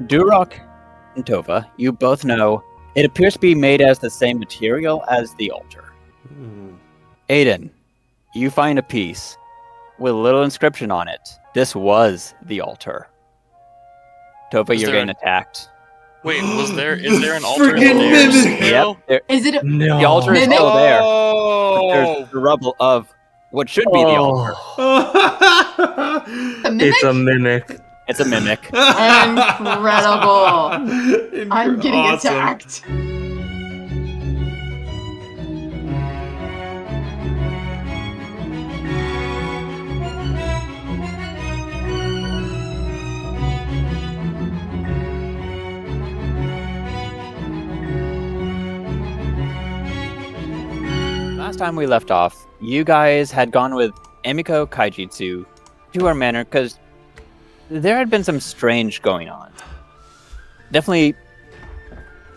Durok and Tova, you both know it appears to be made as the same material as the altar. Edan, you find a piece with a little inscription on it. This was the altar. Tova, you're getting attacked. Wait, is there an altar Freaking there? mimic! Yep. Is it? The altar is Mimic? still there. But Oh! there's the rubble of what should be the altar. A mimic? It's a mimic. It's a mimic. Incredible. I'm getting attacked. Last time we left off, you guys had gone with Emiko Kaijitsu to our manor because there had been some strange going on. Definitely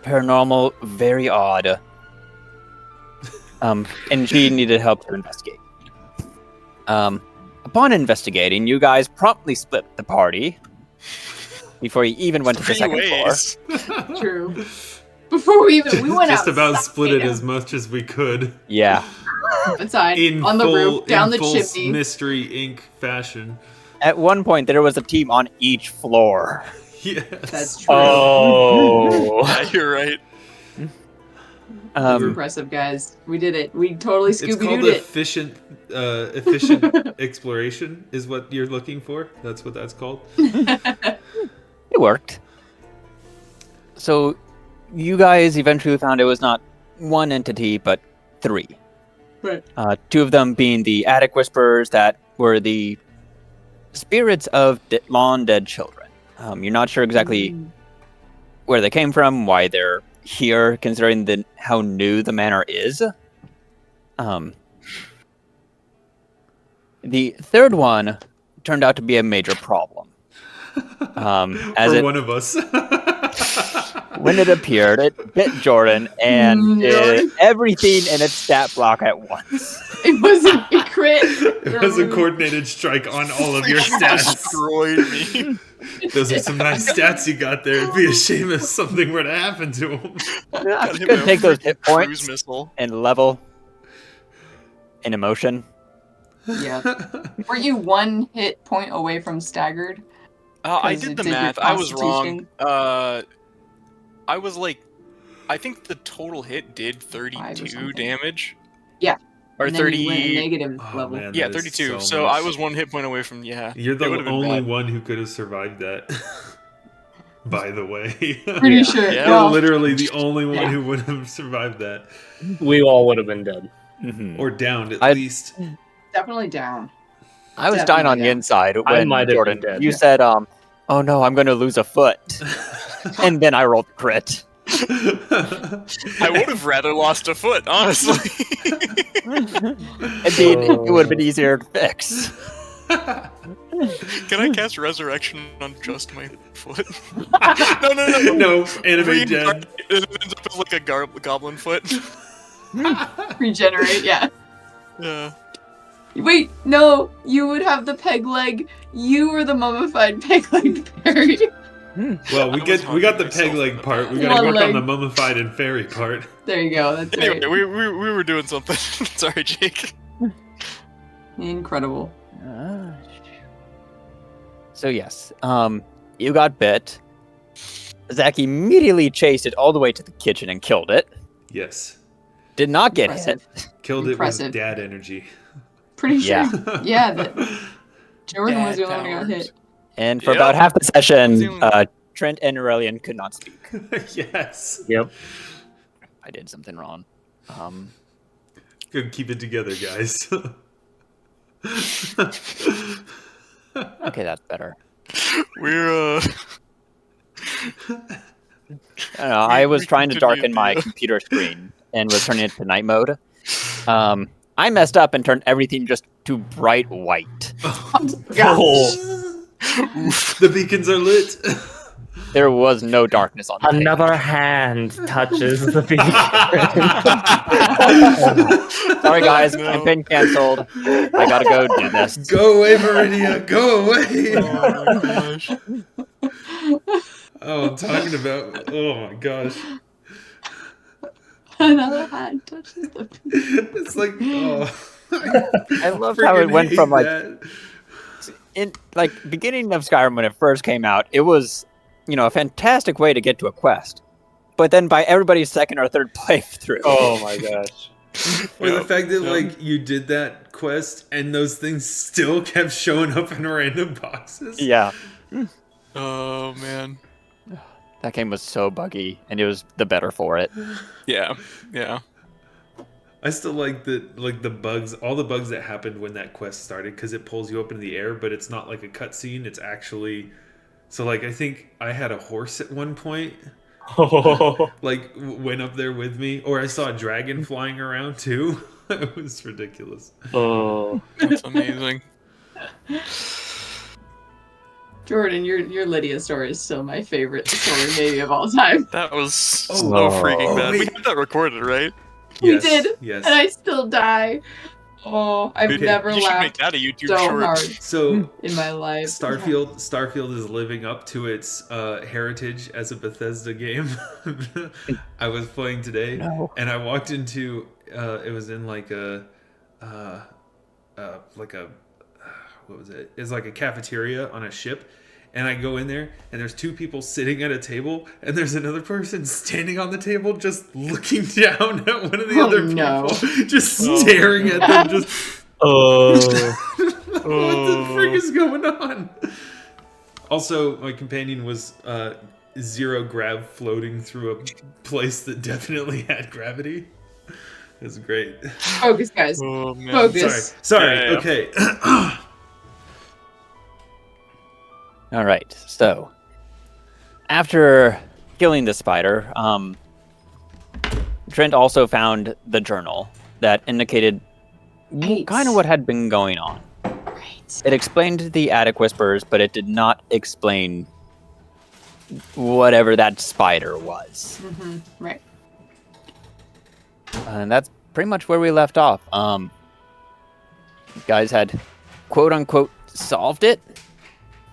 paranormal, very odd. And she needed help to investigate. Upon investigating, you guys promptly split the party before you even went to the second floor. True. Before we went just outside. about split it as much as we could. Yeah. Outside, In on the full, roof, down in the full chimney. Mystery Inc. fashion. At one point, there was a team on each floor. Yes. That's true. Oh. Yeah, you're right. Impressive, guys. We did it. We totally It's called Scooby-Dooed it. efficient exploration is what you're looking for. That's what that's called. It worked. So, you guys eventually found it was not one entity, but three. Right. Two of them being the attic whisperers that were the spirits of long dead children. You're not sure exactly where they came from, why they're here, considering how new the manor is. The third one turned out to be a major problem. For one of us. When it appeared, it bit Jordan and did everything in its stat block at once. It was a crit. It was a coordinated strike on all of your stats. Destroyed me. Those are some nice stats you got there. It'd be a shame if something were to happen to them. I'm just gonna take those hit Cruise points missile. and level in emotion. Yeah. Were you 1 hit point away from staggered? I 'Cause did it the did your math. I was wrong. constitution. I was like, I think the total hit did 32 something. damage. Yeah. Or And then 30. you went negative Oh, level. man, Yeah, that is 32. so So much. I was 1 hit point away from, yeah. You're It the would've been only bad. one who could have survived that. By the way. Pretty sure. Yeah. You're Well, literally the only one who would have survived that. We all would have been dead. Or downed at I- least. definitely down. I was dying on the Definitely, yeah. inside I when might have been Jordan, dead. you said, "Oh no, I'm going to lose a foot," and then I rolled the crit. I would have rather lost a foot, honestly. Indeed, it would have been easier to fix. Can I cast Resurrection on just my foot? No. No, anime dead. It ends up as like a goblin foot. Regenerate, yeah. Yeah. Wait, no, you would have the peg leg. You were the mummified peg leg fairy. Well, we I was got the hungry peg myself. leg part. We gotta One work leg. on the mummified and fairy part. There you go. That's Anyway, right. we were doing something. Sorry, Jake. Incredible. So yes, you got bit. Zach immediately chased it all the way to the kitchen and killed it. Yes. Did not get Impressive. hit. Killed Impressive. it with dad energy. Pretty sure. Yeah. Yeah, that Jordan was the Dad only one who got powers. hit. And for Yep. about half the session, Zoom. Trent and Nyrelion could not speak. Yes. Yep. I did something wrong. Good, keep it together, guys. Okay, that's better. We're I don't know, I was we trying to continue darken my the- computer screen and was turning it to night mode. I messed up and turned everything just to bright white. Gosh. The beacons are lit. There was no darkness on the page. Another hand touches the beacon. Sorry guys, No. I've been cancelled. I gotta go do this. Go away, Meridia. Go away. oh my gosh. Oh, I'm talking about. Oh my gosh. Another hand touches the piece. It's like, oh. I love how it freaking went hate from like that. in like beginning of Skyrim when it first came out. It was, a fantastic way to get to a quest. But then by everybody's second or third playthrough, Oh my gosh. Or the Yep, fact that yep. like you did that quest and those things still kept showing up in random boxes. yeah, Oh man. that game was so buggy, and it was the better for it. Yeah. Yeah. I still like the bugs, all the bugs that happened when that quest started, because it pulls you up into the air, but it's not like a cutscene. It's actually, so like I think I had a horse at one point, like went up there with me, or I saw a dragon flying around too. It was ridiculous. Oh. That's amazing. Jordan, your Lydia story is still my favorite story maybe of all time. That was so Oh, freaking bad. We wait. had that recorded, right? We Yes, did, yes. and I still die. Oh, I've Okay. never You should make laughed that a YouTube so short. hard So in my life. Starfield is living up to its heritage as a Bethesda game. I was playing today, No. and I walked into it was in like a what was it? It's like a cafeteria on a ship. And I go in there, and there's two people sitting at a table, and there's another person standing on the table, just looking down at one of the Oh, other no. people, just staring at them, just Oh. what the frick is going on? Also, my companion was zero grav floating through a place that definitely had gravity. It was great. Focus, guys. Oh man. Focus. Sorry. Yeah, yeah. Okay. All right, so after killing the spider, Trent also found the journal that indicated Right. kind of what had been going on. Right. It explained the attic whispers, but it did not explain whatever that spider was. Right. And that's pretty much where we left off. You guys had quote unquote solved it.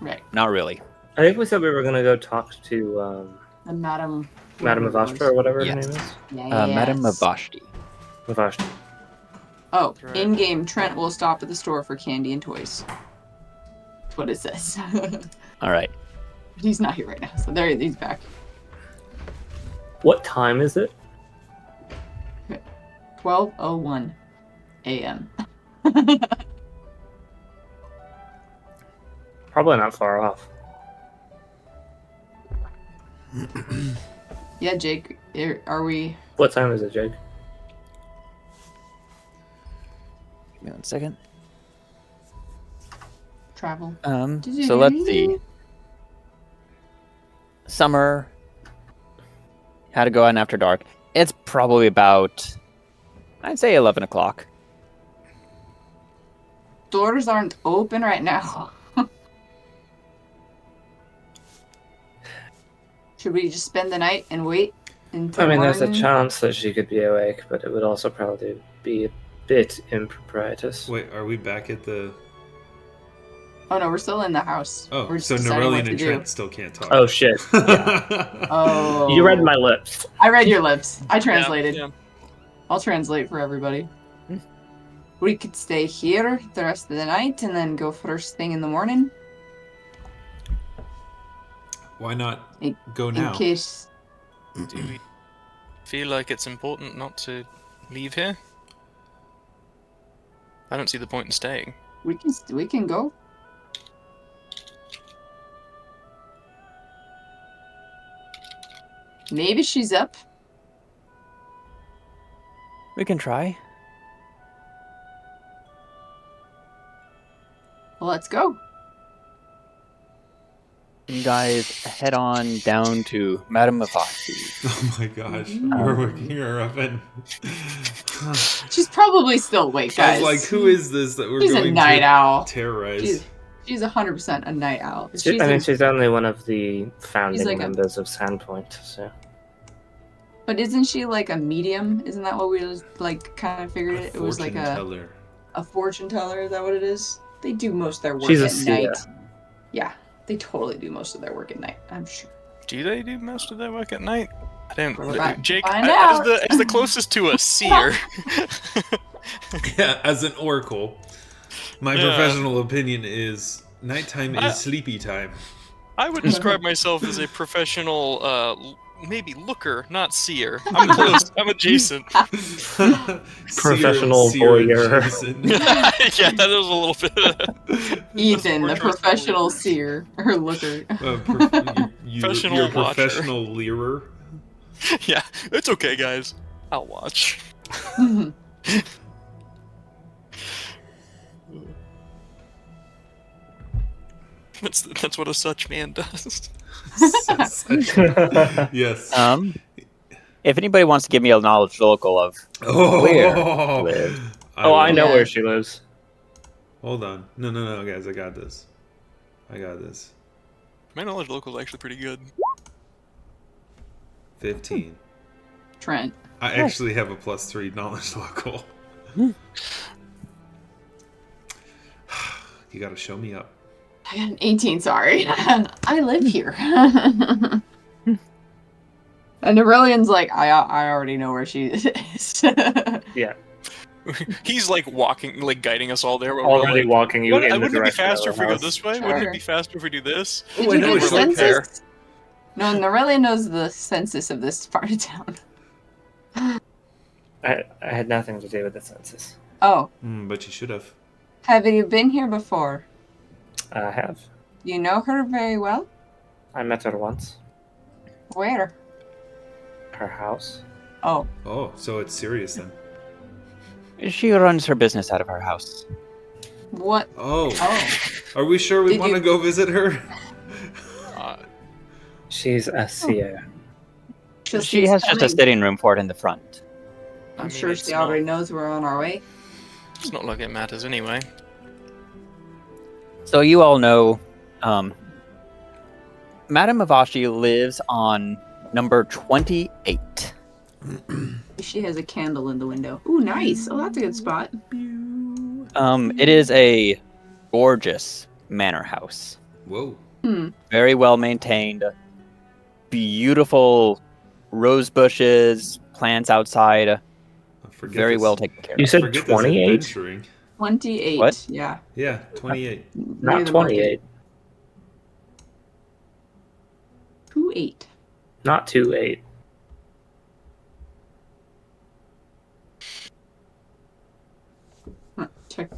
Right. Not really. I think we said we were gonna go talk to The Madam Avashta or whatever Yes. her name is. Yes. Madam Avashti. Avashta. Oh, Right. in game, Trent will stop at the store for candy and toys. What is this? All right. He's not here right now, so there he's back. What time is it? 12:01 a.m. Probably not far off. Yeah, Jake, are we? What time is it, Jake? Give me 1 second. Travel. So let's see. Summer. How to go out after dark. It's probably about, I'd say 11 o'clock. Doors aren't open right now. Should we just spend the night and wait until I mean, there's a morning? chance that she could be awake, but it would also probably be a bit improprietous. Wait, are we back at the? Oh no, we're still in the house. Oh, We're just so deciding what Nyrelion to and do. Trent still can't talk. Oh shit! Oh. You read my lips. I read your lips. I translated. Yeah. I'll translate for everybody. We could stay here the rest of the night and then go first thing in the morning. Why not In- go In now? case. Do we feel like it's important not to leave here? I don't see the point in staying. We can go. Maybe she's up. We can try. Well, let's go. You guys head on down to Madame Avashti. Oh my gosh, Mm. we're waking her up, and She's probably still awake, I guys. was like, "Who is this that we're She's a going night to owl. terrorize?" She's 100% a night owl. I mean, she's only one of the founding like a- members of Sandpoint, so. But isn't she like a medium? Isn't that what we like kind of figured it? It was like Fortune teller. a fortune teller. Is that what it is? They do most of their work She's a at seer. night. Yeah, they totally do most of their work at night. I'm sure. Do they do most of their work at night? I don't. We're about to Jake, find as the closest to a seer. Yeah, as an oracle, my professional opinion is nighttime is sleepy time. I would describe myself as a professional, maybe looker, not seer. I'm close. I'm adjacent. Professional voyeur. Yeah, that was a little bit. Ethan, the professional seer or looker. Professional you're a watcher. professional leerer. Yeah, it's okay, guys. I'll watch. That's what a such man does. Yes. If anybody wants to give me a knowledge local of where she lives. I know Yeah. where she lives. Hold on. No, guys. I got this. My knowledge local is actually pretty good. 15. Trent. I actually have a +3 knowledge local. You gotta show me up. I got an 18, sorry. I live here. And Nyrelion's like, I already know where she is. Yeah. He's like walking, like guiding us all there. We're Already like, walking you in the wouldn't it be direction of faster the if we go house. this way? Sure. Wouldn't it be faster if we do this? Did Oh, I you know do the it's right there. census? No, Nyrelion knows the census of this part of town. I had nothing to do with the census. Oh, But you should have. have you been here before? I have. You know her very well? I met her once. Where? Her house. Oh, Oh, so it's serious then. She runs her business out of her house. what? Oh. Oh, Are we sure we Did want to you- go visit her? She's a seer. She has just a sitting room for it in the front. I'm I mean, sure it's she not- already knows we're on our way. It's not like it matters anyway. So you all know, Madame Avashi lives on number 28. She has a candle in the window. Ooh, nice. Oh, that's a good spot. It is a gorgeous manor house. Whoa. Very well maintained. Beautiful rose bushes, plants outside. I forget Very this. well taken care You of. said Forget this 28? adventuring. 28. What? Yeah. Yeah, 28. Not the market. 28. 28. Not 28. Check.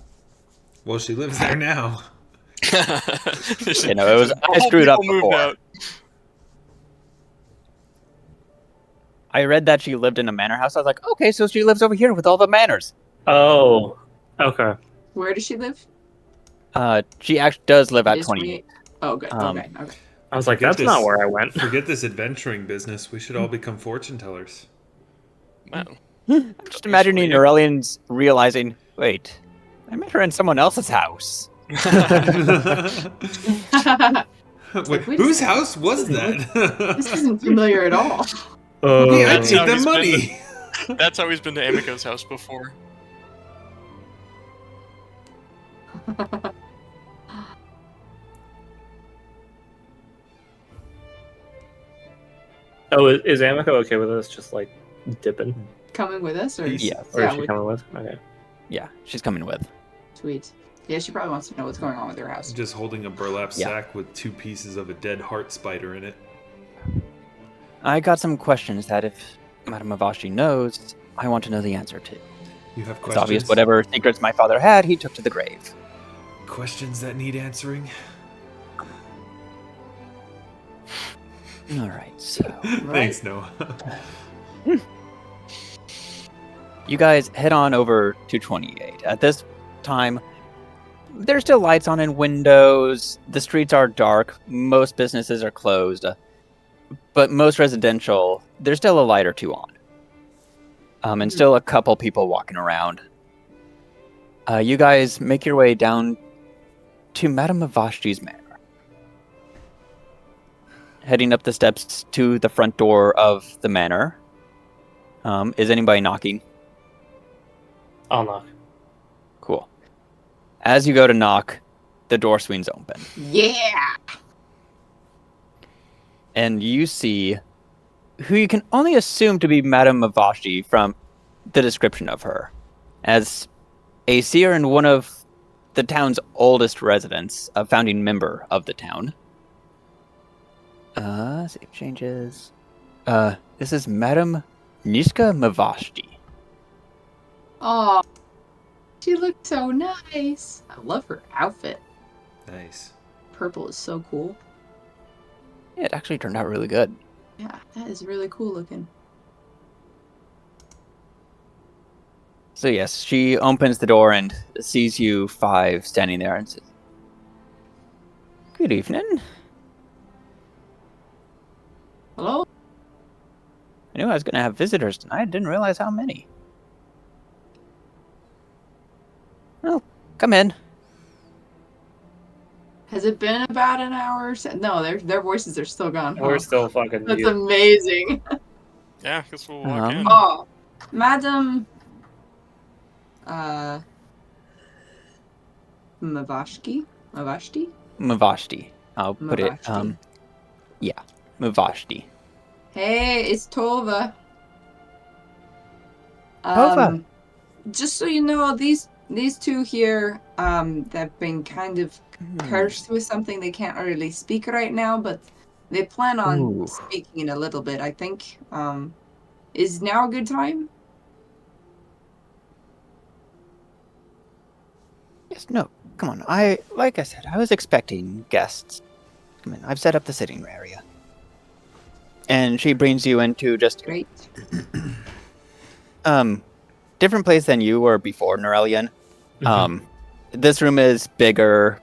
Well, she lives there now. You know, it was I screwed up before. I read that she lived in a manor house. I was like, okay, so she lives over here with all the manors. Oh. Okay. Where does she live? She actually does live It at is 28. Oh, good. Okay. I was like, Forget that's not this. where I went. Forget this adventuring business. We should all become fortune tellers. Wow. Just imagining Nyrelions realizing, wait, I met her in someone else's house. Wait, wait a whose second. house was that? This isn't familiar at all. Hey, I That's take how the he's been money. That's how he's been to Amiko's house before. Oh, is Amico okay with us just like dipping? Coming with us? Or? Yes. Or Yeah, is she coming with? Okay. Yeah, she's coming with. Sweet. Yeah, she probably wants to know what's going on with her house. Just holding a burlap Yeah. sack with 2 pieces of a dead heart spider in it. I got some questions that if Madame Avashi knows, I want to know the answer to. You have It's questions? obvious whatever secrets my father had, he took to the grave. Questions that need answering? All right, so Thanks, Noah. you guys head on over to 28. At this time, there's still lights on in windows. The streets are dark. Most businesses are closed. But most residential, there's still a light or two on. And still a couple people walking around. You guys make your way down to Madame Avashi's manor. Heading up the steps to the front door of the manor. Is anybody knocking? I'll knock. Cool. As you go to knock, the door swings open. Yeah! and you see who you can only assume to be Madame Mavashi from the description of her, as a seer and one of the town's oldest residents, a founding member of the town. Save changes. This is Madame Nishka Mavashti. Oh, she looks so nice. I love her outfit. Nice. Purple is so cool. Yeah, it actually turned out really good. Yeah, that is really cool looking. So yes, she opens the door and sees you five standing there and says, "Good evening. Hello? I knew I was going to have visitors tonight. Didn't realize how many. Well, come in." Has it been about an hour? No, their voices are still gone. We're Huh? still fucking That's mute. amazing. Yeah, guess we'll walk in. Oh, Madam Mavashti? Mavashti. I'll put it, Mavashti. yeah, Mavashti. Hey, it's Tova. Tova. Just so you know, these two here, they've been kind of cursed with something. They can't really speak right now, but they plan on Ooh. speaking in a little bit, I think. Is now a good time? Yes, no, come on. Like I said, I was expecting guests. Come in, I've set up the sitting area. And she brings you into just, Great. different place than you were before, Nyrelion. Mhm. This room is bigger.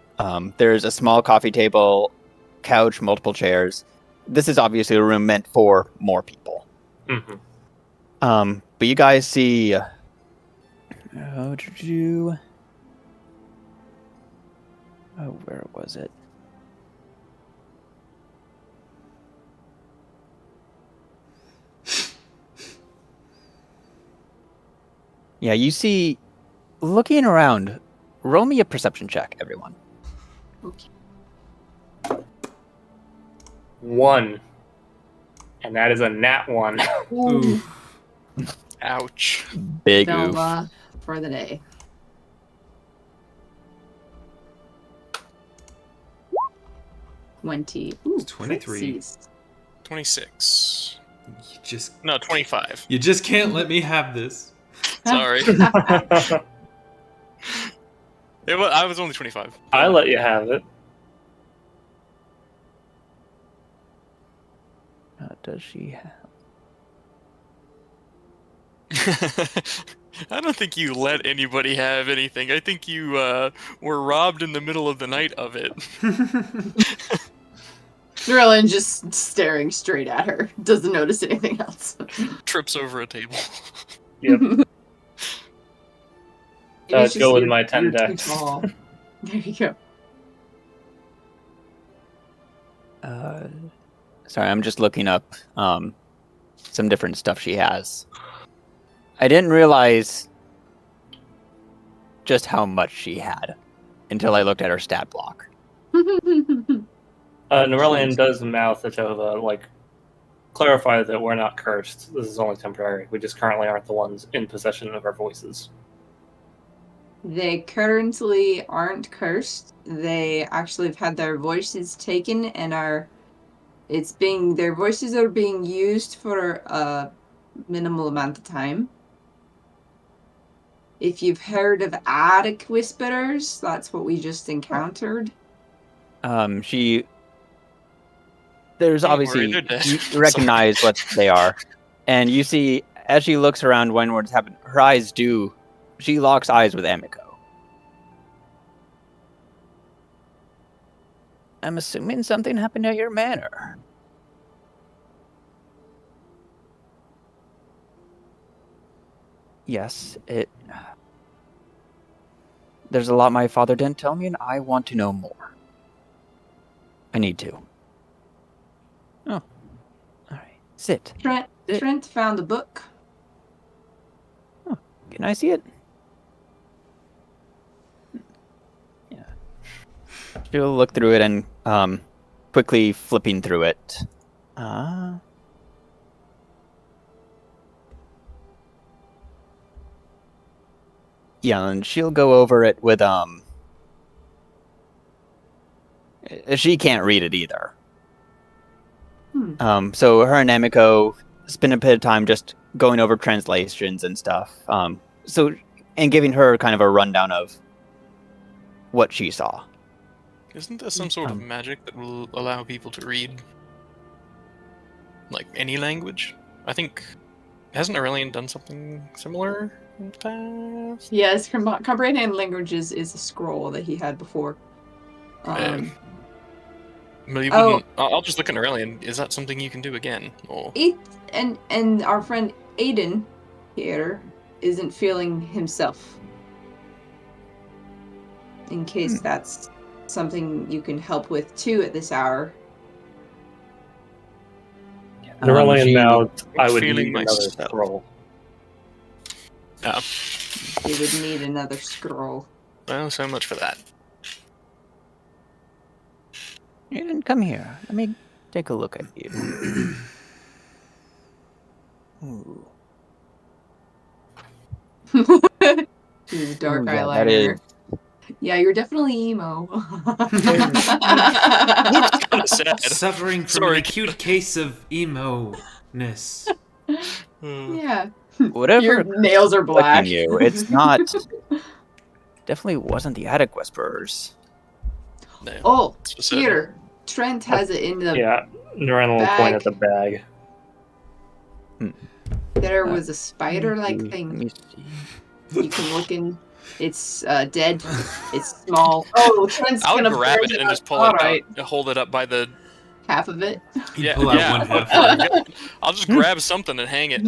There's a small coffee table, couch, multiple chairs. This is obviously a room meant for more people. Mhm. But you guys see. Oh, did you? Oh, where was it? Yeah, you see. Looking around, roll me a perception check, everyone. Okay. 1. And that is a nat 1. Ooh. Ouch. Big oof. Velma for the day. Ooh, 23. fancies. 26. You just No, 25. you just can't let me have this. Sorry. I was only 25. I let you have it. Does she have? I don't think you let anybody have anything. I think you were robbed in the middle of the night of it. Nyrelion just staring straight at her. Doesn't notice anything else. Trips over a table. Yep. It's Go with you're- my 10 you're too dex. tall. There you go. Sorry, I'm just looking up some different stuff she has. I didn't realize just how much she had until I looked at her stat block. Nyrelion does mouth to Tova, like, clarify that we're not cursed. This is only temporary. We just currently aren't the ones in possession of our voices. They currently aren't cursed. They actually have had their voices taken and their voices are being used for a minimal amount of time. If you've heard of attic whisperers, that's what we just encountered. There's Don't obviously, worry, they're dead. you recognize what they are. And you see, as she looks around when what's happened, she locks eyes with Emiko. I'm assuming something happened at your manor. Yes, there's a lot my father didn't tell me, and I want to know more. I need to. Oh. Alright. Sit. Trent found a book. Oh, can I see it? Yeah. She'll look through it and quickly flipping through it. Yeah, and she'll go over it with she can't read it either. So her and Emiko spend a bit of time just going over translations and stuff. And giving her kind of a rundown of what she saw. Isn't there some sort of magic that will allow people to read, like, any language? I think... Hasn't Nyrelion done something similar in the past? Yes, comprehend languages is a scroll that he had before. Maybe I'll just look at Nyrelion. Is that something you can do again? Or... And our friend Edan here isn't feeling himself. In case that's something you can help with too at this hour. Nyrelion now, I would feeling need another myself. scroll. Yeah. You would need another scroll. Well, so much for that. You didn't come here. Let me take a look at you. Ooh. His dark Ooh, yeah, eyeliner. that is... Yeah, you're definitely emo. Suffering from an acute case of emo-ness. Yeah. Whatever Your nails are black. you, it's not... Definitely wasn't the Attic Whisperers. No, Oh, specific. here. Trent has it in the Yeah, Nyrelion will point at the bag. There was a spider-like thing. Let me see. You can look in. It's dead. It's small. Oh, Trent's I'll gonna grab break it and just pull All it right. out, hold it up by the... Half of it. You pull out one half of it. I'll just grab something and hang it,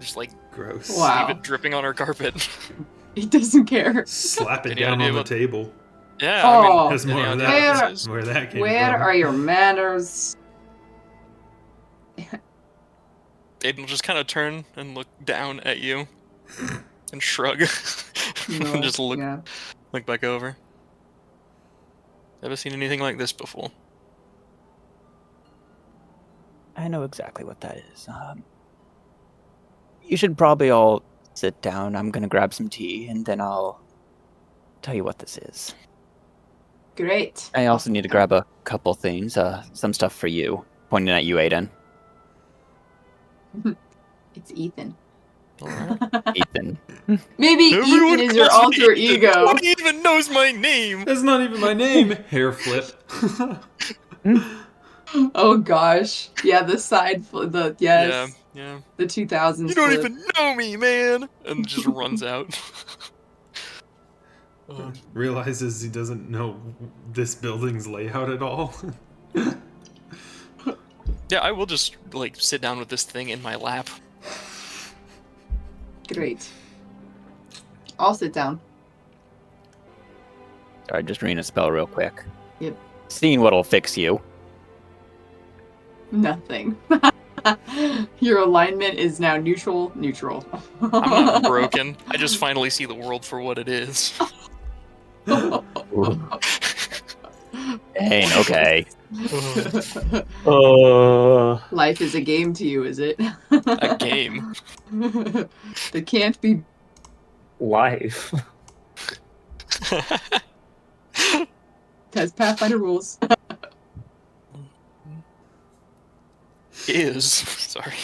just like Gross. Wow. leave it dripping on our carpet. He doesn't care. Slap it Any down idea on the what- table. Yeah, Oh. There's more any of idea that. what this is? Where that came Where from. are your manners? Aiden will just kind of turn and look down at you and shrug No, and just look yeah. back over. Ever seen anything like this before? I know exactly what that is. You should probably all sit down. I'm gonna grab some tea, and then I'll tell you what this is. Great. I also need to grab a couple things, some stuff for you. Pointing at you, Aiden. It's Ethan. Alright. Ethan. Maybe Everyone Ethan is your calls me alter Ethan. ego. Nobody even knows my name. That's not even my name. Hair flip. Oh gosh. Yeah, the side, the yes, Yeah. the 2000s. You don't flip. even know me, man. And just runs out. Realizes he doesn't know this building's layout at all. Yeah, I will just like sit down with this thing in my lap. Great. I'll sit down. Sorry, just reading a spell real quick. Yep. Seeing what'll fix you. Nothing. Your alignment is now neutral. Neutral. I'm not broken. I just finally see the world for what it is. Dang, okay. Life is a game to you, is it? A game. That can't be. Life. Has Pathfinder rules. Is. Sorry.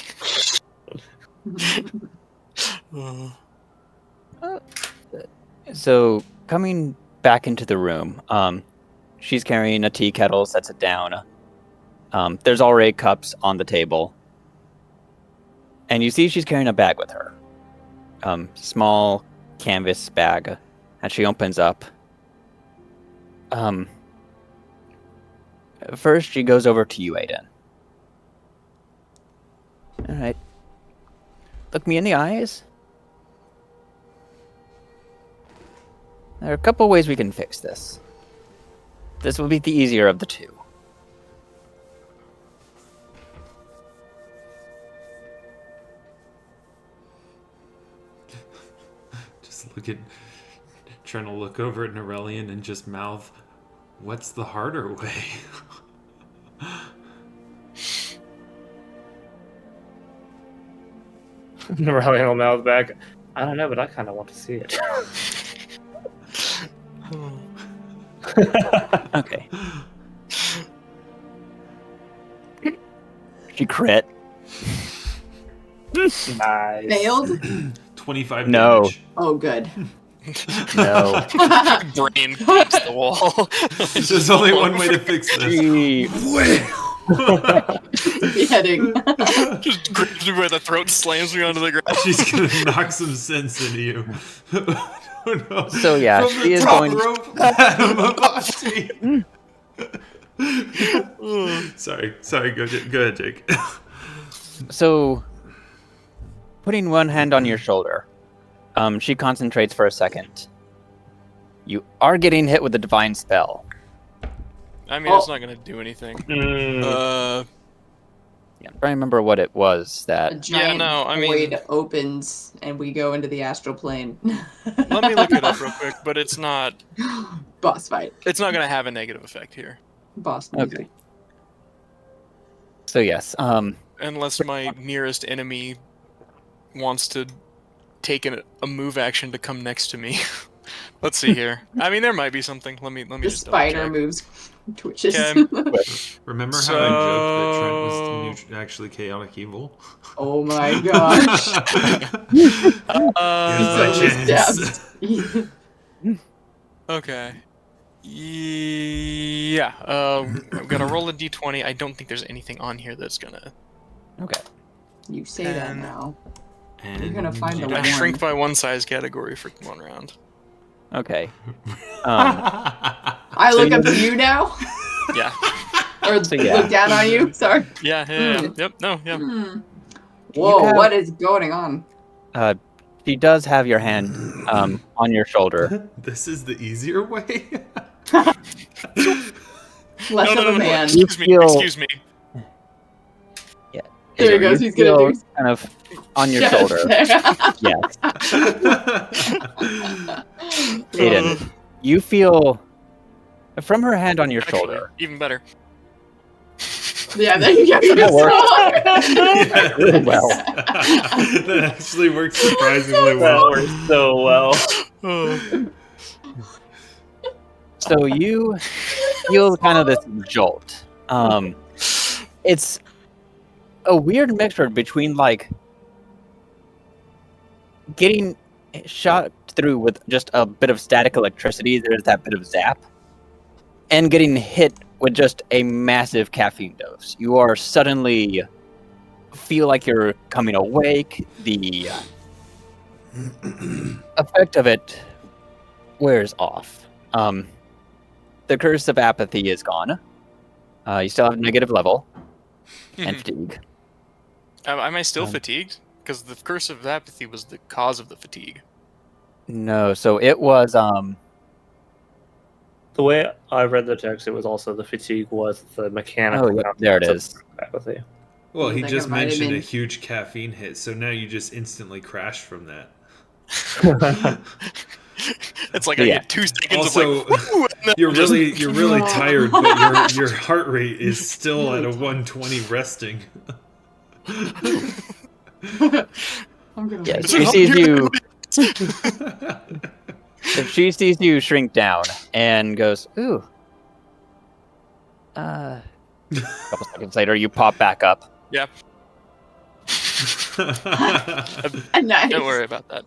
So, coming back into the room, she's carrying a tea kettle, sets it down. There's already cups on the table. And you see she's carrying a bag with her. Small canvas bag that she opens up. First, she goes over to you, Edan. Alright. Look me in the eyes. There are a couple ways we can fix this. This will be the easier of the two. Just trying to look over at Nyrelion and just mouth, "What's the harder way?" Nyrelion will mouth back. I don't know, but I kind of want to see it. Okay. She crit. Nice. Failed? 25 No. damage. Oh, good. No. Brain against the wall. There's only one way to fix this. She... Beheading. Just grabs me by the throat, slams me onto the ground. She's gonna knock some sense into you. Oh, no. So yeah, From she the is top going. rope, Adam Abati. Sorry. Go ahead, Jake. So, putting one hand on your shoulder, she concentrates for a second. You are getting hit with a divine spell. I mean, it's not gonna do anything. Yeah, I remember what it was A that. giant no, I void mean- opens and we go into the astral plane. Let me look it up real quick, but it's not. Boss fight. It's not gonna have a negative effect here, Boss music. Okay. So yes, unless my nearest enemy wants to take a move action to come next to me. Let's see here. I mean, there might be something. Let me The just spider double-check. moves, twitches. Okay. Remember how So- I joked that Trent was actually chaotic evil? Oh my gosh. Here's Uh, my So chance. stabbed. Okay. Yeah. I'm gonna roll a d20. I don't think there's anything on here that's gonna. okay. You say that And- now. And You're gonna find the I one. shrink by one size category for one round. Okay. I So look up you- to you now? Yeah. Or So, yeah. look down on you? Sorry. Yeah. Yep. No. Yeah. Hmm. You Whoa, have- what is going on? She does have your hand on your shoulder. This is the easier way? Less of a man. You Excuse me. feel- Excuse me. There he Aiden, goes, you he's gonna feel do- kind of on your Yes. shoulder. Yes. Aiden, you feel from her hand on your Actually, shoulder. even better. Yeah, there you go. That works. Yeah, Really well. That actually works surprisingly That well. works so well. So you feel kind of this jolt. It's a weird mixture between like getting shot through with just a bit of static electricity, there's that bit of zap, and getting hit with just a massive caffeine dose. You are suddenly feel like you're coming awake. The effect of it wears off. The curse of apathy is gone. You still have negative level and fatigue. Am I still Um, fatigued? Because the curse of apathy was the cause of the fatigue. No, so it was The way I read the text, it was also the fatigue was the mechanical. Oh, yeah, there it is. Apathy. Well, he Like just a mentioned a vitamin. huge caffeine hit, so now you just instantly crash from that. It's like Yeah. I get 2 seconds Also, of like, woo, and then you're just- really tired, but your heart rate is still at a 120 resting. I'm gonna Yeah, wait. she sees you. If she sees you shrink down and goes, ooh. A couple seconds later, you pop back up. Yeah. Nice. Don't worry about that.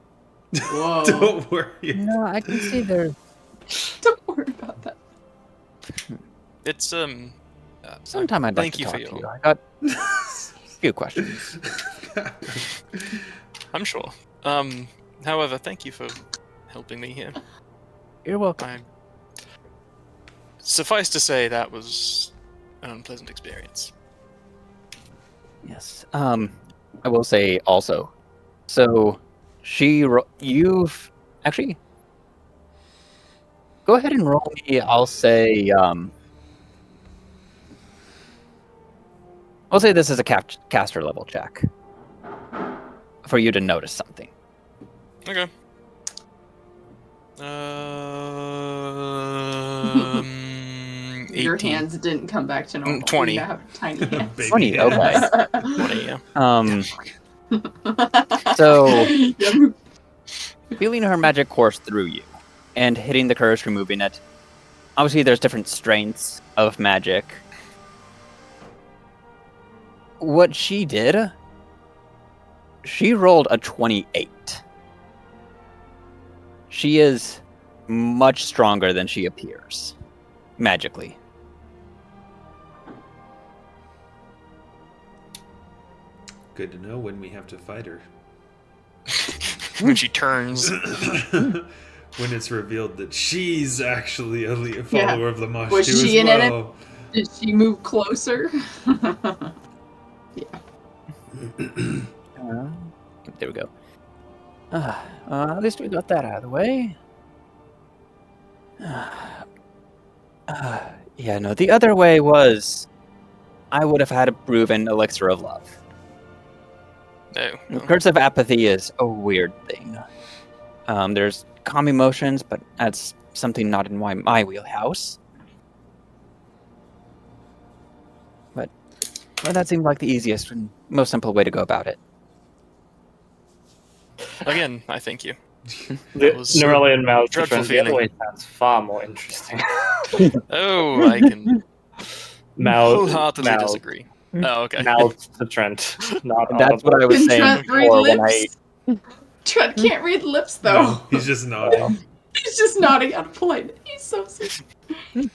Whoa. Don't worry. No, I can see there. Don't worry about that. It's Sometime I'd like Thank to you talk for to your- you. I got a few questions. I'm sure. However, thank you for helping me here. You're welcome. Suffice to say, that was an unpleasant experience. Yes. I will say also. So, you've actually. Go ahead and roll me. I'll say. I'll say this is a caster level check. For you to notice something. Okay. 18. Your hands didn't come back to normal. 20. You now have tiny hands. Baby 20, hands. okay. 20, yeah. So, Yep. feeling her magic course through you and hitting the curse, removing it. Obviously, there's different strengths of magic. What she did, she rolled a 28. She is much stronger than she appears, magically. Good to know when we have to fight her. When she turns. When it's revealed that she's actually a follower of Lamashtu Was as she in it? well. Did she move closer? There we go. At least we got that out of the way. Yeah, no, the other way was I would have had to prove an elixir of love. No. The curse of apathy is a weird thing. There's calm emotions, but that's something not in my wheelhouse. But that seemed like the easiest and most simple way to go about it. Again, I thank you. The was Nyrelion mouth to dreadful Trent. The other feeling. way sounds far more interesting. Oh, I can Mouth, wholeheartedly mouth, disagree. Oh, okay. mouth to Trent. Not That's what I was Can saying Trent read before when I... lips? Trent can't read lips though. No, he's just nodding. He's just nodding out of politeness. He's so sweet.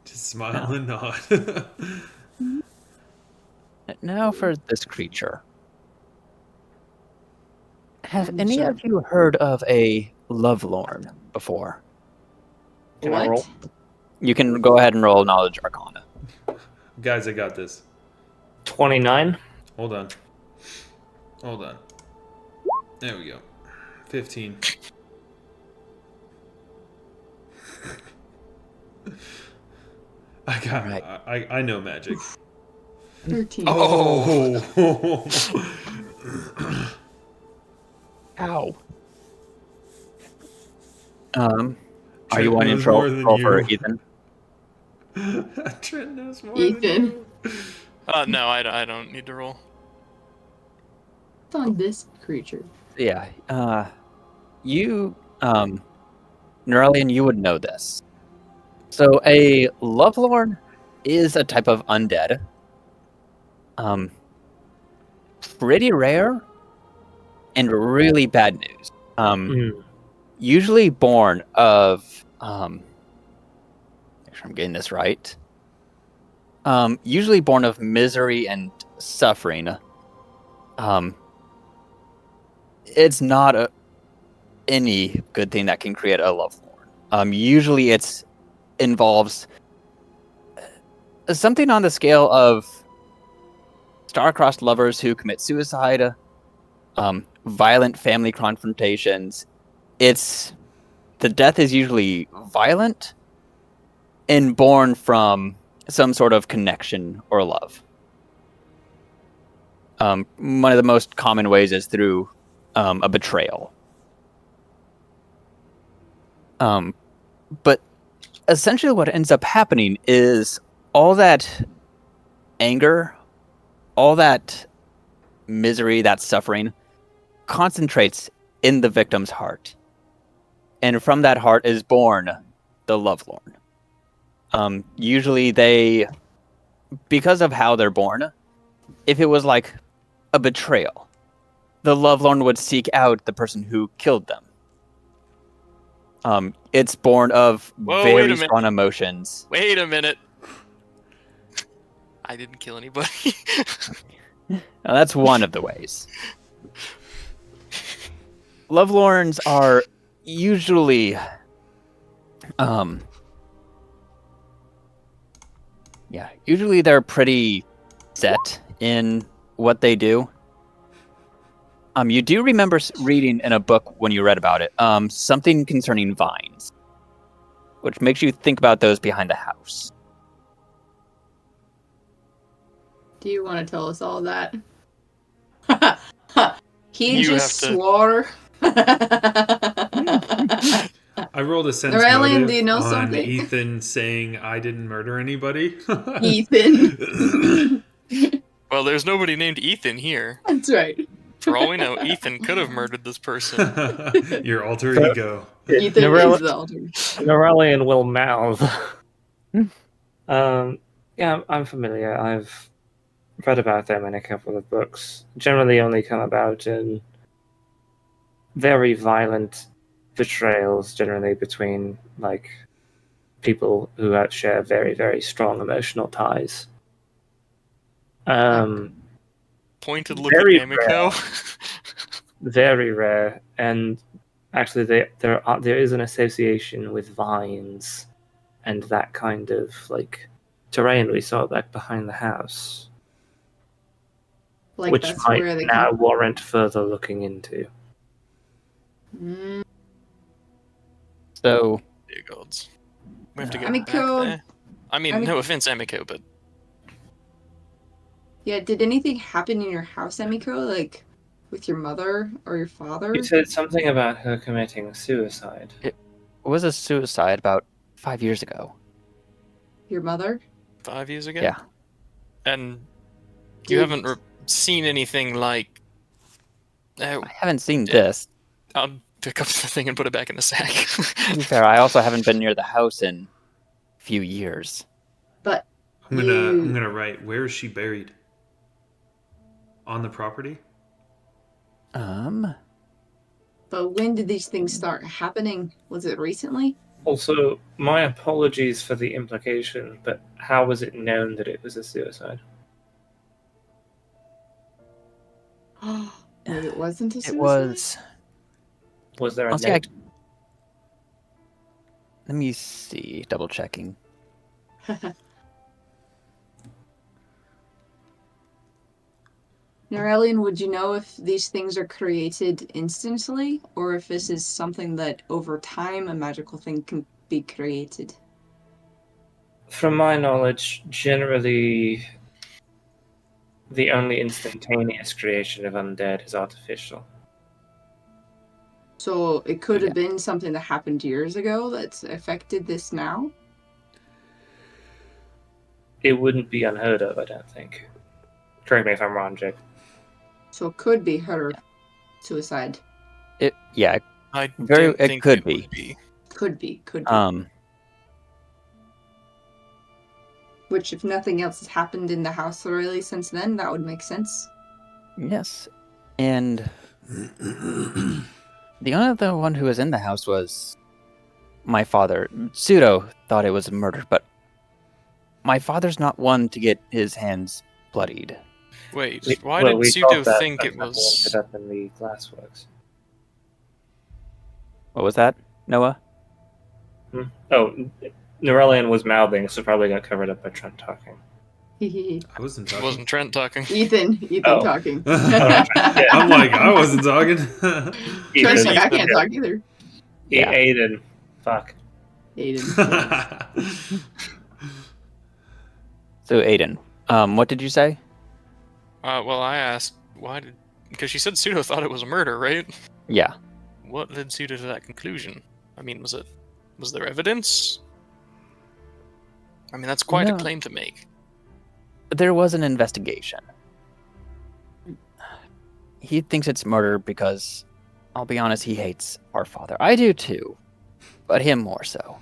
Just smile and nod. Now for this creature. Have any of you heard of a Lovelorn before? Can I roll? You can go ahead and roll Knowledge Arcana. Guys, I got this. 29. Hold on. There we go. 15. Right. I know magic. 13. Oh. Ow. Are Trent you wanting knows to more than roll for you. Ethan? Trent knows more Ethan. than you. No, I don't need to roll. It's on this creature. Yeah. You, Nyrelion, you would know this. So a Lovelorn is a type of undead. Pretty rare and really bad news. Usually born of, make sure I'm getting this right. Usually born of misery and suffering. It's not any good thing that can create a Lovelorn. Usually it's involves something on the scale of star-crossed lovers who commit suicide, violent family confrontations. The death is usually violent and born from some sort of connection or love. One of the most common ways is through a betrayal. But essentially what ends up happening is all that anger, all that misery, that suffering, concentrates in the victim's heart. And from that heart is born the Lovelorn. Usually they, because of how they're born, if it was like a betrayal, the Lovelorn would seek out the person who killed them. It's born of very strong emotions. Wait a minute. I didn't kill anybody. Now, that's one of the ways. Lovelorns are usually, usually they're pretty set in what they do. You do remember reading in a book when you read about it, something concerning vines, which makes you think about those behind the house. Do you want to tell us all that? He You just have to- swore. I rolled a sense Nyrelion, motive do you know on something? Ethan saying I didn't murder anybody. Ethan. Well, there's nobody named Ethan here. That's right. For all we know, Ethan could have murdered this person. Your alter So- ego. Ethan is the alter. Nyrelion will mouth. Yeah, I'm familiar. I've read about them in a couple of books. Generally only come about in very violent betrayals, generally between, like, people who share very, very strong emotional ties. Pointed look Very at Emiko. Very rare, and actually there is an association with vines and that kind of, like, terrain we saw back behind the house, Like which that's might where they now come. warrant further looking into. Mm, So, Dear gods. We have to get Emiko- back there. I mean, Emiko- no offense, Emiko, but yeah, did anything happen in your house, Emiko? Like with your mother or your father? You said something about her committing suicide. it was a suicide about 5 years ago. Your mother? 5 years ago? Yeah. And you Did- haven't seen anything like... I haven't seen this. I'll pick up the thing and put it back in the sack. To be fair, I also haven't been near the house in a few years. But I'm you- gonna write. Where is she buried? On the property? But when did these things start happening? Was it recently? Also, my apologies for the implication, but how was it known that it was a suicide? Maybe it wasn't a suicide? It was. Was there a Honestly, note? Let me see. Double checking. Nyrelion, would you know if these things are created instantly, or if this is something that over time a magical thing can be created? From my knowledge, generally the only instantaneous creation of undead is artificial. So it could have Yeah. been something that happened years ago that's affected this now? It wouldn't be unheard of, I don't think. Correct me if I'm wrong, Jake. So it could be her suicide. Yeah. I Very- don't it think could it be. would be. Could be. Which, if nothing else has happened in the house really since then, that would make sense. Yes. And the only other one who was in the house was my father. Pseudo thought it was a murder, but my father's not one to get his hands bloodied. Wait, We- why well, did we Pseudo thought that think it that was... ended up in the glassworks. What was that, Noah? Oh, Nyrelion was mouthing, so probably got covered up by Trent talking. Ethan I wasn't It talking. wasn't Trent talking. Oh. talking. I'm like, I wasn't talking. Trent's Ethan, like, I can't talk either. Yeah. Aiden. Fuck. Aiden. So, Aiden, what did you say? Well, I asked, why did... Because she said Pseudo thought it was a murder, right? Yeah. What led Pseudo to that conclusion? I mean, was there evidence? I mean, that's quite No. a claim to make. There was an investigation. He thinks it's murder because, I'll be honest, he hates our father. I do too, but him more so.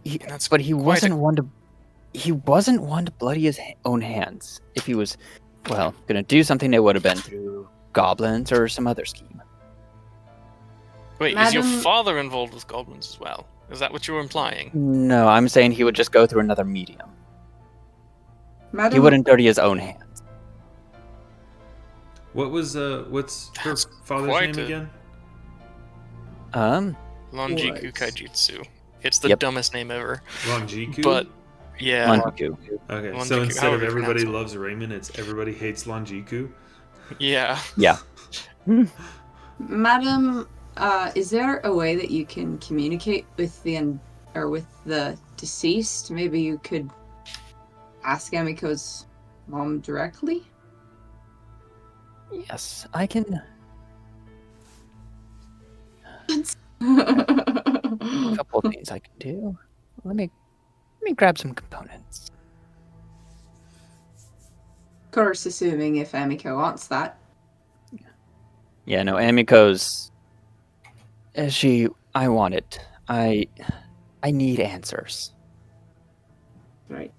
That's But he quite wasn't a- one to. He wasn't one to bloody his own hands. If he was, well, gonna do something, it would have been through goblins or some other scheme. Wait, is your Madam- father involved with goblins as well? Is that what you were implying? No, I'm saying he would just go through another medium. Madam, He wouldn't dirty his own hands. What's her That's father's quite name a- again? Lonjiku What? Kaijutsu. It's the Yep. dumbest name ever. Lonjiku? But, yeah. Lonjiku. Okay, Lonjiku, so instead however of you everybody pronounce it. loves Raymond, it's everybody hates Lonjiku. Yeah. Yeah. Madam, is there a way that you can communicate with with the deceased? Maybe you could ask Emiko's mom directly? Yes, I can. A couple of things I can do. Let me grab some components. course, assuming if Amiko wants that. Yeah, no, Amiko's. I want it. I need answers. Right.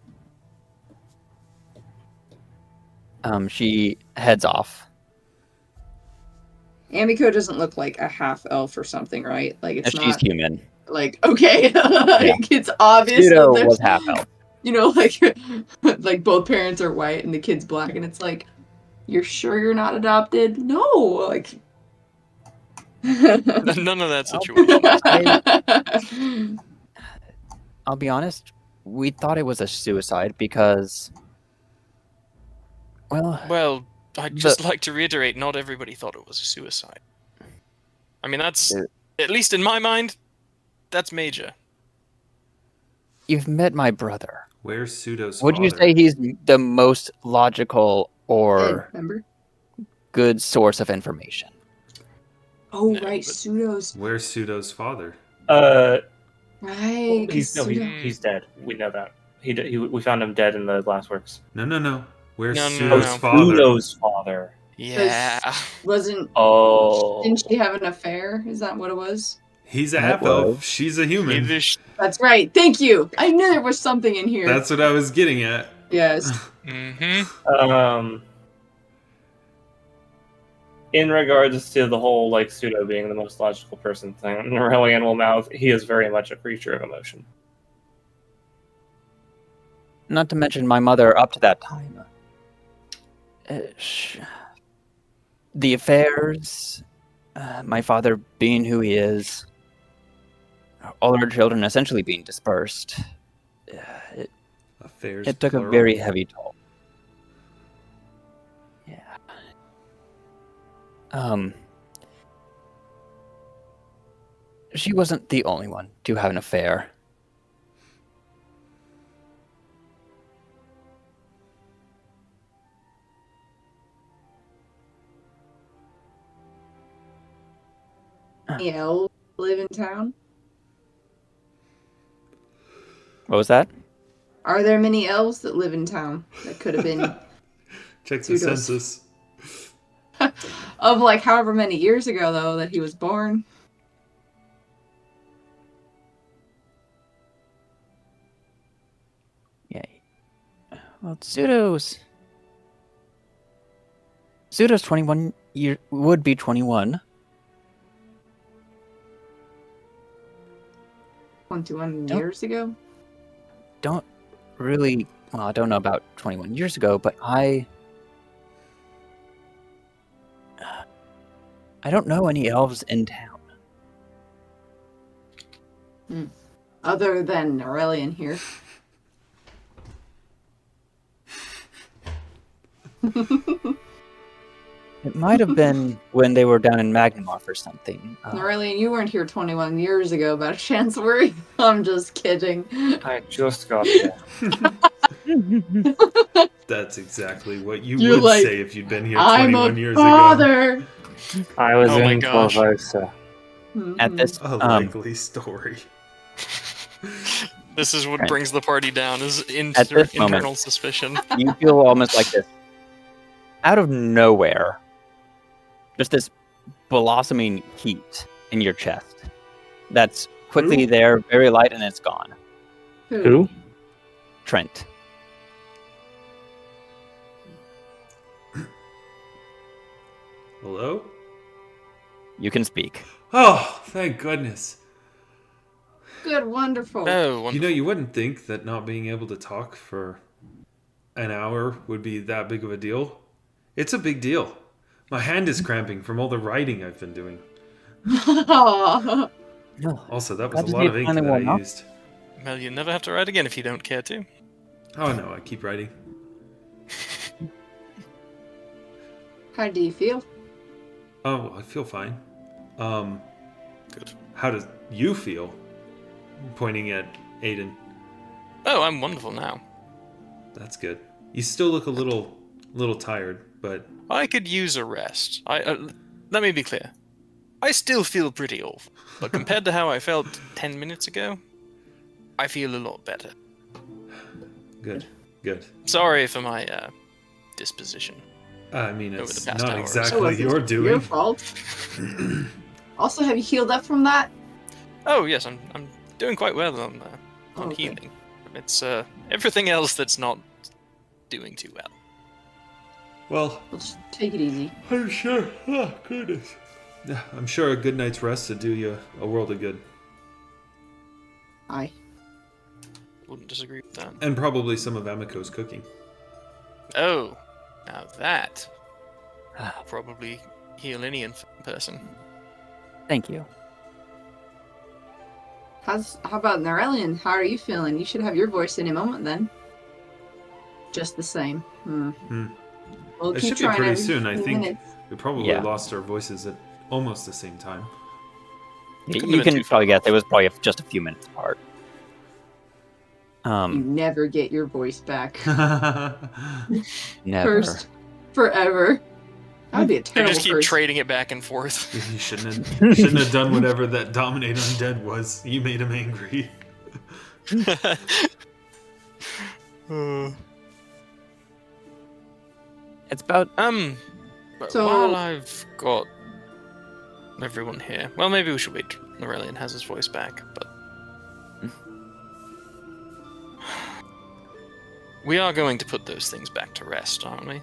She heads off. Amiko doesn't look like a half elf or something, right? Like it's She's not human. like okay, like it's obvious that Pseudo there's, was half elf. you know, like like both parents are white and the kid's black, and it's like, you're sure you're not adopted? No, like. None of that situation. I'll be honest. We thought it was a suicide because. Well, I'd just like to reiterate, not everybody thought it was a suicide. I mean, that's, at least in my mind, that's major. You've met my brother. Where's Pseudo's Would father? you say he's the most logical or Remember? good source of information? Oh, No, right, but- Pseudo's. Where's Pseudo's father? Right, 'cause He's dead. We know that. We found him dead in the glassworks. No. Where's No, Pseudo's no. father? Pseudo's father. Yeah. wasn't. Oh. Didn't she have an affair? Is that what it was? He's a That half elf. was- She's a human. That's right. Thank you. I knew there was something in here. That's what I was getting at. Yes. Mm-hmm. In regards to the whole like Pseudo being the most logical person thing, Nyrelion will mouth, he is very much a creature of emotion. Not to mention my mother up to that time. The affairs, my father being who he is, all our children essentially being dispersed. Affairs. It took a plural. very heavy toll. Yeah. She wasn't the only one to have an affair. Any elves live in town? What was that? Are there many elves that live in town? That could have been Check the Pseudo's. census. of like however many years ago though that he was born. Yeah. Well, Pseudo's 21 would be 21. 21 Don't- years ago? Don't really, well, I don't know about 21 years ago, but I don't know any elves in town. Other than Nyrelion here. It might have been when they were down in Magnimoff or something. Nyrelion, you weren't here 21 years ago, by chance were you? I'm just kidding. I just got there. That's exactly what you You're would like, say if you'd been here I'm 21 a years ago. father! I was Oh my in gosh. Corvosa. At this, A likely story. This is what Right. brings the party down, is At this moment. internal suspicion. you feel almost like this out of nowhere, just this blossoming heat in your chest. That's quickly there, very light, and it's gone. Who? Trent. Hello? You can speak. Oh, thank goodness. Good, wonderful. Oh, You know, you wouldn't think that not being able to talk for an hour would be that big of a deal. It's a big deal. My hand is cramping from all the writing I've been doing. Aw. No. Also, that was Glad a to lot see of it ink finally that I worn off. used. well, you never have to write again if you don't care to. Oh no, I keep writing. How do you feel? Oh, I feel fine. Good. How does you feel? Pointing at Edan. Oh, I'm wonderful now. That's good. You still look a little tired, but I could use a rest. Let me be clear. I still feel pretty awful, but compared to how I felt 10 minutes ago, I feel a lot better. good. Good. Sorry for my disposition. I mean, Over it's the past not hour or so. exactly was your it doing. your fault? Also, have you healed up from that? Oh yes, I'm doing quite well on Okay. healing. It's everything else that's not doing too well. Well, We'll just take it easy. I'm sure. Oh, goodness. Yeah, I'm sure a good night's rest would do you a world of good. Aye. Wouldn't disagree with that. And probably some of Amiko's cooking. Oh, now that will probably heal any person. Thank you. How about Nyrelion? How are you feeling? You should have your voice any moment then. Just the same. We'll It keep should be trying pretty every soon. I few think minutes. we probably Yeah. lost our voices at almost the same time. Couldn't You have been can too probably far guess it was probably just a few minutes apart. You never get your voice back. Never. First, forever. That would be a They terrible just keep curse. trading it back and forth. You shouldn't have done whatever that dominate undead was. You made him angry. It's about But So- while I've got everyone here, well, maybe we should wait till Nyrelion has his voice back, but we are going to put those things back to rest, aren't we?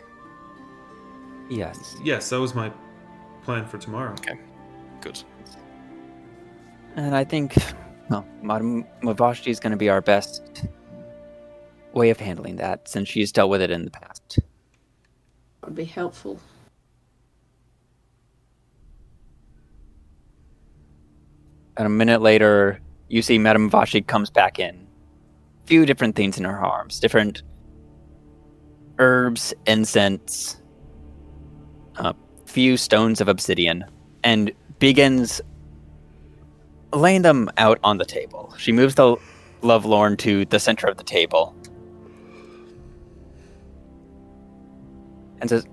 yes. Yes, that was my plan for tomorrow. Good. And I think, well, Madame Mavashti is going to be our best way of handling that, since she's dealt with it in the past. That would be helpful. And a minute later, you see Madame Mavashti comes back in. Few different things in her arms, different herbs, incense, few stones of obsidian, and begins laying them out on the table. She moves the Lovelorn to the center of the table and says,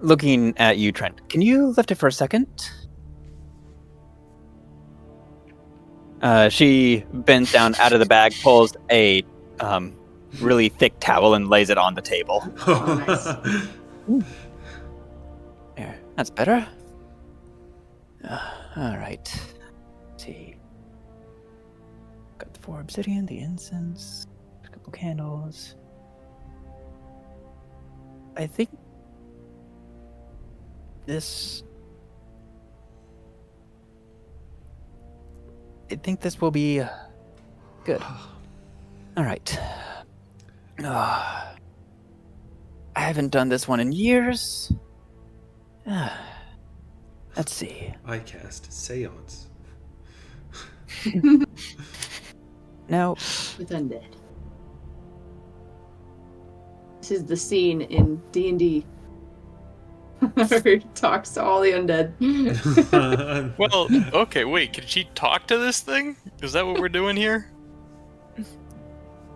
looking at you, Trent, can you lift it for a second? She bends down out of the bag, pulls a really thick towel and lays it on the table. Oh, There, that's better. All right. Let's see. Got the 4 obsidian, the incense, a couple candles. I think this will be good. All right. I haven't done this one in years. Let's see. I cast Seance. Now, With undead. This is the scene in D&D where he talks to all the undead. Well, okay, wait, can she talk to this thing? Is that what we're doing here?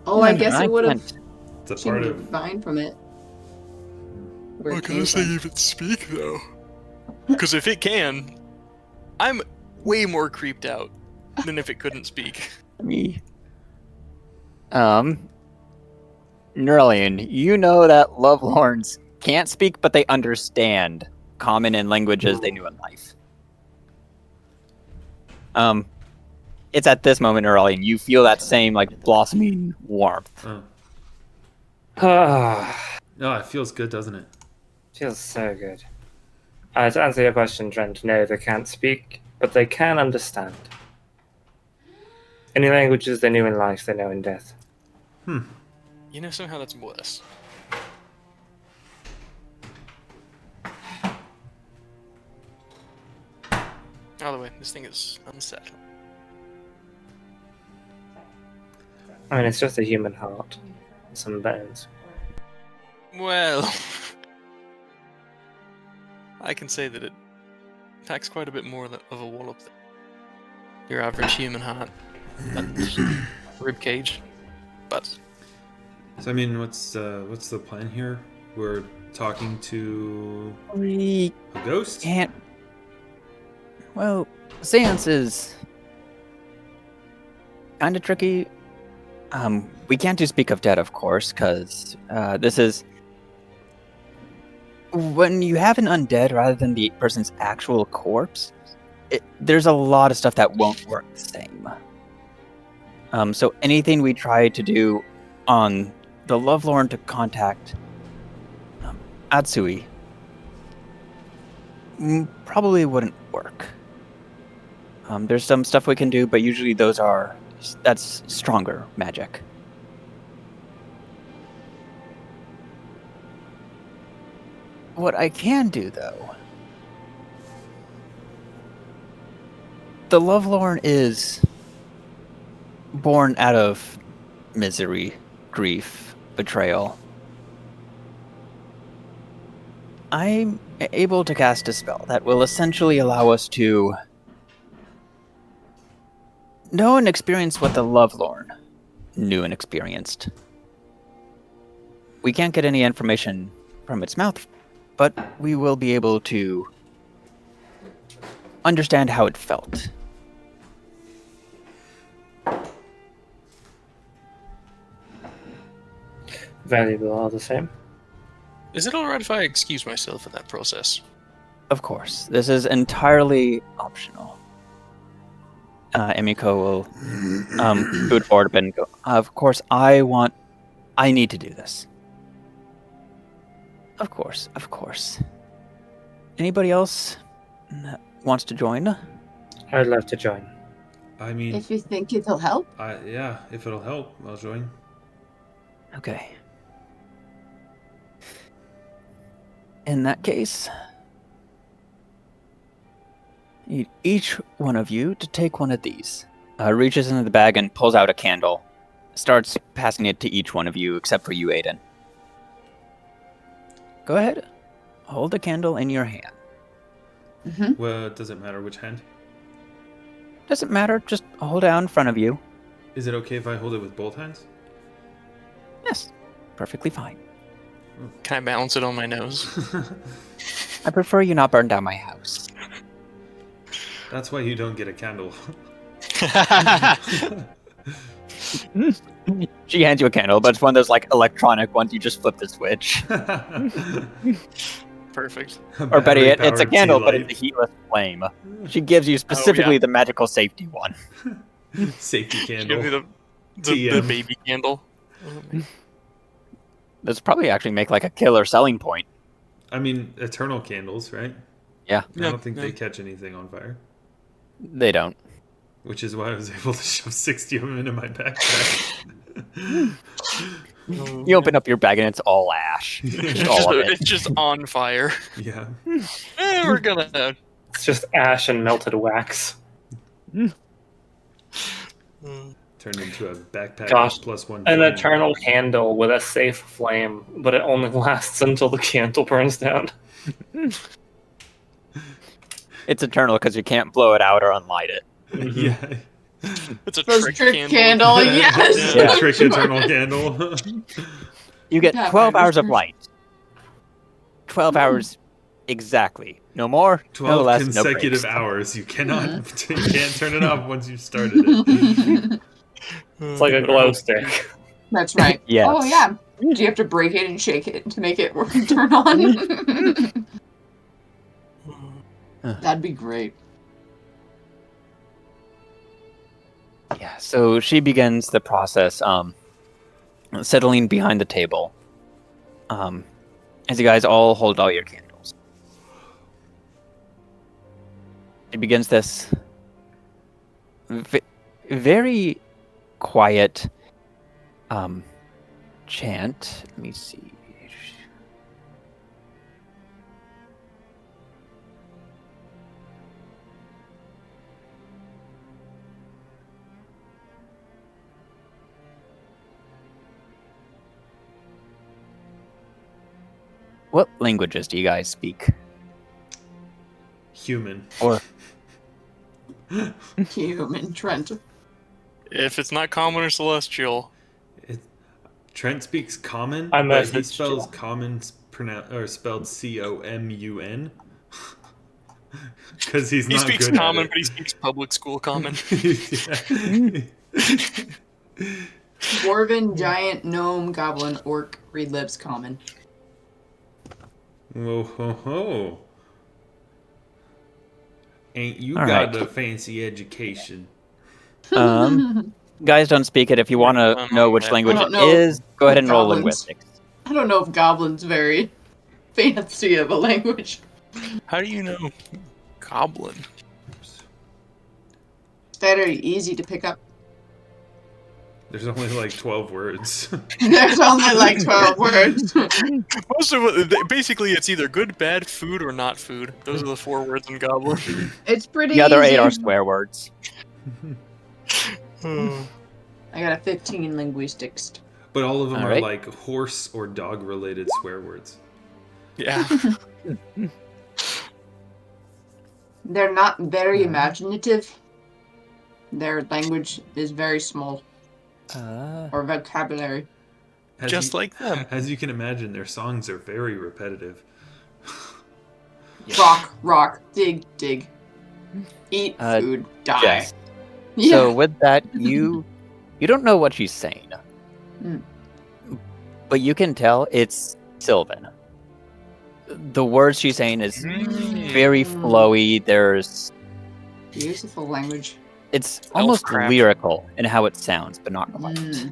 Oh, I guess it would have. can't. It's a She part would of. have divined from it. Where Well, it can came this thing from. even speak, though? Because if it can, I'm way more creeped out than if it couldn't speak. Me. Nyrelion, you know that Lovelorns can't speak, but they understand common and languages they knew in life. It's at this moment, Nyrelion, you feel that same like blossoming warmth. Oh. Ah, No, it feels good, doesn't it? feels so good. To answer your question, Trent, no, they can't speak, but they can understand. Any languages they knew in life, they know in death. You know, somehow that's worse. By the way, this thing is unsettling. I mean, it's just a human heart. And some bones. Well, I can say that it packs quite a bit more of a wallop than your average human heart and rib cage. But So I mean, what's the plan here? We're talking to We a ghost. can't. Well, seance is kind of tricky. We can't do Speak of Dead, of course, because this is... When you have an undead rather than the person's actual corpse, there's a lot of stuff that won't work the same. So anything we try to do on the Lovelorn to contact Atsui probably wouldn't work. There's some stuff we can do, but usually that's stronger magic. What I can do, though, the Lovelorn is born out of misery, grief, betrayal. I'm able to cast a spell that will essentially allow us to know and experience what the Lovelorn knew and experienced. We can't get any information from its mouth, but we will be able to understand how it felt. Valuable all the same. Is it alright if I excuse myself in that process? Of course, this is entirely optional. Emiko will boot forward and go, of course, I need to do this. Of course. Anybody else that wants to join? I'd love to join. I mean, If you think it'll help. yeah, if it'll help, I'll join. Okay. In that case, I need each one of you to take one of these. Reaches into the bag and pulls out a candle. Starts passing it to each one of you, except for you, Edan. Go ahead. Hold the candle in your hand. Mm-hmm. Well, it doesn't matter which hand. Doesn't matter, just hold it out in front of you. Is it okay if I hold it with both hands? Yes, perfectly fine. Can I balance it on my nose? I prefer you not burn down my house. That's why you don't get a candle. She hands you a candle, but it's one of those like electronic ones you just flip the switch. Perfect. Or better yet, it's a Battery-powered candle, tea but light. it's a heatless flame. She gives you specifically the magical safety one. Safety Give me candle. the TM. baby candle. Oh, man. This probably actually make like a killer selling point. I mean, eternal candles, right? Yeah, I don't think they catch anything on fire. they don't. Which is why I was able to shove 60 of them into my backpack. You open up your bag and it's all ash. Just all of it. It's just on fire. Yeah. We're gonna. It's just ash and melted wax. Turned into a backpack Gosh, plus one. An flame. eternal candle with a safe flame, but it only lasts until the candle burns down. It's eternal because you can't blow it out or unlight it. Yeah. It's a Those trick, candle, yes. Yeah. Trick eternal candle. You get Yeah, 12 hours of Pathfinder's light. 12 hours exactly. No more, 12 no less, consecutive no breaks. hours. You cannot, you can't turn it off once you've started it. It's like a glow stick. That's right. Yes. Oh yeah. Do you have to break it and shake it to make it turn on? That'd be great. Yeah, so she begins the process, settling behind the table, as you guys all hold all your candles. She begins this very quiet chant. Let me see. What languages do you guys speak? Human. Or Human Trent. If it's not common or celestial, Trent speaks common, I'm but he messaged spells you. common spelled COMUN. Because he's he not speaks good common, at but he speaks public school common. it. Dwarven, giant, gnome, goblin, orc, reed lips, common. Whoa ho ho! Ain't you All got right. a fancy education? Guys, don't speak it. If you want to know which language I it don't know is, go ahead and roll goblins. linguistics. I don't know if goblin's very fancy of a language. How do you know goblin? It's very easy to pick up. There's only like 12 words. There's only like 12 words. Most of it, basically, it's either good, bad, food, or not food. Those are the 4 words in goblin. It's pretty The other easy. 8 are swear words. Oh. I got a 15 linguistics. But all of them All are right. like horse or dog related swear words. Yeah. They're not very imaginative. Their language is very small, or vocabulary. Just like them. As you can imagine, their songs are very repetitive. Rock, rock, dig, dig. Eat food, die. Jess. Yeah. So with that, you don't know what she's saying, but you can tell it's Sylvan. The words she's saying is very flowy. There's Beautiful language. it's almost crap. lyrical in how it sounds, but not quite.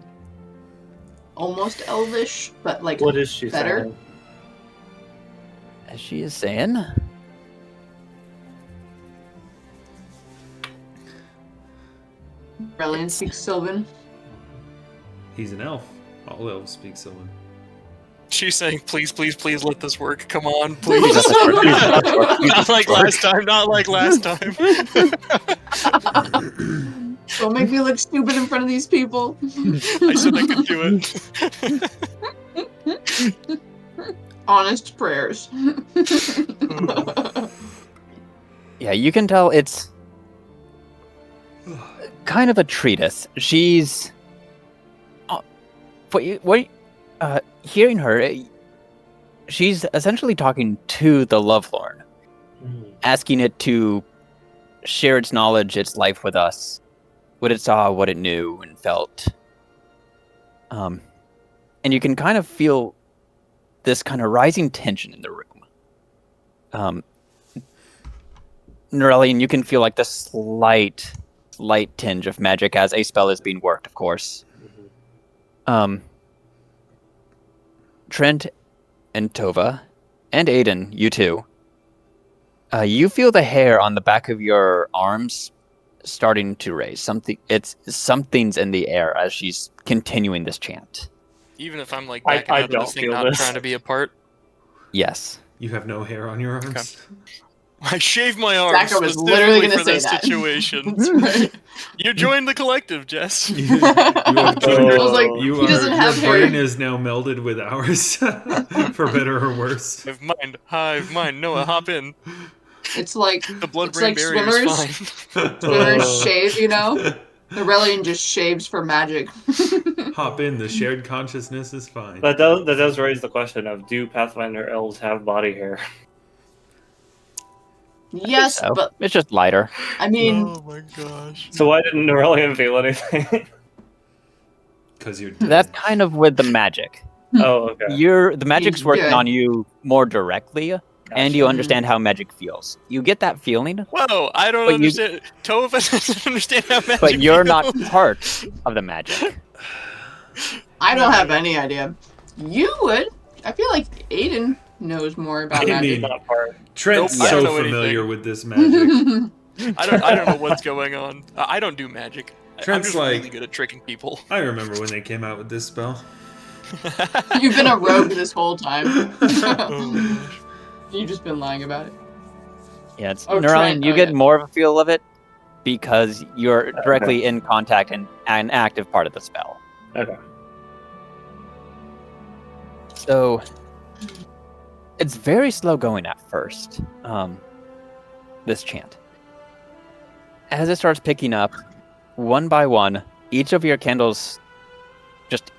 Almost elvish, but like What is she better. saying? As she is saying, Nyrelion speaks Sylvan. He's an elf. All elves speak Sylvan. She's saying, please, please, please let this work. Come on, please. Not Not like last time. Not like last time. Don't make me look stupid in front of these people. I said I could do it. Honest prayers. yeah, you can tell it's kind of a treatise. She's hearing her, she's essentially talking to the Lovelorn, asking it to share its knowledge, its life with us, what it saw, what it knew and felt. And you can kind of feel this kind of rising tension in the room. Nyrelion, you can feel like the slight tinge of magic as a spell is being worked, of course. Trent and Tova and Edan, you too. You feel the hair on the back of your arms starting to raise. Something's in the air as she's continuing this chant. Even if I'm like I backing out of don't this thing, feel not this. trying to be a part. Yes. You have no hair on your arms? I shaved my arms Zachary was specifically literally gonna for say this that. situation. That's right. You joined the collective, Jess. You have I was like, you he doesn't have your hair. brain is now melded with ours, for better or worse. Hive mind, Noah, hop in. It's like The blood-brain barrier swimmers. is fine. Swimmers shave, you know. Nyrelion just shaves for magic. Hop in, the shared consciousness is fine. That does raise the question of, do Pathfinder elves have body hair? Yes, So, but it's just lighter. I mean, Oh my gosh. So why didn't Nyrelion feel anything? Because you're dead. That's kind of with the magic. Oh, okay. The magic's working good. on you more directly, and you Gotcha. understand how magic feels. You get that feeling, Whoa, I don't But you- understand. Tova doesn't understand how magic but you're not feels. part of the magic. I don't have any idea. You would. I feel like Edan knows more about I magic. mean- Not part. Trent's Nope, I don't so know familiar anything. with this magic. I don't know what's going on. I don't do magic. I'm Trent's just like- really good at tricking people. I remember when they came out with this spell. You've been a rogue this whole time. Oh, gosh. You've just been lying about it. Yeah, it's Oh, Nyrelion, Trent, you oh, get yeah. more of a feel of it because you're directly in contact and an active part of the spell. Okay. So it's very slow going at first. This chant. As it starts picking up, one by one, each of your candles just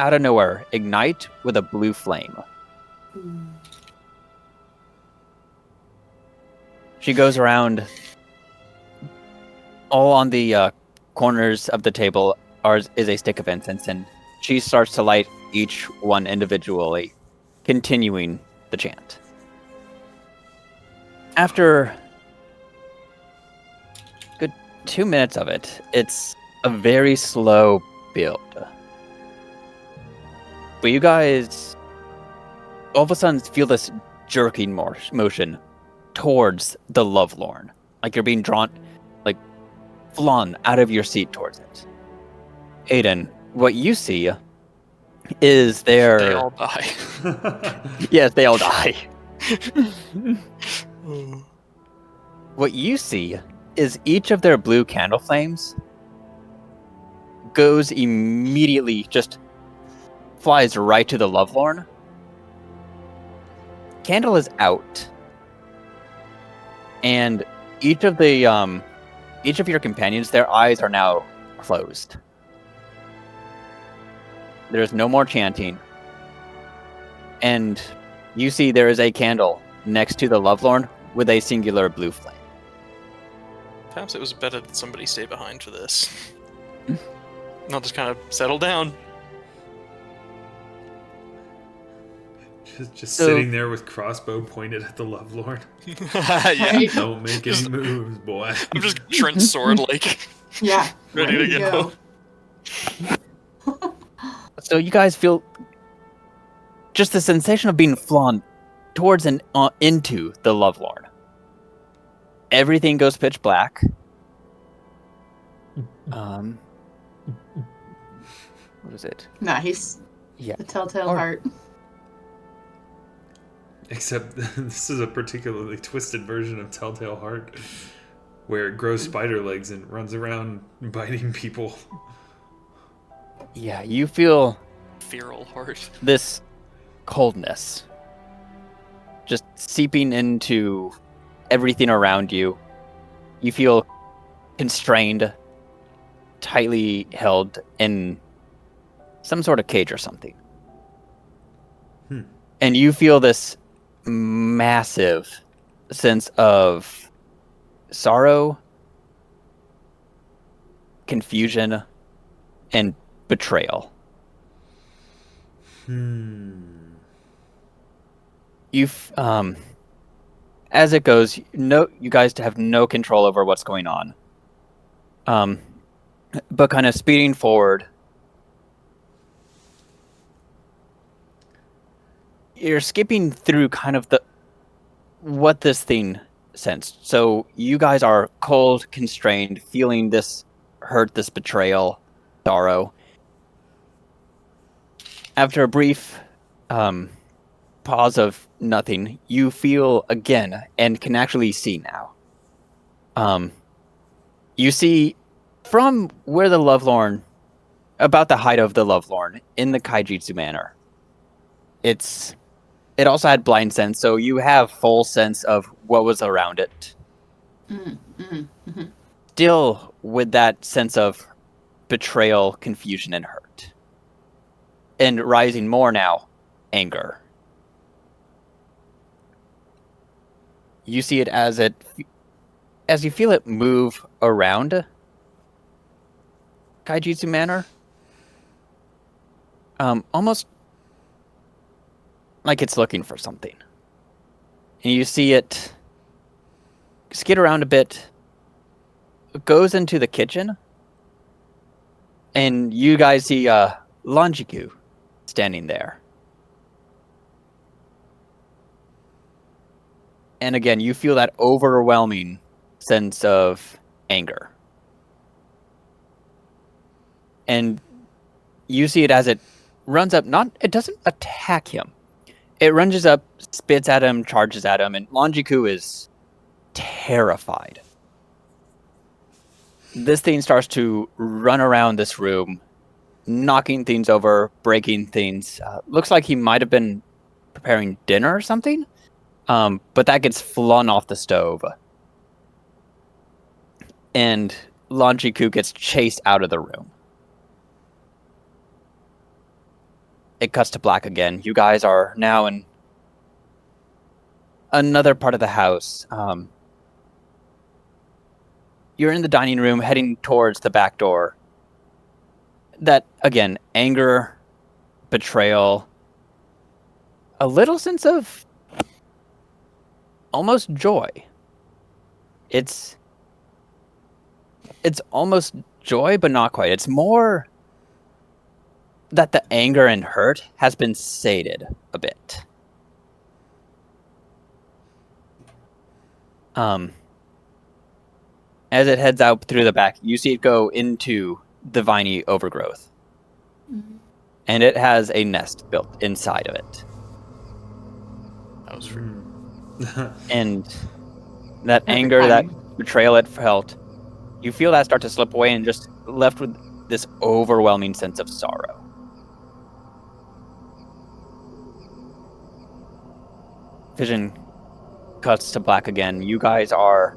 out of nowhere ignite with a blue flame. She goes around all on the corners of the table, is a stick of incense, and she starts to light each one individually, continuing the chant. After good 2 minutes of it, it's a very slow build. But you guys all of a sudden feel this jerking motion towards the Lovelorn. Like you're being drawn, like flung out of your seat towards it. Edan, what you see is there... They all die. Yes, they all die. What you see is each of their blue candle flames goes immediately, just flies right to the Lovelorn. Candle is out, and each of your companions, their eyes are now closed. There's no more chanting, and you see there is a candle next to the Lovelorn with a singular blue flame. Perhaps it was better that somebody stay behind for this. Not just kind of settle down. Just sitting there with crossbow pointed at the Lovelorn. Yeah. Don't make any moves, boy. I'm just Trent's sword, like, Yeah. ready to go. So you guys feel just the sensation of being flung towards and into the Lovelorn. Everything goes pitch black. What is it? Nice. Yeah. The telltale Or- heart. Except this is a particularly twisted version of Telltale Heart, where it grows spider legs and runs around biting people. Yeah, you feel Feral heart. this coldness just seeping into everything around you. You feel constrained, tightly held in some sort of cage or something. And you feel this massive sense of sorrow, confusion, and betrayal. You've as it goes, you guys have no control over what's going on. But kind of speeding forward, you're skipping through kind of what this thing sensed. So you guys are cold, constrained, feeling this hurt, this betrayal, sorrow. After a brief pause of nothing, you feel again and can actually see now. You see from where the Lovelorn, about the height of the Lovelorn in the Kaijitsu Manor. It also had blind sense, so you have full sense of what was around it. Still with that sense of betrayal, confusion, and hurt. And rising more now, anger. You see it as you feel it move around Kaijitsu Manor. Almost like it's looking for something. And you see it skid around a bit, goes into the kitchen, and you guys see Longiku standing there. And again, you feel that overwhelming sense of anger. And you see it as it runs up, it doesn't attack him. It lunges up, spits at him, charges at him, and Longiku is terrified. This thing starts to run around this room, knocking things over, breaking things. Looks like he might have been preparing dinner or something, but that gets flung off the stove. And Longiku gets chased out of the room. It cuts to black again. You guys are now in another part of the house. You're in the dining room, heading towards the back door. that, again, anger, betrayal, a little sense of almost joy. It's almost joy, but not quite. It's more that the anger and hurt has been sated a bit. As it heads out through the back, you see it go into the viney overgrowth. Mhm. And it has a nest built inside of it. That was true. And that Perfect anger, timing. that betrayal it felt, you feel that start to slip away and just left with this overwhelming sense of sorrow. Vision cuts to black again. You guys are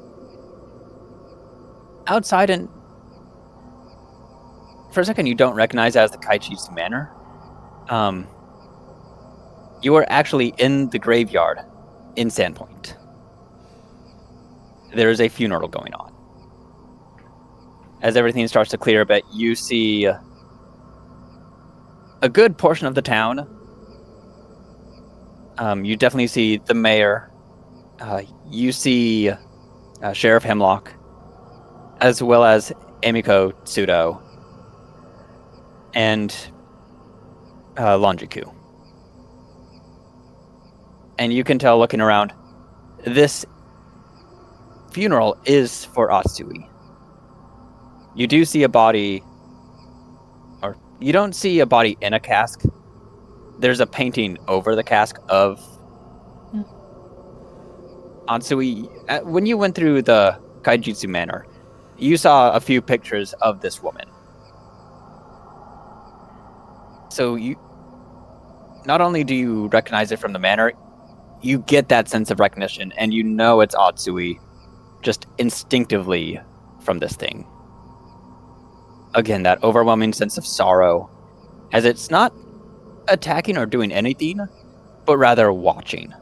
outside, and for a second you don't recognize it as the Kaichi's manor. You are actually in the graveyard in Sandpoint. There is a funeral going on. As everything starts to clear a bit, you see a good portion of the town. You definitely see the mayor. You see Sheriff Hemlock, as well as Emiko Tsudo and Longiku. And you can tell, looking around, this funeral is for Atsui. You do see a body, or you don't see a body in a cask. There's a painting over the cask of Atsui. When you went through the Kaijutsu Manor, you saw a few pictures of this woman. So you, not only do you recognize it from the manor, you get that sense of recognition, and you know it's Atsui just instinctively from this thing. Again, that overwhelming sense of sorrow, as it's not attacking or doing anything, but rather watching.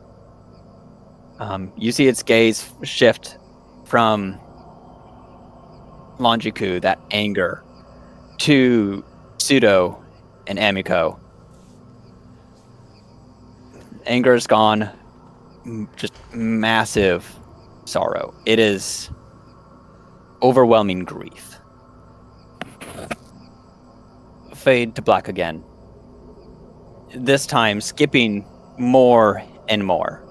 You see its gaze shift from Longiku, that anger, to Pseudo and Amiko. Anger is gone. Just massive sorrow. It is overwhelming grief. Fade to black again. This time, skipping more and more.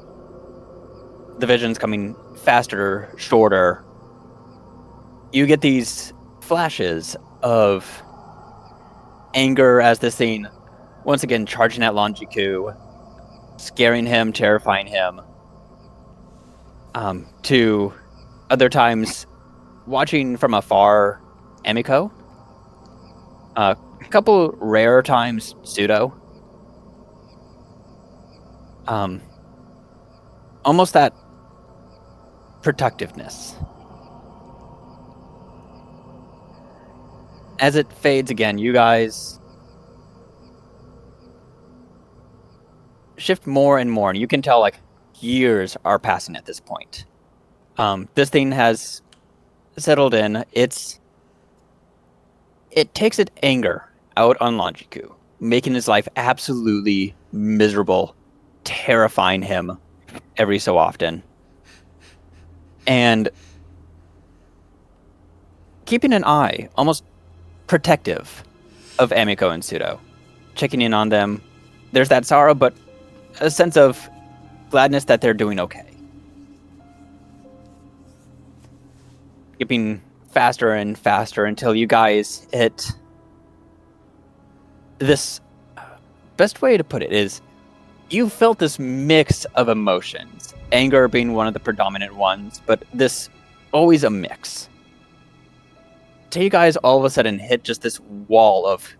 The vision's coming faster, shorter. You get these flashes of anger as this thing, once again, charging at Longiku, scaring him, terrifying him. To other times, watching from afar, Emiko. A couple rare times, Pseudo. Almost that protectiveness. As it fades again, you guys shift more and more, and you can tell like years are passing at this point. This thing has settled in. It takes its anger out on Longiku, making his life absolutely miserable, terrifying him every so often. And keeping an eye, almost protective, of Amiko and Pseudo. Checking in on them. There's that sorrow, but a sense of gladness that they're doing okay. Skipping faster and faster until you guys hit this. Best way to put it is, you felt this mix of emotions. Anger being one of the predominant ones, but this always a mix. Till you guys all of a sudden hit just this wall of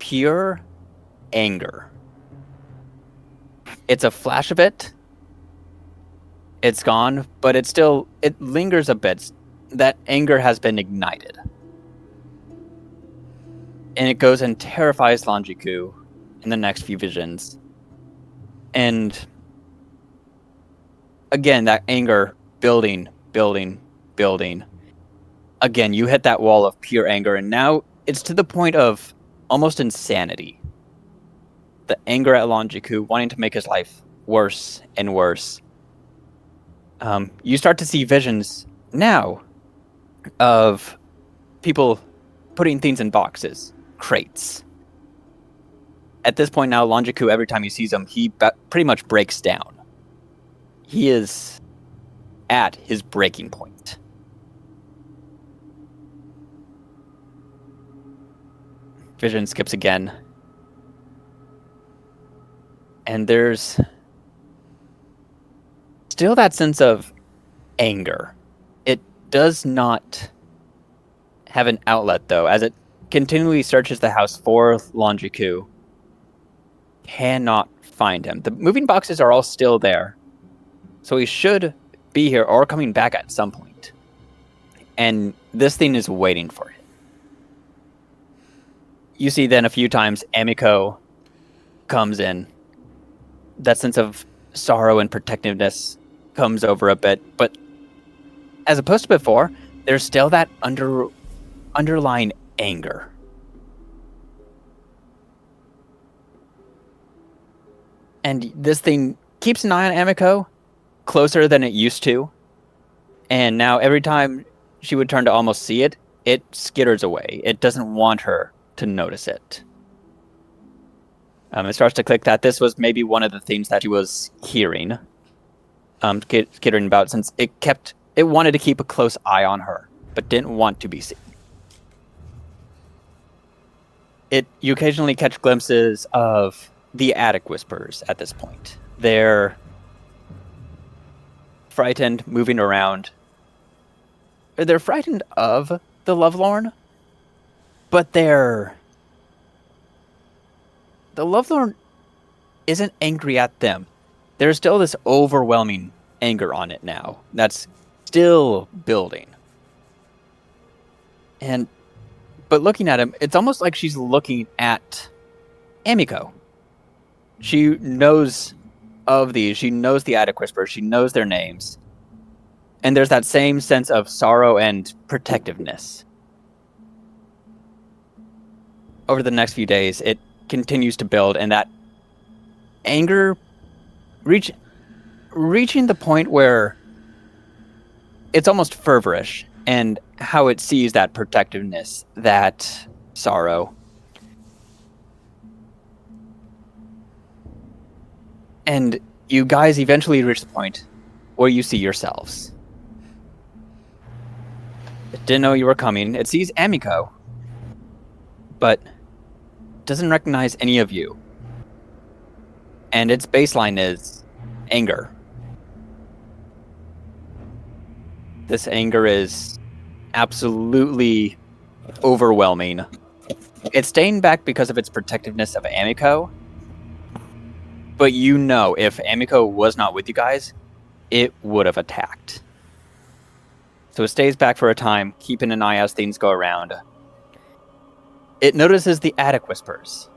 pure anger. It's a flash of it. It's gone, but it lingers a bit. That anger has been ignited. And it goes and terrifies Longiku in the next few visions. And again, that anger building. Again, you hit that wall of pure anger, and now it's to the point of almost insanity. The anger at Longiku, wanting to make his life worse and worse. You start to see visions now of people putting things in boxes, crates. At this point now, Longiku, every time he sees him, he pretty much breaks down. He is at his breaking point. Vision skips again. And there's still that sense of anger. It does not have an outlet, though, as it continually searches the house for Longiku. Cannot find him. The moving boxes are all still there, so he should be here or coming back at some point. And this thing is waiting for him. You see then a few times Amiko comes in. That sense of sorrow and protectiveness comes over a bit, but as opposed to before, there's still that underlying anger. And this thing keeps an eye on Amiko closer than it used to. And now every time she would turn to almost see it, it skitters away. It doesn't want her to notice it. It starts to click that this was maybe one of the things that she was hearing, skittering about, since it wanted to keep a close eye on her, but didn't want to be seen. You occasionally catch glimpses of the attic whispers at this point. They're frightened, moving around. They're frightened of the Lovelorn, but the Lovelorn isn't angry at them. There's still this overwhelming anger on it now that's still building. But looking at him, it's almost like she's looking at Amiko. She knows of these. She knows the attic whispers. She knows their names. And there's that same sense of sorrow and protectiveness. Over the next few days, it continues to build, and that anger reaching the point where it's almost fervorish, and how it sees that protectiveness, that sorrow. And you guys eventually reach the point where you see yourselves. It didn't know you were coming. It sees Amiko, but doesn't recognize any of you. And its baseline is anger. This anger is absolutely overwhelming. It's staying back because of its protectiveness of Amiko. But you know, if Amiko was not with you guys, it would have attacked. So it stays back for a time, keeping an eye as things go around. It notices the attic whispers,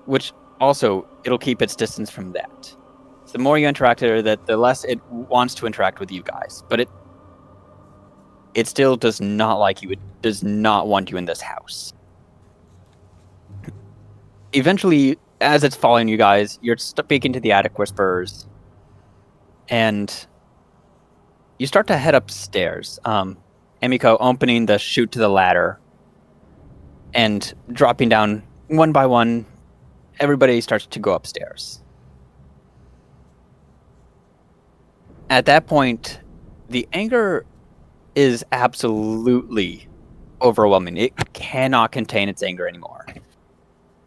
which also, it'll keep its distance from that. So the more you interact with it, the less it wants to interact with you guys. But it still does not like you. It does not want you in this house. Eventually, as it's following you guys, you're speaking to the attic whispers, and you start to head upstairs. Amiko opening the chute to the ladder and dropping down one by one. Everybody starts to go upstairs. At that point, the anger is absolutely overwhelming. It cannot contain its anger anymore.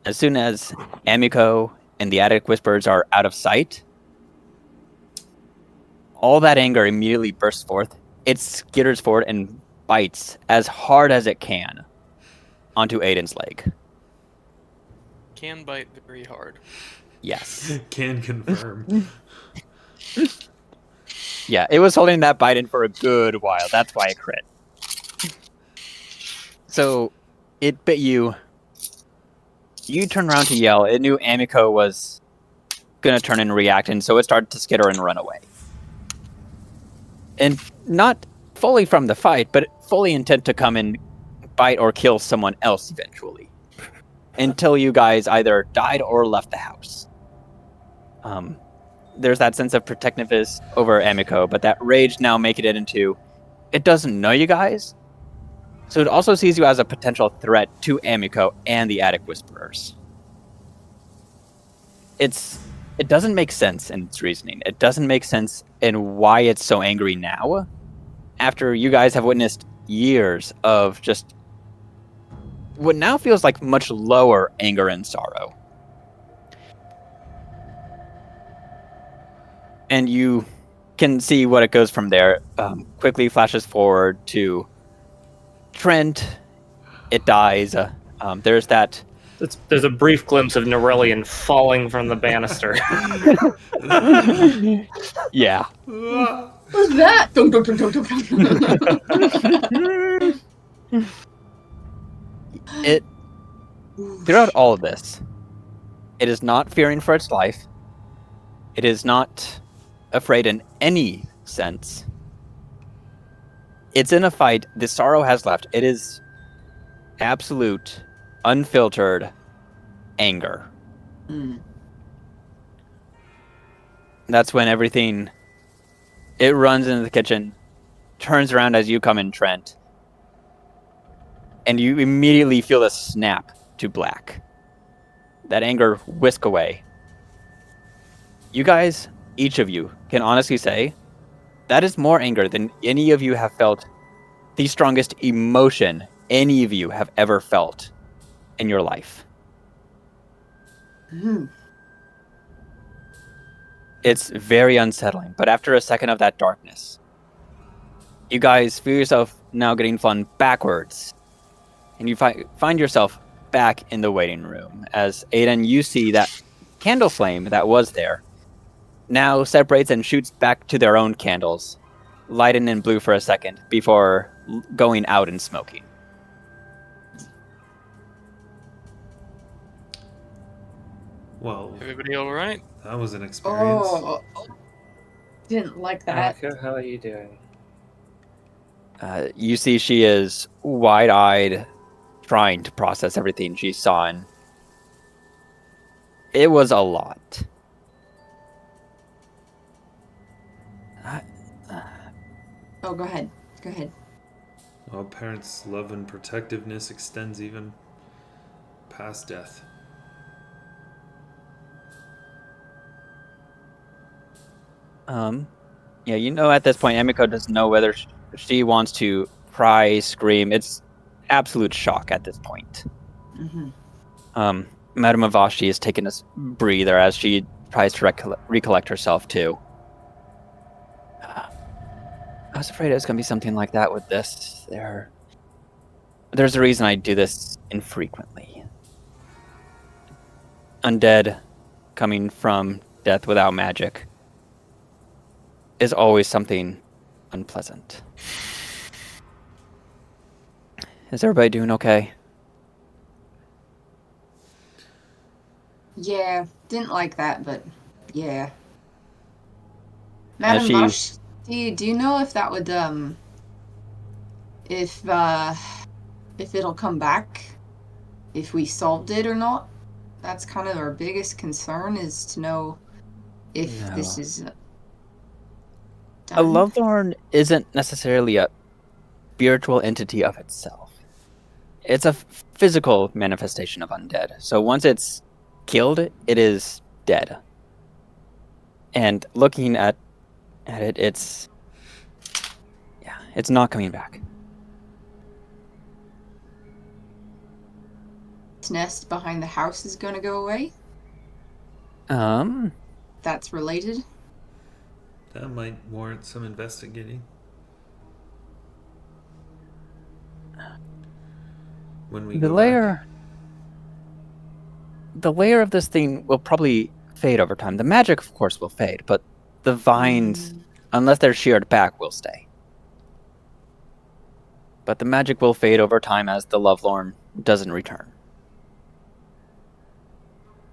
As soon as Amiko and the attic whispers are out of sight, all that anger immediately bursts forth. It skitters forward and bites as hard as it can onto Aiden's leg. Can bite very hard. Yes. Can confirm. Yeah, it was holding that bite in for a good while. That's why it crit. So, it bit you. You turn around to yell. It knew Amiko was going to turn and react, and so it started to skitter and run away. And not fully from the fight, but fully intent to come and bite or kill someone else eventually. Until you guys either died or left the house. There's that sense of protectiveness over Emiko, but that rage now making it into, it doesn't know you guys, so it also sees you as a potential threat to Emiko and the Attic Whisperers. It doesn't make sense in its reasoning. It doesn't make sense in why it's so angry now, after you guys have witnessed years of just what now feels like much lower anger and sorrow. And you can see what it goes from there. Quickly flashes forward to Trent. It dies. There's that. There's a brief glimpse of Nyrelion falling from the banister. Yeah. What's that? Dun, dun, dun, dun, dun, It throughout all of this, it is not fearing for its life. It is not afraid in any sense. It's in a fight. The sorrow has left. It is absolute, unfiltered anger. That's when everything... It runs into the kitchen, turns around as you come in, Trent, and you immediately feel a snap to black. That anger whisk away. You guys, each of you, can honestly say that is more anger than any of you have felt, the strongest emotion any of you have ever felt in your life. It's very unsettling, but after a second of that darkness, you guys feel yourself now getting flung backwards, and you find yourself back in the waiting room. As Edan, you see that candle flame that was there now separates and shoots back to their own candles, lighting in blue for a second before going out and smoking. Well, Everybody all right? that was an experience. Oh, didn't like that. Emiko, how are you doing? You see she is wide-eyed, trying to process everything she saw, and it was a lot. Oh, go ahead. Go ahead. Well, parents' love and protectiveness extends even past death. Yeah, you know at this point, Emiko doesn't know whether she wants to cry, scream. It's absolute shock at this point. Madame Avashi is taking a breather as she tries to recollect herself too. I was afraid it was going to be something like that with this. There's a reason I do this infrequently. Undead coming from death without magic is always something unpleasant. Is everybody doing okay? Yeah, didn't like that, but yeah. As Madam she- Bosch, do you know if that would if it'll come back if we solved it or not? That's kind of our biggest concern, is to know if No. this is done. A Lovelorn isn't necessarily a spiritual entity of itself. It's a physical manifestation of undead. So once it's killed, it is dead. And looking at it, it's not coming back. This nest behind the house is going to go away? That's related? That might warrant some investigating. When we The go layer of this thing will probably fade over time. The magic, of course, will fade, but the vines, unless they're sheared back, will stay. But the magic will fade over time as the Lovelorn doesn't return.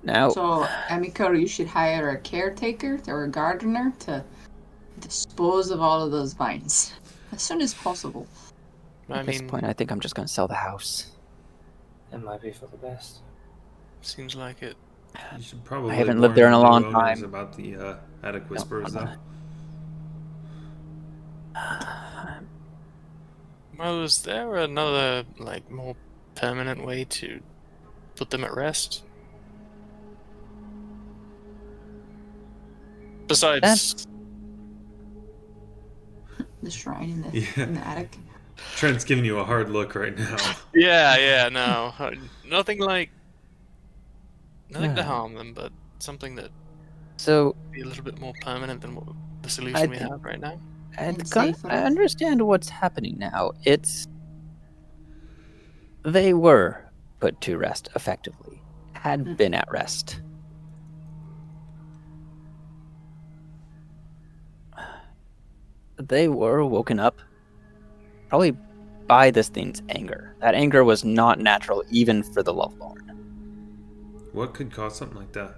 Now, So, Emiko, you should hire a caretaker or a gardener to dispose of all of those vines as soon as possible. At this point, I think I'm just going to sell the house. It might be for the best. Seems like it. You should probably I haven't lived there in a warn long the new owners time. about the attic whispers, though. Well, is there another, like, more permanent way to put them at rest? Besides... The shrine in Yeah. in the attic. Trent's giving you a hard look right now. Yeah, no. Nothing like... Nothing to Yeah. harm them, but something that So, would be a little bit more permanent than what the solution we have right now. And safer. I understand what's happening now. They were put to rest effectively, had been at rest. They were woken up probably by this thing's anger. That anger was not natural even for the Lovelorn. What could cause something like that?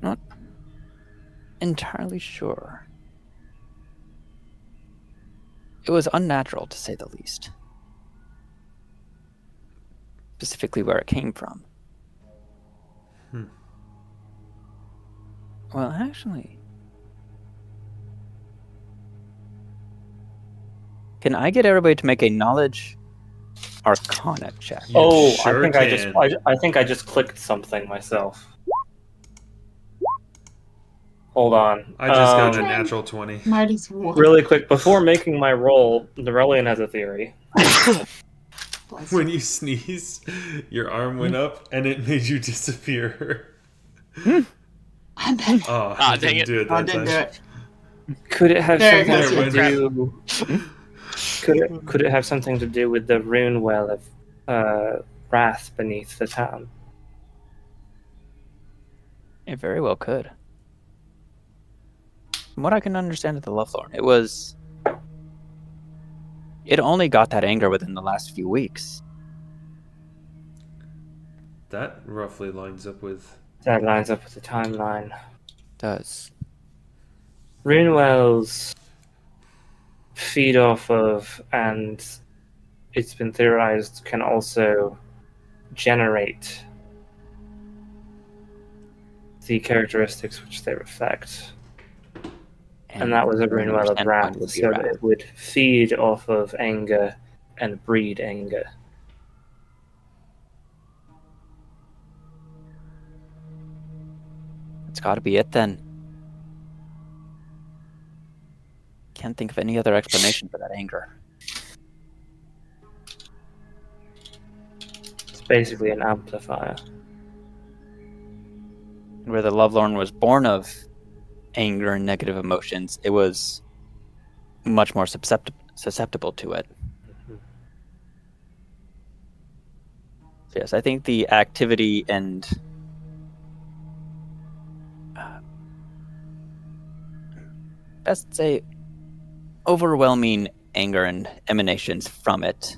Not entirely sure. It was unnatural, to say the least. Specifically where it came from. Well, actually... Can I get everybody to make a knowledge arcana check? You Oh, sure I think I just clicked something myself. Hold on. I just got a natural 20. Might as well. Really quick, before making my roll, Nyrelion has a theory. Bless When you sneeze, your arm went up and it made you disappear. I'm back. Oh, Ah, I dang didn't it. do it I that didn't time. do it. Could it have There it something goes, to yeah. do? Could it have something to do with the rune well of wrath beneath the town? It very well could. From what I can understand of the Lovelorn, it only got that anger within the last few weeks. That roughly lines up with... That lines up with the timeline. Does. Rune wells feed off of, and it's been theorized, can also generate the characteristics which they reflect. And that was a rune well of wrath, so that it would feed off of anger and breed anger. It's got to be it then. Can't think of any other explanation for that anger. It's basically an amplifier. And where the Lovelorn was born of anger and negative emotions, it was much more susceptible to it. So yes, I think the activity and best say overwhelming anger and emanations from it,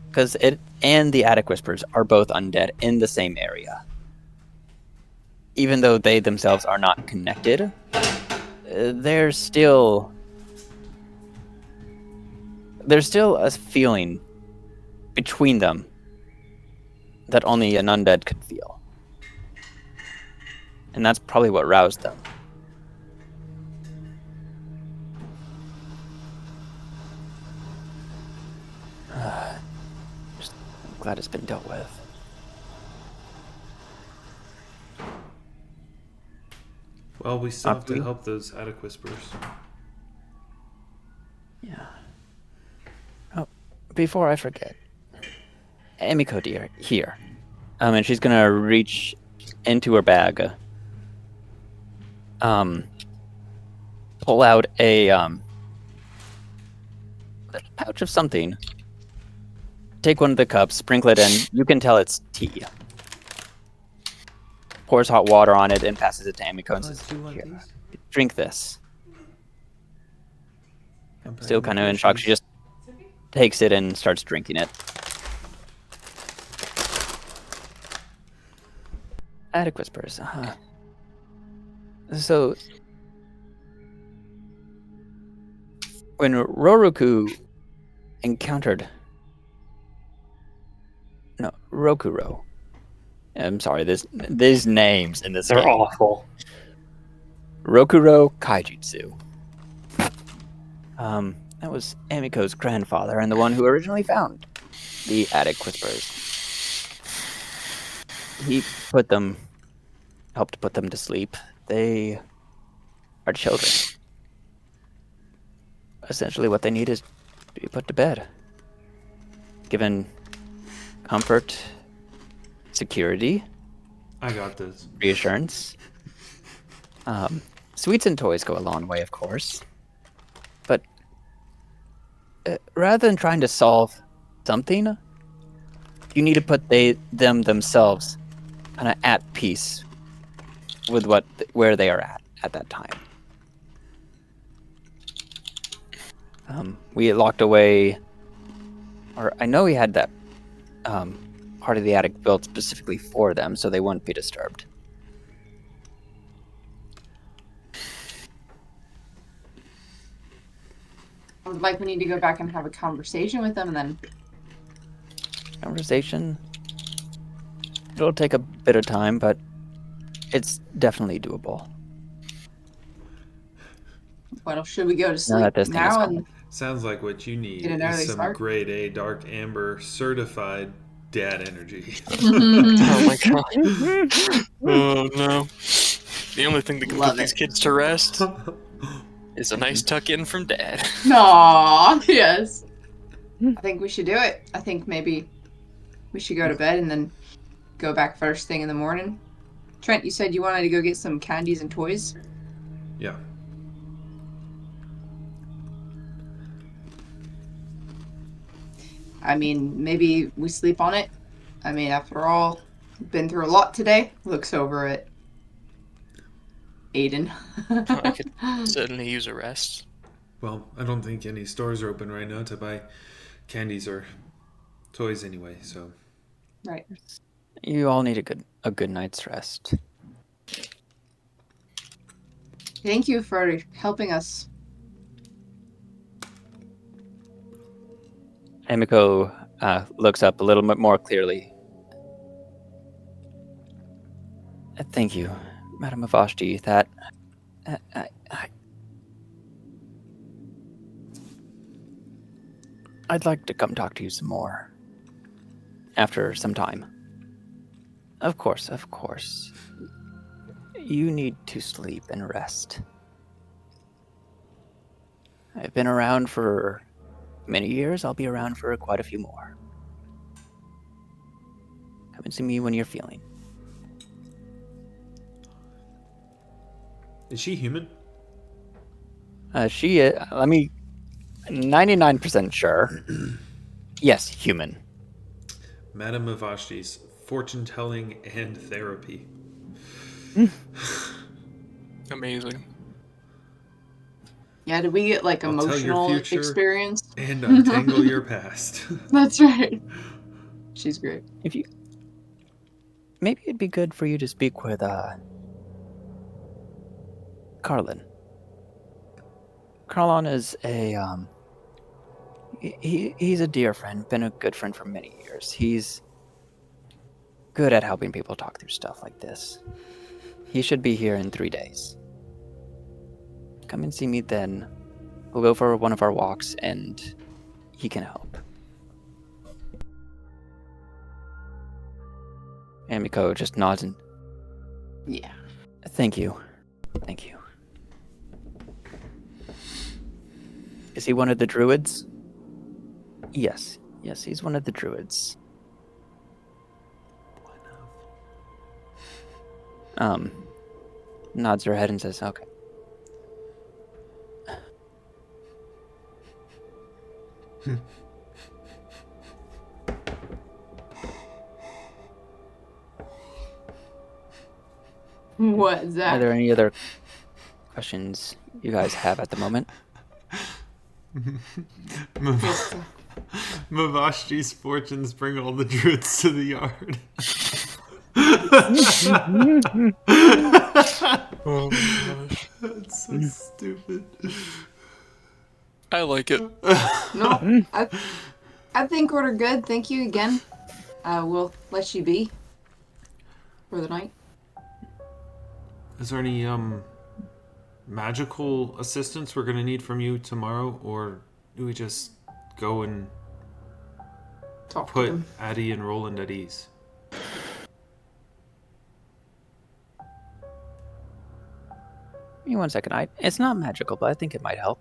because it and the Attic Whispers are both undead in the same area. Even though they themselves are not connected, there's still a feeling between them that only an undead could feel. And that's probably what roused them. Just glad it's been dealt with. Well, we still have to help those Attic Whispers. Yeah. Oh, before I forget, Emiko dear, here. And she's gonna reach into her bag. Pull out a little pouch of something. Take one of the cups, sprinkle it in. You can tell it's tea. Pours hot water on it and passes it to Emiko and says, Do you want "Here, these? drink this." Still kind of in shock. She just takes it and starts drinking it. Attic Whispers. So, when Roroku encountered... No, Rokuro. I'm sorry, these names in this They're game. awful. Rokuro Kaijutsu. That was Amiko's grandfather and the one who originally found the Attic Whispers. He helped put them to sleep. They are children. Essentially what they need is to be put to bed. Given comfort, security. I got this. Reassurance. Sweets and toys go a long way, of course. But rather than trying to solve something, you need to put them themselves kind of at peace with where they are at that time. We locked away, or I know we had that part of the attic built specifically for them, so they wouldn't be disturbed. Sounds like we need to go back and have a conversation with them then. Conversation? It'll take a bit of time, but it's definitely doable. Well, should we go to sleep that this thing is now? gone. And Sounds like what you need Get an early is some start. grade A dark amber certified dad energy. Oh my god. Oh no. The only thing that can Love put these it. kids to rest is a nice tuck in from dad. Aww, yes. I think we should do it. I think maybe we should go to bed and then go back first thing in the morning. Trent, you said you wanted to go get some candies and toys? Yeah. I mean, maybe we sleep on it. I mean, after all, been through a lot today. Looks over at Edan. I could certainly use a rest. Well, I don't think any stores are open right now to buy candies or toys anyway, so. Right. You all need a good night's rest. Thank you for helping us. Emiko looks up a little bit more clearly. Thank you, Madame Avashti. That I'd like to come talk to you some more after some time. Of course, of course. You need to sleep and rest. I've been around for many years. I'll be around for quite a few more. Come and see me when you're feeling. Is she human? She is, 99% sure. Yes, human. Madame Avashti's fortune telling and therapy. Amazing. Yeah, did we get like I'll tell your emotional future experience? And untangle your past. That's right. She's great. Maybe it'd be good for you to speak with Carlin. Carlin is he's a dear friend, been a good friend for many years. He's good at helping people talk through stuff like this. He should be here in 3 days. Come and see me then. We'll go for one of our walks and he can help. Amiko just nods and... Yeah. Thank you. Thank you. Is he one of the druids? Yes. Yes, he's one of the druids. Nods her head and says, okay. What is Are that? there any other questions you guys have at the moment? Mavashti's fortunes bring all the druids to the yard. Oh my gosh. That's so stupid. I like it. No, I think we're good. Thank you again. We'll let you be for the night. Is there any magical assistance we're gonna need from you tomorrow, or do we just go and Talk to put them. Addie and Roland at ease? Give me 1 second. It's not magical, but I think it might help.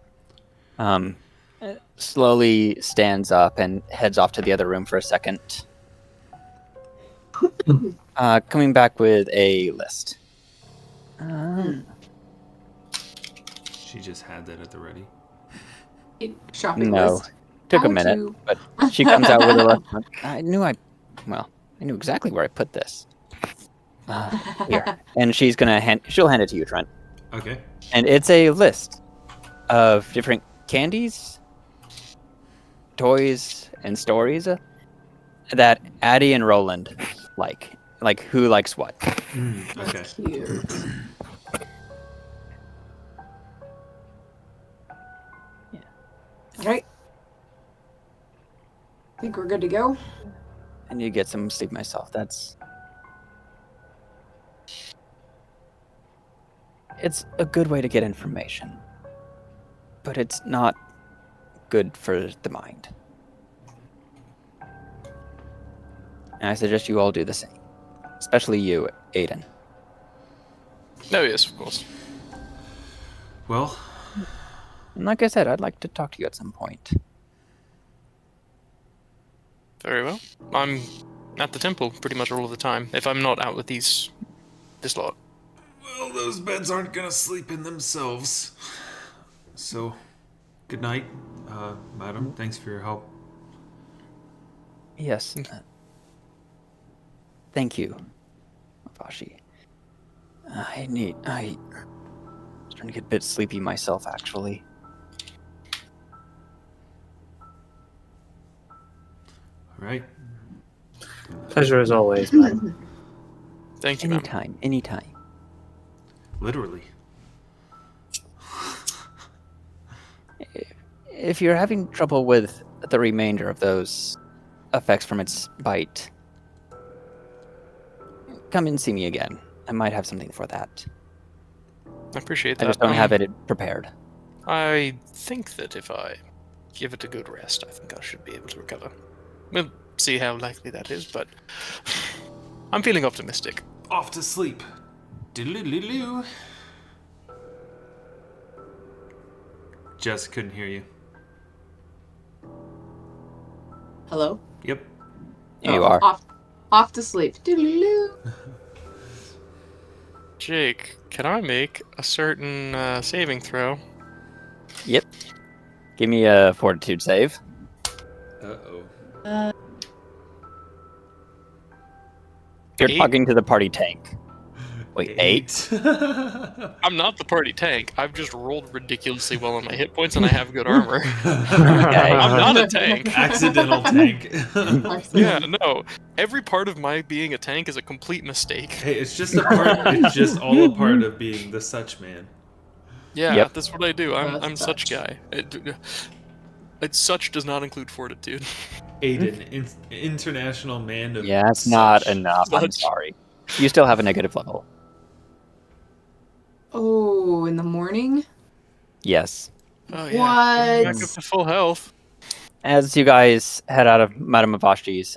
Slowly stands up and heads off to the other room for a second. Coming back with a list. She just had that at the ready. Shopping No. list. Took a How minute, to- but she comes out with a list. I knew exactly where I put this. Here. And she's gonna she'll hand it to you, Trent. Okay. And it's a list of different candies, toys, and stories that Addie and Roland like. Like who likes what. Okay. Cute. Yeah. All right. I think we're good to go. I need to get some sleep myself. It's a good way to get information. But it's not good for the mind. And I suggest you all do the same. Especially you, Edan. Oh yes, of course. Well, And like I said, I'd like to talk to you at some point. Very well. I'm at the temple pretty much all of the time. If I'm not out with this lot. well, those beds aren't gonna sleep in themselves. So, good night, madam. Thanks for your help. Yes. Thank you, Mavashi. I was starting to get a bit sleepy myself, actually. All right. Pleasure as always, man. Thank you, ma'am. Anytime. Literally. If you're having trouble with the remainder of those effects from its bite, come and see me again. I might have something for that. I appreciate I that. just don't have it prepared. I think that if I give it a good rest, I think I should be able to recover. We'll see how likely that is, but I'm feeling optimistic. Off to sleep. Diddle-diddle-doo. Jess couldn't hear you. Hello? Yep. Here you are. Off to sleep. Doodaloo. Jake, can I make a certain saving throw? Yep. Give me a fortitude save. Uh-oh. You're 8? talking to the party tank. Wait, 8? I'm not the party tank. I've just rolled ridiculously well on my hit points and I have good armor. Okay. I'm not a tank. Accidental tank. Yeah, no. Every part of my being a tank is a complete mistake. Hey, it's just a part. It's just all a part of being the such man. Yeah, Yep. that's what I do. I'm That's such such. guy. Such does not include fortitude. Aiden, international man of. Yeah, that's not such. enough. I'm Such. sorry. You still have a negative level. Oh, in the morning? Yes. Oh yeah. What? Back up to full health. As you guys head out of Madame Mavashti's,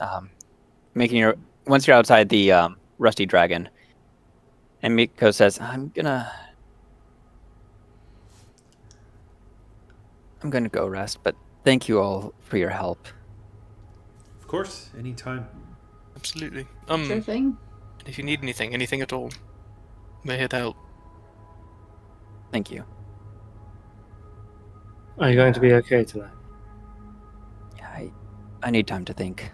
once you're outside the Rusty Dragon, and Miko says, I'm gonna go rest, but thank you all for your help. Of course, anytime. Absolutely. Sure thing. If you need anything at all, may here to help. Thank you. Are you going to be okay tonight? Yeah, I need time to think.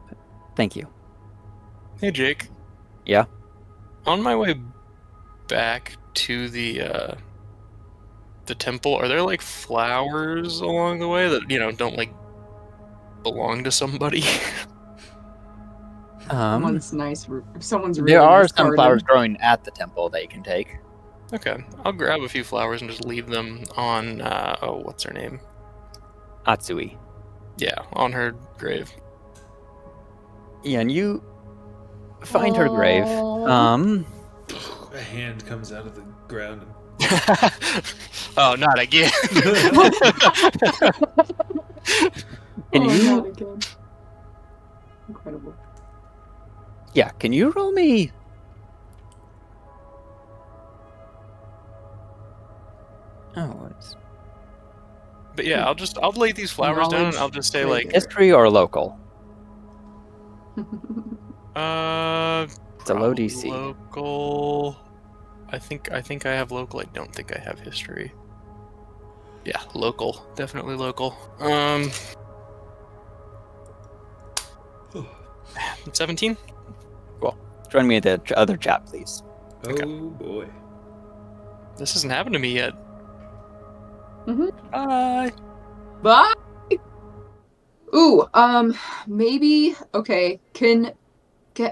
But thank you. Hey Jake. Yeah? On my way back to the the temple, are there like flowers along the way that don't like belong to somebody? Someone's nice. Someone's really There are nice some garden. flowers growing at the temple that you can take. Okay, I'll grab a few flowers and just leave them on. What's her name? Atsui. Yeah, on her grave. Yeah, and you find her grave. Aww. A hand comes out of the ground. Oh, not again. Can Oh, you? not again. Incredible. Yeah, can you roll me? Oh, it's But yeah, I'll lay these flowers down and I'll just say like, history or local? it's a low DC. Local. I think I have local. I don't think I have history. Yeah, local. Definitely local. 17? Cool. Join me at the other chat, please. Oh boy. This hasn't happened to me yet. Bye. Bye. Ooh, maybe. Okay,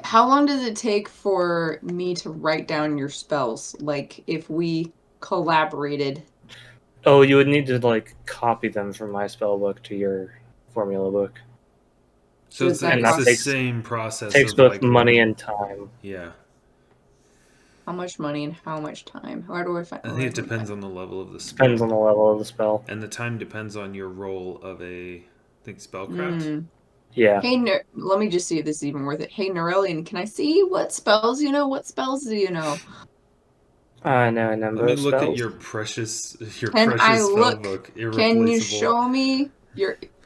how long does it take for me to write down your spells? Like, if we collaborated. Oh, you would need to like copy them from my spell book to your formula book. So it's Does that the cost- same process. Takes of, both like, money and time. Yeah. How much money and how much time? How do I find? I think it depends on the level of the spell. Depends on the level of the spell. And the time depends on your role of I think spellcraft. Yeah. Hey, let me just see if this is even worth it. Hey, Nyrelion, can I see what spells you know? What spells do you know? I know a number Let me of look spells. at your precious Can I spell look? book. Irreplaceable. Can you show me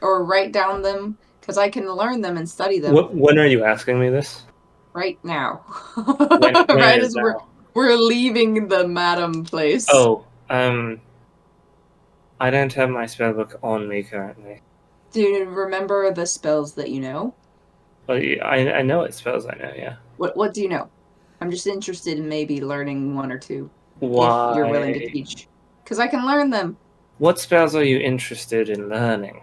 or write down them? Because I can learn them and study them When are you asking me this? right now. When Right is as now? we're leaving the madam place. Oh, I don't have my spellbook on me currently. Do you remember the spells that you know? Well, I know what spells I know, yeah. What do you know? I'm just interested in maybe learning one or two. Why? If you're willing to teach. Because I can learn them. What spells are you interested in learning?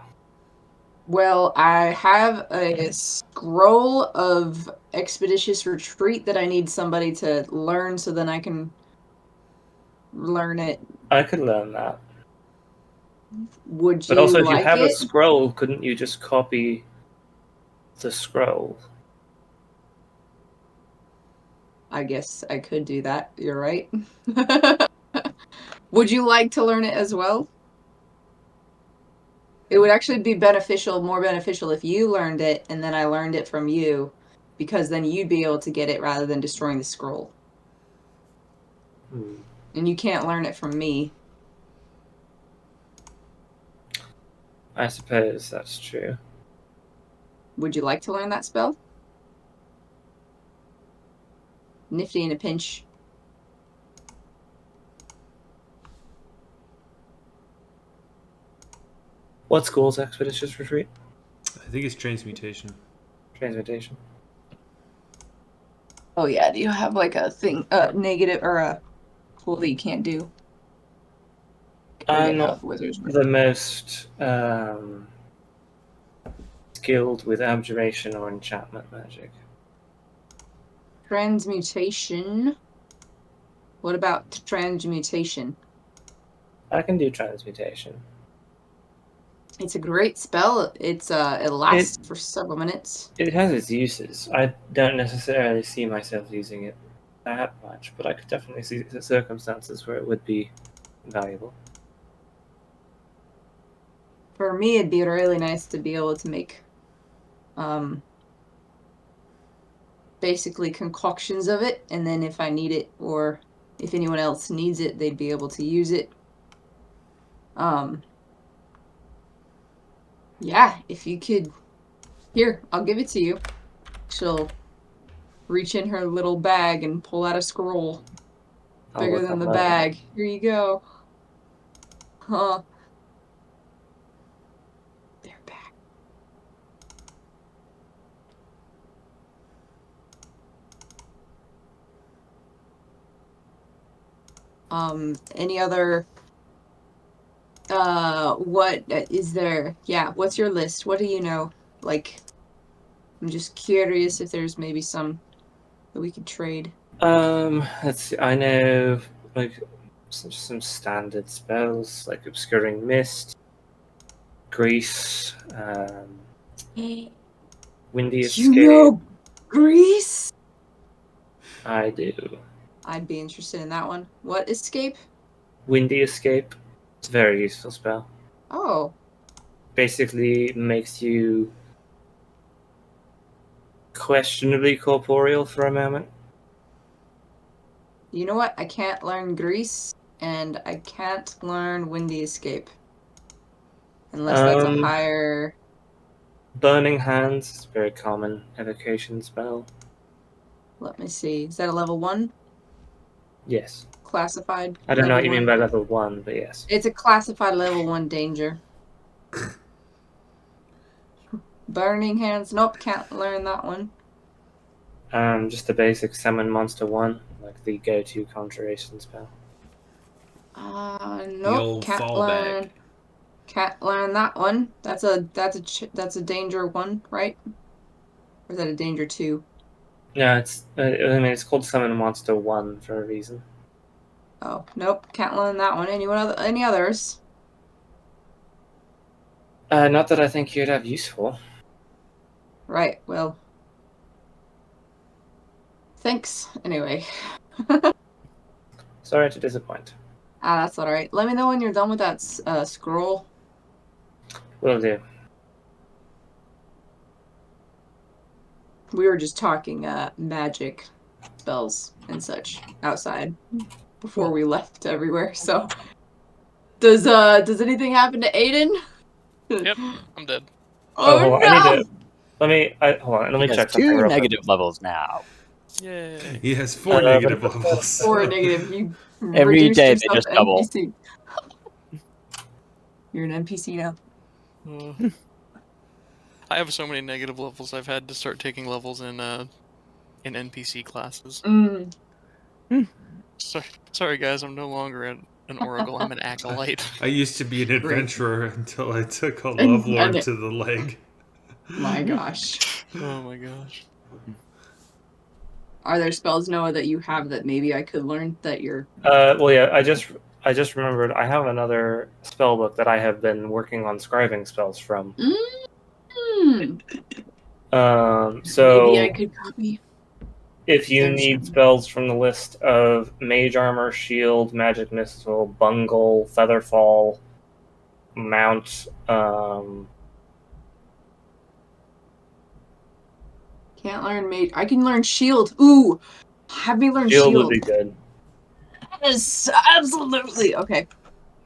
Well, I have a scroll of Expeditious Retreat that I need somebody to learn so then I can learn it. I could learn that. Would you But also, if you like have a it? scroll, couldn't you just copy the scroll? I guess I could do that. You're right. Would you like to learn it as well? It would actually be more beneficial if you learned it and then I learned it from you, because then you'd be able to get it rather than destroying the scroll. And you can't learn it from me. I suppose that's true. Would you like to learn that spell? Nifty in a pinch. What school's Expeditious Retreat? I think it's transmutation. Transmutation. Oh yeah, do you have like a thing, negative or a tool that you can't do? I'm not the most skilled with abjuration or enchantment magic. Transmutation. What about transmutation? I can do transmutation. It's a great spell. It lasts for several minutes. It has its uses. I don't necessarily see myself using it that much, but I could definitely see the circumstances where it would be valuable. For me, it'd be really nice to be able to make basically concoctions of it, and then if I need it or if anyone else needs it, they'd be able to use it. Yeah, if you could. Here, I'll give it to you. She'll reach in her little bag and pull out a scroll bigger than the bag. Here you go. Huh. They're back. Any other what is there? Yeah, what's your list? What do you know? Like, I'm just curious if there's maybe some that we could trade. Let's see. I know like some standard spells like Obscuring Mist, Grease, Windy You Escape. know Grease? I do. I'd be interested in that one. What escape? Windy Escape. It's a very useful spell. Oh, Basically makes you questionably corporeal for a moment. you know what? I can't learn Grease, and I can't learn Windy Escape. Unless that's a higher... Burning Hands is a very common evocation spell. Let me see. Is that a level 1? Yes. Classified? I don't know what you level mean 1? by level 1, but yes. It's a classified level 1 danger. Burning Hands? Nope, can't learn that one. Just the basic Summon Monster 1, like the go-to conjuration spell. Nope, old can't fallback. learn. Can't learn that one. That's a danger 1, right? Or is that a danger 2? No, it's called Summon Monster 1 for a reason. Oh, nope, can't learn that one. Any others? Not that I think you'd have use for. Right, well. Thanks, anyway. Sorry to disappoint. That's alright. Let me know when you're done with that scroll. Will do. We were just talking magic spells and such outside before we left everywhere, so. Does anything happen to Edan? Yep, I'm dead. Oh, hold on, no! I need to... Hold on, let me He has check something 2 real quick. negative levels now. Yay. He has 4 negative but- levels. 4 negative. You Every reduced day they yourself just to double. NPC. You're an NPC now. I have so many negative levels. I've had to start taking levels in NPC classes. Sorry guys, I'm no longer an Oracle. I'm an acolyte. I used to be an Great. adventurer until I took a Lovelord to the leg. My gosh. Oh my gosh. Are there spells, Noah, that you have that maybe I could learn that you're... Well, yeah, I just remembered I have another spell book that I have been working on scribing spells from. So maybe I could copy. if you There's need some. spells from the list of Mage Armor, Shield, Magic Missile, Bungle, Featherfall, Mount, Can't learn mage. I can learn shield. Ooh! Have me learn Shield would shield. be good. Yes, absolutely. Okay.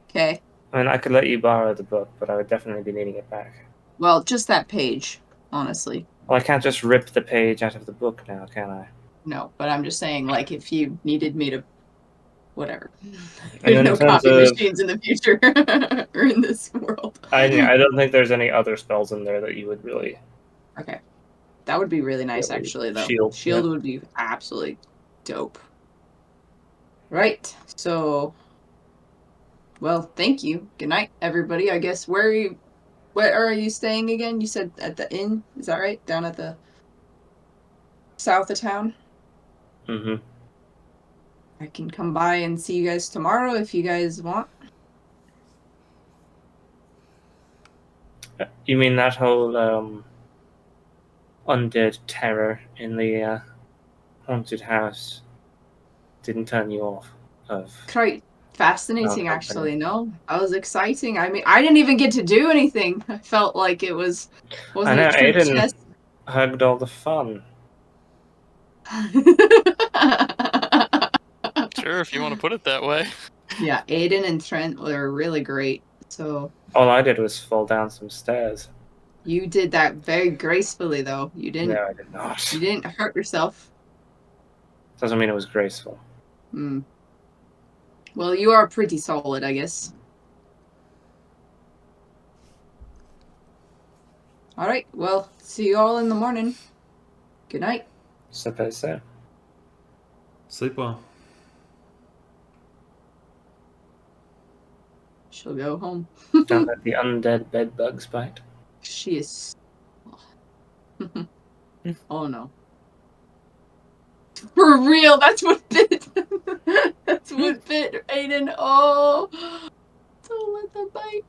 Okay. I mean, I could let you borrow the book, but I would definitely be needing it back. Well, just that page, honestly. Well, I can't just rip the page out of the book now, can I? No, but I'm just saying, like, if you needed me to... Whatever. And then No in terms copy of, machines in the future. Or in this world. I don't think there's any other spells in there that you would really... Okay. That would be really nice, Really, actually, though. shield, Shield yeah. would be absolutely dope. Right. So... Well, thank you. Good night, everybody. I guess where are you staying again? You said at the inn, is that right? Down at the south of town? Mm-hmm. I can come by and see you guys tomorrow if you guys want. You mean that whole undead terror in the haunted house didn't turn you off of... Quite fascinating, Oh, actually. No, that was exciting. I mean, I didn't even get to do anything. I felt like it wasn't I know, a true Edan test. hugged all the fun. Sure, if you want to put it that way. Yeah, Edan and Trent were really great. So All I did was fall down some stairs. you did that very gracefully, though. You No, I did not. didn't hurt yourself. Doesn't mean it was graceful. Hmm. Well, you are pretty solid, I guess. All right. Well, see you all in the morning. Good night. Suppose so. Sleep well. She'll go home. Don't let the undead bed bugs bite. She is. Oh no. For real, that's what bit. That's what bit Aiden. Oh, don't let them bite.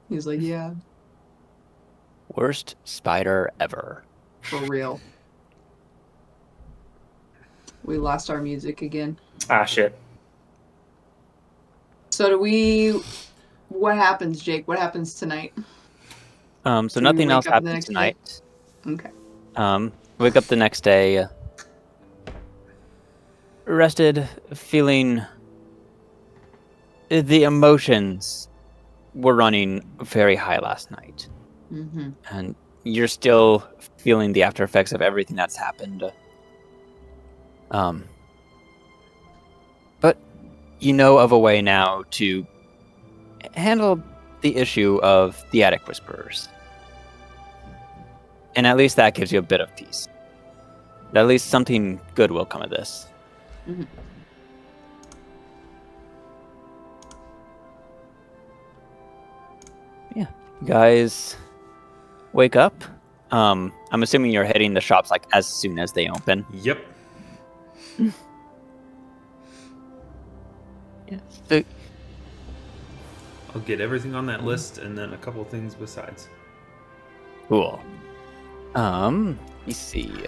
He's like, yeah, Worst spider ever. for real. We lost our music again. Ah, shit. So do we? What happens, Jake? What happens tonight? So Do we nothing wake else up the happens next day? tonight. Okay. Wake up the next day, rested, feeling the emotions were running very high last night. Mm-hmm. And you're still feeling the after effects of everything that's happened. But you know of a way now to handle the issue of the attic whisperers. And at least that gives you a bit of peace. At least something good will come of this. Mm-hmm. Yeah. You guys wake up. I'm assuming you're hitting the shops like as soon as they open. Yep. Yeah. So, I'll get everything on that list and then a couple things besides. cool. Let me see.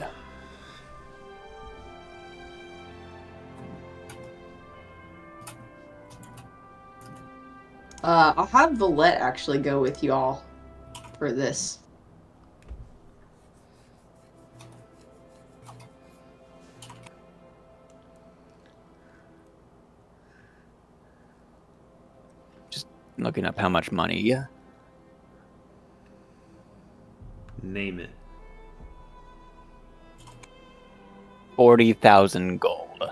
I'll have Volette actually go with y'all for this. Looking up how much money. Name it. 40,000 gold.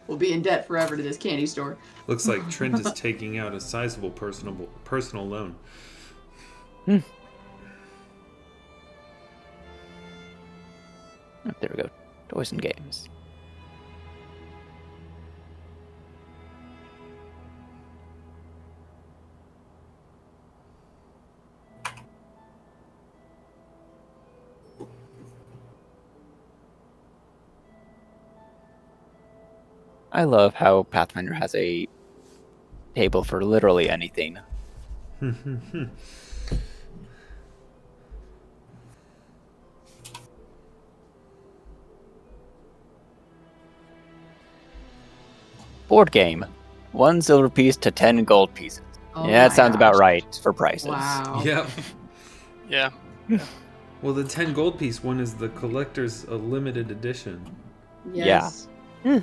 We'll be in debt forever to this candy store. Looks like Trent is taking out a sizable personal loan. There we go. Toys and games. I love how Pathfinder has a table for literally anything. Board game. 1 silver piece to 10 gold pieces. Oh Yeah, that my sounds about gosh. right for prices. Wow. Yep. Yeah. Well, the 10 gold piece one is the collector's a limited edition. Yes. Yeah.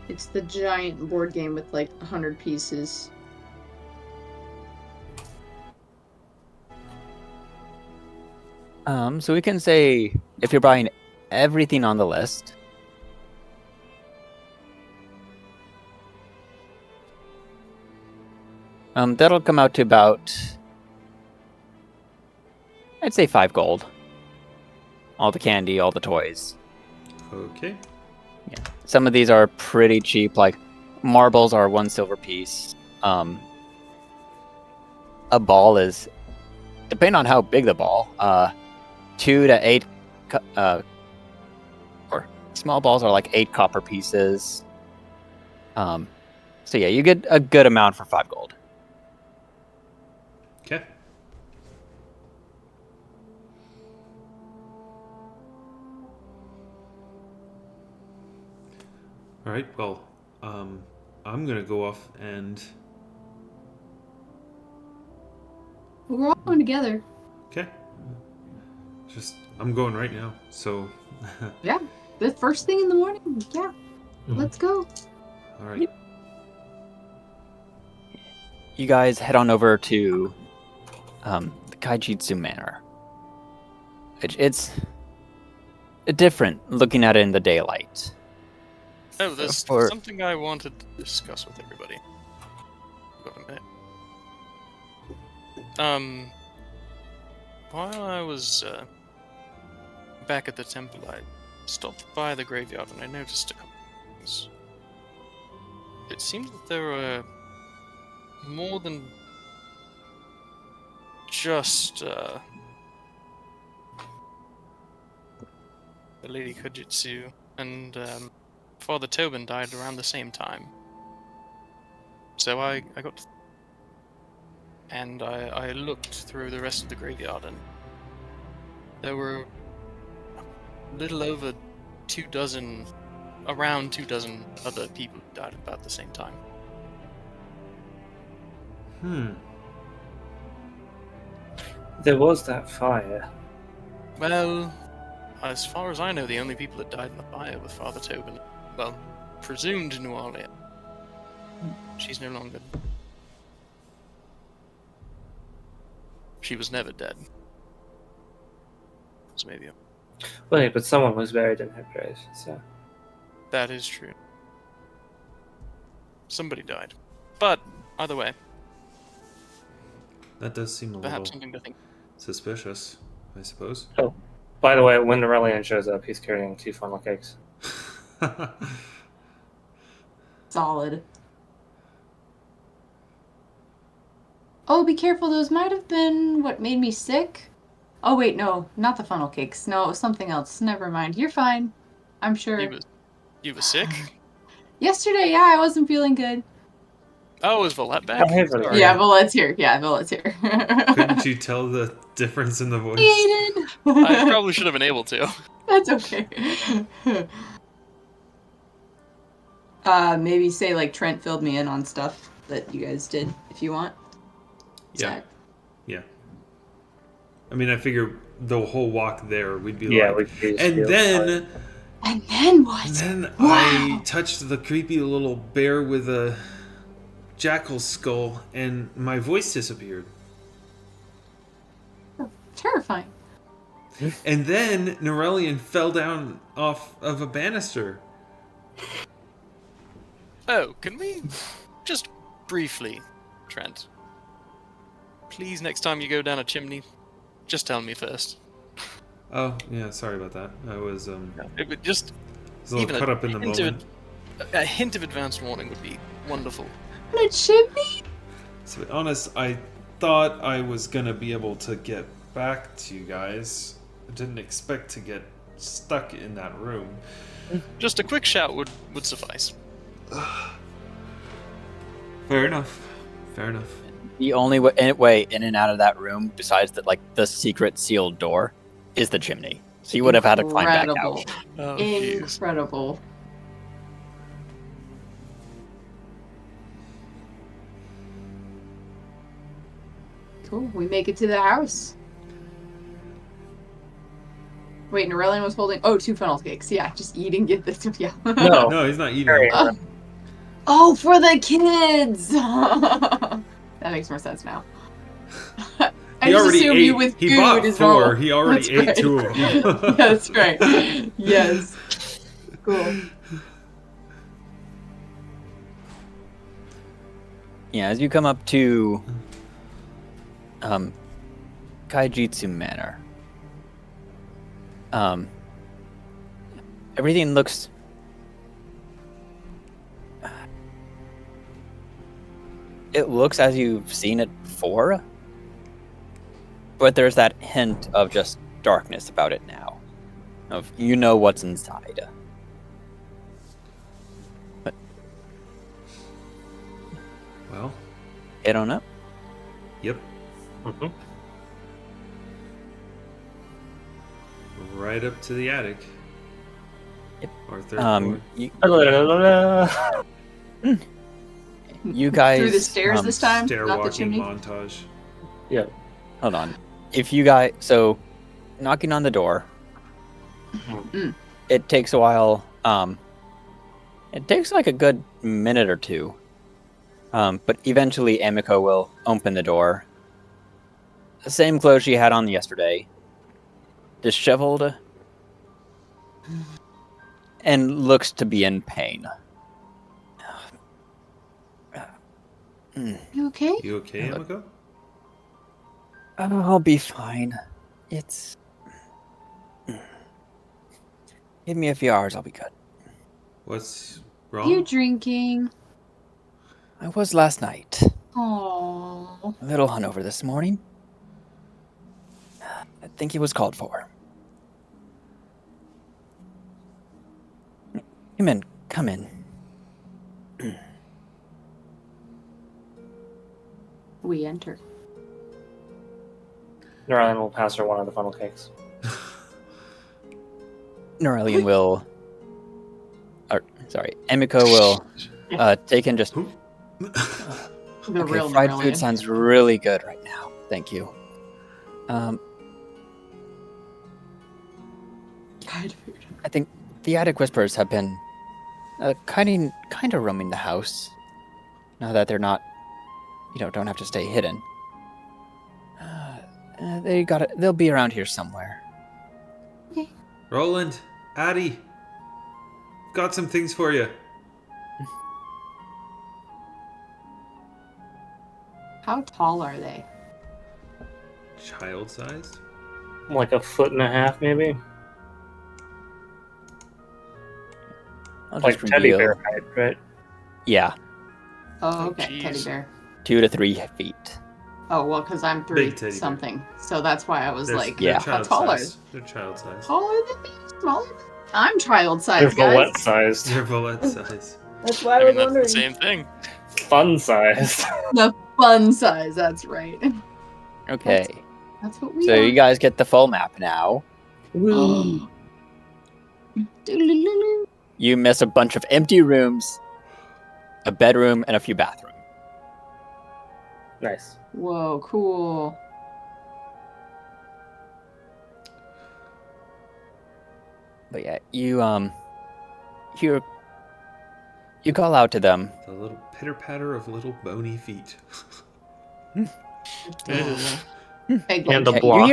It's the giant board game with like 100 pieces. So we can say if you're buying everything on the list, that'll come out to about, I'd say 5 gold. All the candy, all the toys. Okay. Yeah. Some of these are pretty cheap, like marbles are 1 silver piece. A ball is, depending on how big the ball, 2 to 8, or small balls are like 8 copper pieces. So yeah, you get a good amount for 5 gold. Okay. All right. Well, I'm gonna go off and. We're all going together. Okay. I'm going right now. So. Yeah. The first thing in the morning. Yeah. Let's go. All right. You guys head on over to the Kaijitsu Manor. It's different looking at it in the daylight. Oh, there's For- something I wanted to discuss with everybody. Got a minute. While I was back at the temple, I stopped by the graveyard and I noticed a couple things. it seems that there were more than just the Lady Kujitsu and Father Tobin died around the same time. So I got and I looked through the rest of the graveyard, and there were a little over 24, around 24 other people who died about the same time. There was that fire. Well, as far as I know, the only people that died in the fire were Father Tobin. Well, presumed Nyrelion. She's no longer. She was never dead. So maybe. Well, yeah, but someone was buried in her grave, so. That is true. Somebody died. But, either way, That does seem a perhaps little something to think. suspicious, I suppose. Oh, by the way, when Nyrelion shows up, he's carrying 2 funnel cakes. Solid. Oh, be careful. Those might have been what made me sick. Oh, wait, no. Not the funnel cakes. No, it was something else. Never mind. You're fine. I'm sure. You were sick? Yesterday, yeah, I wasn't feeling good. Oh, is Volette back? Oh, hey, Volette. Sorry. Yeah, Volette's here. Yeah, Volette's here. Couldn't you tell the difference in the voice? Edan! I probably should have been able to. That's okay. Maybe say, like, Trent filled me in on stuff that you guys did, if you want. Yeah. Zach. Yeah. I mean, I figure the whole walk there, we'd be Yeah, like... we And then... And then what? And then Wow. I touched the creepy little bear with a jackal skull, and my voice disappeared. Terrifying. And then Nyrelion fell down off of a banister. Oh, can we just briefly, Trent? Please, next time you go down a chimney, just tell me first. Oh, yeah, sorry about that. I was, It would just was a little even caught up in the hint of moment. a hint of advanced warning would be wonderful. On a chimney? To be honest, I thought I was gonna be able to get back to you guys. I didn't expect to get stuck in that room. Just a quick shout would suffice. Fair enough. Fair enough. The only way in and out of that room, besides the secret sealed door, is the chimney. So you would have had to climb back Incredible. out. Oh, jeez. Incredible. Cool. We make it to the house. Wait, Nyrelion was holding 2 funnel cakes. Yeah, just eat and get this. Yeah. No. No, he's not eating. Carry them. on. Oh, for the kids. That makes more sense now. I He just already assume ate. you with He food bought is 4. normal. He already ate That's 2 right. of them. That's right. Yes. Cool. Yeah, as you come up to Kaijitsu Manor, everything looks as you've seen it before, but there's that hint of just darkness about it now. Of you know what's inside. But Well, I don't know. yep. Mm-hmm. Right up to the attic. Yep. Or 3rd floor. You guys Through the stairs this time, Stair not the walking chimney. montage. Yeah. hold on. If you guys knocking on the door, Mm. it takes a while. It takes like a good minute or two. But eventually Emiko will open the door. The same clothes she had on yesterday. Disheveled. And looks to be in pain. You okay? You okay, Look. Emiko? I'll be fine. It's... Give me a few hours, I'll be good. What's wrong? You drinking? I was last night. Aww. A little hungover this morning. I think he was called for. Come in. We enter. Nyrelion will pass her one of the funnel cakes. Nyrelion will... Emiko will take in just... The real fried Nyrelion. food sounds really good right now. Thank you. Fried food. I think the attic whisperers have been kind of roaming the house. Now that they're not, don't have to stay hidden. They'll be around here somewhere. Roland, Addie, got some things for you. How tall are they? Child-sized? Like 1.5 feet, maybe? I'll Like just teddy reveal- bear height, right? Yeah, Oh, Oh, okay. Teddy jeez. bear. 2 to 3 feet. Oh, well, because I'm 3 Big teddy bear. something. So that's why I was They're- like, they're Yeah. how tall are they? child-sized. They're child-sized. Taller than me? Smaller than me? I'm child They're size, guys. Volette sized. They're Volette size. That's why I I was mean, that's wondering. the same thing. Fun sized. The fun size, that's right. Okay, That's what we so are. you guys get the full map now. Doodle-loo. You miss a bunch of empty rooms, a bedroom, and a few bathrooms. Nice. Whoa, cool. But yeah, you call out to them. The little pitter-patter of little bony feet. Egg And like a block.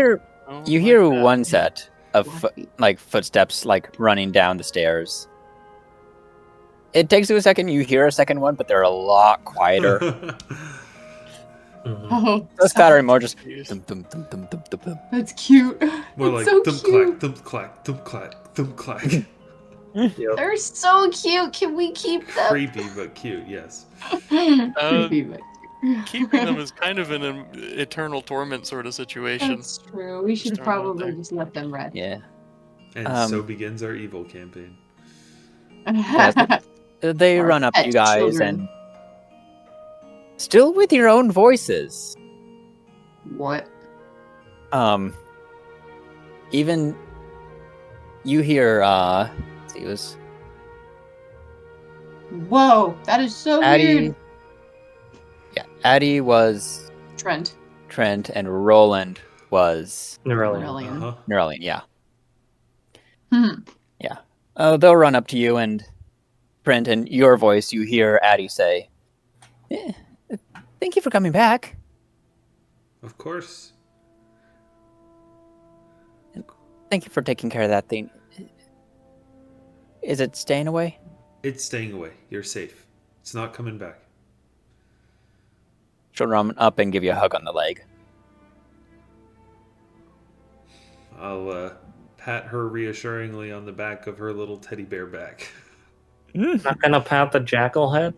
You hear like that. one set of black feet. footsteps running down the stairs. It takes you a second. You hear a second one, but they're a lot quieter. Mhm. Oh, Less clattering, more just Jeez. thump, thump, thump, thump, thump, thump, thump. that's cute. More That's like so thump cute. clack, thump clack, thump clack, thump clack. Yep. They're so cute. Can we keep them? Creepy but cute, yes. Creepy, but Keeping them is kind of an eternal torment sort of situation. That's true. We should Just throwing it out probably there. just let them rest. Yeah. And so begins our evil campaign. They Our run up to pet you guys children. and still with your own voices. What? Even you hear let's see, it was Whoa, that is so Addie. weird. Yeah, Addie was Trent. Trent and Roland was Nyrelion. Nyrelion. Uh-huh. Nyrelion, yeah. Hmm. They'll run up to you and Trent, and your voice, you hear Addie say, "Thank you for coming back." Of course. Thank you for taking care of that thing. Is it staying away? It's staying away. You're safe. It's not coming back. She'll run up and give you a hug on the leg. I'll pat her reassuringly on the back of her little teddy bear back. Not gonna pat the jackal head?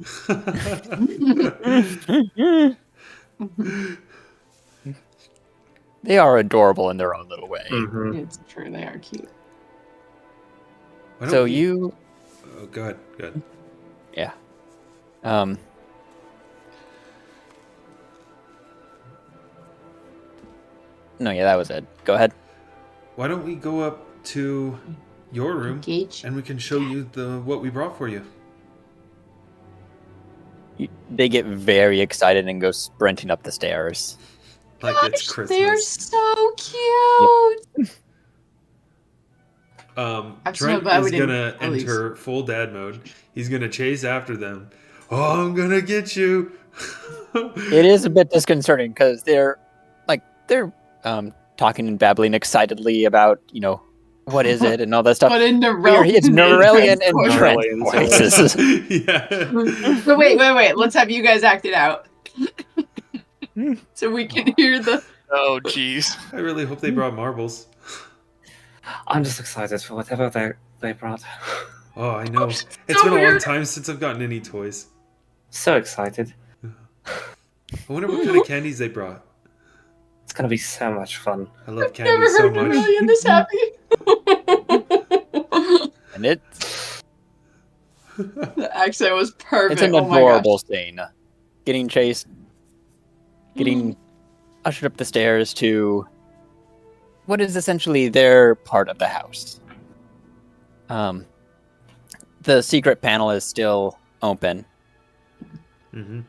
They are adorable in their own little way. Mm-hmm. It's true, they are cute. Why don't So we- you, Oh, go ahead. Go ahead. yeah. No, yeah, that was it. Go ahead. Why don't we go up to your room Engage. and we can show you what we brought for you. They get very excited and go sprinting up the stairs. Like it's Gosh, they're Christmas. so cute. I'm so Trent glad we is didn't gonna release. enter full dad mode. He's gonna chase after them. Oh, I'm gonna get you. It is a bit disconcerting because they're talking and babbling excitedly about, what is it and all that stuff. But in Here, Nyrelion. it's Nyrelion and voice. Trent Nyrelion's voices. Yeah. But wait. Let's have you guys act it out. So we can hear the. Oh, jeez. I really hope they brought marbles. I'm just excited for whatever they brought. Oh, I know. It's so been a long weird. time since I've gotten any toys. So excited. I wonder what kind of candies they brought. It's gonna be so much fun. I love I've candy never so heard much. Nyrelion this happy. And it's The accent was perfect. an Oh my adorable gosh. scene. Getting chased, getting ushered up the stairs to what is essentially their part of the house. The secret panel is still open. Mm-hmm.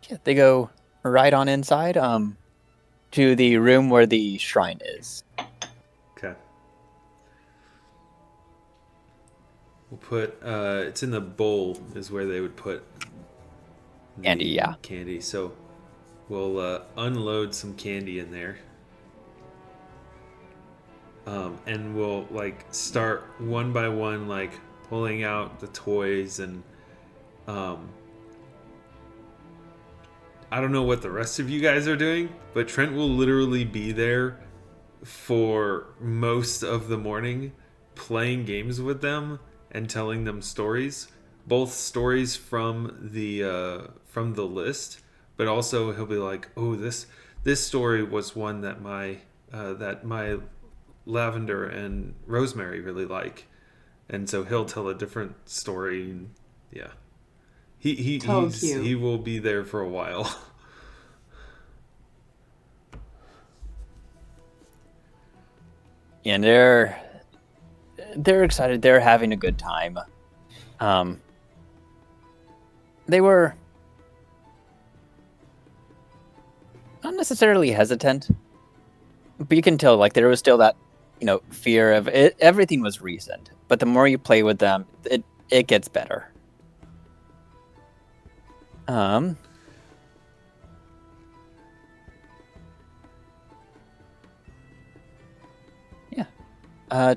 Yeah, they go right on inside to the room where the shrine is. Okay. We'll put it's in the bowl is where they would put the Candy, yeah. candy. So we'll unload some candy in there. And we'll like start one by one, like pulling out the toys and I don't know what the rest of you guys are doing, but Trent will literally be there for most of the morning playing games with them and telling them stories, both stories from the list, but also he'll be like, oh, this story was one that my Lavender and Rosemary really like, and so he'll tell a different story. Yeah, So cute. he will be there for a while. And they're excited. They're having a good time. They were not necessarily hesitant, but you can tell like there was still that, fear of it. Everything was recent, but the more you play with them, it gets better.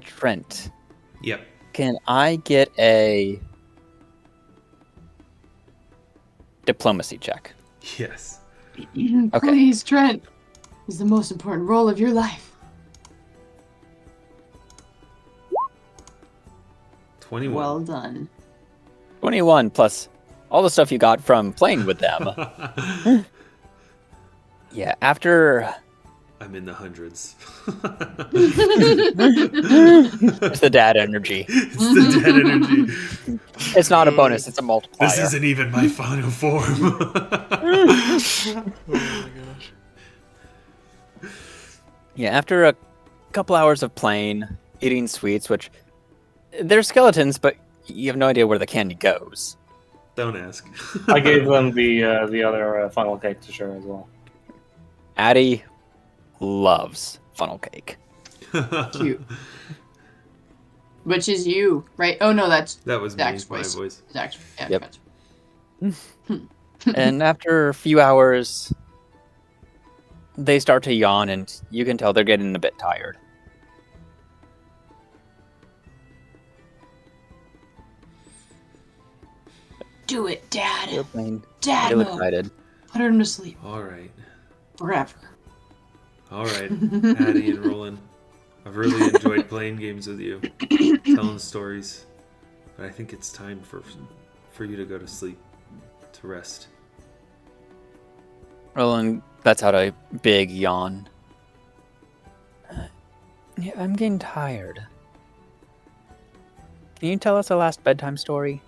Trent, Yep. can I get a diplomacy check? Yes. Please, Trent. This is the most important role of your life. 21. Well done. 21 plus all the stuff you got from playing with them. Yeah, after I'm in the hundreds. it's the dad energy. It's the dead energy. It's not a bonus, it's a multiplier. This isn't even my final form. Oh my gosh. Yeah, after a couple hours of playing, eating sweets, which they're skeletons, but you have no idea where the candy goes. Don't ask. I gave them the other funnel cake to share as well. Addie loves funnel cake. Cute. Which is you, right? Oh no, that's That was Zach's me, my voice. voice. Zach's. Yeah, Yep. gotcha. And after a few hours, they start to yawn, and you can tell they're getting a bit tired. Do it, Dad. They're playing. Dad, They're no. excited. Put him to sleep All right. forever. All right, Addie and Roland. I've really enjoyed playing games with you, telling stories. But I think it's time for you to go to sleep, to rest. Roland lets out a big yawn. Yeah, I'm getting tired. Can you tell us a last bedtime story?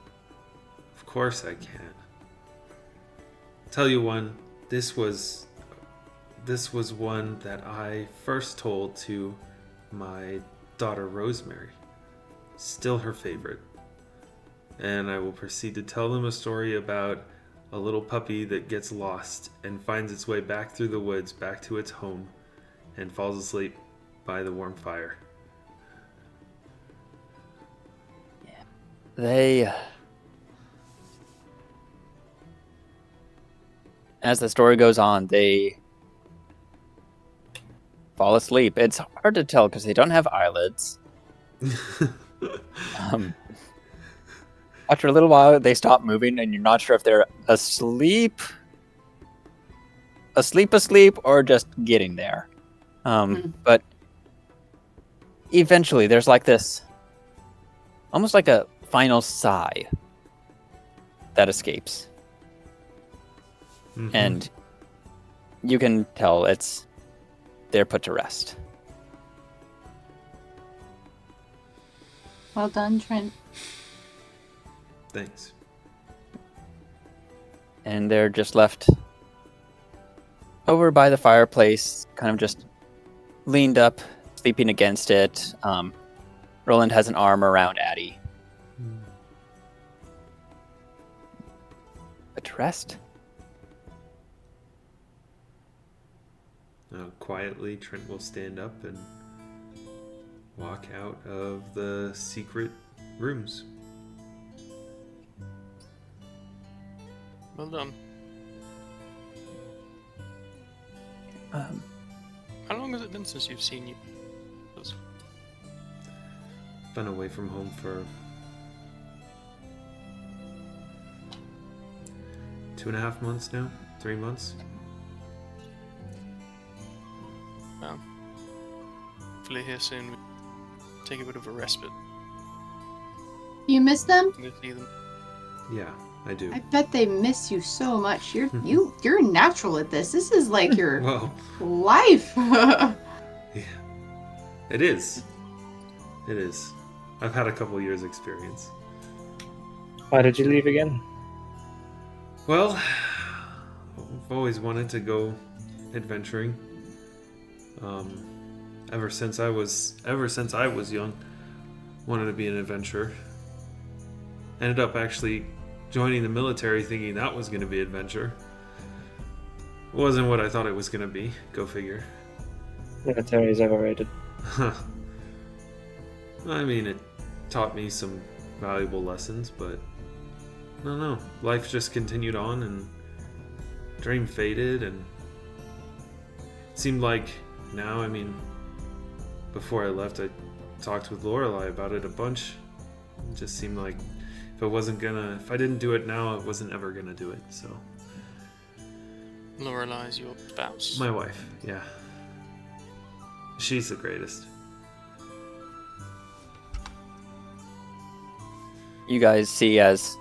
Of course I can. Tell you one. This was one that I first told to my daughter Rosemary. Still her favorite. And I will proceed to tell them a story about a little puppy that gets lost and finds its way back through the woods, back to its home, and falls asleep by the warm fire. As the story goes on, they fall asleep. It's hard to tell because they don't have eyelids. After a little while, they stop moving, and you're not sure if they're asleep, or just getting there. But eventually, there's like this, almost like a final sigh that escapes. Mhm. And you can tell they're put to rest. Well done, Trent. Thanks. And they're just left over by the fireplace, kind of just leaned up, sleeping against it. Roland has an arm around Addie. But to rest. Quietly, Trent will stand up and walk out of the secret rooms. Well done. How long has it been since you've seen you? Been away from home for 2.5 months now? 3 months? Well, hopefully here soon we take a bit of a respite. You miss them? Good to see them. Yeah, I do. I bet they miss you so much. You're natural at this. This is like your Well, life. yeah. It is. It is. I've had a couple years experience. Why did you leave again? Well, I've always wanted to go adventuring. Ever since I was young, wanted to be an adventurer. Ended up actually joining the military thinking that was going to be adventure. Wasn't what I thought it was going to be. Go figure. Military is overrated. I mean, it taught me some valuable lessons, but I don't know. Life just continued on, and dream faded, and it seemed like now, I mean, before I left, I talked with Lorelei about it a bunch. It just seemed like if I didn't do it now, I wasn't ever gonna do it, so. Lorelei's your spouse. My wife, yeah. She's the greatest. You guys see as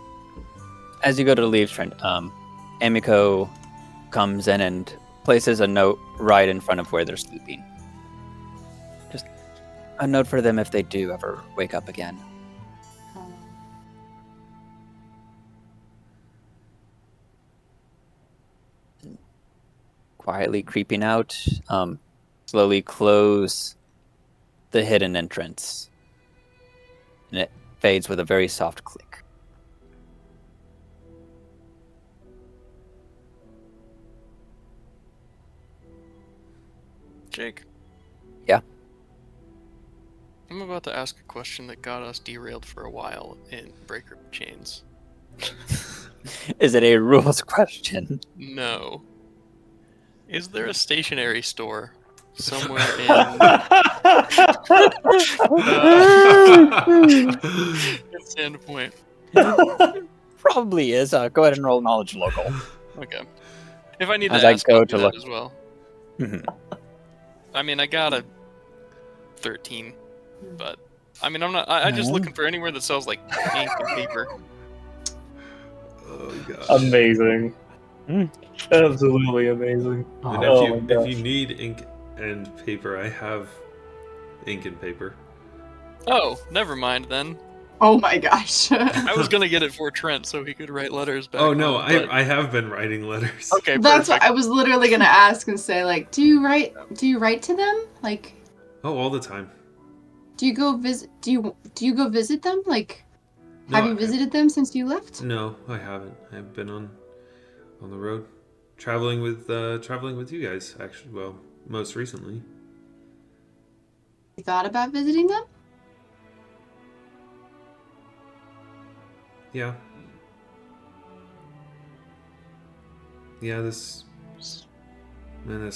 you go to leave, Trent, Emiko comes in and places a note right in front of where they're sleeping. Just a note for them if they do ever wake up again. Quietly creeping out, slowly close the hidden entrance. And it fades with a very soft click. Jake. Yeah? I'm about to ask a question that got us derailed for a while in Breaker Chains. Is it a rules question? No. Is there a stationery store somewhere in Sandpoint? Probably is. Go ahead and roll knowledge local. Okay. If I need As to I ask, go I'll to do that look. as well. Mhm. I mean, I got a 13, but I mean, I'm just looking for anywhere that sells like ink and paper. Oh gosh. Amazing. Absolutely amazing. And Oh my if gosh. you need ink and paper, I have ink and paper. Oh, never mind then. Oh my gosh. I was gonna get it for Trent so he could write letters back. Oh no, home, but- I have been writing letters. Okay, That's what perfect. I was literally gonna ask and say, like, do you write to them? Like, Oh, all the time. do you go go visit them? Like, No, have you visited them since you left? No, I haven't. I've been on the road, traveling with you guys. Actually, well, most recently. You thought about visiting them? Yeah. Yeah, this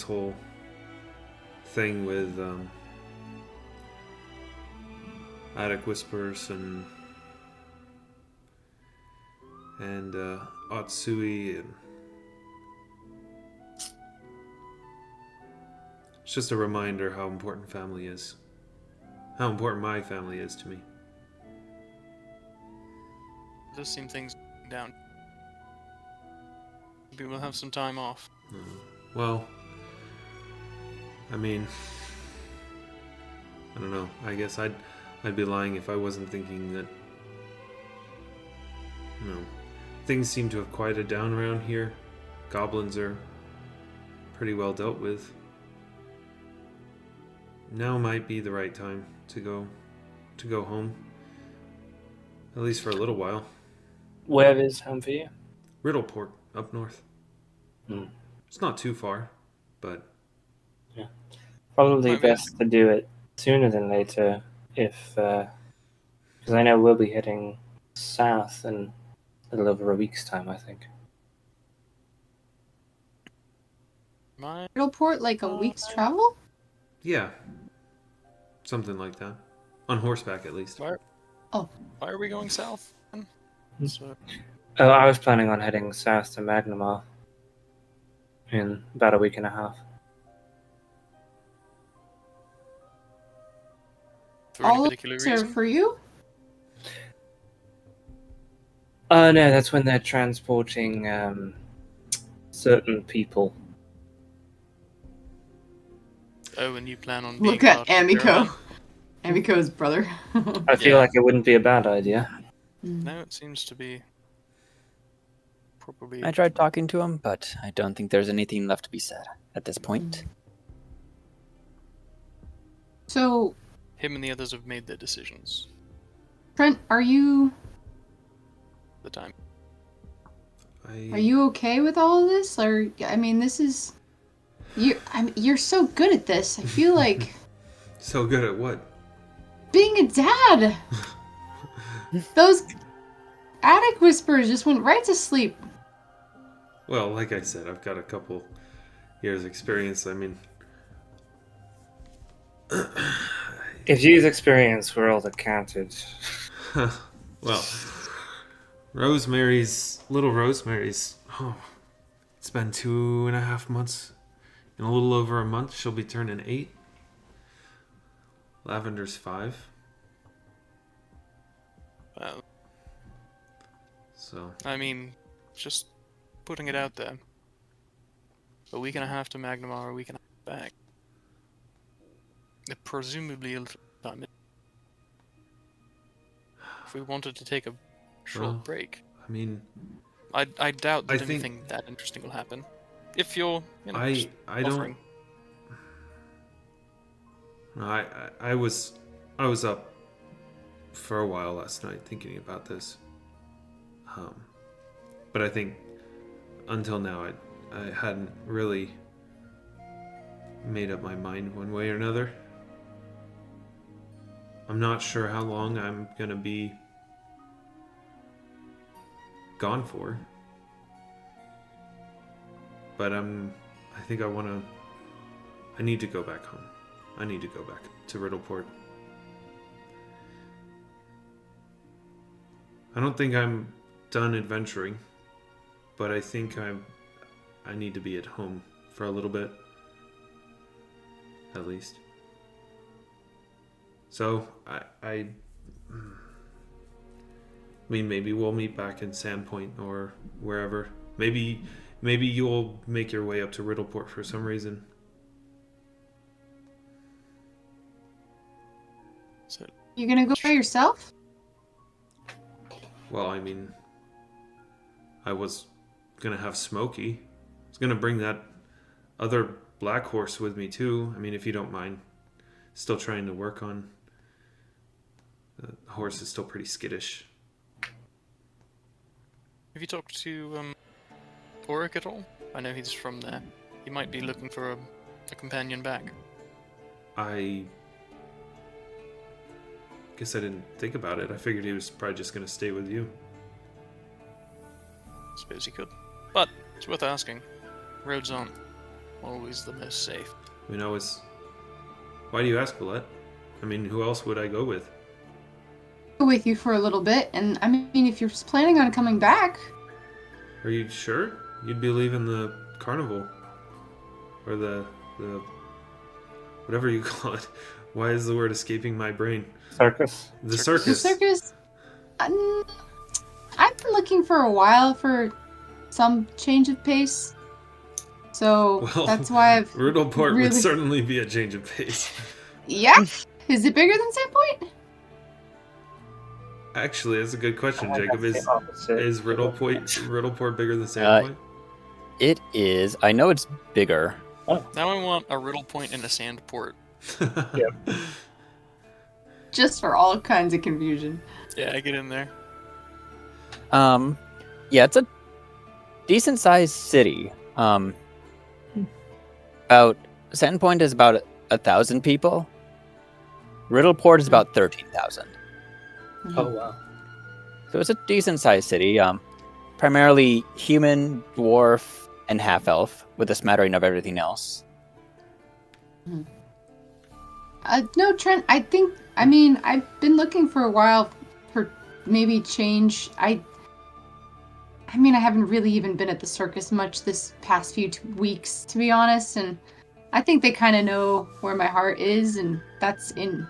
whole thing with Attic Whispers and Otsui, and it's just a reminder how important family is. How important my family is to me. does seem things down. Maybe we'll have some time off. Well, I mean, I don't know. I guess I'd be lying if I wasn't thinking that, you know, things seem to have quieted down around here. Goblins are pretty well dealt with. Now might be the right time to go home. At least for a little while. Where is home for you? Riddleport, up north. It's not too far, but Probably Might be. best to do it sooner than later, if because I know we'll be heading south in a little over a week's time, I think. My Riddleport, like a week's travel? yeah, something like that. On horseback, at least. Why Oh. are we going south? So, Oh, I was planning on heading south to Magnamar in about a week and a half. for any All of particular these are reason? for you? Oh no, that's when they're transporting certain people. Oh, and you plan on being Look at part of the Amico. caravan? Amico's brother. I feel Yeah. like it wouldn't be a bad idea. No, it seems to be probably. I tried talking to him, but I don't think there's anything left to be said at this point. So, Him and the others have made their decisions Trent, are you at the time. are you okay with all of this? Or I mean, this is you're so good at this. I feel like So good at what? being a dad. Those attic whispers just went right to sleep. Well, like I said, I've got a couple years experience. I mean, If youth experience were all that counted, well, little Rosemary's, it's been 2.5 months. In a little over a month, she'll be turning 8. Lavender's 5. So, I mean, just putting it out there. A week and a half to Magnamar, a week and a half back. Presumably a little time. If we wanted to take a short Well, break, I mean, I doubt that I think- anything that interesting will happen. If you're, you know, I just don't. offering. No, I was up for a while last night thinking about this. But I think until now I hadn't really made up my mind one way or another. I'm not sure how long I'm gonna be gone for. But I think I need to go back home. I need to go back to Riddleport. I don't think I'm done adventuring, but I think I need to be at home for a little bit, at least. So I mean, maybe we'll meet back in Sandpoint or wherever. Maybe you'll make your way up to Riddleport for some reason. So, You gonna go by yourself? Well, I mean, I was gonna have Smokey. I was gonna bring that other black horse with me too. I mean, if you don't mind. Still trying to work on. The horse is still pretty skittish. have you talked to Oric at all? I know he's from there. He might be looking for a companion back. I guess I didn't think about it. I figured he was probably just gonna stay with you. Suppose he could. But it's worth asking. Roads aren't always the most safe. I mean, why do you ask, Volette? I mean, who else would I go with? Go with you for a little bit, and I mean, if you're planning on coming back, Are you sure? You'd be leaving the carnival. Or the whatever you call it. Why is the word escaping my brain? circus. The Circus. the circus. circus. I been looking for a while for some change of pace. So Well, that's why I've Riddleport really... would certainly be a change of pace. Yeah? Is it bigger than Sandpoint? Actually, that's a good question, I think Jacob. that's the opposite. Is Riddleport bigger than Sandpoint? It is. I know it's bigger. Now I want a riddle point and a sand port. Yep. Just for all kinds of confusion. Yeah, get in there. Yeah, it's a decent sized city. About Sandpoint is about 1,000 people. Riddleport is about 13,000. Oh wow. So it's a decent sized city. Primarily human, dwarf, and half elf, with a smattering of everything else. No, Trent, I've been looking for a while for maybe change. I haven't really even been at the circus much this past few weeks, to be honest, and I think they kind of know where my heart is, and that's in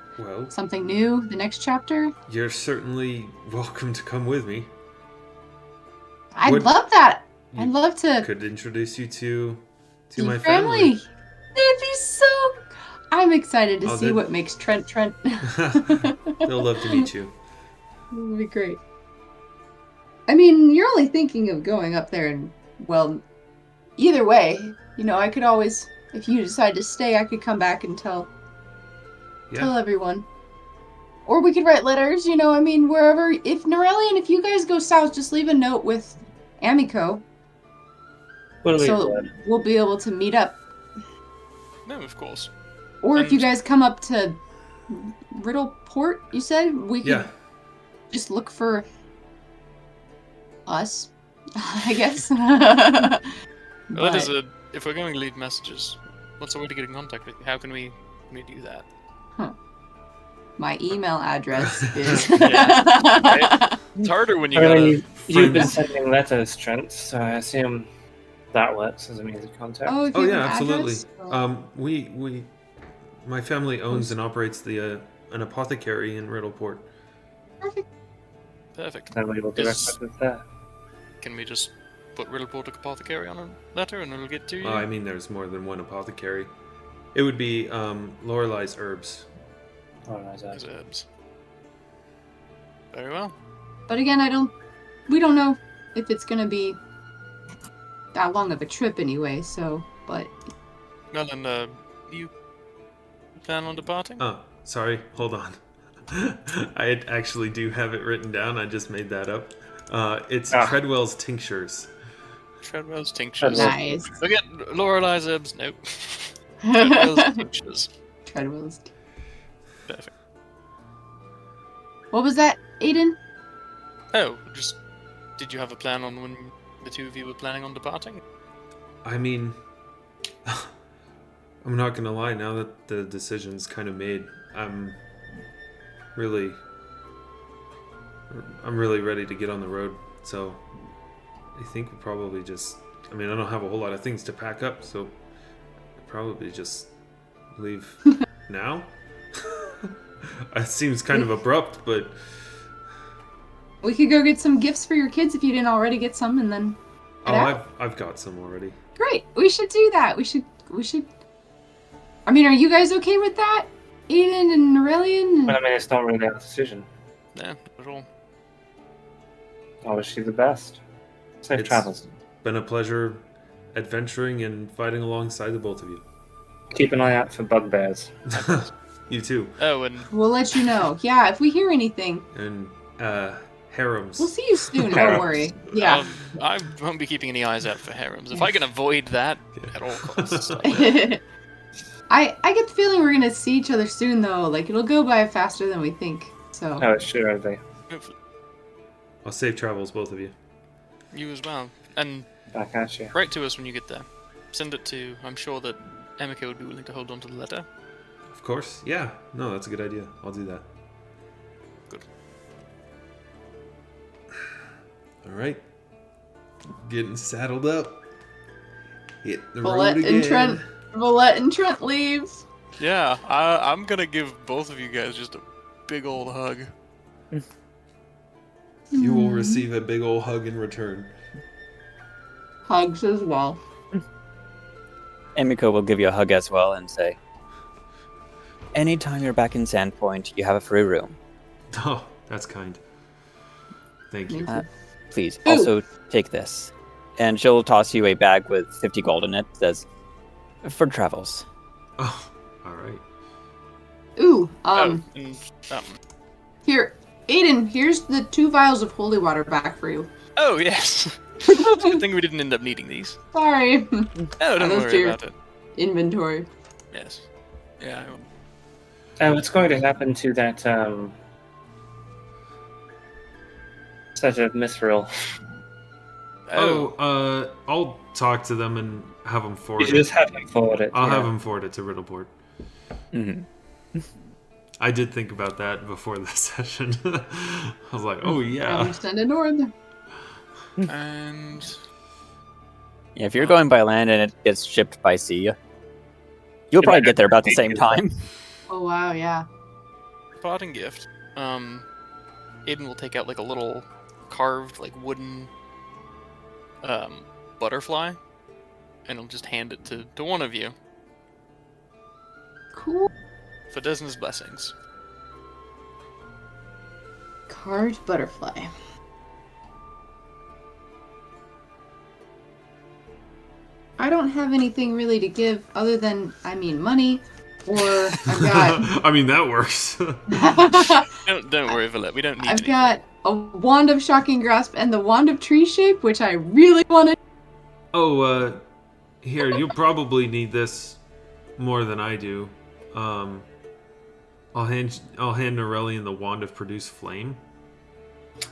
something new, the next chapter. You're certainly welcome to come with me. I'd love that. I'd love to. Could introduce you to my family. family. They'd be so... I'm excited to see what makes Trent. They'll love to meet you. It would be great. I mean, you're only thinking of going up there and, well, either way, I could always, if you decide to stay, I could come back and tell everyone. Or we could write letters, wherever. If Nyrelion, if you guys go south, just leave a note with Amico. We'll be able to meet up. No, of course. Or if you guys come up to Riddleport, you said, we could just look for us, I guess. Well, if we're going to leave messages, what's the way to get in contact with you? How can we do that? My email address is... It's harder when you've been sending letters, Trent, so I assume that works as a means of contact. Oh yeah, absolutely. My family owns and operates an apothecary in Riddleport. Perfect. Then we will direct with that. Can we just put Riddleport apothecary on a letter and it'll get to you? I mean, there's more than one apothecary. It would be Lorelei's Herbs. Lorelai's Herbs. Very well. But again, we don't know if it's gonna be that long of a trip anyway, so, but... Well, then, you plan on departing? Oh, sorry, hold on. I actually do have it written down, I just made that up. It's Treadwell's Tinctures. Treadwell's Tinctures. Nice. Look at Lorelei's Herbs, nope. Treadwell's Tinctures. Treadwell's. Perfect. What was that, Edan? Oh, did you have a plan on when the two of you were planning on departing? I mean, I'm not gonna lie, now that the decision's kind of made, I'm really ready to get on the road, so I think we'll probably I don't have a whole lot of things to pack up, so I'll probably just leave now. It seems kind of abrupt, but... We could go get some gifts for your kids if you didn't already get some, and then... I've got some already. Great, we should do that. We should... I mean, are you guys okay with that? Edan and Nyrelion? Well, it's not really our decision. Yeah, not at all. I wish you the best. Safe travels. It's been a pleasure adventuring and fighting alongside the both of you. Keep an eye out for bugbears. You too. Oh, and... We'll let you know. Yeah, if we hear anything. And, harems. We'll see you soon, don't worry. Yeah. I won't be keeping any eyes out for harems. If I can avoid that at all costs. I get the feeling we're gonna see each other soon, though. Like, it'll go by faster than we think, so... Oh, sure, they. Hopefully. Well, safe travels, both of you. You as well. And back at you. write to us when you get there. Send it to... I'm sure that Emika would be willing to hold on to the letter. Of course. Yeah. No, that's a good idea. I'll do that. Good. All right. Getting saddled up. Hit the Volette road again. Volette and Trent leaves. Yeah, I'm gonna give both of you guys just a big old hug. You will receive a big old hug in return. Hugs as well. Emiko will give you a hug as well and say, anytime you're back in Sandpoint, you have a free room. Oh, that's kind. Thank you. Please, Ooh. also take this. And she'll toss you a bag with 50 gold in it. Says, for travels. Oh, all right. Ooh, here, Edan, here's the 2 vials of holy water back for you. Oh, yes. Good thing we didn't end up needing these. Sorry. No, don't those worry to your about it. Inventory. Yes. Yeah. What's going to happen to that, such a mithril? I'll talk to them and have them forward You it. just have him forward it. I'll have them forward it to Riddleport. Mm-hmm. I did think about that before the session. I was like, oh yeah. And send it north. And Yeah, if you're going by land and it gets shipped by sea, you'll probably get there about the same time. Oh wow, yeah. parting gift, Edan will take out like a little carved like wooden butterfly, and he'll just hand it to one of you Cool. for Desna's blessings. Carved butterfly. I don't have anything really to give other than, I mean, money, or I've got... I mean, that works. Don't worry, Volette, we don't need I've anything. got a wand of shocking grasp and the wand of tree shape, which I really wanted. Oh, here, you'll probably need this more than I do. I'll hand Nyrelion the wand of produce flame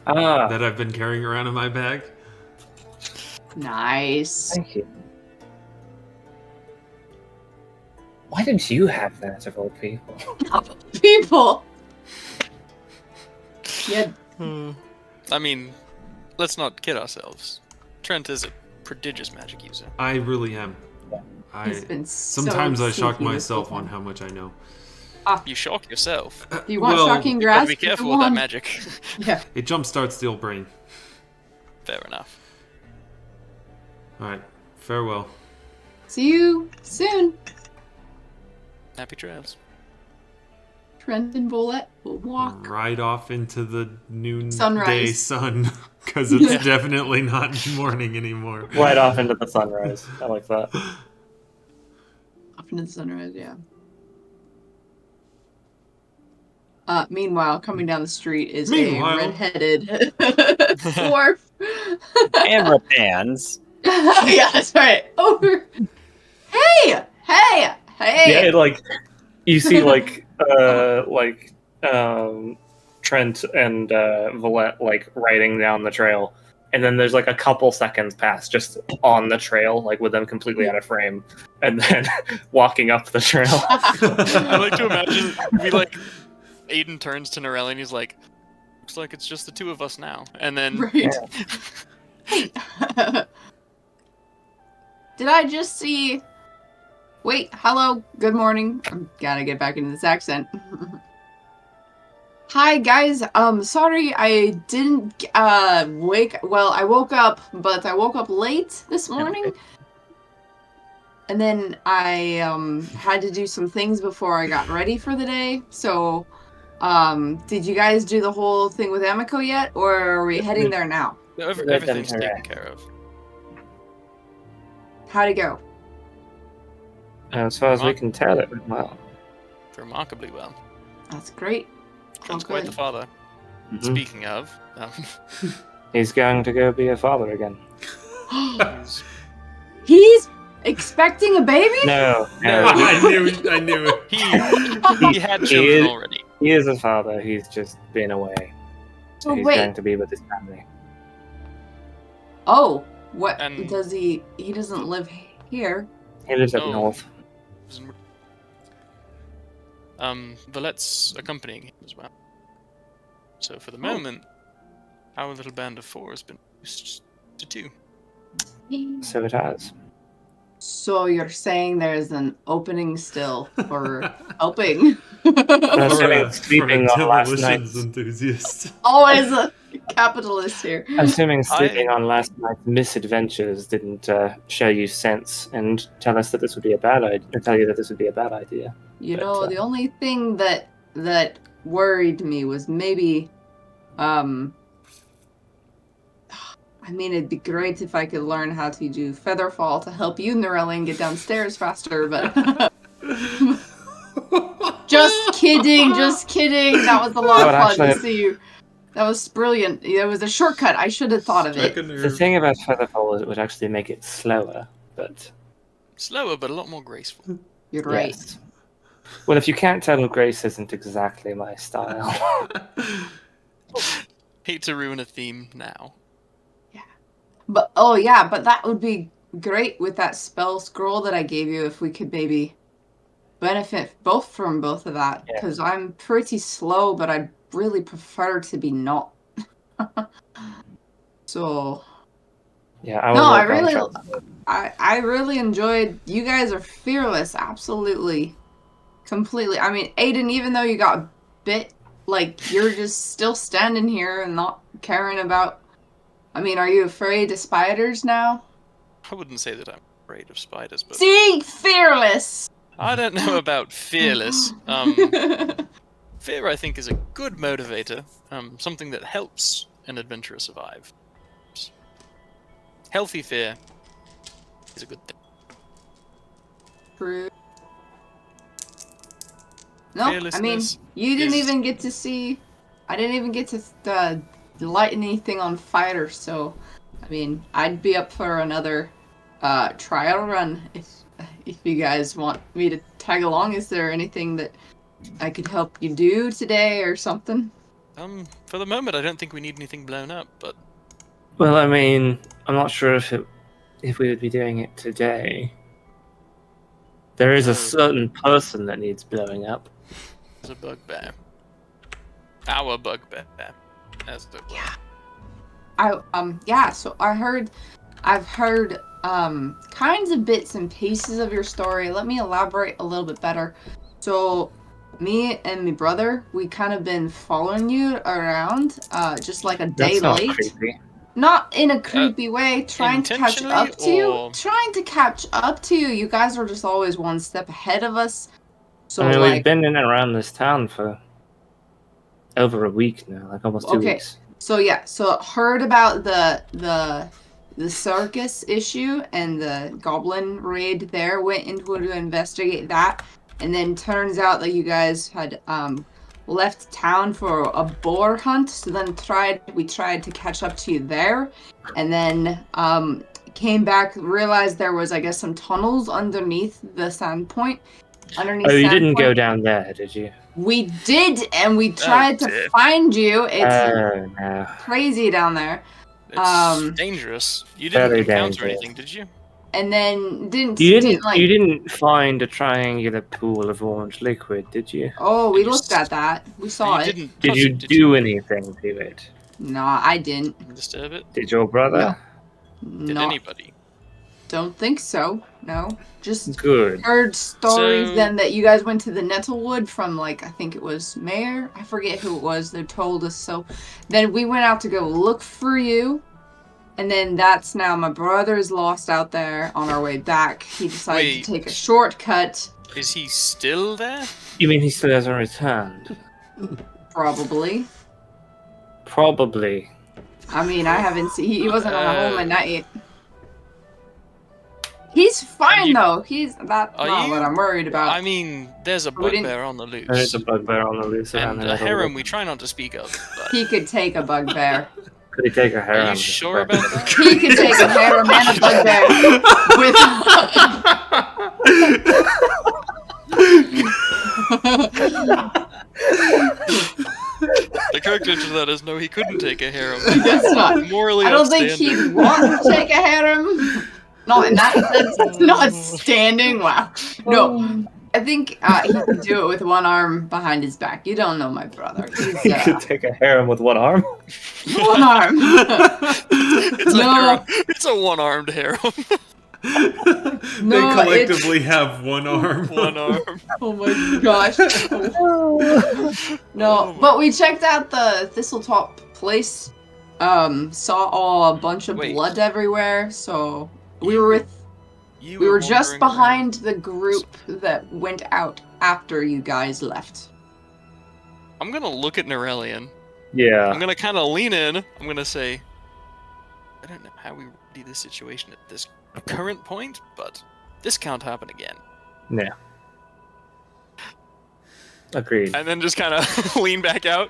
that I've been carrying around in my bag. Nice. Thank you. Why did you have that of all people? People! Yeah. I mean, let's not kid ourselves. Trent is a prodigious magic user. I really am. He's been so Sometimes I shock sneaky this myself whole on time. how much I know. You shock yourself. Do you want Well, shocking You gotta grasp? be or careful the with that wand? magic. Yeah. It jumpstarts the old brain. Fair enough. Alright, farewell. See you soon. Happy trails. Trent and Volette will walk. Right off into the noonday Sunrise. sun, because it's Yeah. definitely not morning anymore. Right off into the sunrise. I like that. Up into the sunrise, yeah. Meanwhile, coming down the street is Meanwhile. a red-headed dwarf. Camera pans. Yeah, that's right. Over. Hey! Hey! Hey! Yeah, like you see, Trent and Volette like riding down the trail, and then there's like a couple seconds pass just on the trail, like with them completely out of frame, and then walking up the trail. I like to imagine Edan turns to Nyrelion and he's like, looks like it's just the two of us now. And then Right. Hey. Did I just see... Wait, hello, good morning. I'm gotta get back into this accent. Hi guys, sorry I didn't I woke up, but I woke up late this morning. And then I had to do some things before I got ready for the day. So, did you guys do the whole thing with Emiko yet, or are we heading there now? everything's taken care of. How'd it go? As far as we can tell, it went well. Remarkably well. That's great. Trent's Oh, quite good. the father. Mhm. Speaking of, He's going to go be a father again. He's expecting a baby? No, I knew it. he had children already. he is a father. He's just been away. So Oh, he's wait. going to be with his family. Oh, what And- does he? He doesn't live here. He lives up Oh. north. Volette's accompanying him as well. So for the moment, our little band of four has been reduced to two. So it has. So you're saying there's an opening still for helping? Assuming sleeping on last demolitions night's enthusiast. Always a capitalist here. assuming sleeping on last night's misadventures didn't show you sense and tell us that this would be a bad idea. Tell you that this would be a bad idea. You But, know, the only thing that worried me was maybe, I mean, it'd be great if I could learn how to do Featherfall to help you, Nyrelion, get downstairs faster, but... Just kidding, just kidding. That was a lot of fun to see you. That was brilliant. It was a shortcut. I should have thought of it. The thing about Featherfall is it would actually make it slower, but... Slower, but a lot more graceful. You're right. Yes. Well, if you can't tell, Grace isn't exactly my style. Hate to ruin a theme now. But, oh yeah, but that would be great with that spell scroll that I gave you if we could maybe benefit from both of that. Because I'm pretty slow, but I'd really prefer to be not. So... Yeah, I really enjoyed. You guys are fearless, absolutely, completely. I mean, Edan, even though you got bit, like you're just still standing here and not caring about. I mean, are you afraid of spiders now? I wouldn't say that I'm afraid of spiders, but See, fearless. I don't know about fearless. Fear, I think, is a good motivator. Something that helps an adventurer survive. Healthy fear is a good thing. True. No, I mean, you didn't even get to see. I didn't even get to light anything on fire, so I mean, I'd be up for another trial run if you guys want me to tag along. Is there anything that I could help you do today or something? For the moment, I don't think we need anything blown up, but... Well, I mean, I'm not sure if we would be doing it today. There is a certain person that needs blowing up. There's a bugbear. Our bugbear, as it were. So I've heard kinds of bits and pieces of your story. Let me elaborate a little bit better. So me and my brother, we kind of been following you around, just like a day That's not late. creepy. Not in a creepy way, trying to catch up to you. or- Trying to catch up to you. You guys are just always one step ahead of us. So I mean, like, we've been in and around this town for over a week now, like almost 2 weeks. So heard about the circus issue and the goblin raid there, went into to investigate that, and then turns out that you guys had left town for a boar hunt, so then we tried to catch up to you there, and then came back, realized there was, I guess, some tunnels underneath the sand point. You didn't go down there, did you? We did, and we tried to find you. It's no. crazy down there. It's dangerous. You didn't Very encounter dangerous. anything, did you? And then You didn't find a triangular pool of orange liquid, did you? Oh, we looked at that. We saw You it. didn't Did touch you it, do anything to it? No, I didn't. disturb it? Did your brother? Did No, anybody? don't think so. No, just Good. heard stories So- then that you guys went to the Nettlewood from, like, I think it was Mayor. I forget who it was. They told us so. Then we went out to go look for you. And then that's now my brother's lost out there on our way back. He decided Wait. to take a shortcut, Is he still there? You mean he still hasn't returned? probably. Probably. I mean, I haven't seen. He wasn't on home at night. He's fine though. That's Are not you- what I'm worried about. I mean, there's a We didn't- bugbear on the loose. There is a bugbear on the loose around And the a harem neighborhood. we try not to speak of. But He could take a bugbear. Could he take a harem? are you sure about that? He could take a harem and a bugbear The correct answer to that is no, he couldn't take a harem. That's not. Morally I don't think outstanding. he'd want to take a harem. Not in that sense. Not standing. Wow. No. I think he could do it with one arm behind his back. You don't know my brother. He's, He could take a harem with one arm. one arm. It's a No. harem. It's a one-armed harem. They No, collectively have one arm. One arm. Oh my gosh. No, but we checked out the Thistletop place. Saw a bunch of Wait. blood everywhere. So we You were were- with. You We were just wandering behind the group that went out after you guys left. I'm gonna look at Nyrelion. Yeah. I'm gonna kind of lean in. I'm gonna say, I don't know how we remedy this situation at this current point, but this can't happen again. Yeah. Agreed. And then just kind of lean back out.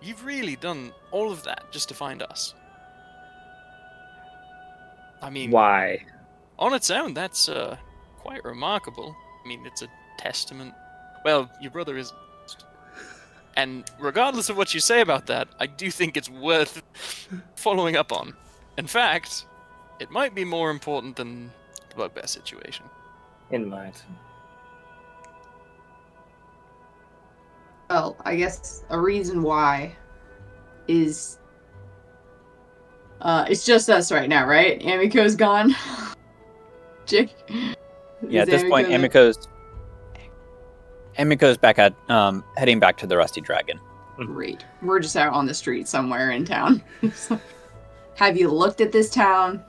You've really done all of that just to find us. I mean, Why? on its own, that's quite remarkable. I mean, it's a testament. Well, your brother is. And regardless of what you say about that, I do think it's worth following up on. In fact, it might be more important than the bugbear situation. In mind. Well, I guess a reason why is it's just us right now, right? Amiko's gone. Jake. Yeah, at Is this point, Amiko Emiko's back at heading back to the Rusty Dragon. Great. We're just out on the street somewhere in town. Have you looked at this town?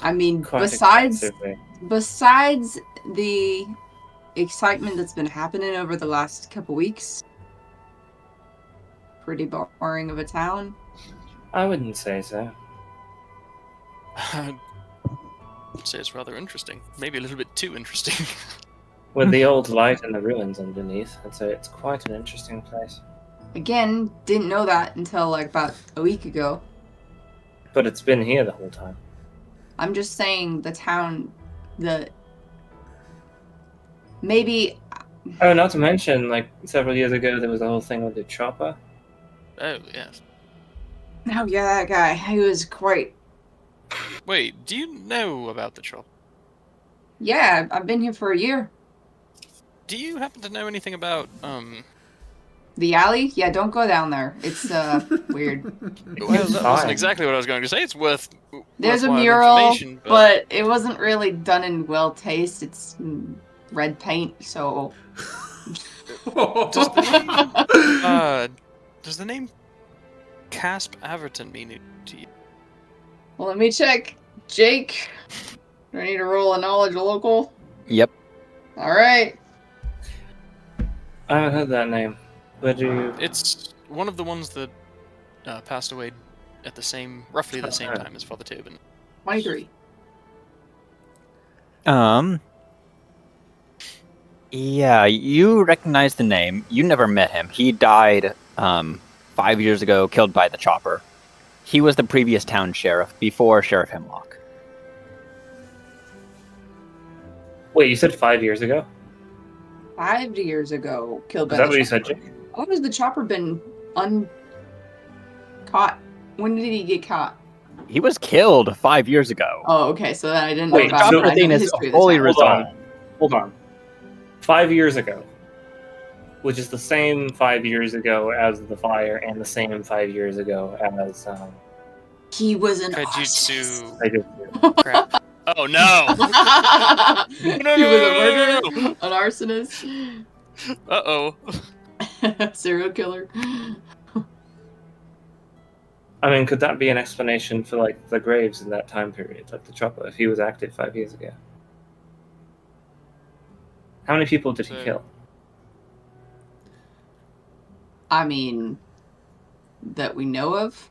I mean, Quite besides extensively. the excitement that's been happening over the last couple weeks, pretty boring of a town. I wouldn't say so. I'd say it's rather interesting. Maybe a little bit too interesting. With the old light and the ruins underneath, I'd say it's quite an interesting place. Again, didn't know that until like about a week ago. But it's been here the whole time. I'm just saying the town, maybe. Oh, not to mention, like, several years ago, there was the whole thing with the chopper. Oh, yes. Oh yeah, that guy. He was quite. Wait, do you know about the chop? Yeah, I've been here for a year. Do you happen to know anything about, The alley? Yeah, don't go down there. It's weird. Well, that wasn't fine. exactly what I was going to say. It's There's a worthwhile mural, information, but it wasn't really done in well taste. It's red paint, so. Does the name Casp Averton mean it to you? Well, let me check. Jake, do I need to roll a knowledge local? Yep. All right. I haven't heard that name. Where do you... It's one of the ones that passed away at roughly the same Okay. time as Father Tobin. 23. Yeah, you recognize the name. You never met him. He died 5 years ago, killed by the chopper. He was the previous town sheriff before Sheriff Hemlock. Wait, you said 5 years ago? 5 years ago, killed by Is that the what you said, chopper. Jake? How long has the chopper been uncaught? When did he get caught? He was killed 5 years ago. Oh, okay. So then I didn't know Wait, about so that. I thing know the is history of the fully town. resolved. Hold on. 5 years ago. Which is the same 5 years ago as the fire, and the same 5 years ago as He was an Kaijutsu. I just Crap. Oh no! He No, was a no, murderer, no, no, an arsonist, Uh-oh. serial killer. I mean, could that be an explanation for like the graves in that time period, like the chopper, if he was active 5 years ago? How many people did he So- kill? I mean, that we know of.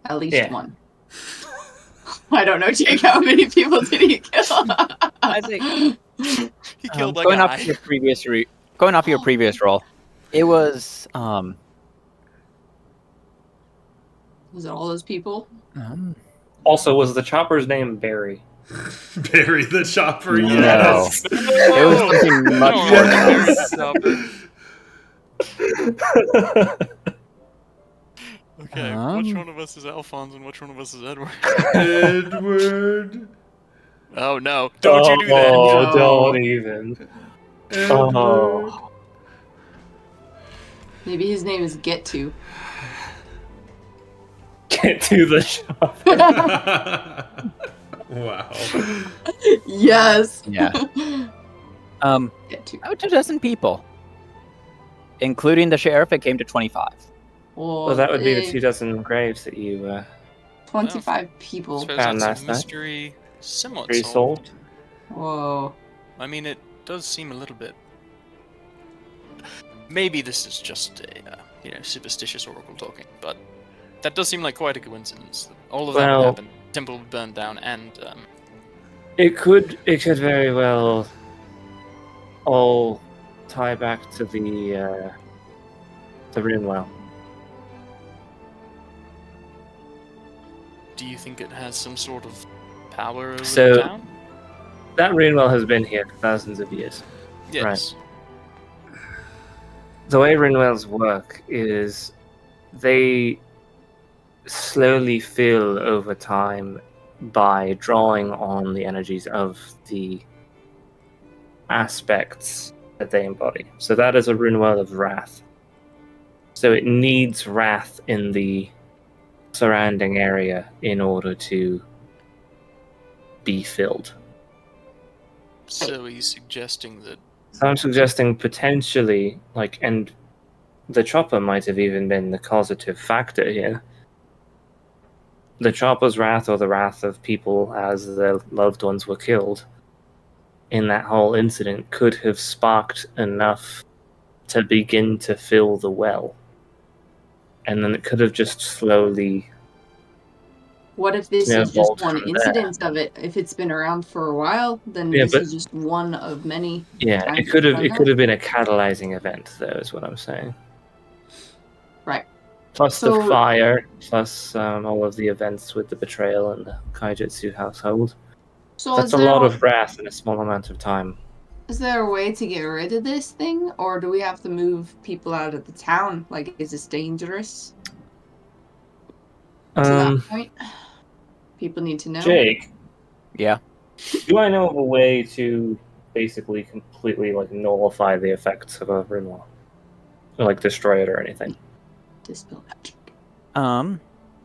At least Yeah. one. I don't know, Jake. How many people did he kill? I think He killed a going guy. off your previous going off your previous role, it was Was it all those people? Also, was the chopper's name Barry? Bury the chopper, No. yes. It was something much No, more Yes. Okay, which one of us is Alphonse and which one of us is Edward? Edward. Oh no! Don't you do that! Oh, No. don't even. Edward. Oh. Maybe his name is Get To. it to the shop. Wow. Yes. Yeah. Get to. About 2 dozen people, including the sheriff. It came to 25. Well, that would be the 2 dozen graves that you 25 I people. suppose Found that's last a night. mystery somewhat resolved. Whoa. I mean, it does seem a little bit. Maybe this is just a superstitious oracle talking, but that does seem like quite a coincidence. That all of that Well- would happen. Temple would burn down, and It could very well all tie back to the Runewell. do you think it has some sort of power over So- the town? That Runewell has been here for thousands of years. Yes. The way Runewells work is they slowly fill over time by drawing on the energies of the aspects that they embody. So that is a Runewell of Wrath. So it needs Wrath in the surrounding area in order to be filled. So he's suggesting that. So I'm suggesting potentially, and the chopper might have even been the causative factor here. The chopper's wrath, or the wrath of people as their loved ones were killed in that whole incident, could have sparked enough to begin to fill the well. And then it could have just slowly... What if this Yeah, is just vault one from there. incident of it? If it's been around for a while, then Yeah, this but- is just one of many. Yeah, times it could have it's it done could have been a catalyzing event, though, is what I'm saying. Right. Plus the So- fire, plus all of the events with the betrayal and the Kaijutsu household. So That's is a there, lot of wrath in a small amount of time. is there a way to get rid of this thing? Or do we have to move people out of the town? Like, is this dangerous to that point? People need to know. Jake, Yeah. do I know of a way to basically completely nullify the effects of a Runewell? Or destroy it or anything? Dispel magic.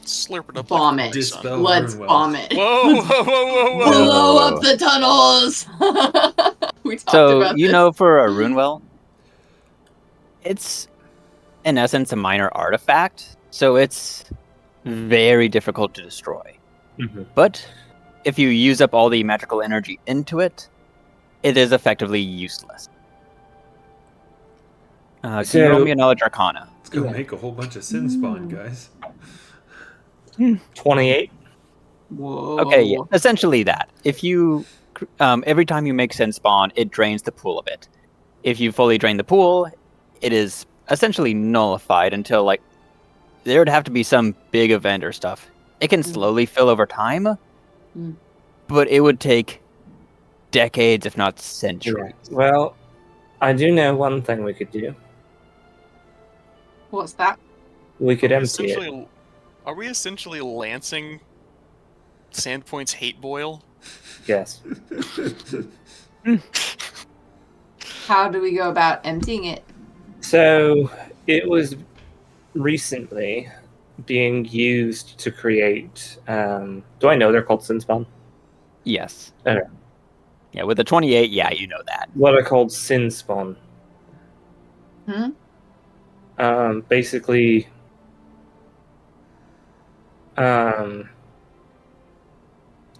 Slurp it up Bomb like it. Dispel Let's Runewell. bomb it. Whoa, whoa, whoa, whoa, whoa! Blow up the tunnels! We talked So, about you this. know, for a Runewell, it's, in essence, a minor artifact. So it's very difficult to destroy. Mm-hmm. But if you use up all the magical energy into it, it is effectively useless. Can you roll me a knowledge arcana? Let's go Yeah. make a whole bunch of sin spawn, guys. 28. Whoa. Okay, yeah, essentially that. If you, every time you make sin spawn, it drains the pool of it. If you fully drain the pool, it is essentially nullified until there would have to be some big event or stuff. It can slowly fill over time, but it would take decades, if not centuries. Well, I do know one thing we could do. What's that? We could empty it. Are we essentially lancing Sandpoint's hate boil? Yes. How do we go about emptying it? So it was recently being used to create. Do I know they're called Sinspawn? Yes. Okay. Yeah, with the 28, yeah, you know that. What are called Sinspawn? Basically,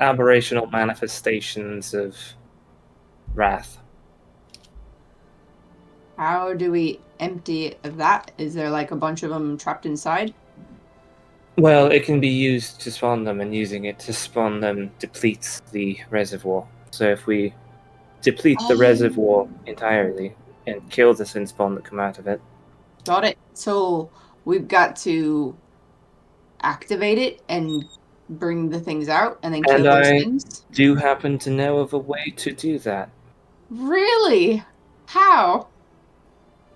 aberrational manifestations of wrath. How do we empty it of that? Is there a bunch of them trapped inside? Well, it can be used to spawn them, and using it to spawn them depletes the reservoir. So if we deplete the Oh. reservoir entirely and kill the Sinspawn that come out of it, Got it. So we've got to activate it and bring the things out and then kill And those I- things? do happen to know of a way to do that. Really? How?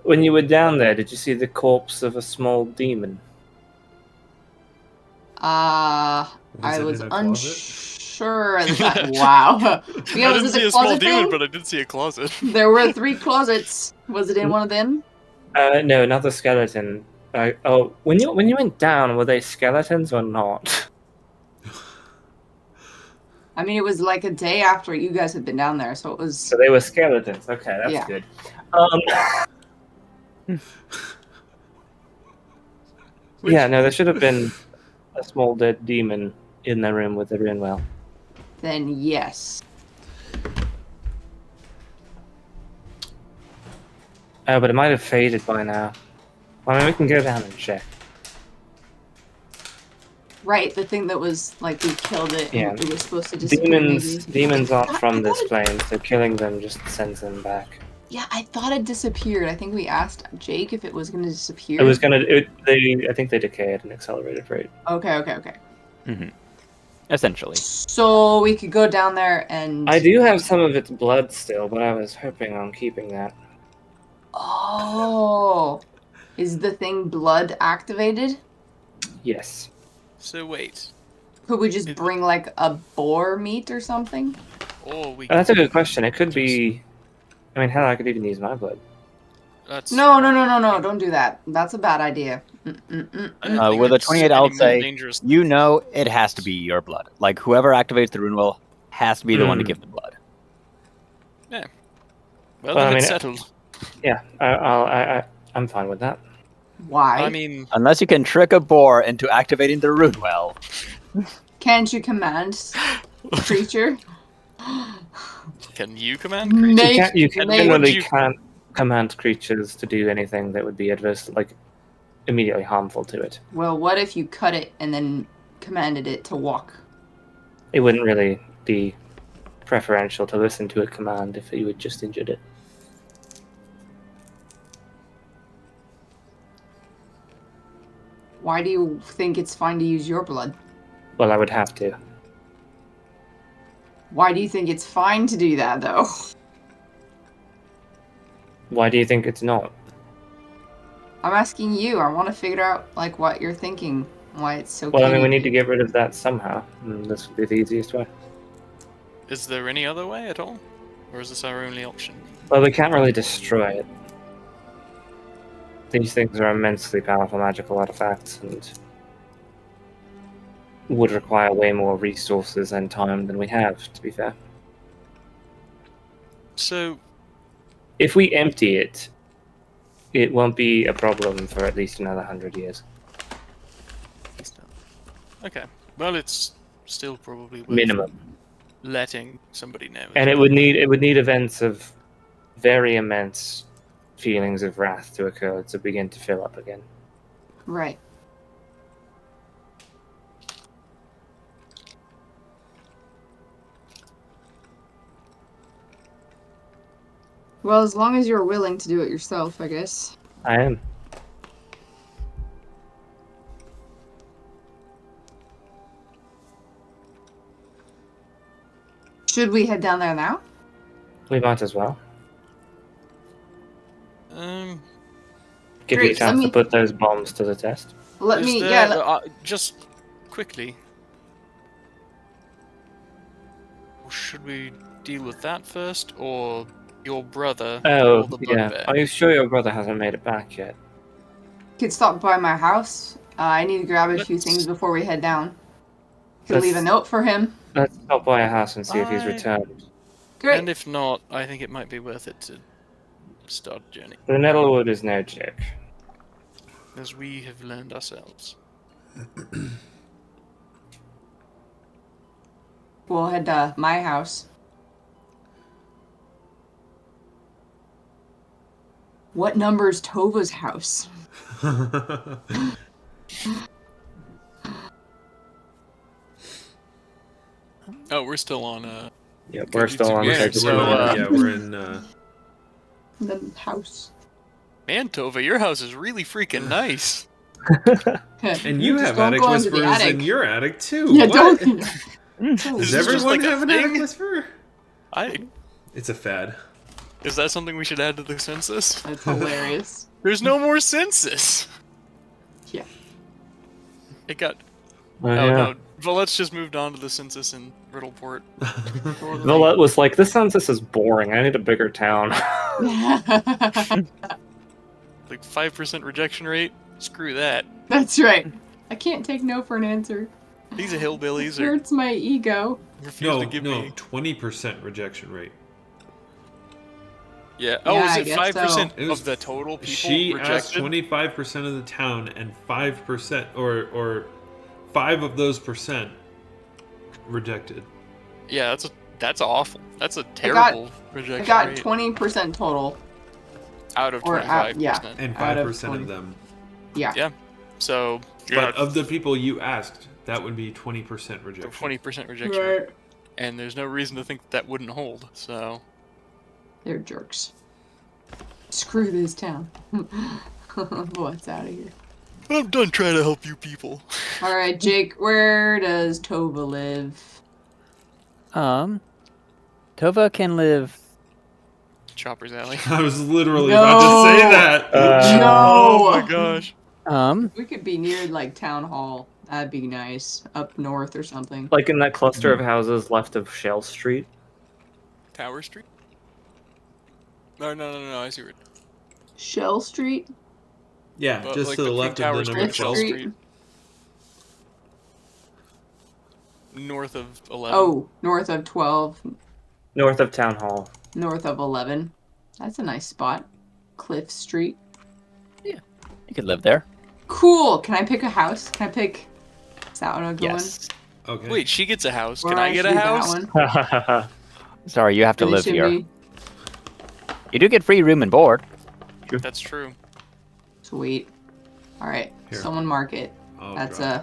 When you were down there, did you see the corpse of a small demon? I it was in a closet? unsure of that. Wow. Yeah, I was didn't it see the a small closet demon, thing? but I did see a closet. There were 3 closets. Was it in one of them? No, not the skeleton. When you went down, were they skeletons or not? I mean, it was like a day after you guys had been down there, so it was. So they were skeletons. Okay, that's Yeah. good. Yeah, no, there should have been a small dead demon in the room with the rune well. Then yes. Oh, but it might have faded by now. I mean, we can go down and check. Right, the thing that was like we killed it. Yeah. And it was supposed to disappear. Demons aren't I from this thought plane, so killing them just sends them back. Yeah, I thought it disappeared. I think we asked Jake if it was going to disappear. It was gonna. I think they decay at an accelerated rate. Okay. Essentially. So we could go down there and. I do have some of its blood still, but I was hoping on keeping that. Oh, is the thing blood activated? Yes. So wait. Could we just bring like a boar meat or something? Or we. That's a good question. It could be. I mean, hell, I could even use my blood. That's No, don't do that. That's a bad idea. I don't think With a it's 28, I any would more say dangerous. you know it has to be your blood. Like whoever activates the rune well has to be the one to give the blood. Well, Well, then I it's mean, settled. Yeah, I'm fine with that. Why? I mean, Unless you can trick a boar into activating the rune well. Can't you command creature? can you command creatures? Make- You Can generally you- can't command creatures to do anything that would be adverse, like immediately harmful to it. Well, what if you cut it and then commanded it to walk? It wouldn't really be preferential to listen to a command if you had just injured it. Why do you think it's fine to use your blood? Well, I would have to. Why do you think it's fine to do that, though? Why do you think it's not? I'm asking you. I want to figure out like what you're thinking. Why it's so. Well, I mean, we key. need to get rid of that somehow. And this would be the easiest way. Is there any other way at all? Or is this our only option? Well, we can't really destroy it. These things are immensely powerful magical artifacts and would require way more resources and time than we have, to be fair. So, If we empty it, it won't be a problem for at least another 100 years. okay. Well, it's still probably worth Minimum. letting somebody know. And it would need events of very immense feelings of wrath to occur to begin to fill up again. Right. Well, as long as you're willing to do it yourself, I guess. I am. Should we head down there now? We might as well. Give you a Great, chance let to me- put those bombs to the test. Let Is me. there- Yeah. just quickly. Should we deal with that first, or your brother? Oh, or the yeah. bugbear? Are you sure your brother hasn't made it back yet? Could stop by my house. I need to grab a few Let's- things before we head down. Could Let's- leave a note for him. Let's stop by a house and see if he's I- returned. Great. And if not, I think it might be worth it to start a journey, The Nettlewood is no joke. as we have learned ourselves. We'll head to my house. What number is Tova's house? Oh, we're still on. Yeah, we're still on the Yeah, page. so, we're in. The house. Man, Tova, your house is really freaking nice. And you Just have don't attic go into the whisperers attic. in your attic too. Yeah, What? don't. This Does is just everyone like a have an attic thing? whisperer? It's a fad. Is that something we should add to the census? That's hilarious. There's no more census. Yeah. It got. Oh, Oh yeah. no, Volette's just moved on to the census in Riddleport. Volette was like, this census is boring. I need a bigger town. The Like 5% rejection rate? Screw that. That's right. I can't take no for an answer. These hillbillies It are hurts my ego. refuse to give me. 20% rejection rate. Yeah. Yeah, Oh, is I it guess 5% so. of the total people She asked rejected? 25% of the town, and 5% or 5 of those percent rejected. Yeah, that's awful. That's a I terrible got rejection rate. 20% total. Out of Or 25%. yeah. And Out of 5% 20. of them. Yeah. Yeah. So But of the people you asked, that would be 20% rejection. 20% rejection rate. And there's no reason to think that wouldn't hold. So They're jerks. Screw this town. What's out of here? I'm done trying to help you people. All right, Jake. Where does Tova live? Tova can live. Chopper's Alley. I was literally about to say that. No. Oh my gosh. We could be near like town hall. That'd be nice. Up north or something. Like in that cluster of houses left of Shell Street. Tower Street? No. I see where. Shell Street. Yeah, But, just like, to the between left Tower of the Street number and Shell 12. Street. North of 11. Oh, north of 12. North of Town Hall. North of 11. That's a nice spot. Cliff Street. You could live there. Cool. Can I pick a house? Can I pick? Is that what I'm going? Yes. Okay. Wait, she gets a house. Or Can I get a should do house? that one. Sorry, you have to Really live should here. be. You do get free room and board. That's true. Sweet. All right. Here. Someone mark it. I'll That's draw.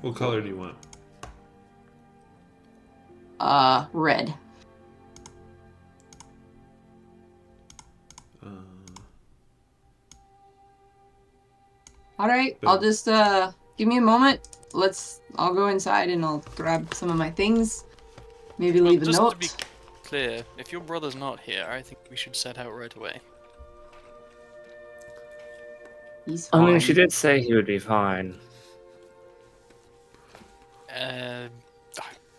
What color do you want? red. All right. Boom. I'll just give me a moment. I'll go inside and I'll grab some of my things. Maybe Well, leave a just note. to be clear, if your brother's not here, I think we should set out right away. He's I mean, fine. she did say he would be fine.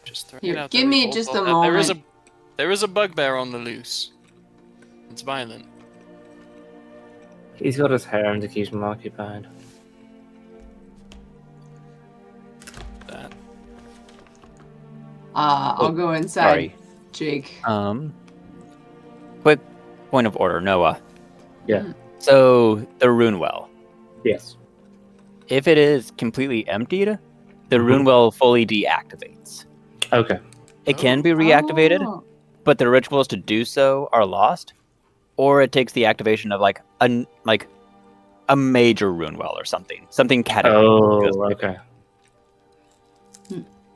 Just throwing Here, it out give there. me We've all just thought a that. moment. There is a bugbear on the loose. It's violent. He's got his harem to keep him occupied. That. I'll go inside. Sorry. Jake. Quick point of order, Noah. Yeah. So the rune well. Yes. If it is completely emptied, the rune well fully deactivates. Okay. It can be reactivated, Oh. but the rituals to do so are lost, or it takes the activation of like a major rune well or something cataclysmic. Oh, okay.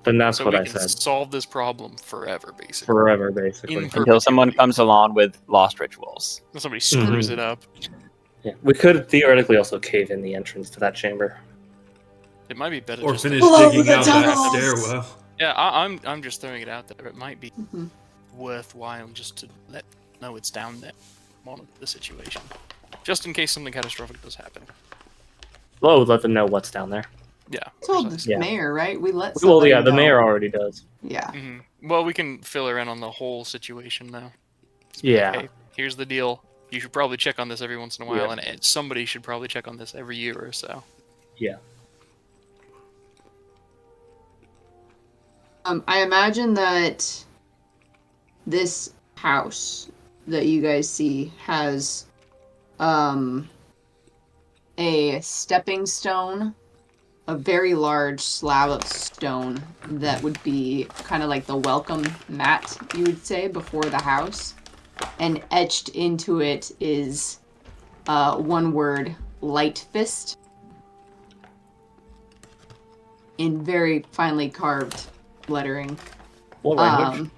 Then that's So what we I can said. solve this problem forever, basically. Forever, basically. In Until someone perpetuity. comes along with lost rituals. Somebody screws Mhm. it up. Yeah. We could theoretically also cave in the entrance to that chamber. It might be better Or just finish Below digging the out that tunnels. stairwell. Yeah, I'm just throwing it out there. It might be Mhm. worthwhile just to know it's down there, monitor the situation, just in case something catastrophic does happen. Well, we'll let them know what's down there. Yeah. Told the precisely. Yeah. mayor, right? We let. Well, yeah, somebody the know. mayor already does. Yeah. Mhm. Well, we can fill her in on the whole situation now. Yeah. Hey, here's the deal. You should probably check on this every once in a while, Yeah. and somebody should probably check on this every year or so. Yeah. I imagine that this house that you guys see has a stepping stone, a very large slab of stone that would be kind of like the welcome mat, you would say, before the house. And etched into it is one word, Light Fist, in very finely carved lettering. What language?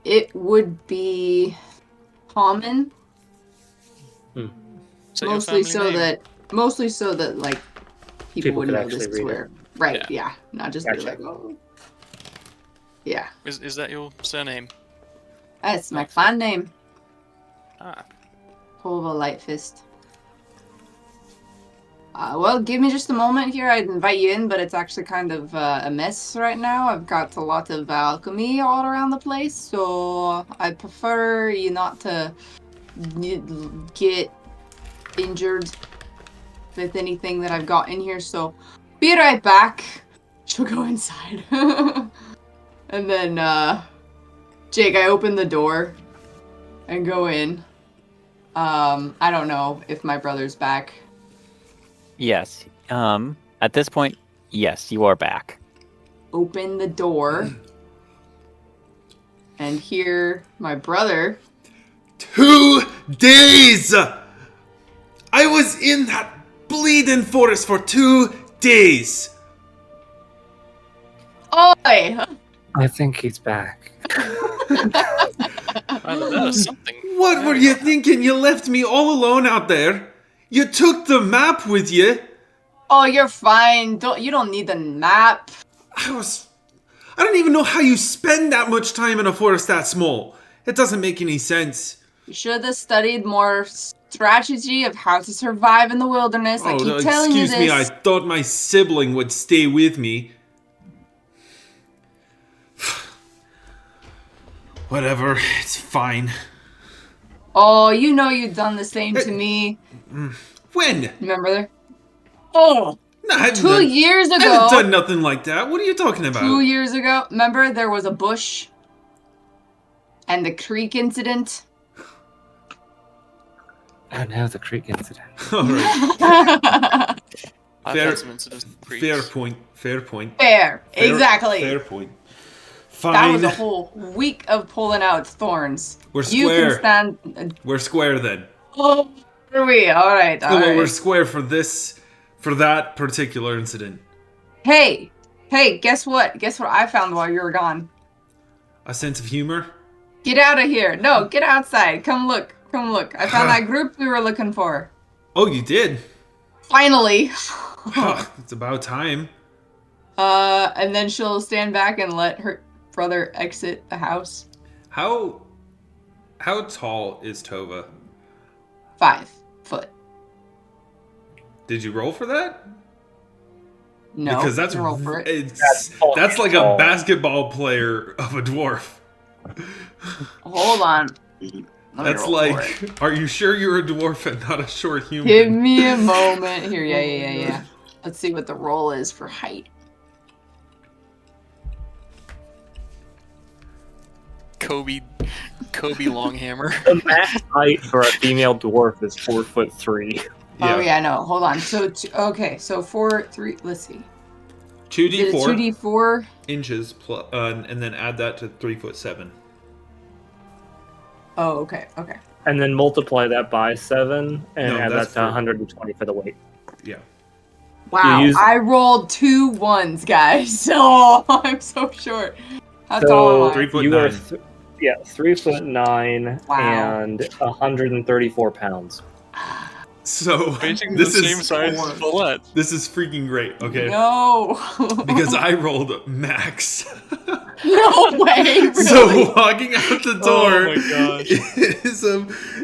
It would be common, Say your mostly family name. so that like people People would could know actually this read it. swear. Right, Yeah. yeah. Not just be Gotcha. like, oh. Yeah. Is that your surname? That's my Light clan name. Ah. Tova Lightfist. Well, give me just a moment here. I'd invite you in, but it's actually kind of a mess right now. I've got a lot of alchemy all around the place, so I prefer you not to get injured with anything that I've got in here, so be right back. She'll go inside. And then, Jake, I open the door and go in. I don't know if my brother's back. Yes. At this point, yes, you are back. Open the door and hear my brother. 2 days! I was in that bleeding forest for 2 days. Oi! I think he's back. That was something. What were you thinking? You left me all alone out there. You took the map with you. Oh, you're fine. You don't need the map. I don't even know how you spend that much time in a forest that small. It doesn't make any sense. You should have studied more strategy of how to survive in the wilderness. I keep telling you this. Excuse me, I thought my sibling would stay with me. Whatever, it's fine. Oh, you know you've done the same to me. When? Remember? Oh, No, I haven't 2 years ago. I haven't done nothing like that. What are you talking about? 2 years ago. Remember there was a bush? And the creek incident? Oh no, the creek incident. All right. I've Fair- had some incidents with creeps. Fair point. Fair. Exactly. Fair point. That Fine. was a whole week of pulling out thorns. We're You square. can stand. We're square then. Oh, are we? All right. All Well, right. we're square for that particular incident. Hey, guess what? Guess what I found while you were gone? A sense of humor? Get out of here. No, get outside. Come look. I found that group we were looking for. Oh, you did? Finally. It's about time. And then she'll stand back and let her brother exit the house. How tall is Tova? 5 foot. Did you roll for that? No. Because that's roll for it. that's like a basketball player of a dwarf. Hold on. Let me That's roll for like, it. are you sure you're a dwarf and not a short human? Give me a moment here. Yeah. Let's see what the roll is for height. Kobe Longhammer. The max height for a female dwarf is 4'3". Oh yeah, no. Hold on. So so 4, 3. Let's see. 2d4 2d4. inches plus, and then add that to 3'7". Oh, okay. And then multiply that by 7 and No, add that that's to for- 120 for the weight. Yeah. Wow, You use- I rolled 2 1s, guys. So I'm so short. How tall am I? 3'9". You are 3'9" Wow. and 134 pounds. So Basically this the is same size as Volette. this is freaking great. Okay. No. Because I rolled max. No way. Really? So walking out the door Oh my gosh.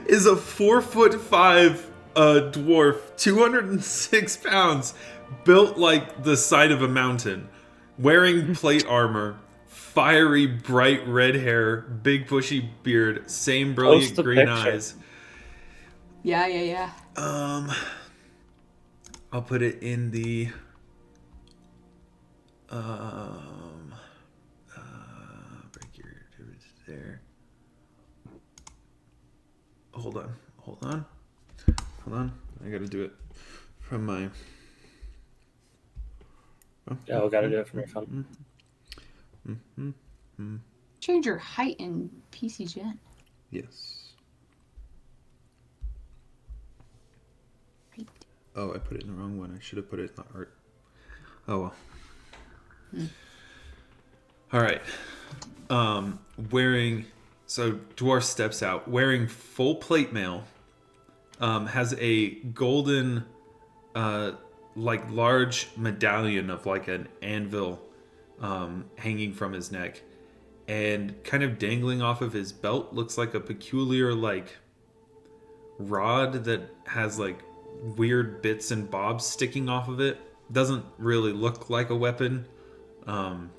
is a 4'5" dwarf, 206 pounds, built like the side of a mountain, wearing plate armor, fiery bright red hair, big bushy beard, same brilliant Post the green picture. eyes. Yeah. I'll put it in the break your there. Hold on. I gotta do it from my. Yeah, we gotta do it from your phone. Change your height in PC Gen. Yes. Oh, I put it in the wrong one. I should have put it in the art. Oh well. All right. So Dwarf steps out wearing full plate mail. Has a golden, like large medallion of like an anvil, hanging from his neck, and kind of dangling off of his belt looks like a peculiar like rod that has like weird bits and bobs sticking off of it. Doesn't really look like a weapon. But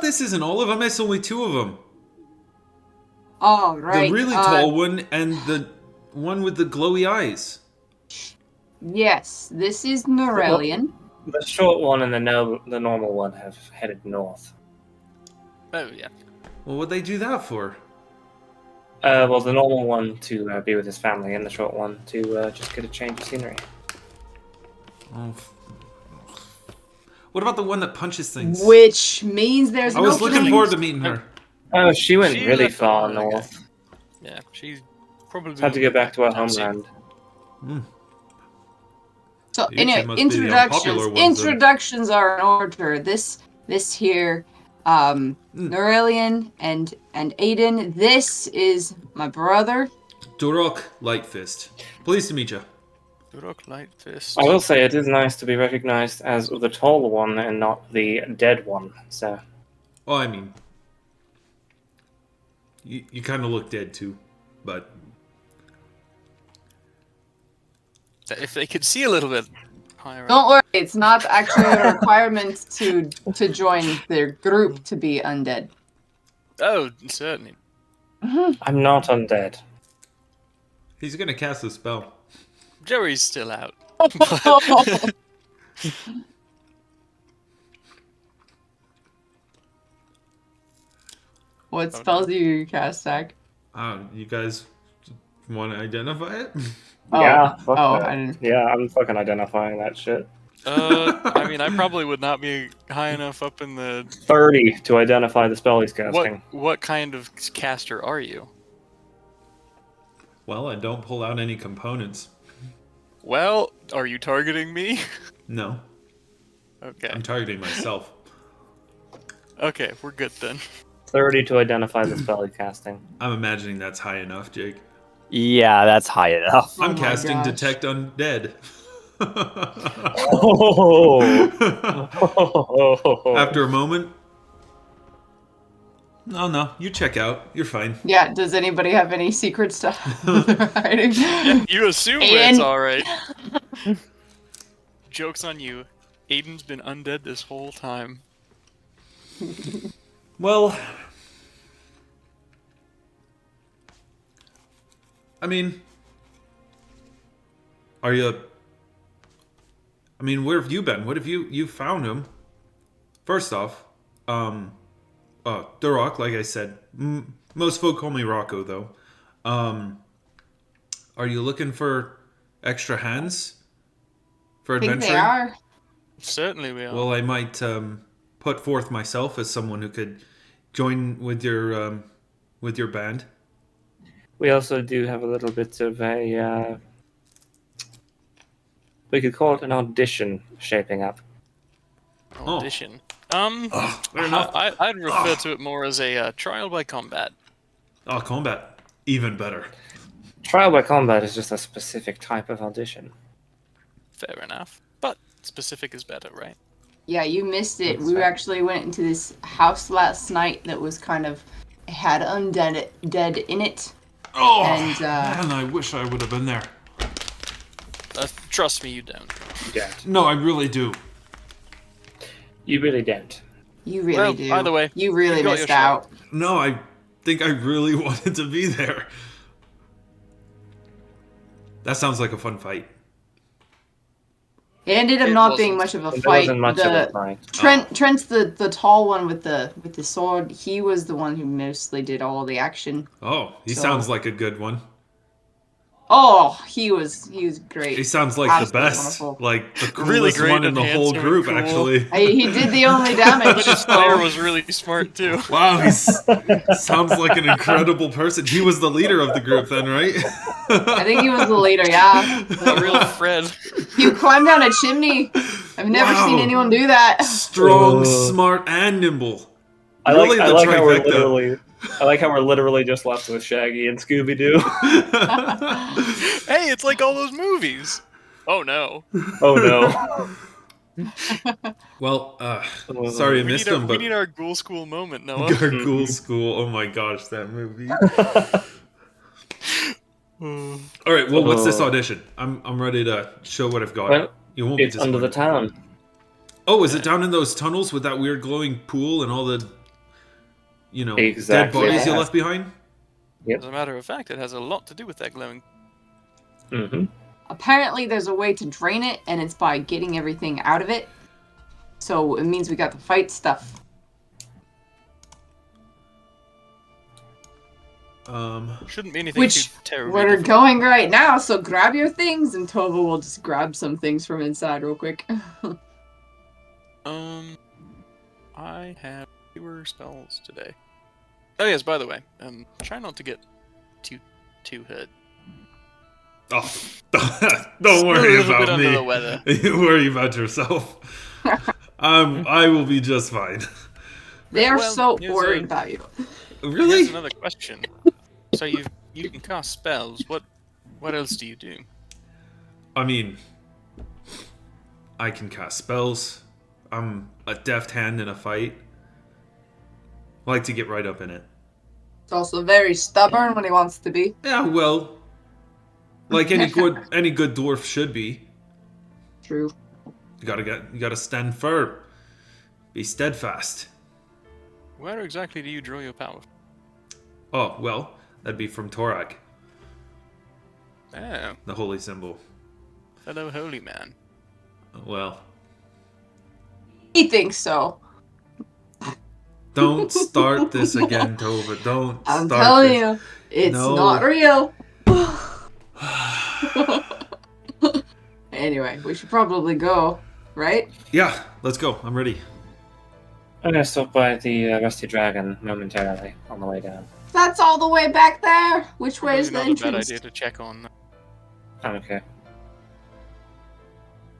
this isn't all of them. It's only 2 of them. Oh, right. The really tall one and the one with the glowy eyes. Yes, this is Nyrelion. The short one and the normal one have headed north. Oh, yeah. Well, what'd they do that for? Well, the normal one to be with his family, and the short one to just get a change of scenery. Oh. What about the one that punches things? Which means there's I was looking forward to meeting her. Oh, she went She really left far a while ago. north. Yeah, she's probably... Had to go back to her Down south. homeland. So You two anyway, must be the unpopular ones, then. introductions are in order. This here, Nyrelion and Edan. This is my brother. Durok Lightfist. Pleased to meet you. Durok Light Fist. I will say it is nice to be recognized as the tall one and not the dead one. So, Well, I mean, you kind of look dead too, but If they could see a little bit higher up. Don't worry, it's not actually a requirement to join their group to be undead. Oh, certainly. I'm not undead. he's gonna cast a spell. Joey's still out. What spells do you cast, Zach? You guys want to identify it? Oh. Yeah, fuck Oh, that. I didn't. Yeah, I'm fucking identifying that shit. I mean, I probably would not be high enough up in the... 30 to identify the spell he's casting. What kind of caster are you? Well, I don't pull out any components. Well, are you targeting me? No, Okay. I'm targeting myself. Okay, we're good then. 30 to identify the spell he's casting. I'm imagining that's high enough, Jake. Yeah, that's high enough. I'm Oh my casting gosh. Detect Undead. Oh. After a moment. No, you check out. You're fine. Yeah, does anybody have any secret stuff they're hiding? Yeah, you assume Aiden. it's alright. Joke's on you. Aiden's been undead this whole time. Well, I mean, are you? I mean, where have you been? What have you found him? First off, Durok, like I said, most folk call me Rocco, though. Are you looking for extra hands for I think adventuring? they are. Certainly we are. Well, I might put forth myself as someone who could join with your band. We also do have a little bit of a... we could call it an audition shaping up. Audition. Fair enough. I'd refer to it more as a trial by combat. Oh, combat. Even better. Trial by combat is just a specific type of audition. Fair enough. But specific is better, right? Yeah, you missed it. That's We fair. actually went into this house last night that was kind of had dead in it. Oh, And, man, I wish I would have been there. Trust me, you don't. Yeah. No, I really do. You really don't. You really Well, do. either way, you really you got missed your shot. out. No, I think I really wanted to be there. That sounds like a fun fight. It ended up It not being wasn't. much of a There fight. wasn't much of a fight. Trent's the tall one with the sword. He was the one who mostly did all the action. Oh, he So- sounds like a good one. Oh, he was great. He sounds like Absolutely the best. wonderful. Like the coolest Really great one in the and whole handsome group, and cool. actually. He did the only But damage. his player was really smart too. Wow, he sounds like an incredible person. He was the leader of the group then, right? I think he was the leader. Yeah, A real Fred. he climbed down a chimney. I've never Wow. seen anyone do that. Strong, Oh. smart, and nimble. I Really like the how we're trifecta. literally... I like how we're literally just left with Shaggy and Scooby-Doo. Hey, it's like all those movies. Oh no. Oh no. Well, sorry I We missed need, him, we but need our ghoul school moment, Noah. Gargoyle School. Oh my gosh, that movie. All right, well, what's this audition? I'm ready to show what I've got. Well, You won't be It's under the disappointed. town. Oh, is it down in those tunnels with that weird glowing pool and all the, dead Exactly. bodies you Yeah. left behind? As a matter of fact, it has a lot to do with that glowing Mm-hmm. Apparently, there's a way to drain it, and it's by getting everything out of it. So it means we got to fight stuff. Shouldn't be anything Which too terribly we're difficult. going right now, so grab your things, and Tova will just grab some things from inside real quick. I have fewer spells today. Oh yes, by the way, try not to get too hurt. Oh, don't worry a little bit about under me. the weather. Worry about yourself. I will be just fine. They are Well, so here's worried a- about you. Really? Here's another question. So you can cast spells. What else do you do? I mean, I can cast spells. I'm a deft hand in a fight. I like to get right up in it. He's also very stubborn when he wants to be. Yeah, well, like any good dwarf should be. True. You gotta stand firm. Be steadfast. Where exactly do you draw your power? Oh, well, that'd be from Durok, Oh, the holy symbol. fellow holy man. Well, He thinks so. don't start this again, Tova. Don't I'm start telling this. you, it's No. not real. Anyway, we should probably go, right? Yeah, let's go. I'm ready. I'm gonna stop by the Rusty Dragon momentarily on the way down. That's all the way back there. Which way is the Probably not a bad entrance? idea to check on. I'm okay.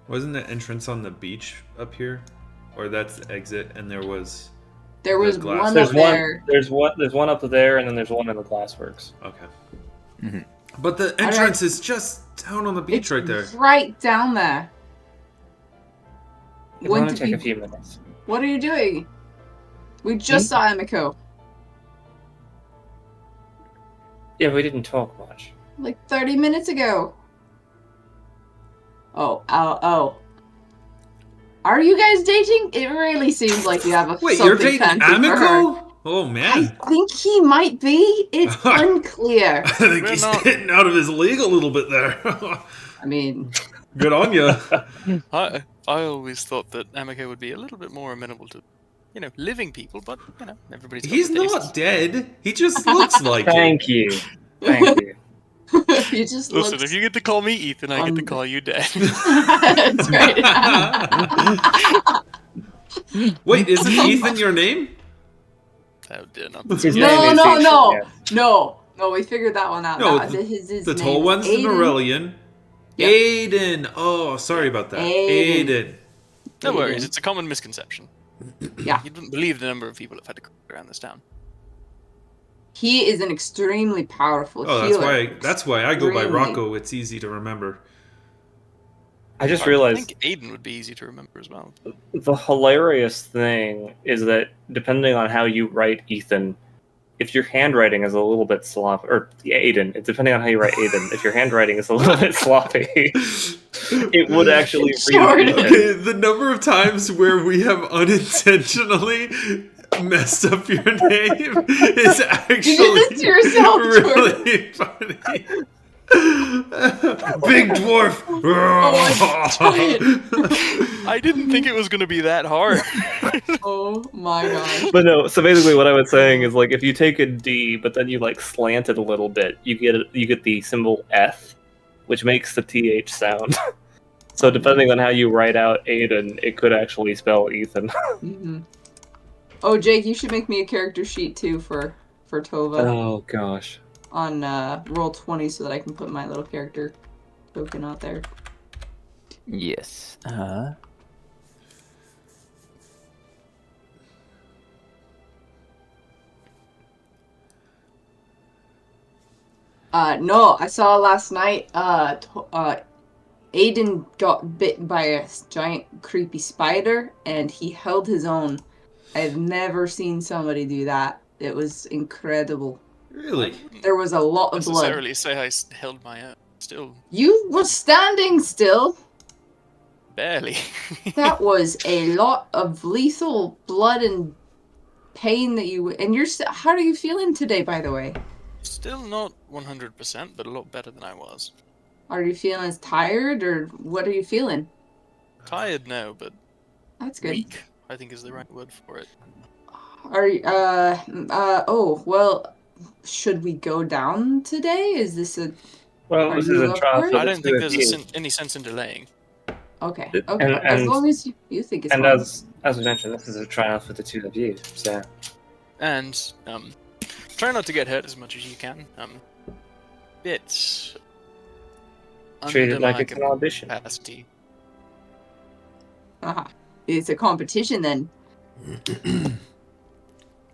Wasn't the entrance on the beach up here? Or that's the exit, and there was... There was The glass. one There's up one. there. There's one up there, and then there's one in the glassworks. Okay. Mhm. But the entrance is just down on the beach It's right there. right down there. It'll When only did take you- a few minutes. What are you doing? We just saw Emiko. Yeah, we didn't talk much. Like 30 minutes ago. Oh. Are you guys dating? It really seems like you have a Wait, something you're dating fancy for her. Amico? Oh, I man. think he might be. It's unclear. I think We're he's not- getting out of his league a little bit there. I mean, Good on you. I always thought that Amico would be a little bit more amenable to, living people, but everybody's got He's their tastes. not dead. He just looks like it. Thank you. Thank you. he just Listen, looks... if you get to call me Ethan, I get to call you Dad. That's right. Wait, isn't Ethan your name? Oh dear, not His this. name No, is no, Ethan, no. yeah. No, we figured that one out. No, That- the- his The name tall is one's the Aiden. Nyrelion. Yeah. Edan. Oh, sorry about that. Aiden. Aiden. No worries, Aiden. it's a common misconception. Yeah. You wouldn't believe the number of people that have had to go around this town. He is an extremely powerful Oh, healer. that's why I go by Extremely. Rocco. It's easy to remember. I just I realized think Aiden would be easy to remember as well. the hilarious thing is that depending on how you write Ethan, if your handwriting is a little bit sloppy, or Aiden, it's depending on how you write Aiden, if your handwriting is a little bit sloppy, it would actually Sure. read Ethan. Okay, the number of times where we have unintentionally messed up your name is actually this to yourself, really funny. Big dwarf. I didn't think it was going to be that hard. Oh my gosh. But no, so basically what I was saying is like if you take a D but then you like slant it a little bit, you get the symbol F, which makes the TH sound. So depending on how you write out Aiden, it could actually spell Ethan. Mhm. Oh, Jake, you should make me a character sheet too for Tova Oh gosh. on Roll20 so that I can put my little character token out there. Yes. No, I saw last night, Aiden got bitten by a giant creepy spider, and he held his own. I've never seen somebody do that. It was incredible. Really? There was a lot of blood. necessarily say I held my own. Still, You were standing still. barely. That was a lot of lethal blood and pain that you... And you're... How are you feeling today, by the way? Still not 100%, but a lot better than I was. Are you feeling as tired, or what are you feeling? Tired now, but That's good. weak, I think is the right word for it. Are you, oh, well, should we go down today? Is this a, Well, are this is you a up trial for for I it? the don't two think of there's you. any sense in delaying. Okay, And- okay. As and- long as you think it's And fine. as we mentioned, this is a trial for the two of you. So And try not to get hurt as much as you can. Bit treat it under like my it's an audition. capacity. It's a competition then.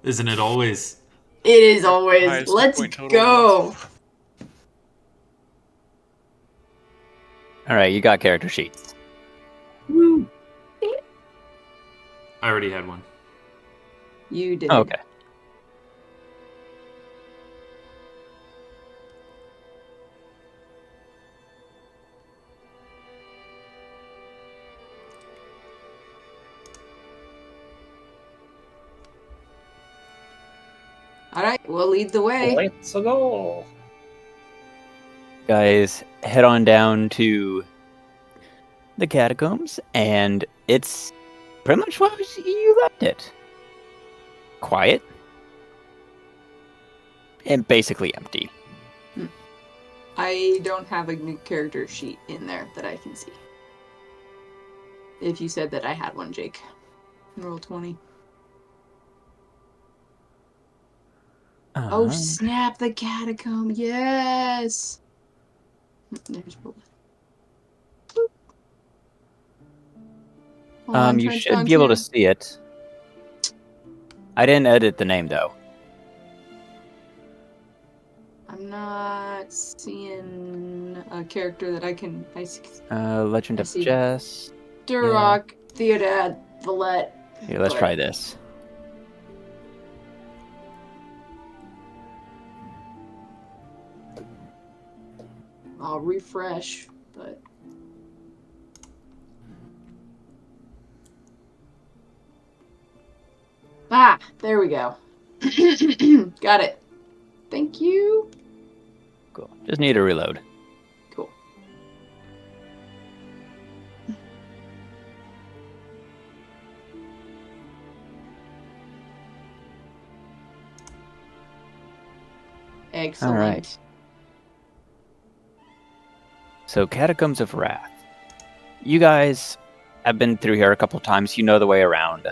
Isn't it always? It is always. Highest Let's point total go. All right, you got character sheets. Woo! I already had one. You did. Oh, okay. All right, we'll lead the way. Let's go. Guys, head on down to the catacombs, and it's pretty much what you left it. Quiet. And basically empty. I don't have a new character sheet in there that I can see. If you said that I had one, Jake. Roll 20. Oh, snap, the catacomb. Yes. There's Volette. You should be able to see it. I didn't edit the name though. I'm not seeing a character that I see. Legend I of see. Jess. Durok, Theodad, Volette. Here, let's try this. I'll refresh, but there we go. Got it. Thank you. Cool. Just need to reload. Cool. Excellent. All right. So, Catacombs of Wrath. You guys have been through here a couple times. You know the way around.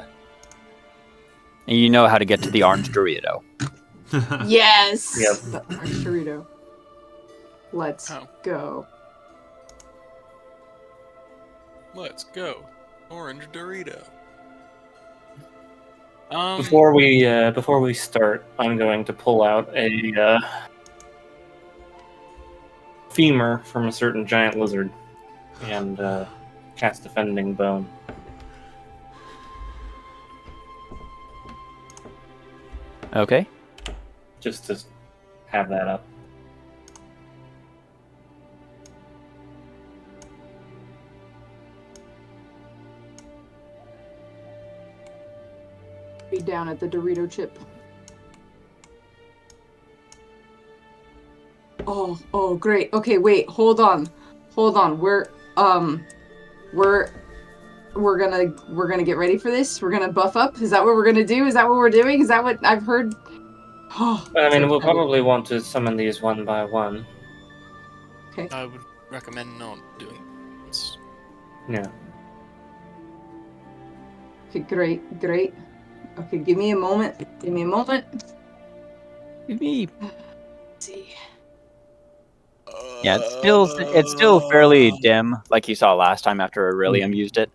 And you know how to get to the orange Dorito. Yes. Yep. The orange Dorito. Let's go. Let's go. Orange Dorito. Before we start, I'm going to pull out a femur from a certain giant lizard and cast Defending Bone. Okay. Just to have that up. Be down at the Dorito chip. Oh, great. Okay, wait, hold on. We're gonna get ready for this. We're gonna buff up. Is that what we're gonna do? Is that what we're doing? Is that what I've heard? Oh, I mean, so we'll excited. probably want to summon these one by one. Okay. I would recommend not doing this. Yeah. Okay, great. Okay, give me a moment. Give me. Let's see. Yeah, it's still fairly dim, like you saw last time after Nyrelion used it.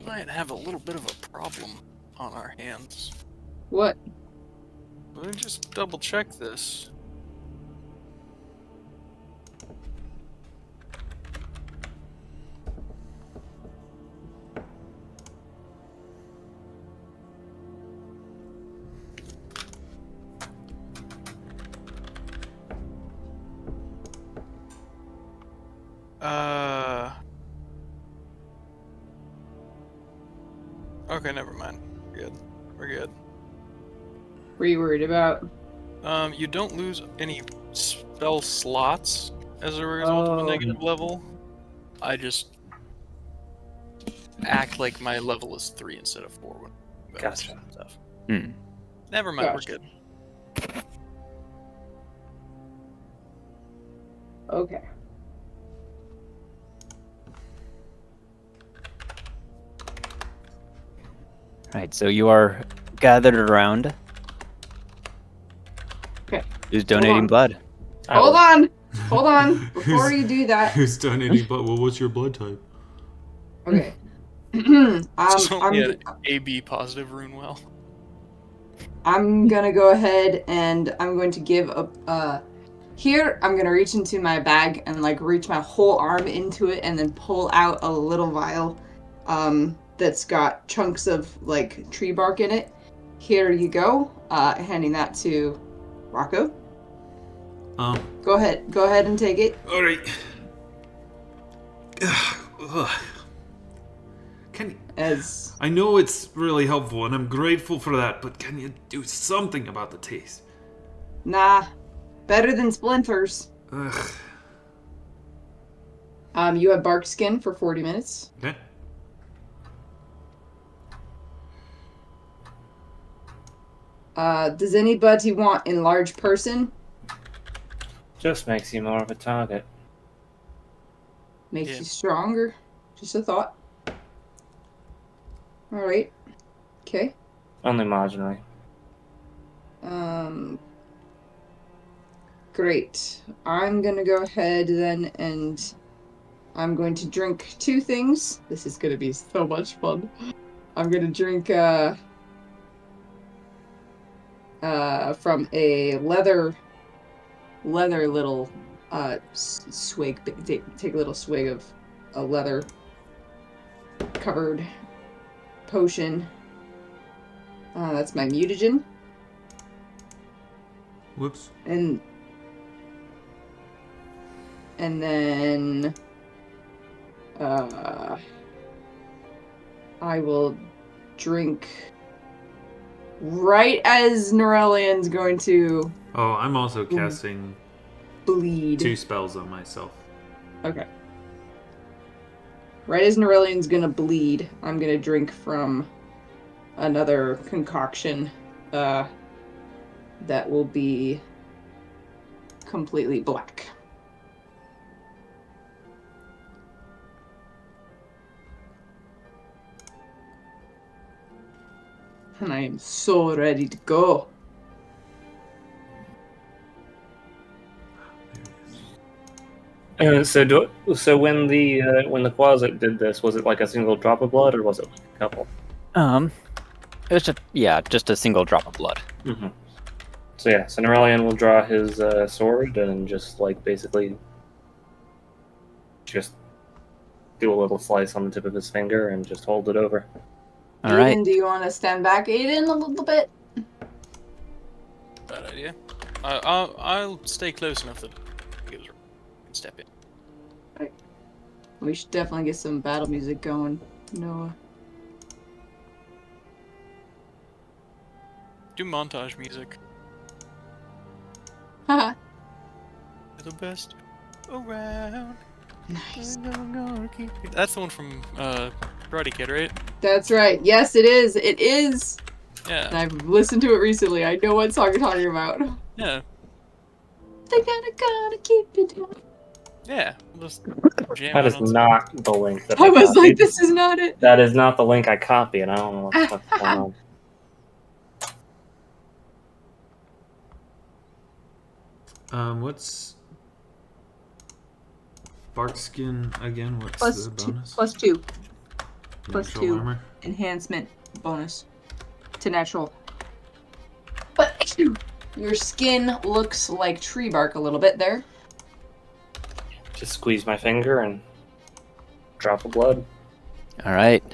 Might have a little bit of a problem on our hands. What? Let me just double check this. Okay, never mind. We're good. What are you worried about? You don't lose any spell slots as a result of a negative level. I just act like my level is 3 instead of 4 when Gotcha. stuff. Hmm. Never mind, Gotcha. we're good. Okay. Right, so you are gathered around. Okay. Who's donating on. blood? Hold on. Hold on. Before you do that. Who's donating blood? Well, what's your blood type? Okay. It's only an AB positive rune well. I'm gonna go ahead and I'm going to give here I'm gonna reach into my bag and like reach my whole arm into it and then pull out a little vial that's got chunks of like tree bark in it. Here you go. Handing that to Rocco. Go ahead and take it. All right. Can you, As I know it's really helpful and I'm grateful for that, but can you do something about the taste? nah, better than splinters. Ugh. You have bark skin for 40 minutes. Okay. Does anybody want enlarged person? Just makes you more of a target. Makes you stronger. Just a thought. Alright. Okay. Only marginally. Great. I'm gonna go ahead then and I'm going to drink 2 things. This is gonna be so much fun. I'm gonna drink from a leather little swig. Take a little swig of a leather covered potion. That's my mutagen. Whoops. And then I will drink right as Nyrelion's going to Oh, I'm also casting bleed. 2 spells on myself. Okay. Right as Nyrelion's gonna bleed, I'm gonna drink from another concoction that will be completely black. And I am so ready to go. So when the closet did this, was it like a single drop of blood, or was it like a couple? It was just a single drop of blood. Mm-hmm. So Nyrelion will draw his sword and just like basically just do a little slice on the tip of his finger and just hold it over. All right. Aiden, do you want to stand back, Aiden, a little bit? Bad idea. I'll stay close enough that he can step in. Right. We should definitely get some battle music going, Noah. Do montage music. Haha. You're the best around. Nice. That's the one from Karate Kid, right? That's right. Yes, it is. It is. Yeah. And I've listened to it recently. I know what song you're talking about. Yeah. They gotta keep it down. Yeah. We'll just jam That out is on some- not the link that I was copied. like, this is not it. That is not the link I copied. I don't know what the fuck's going on. What's bark skin again? What's Plus the two. bonus? Plus 2. Plus Natural 2. armor? Enhancement bonus to natural. But your skin looks like tree bark a little bit there. Just squeeze my finger and drop of blood. All right.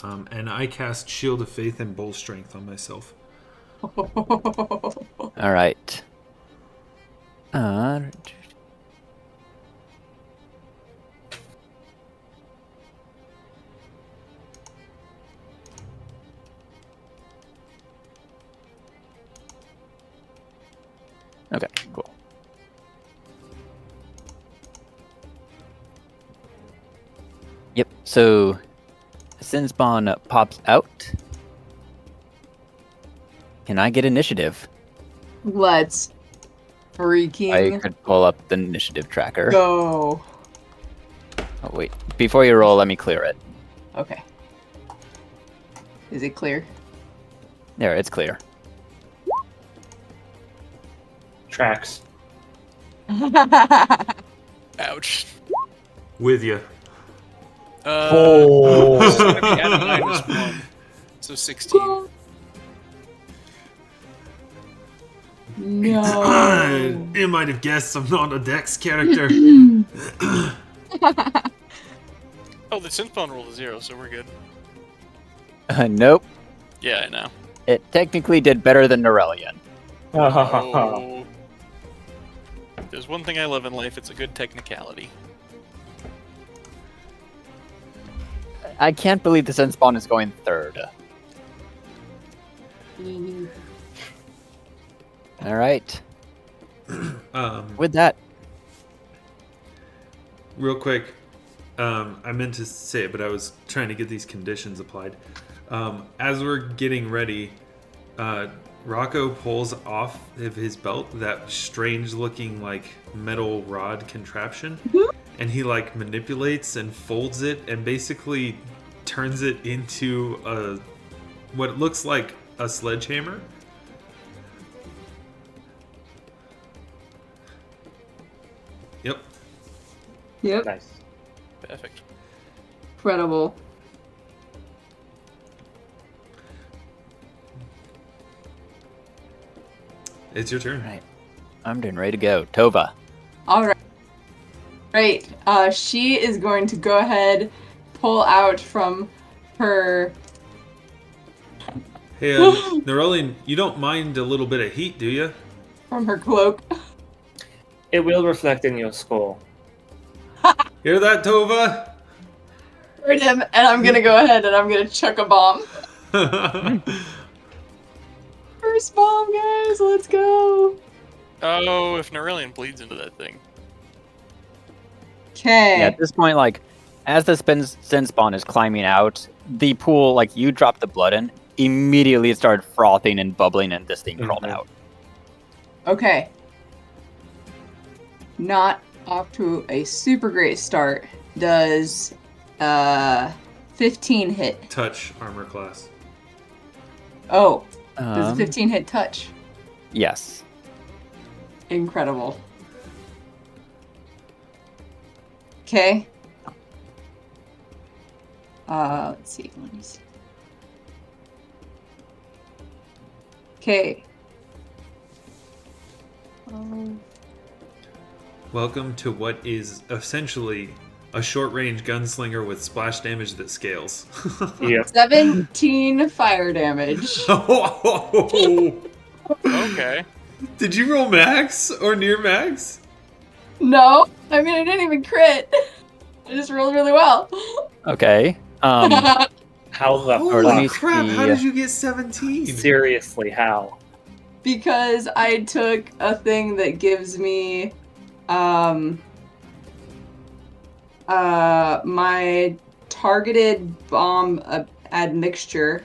And I cast Shield of Faith and Bull Strength on myself. All right. Okay, cool. Yep, so Sin Spawn pops out. Can I get initiative? Let's I freaking could pull up the initiative tracker. go. Oh, wait. Before you roll, let me clear it. Okay. Is it clear? There, it's clear. Tracks. Ouch. With you. It's gonna be at -1, so 16. No. You might have guessed I'm not a Dex character. Oh, the synth spawn rolled a 0, so we're good. Nope. Yeah, I know. It technically did better than Nyrelion. Oh. If there's one thing I love in life, it's a good technicality. I can't believe the Sin Spawn is going third. Alright. With that, Real quick, I meant to say it, but I was trying to get these conditions applied. As we're getting ready, Rocco pulls off of his belt that strange-looking like metal rod contraption, and he like manipulates and folds it and basically turns it into a what looks like a sledgehammer. Yep. Yep. Nice. Perfect. Incredible. It's your turn. right. I'm doing ready to go. Tova. All right. Great. She is going to go ahead, pull out from her. Hey, Nyrelion, you don't mind a little bit of heat, do you? From her cloak. It will reflect in your score. Hear that, Tova? Heard him, and I'm gonna go ahead and I'm gonna chuck a bomb. First bomb, guys. Let's go. Oh, if Nyrelion bleeds into that thing. Okay. Yeah, at this point, like, as the Sin Spawn is climbing out, the pool, like, you dropped the blood in, immediately it started frothing and bubbling, and this thing crawled out. Okay. Not off to a super great start. Does 15 hit? Touch armor class. Oh, does a 15 hit touch? Yes. Incredible. Okay. Let's see. Let me see. Okay. Welcome to what is essentially a short-range gunslinger with splash damage that scales. Yep. 17 fire damage. Okay. Did you roll max or near max? No, I mean I didn't even crit. I just rolled really well. Okay. How the let me Holy crap, how see. did you get 17? seriously, how? Because I took a thing that gives me my targeted bomb admixture,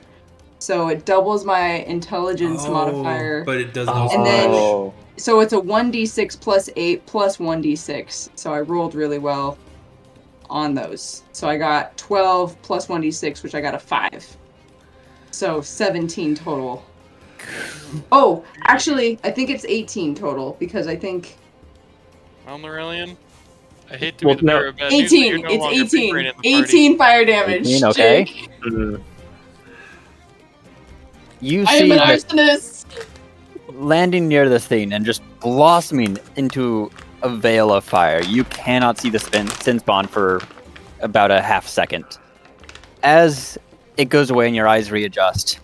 so it doubles my intelligence modifier. But it doesn't And then- Oh. So it's a 1d6 plus 8 plus 1d6. So I rolled really well on those. So I got 12 plus 1d6, which I got a 5. So 17 total. Oh, actually, I think it's 18 total because I think Well, Nyrelion, I hate to Well, be the bearer of bad news, but 18. you're no It's longer big 18. brain in the party. 18 fire damage. 18, okay. Jake. You I see am an this arsonist. landing near this thing and just blossoming into a veil of fire. You cannot see the Sin Spawn for about a half second. As it goes away and your eyes readjust,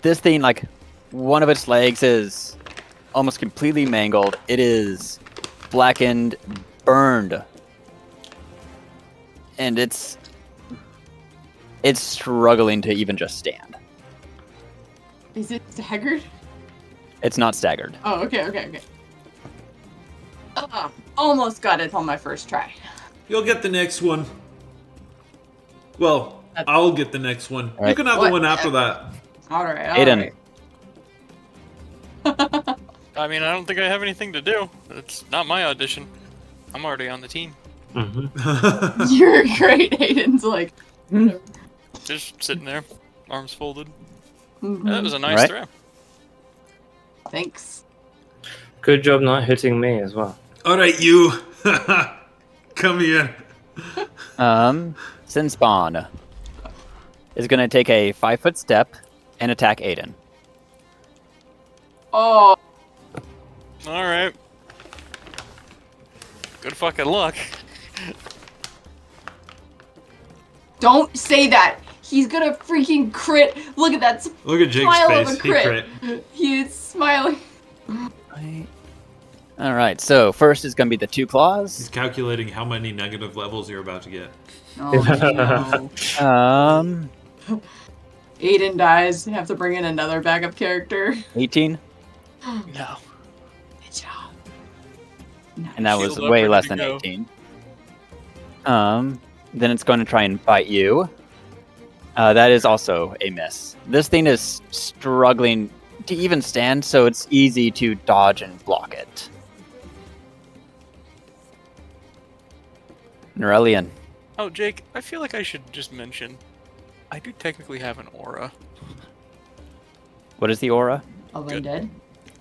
this thing, like, one of its legs is almost completely mangled. It is blackened, burned, and it's struggling to even just stand. Is it staggered? It's not staggered. Oh, okay. Almost got it on my first try. You'll get the next one. Well, I'll get the next one. Right. You can have the one after that. All right. Edan. I mean, I don't think I have anything to do. It's not my audition. I'm already on the team. You're great. Edan's like, Just sitting there, arms folded. mhm. That was a nice Right. throw. Thanks. Good job not hitting me as well. All right, you. Come here. Sin Spawn is going to take a 5-foot step and attack Edan. Oh, All right. Good fucking luck. don't say that. He's gonna freaking crit. Look at that Look at Jake's smile face. of a He crit. crit. He is smiling. All right, so first is going to be the 2 He's claws. calculating how many negative levels you're about to get. Oh no. Edan dies. Have to bring in another backup character. 18, No. Good job. and that was Shield up, way ready less to than go. 18. Then it's going to try and bite you. That is also a miss. This thing is struggling to even stand, so it's easy to dodge and block it. Nyrelion. Oh, Jake, I feel like I should just mention, I do technically have an aura. What is the aura? Of Good. undead.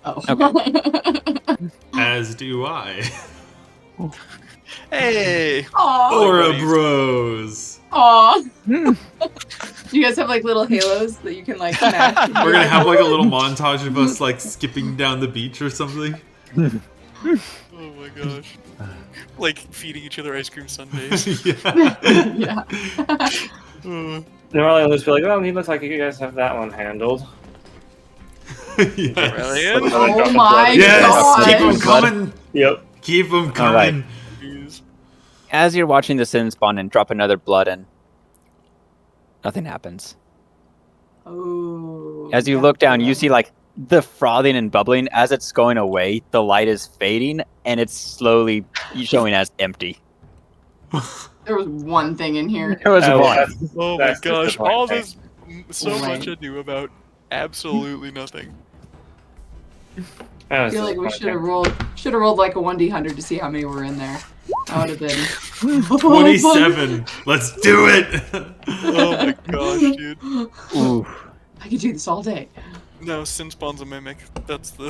Oh. As do I. Hey! Aw. Aura buddies. Bros. Aw. Do you guys have like little halos that you can like smash? We're gonna have like a little montage of us like skipping down the beach or something. Oh my gosh. Like feeding each other ice cream sundaes. Yeah. Yeah. Normally I'll just be like, oh, he looks like you guys have that one handled. Yes. Brilliant. Oh my Yes. god. Keep them coming. Yep. Keep them All right. coming. Jeez. As you're watching the sin spawn and drop another blood in, nothing happens. Oh. As you look down, you see like the frothing and bubbling. As it's going away, the light is fading and it's slowly showing as empty. There was one thing in here. There was Oh, one. Oh my That's gosh, all this, disappointing. so much I knew about absolutely nothing. I feel like we should have rolled like a 1d100 to see how many were in there. That would have been 27. Let's do it. Oh my gosh, dude. Ooh. I could do this all day. No, Sin Spawn's a mimic. That's the...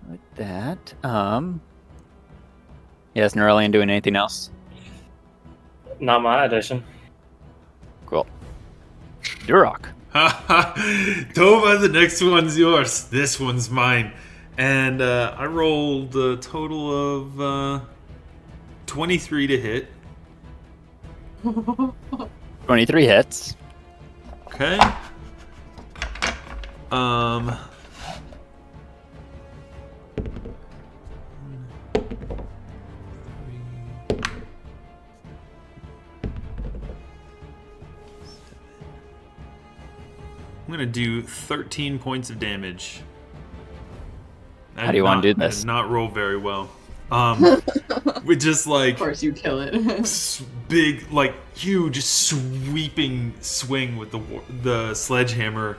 Like that. Yes, Nyrelion doing anything else? Not my edition. Cool. Durok. Tova, the next one's yours. This one's mine. And I rolled a total of 23 to hit. 23 hits. Okay. I'm gonna do 13 points of damage. How do you want to do I this? did not roll very well. With just like Of course you kill it. big, like huge sweeping swing with the sledgehammer,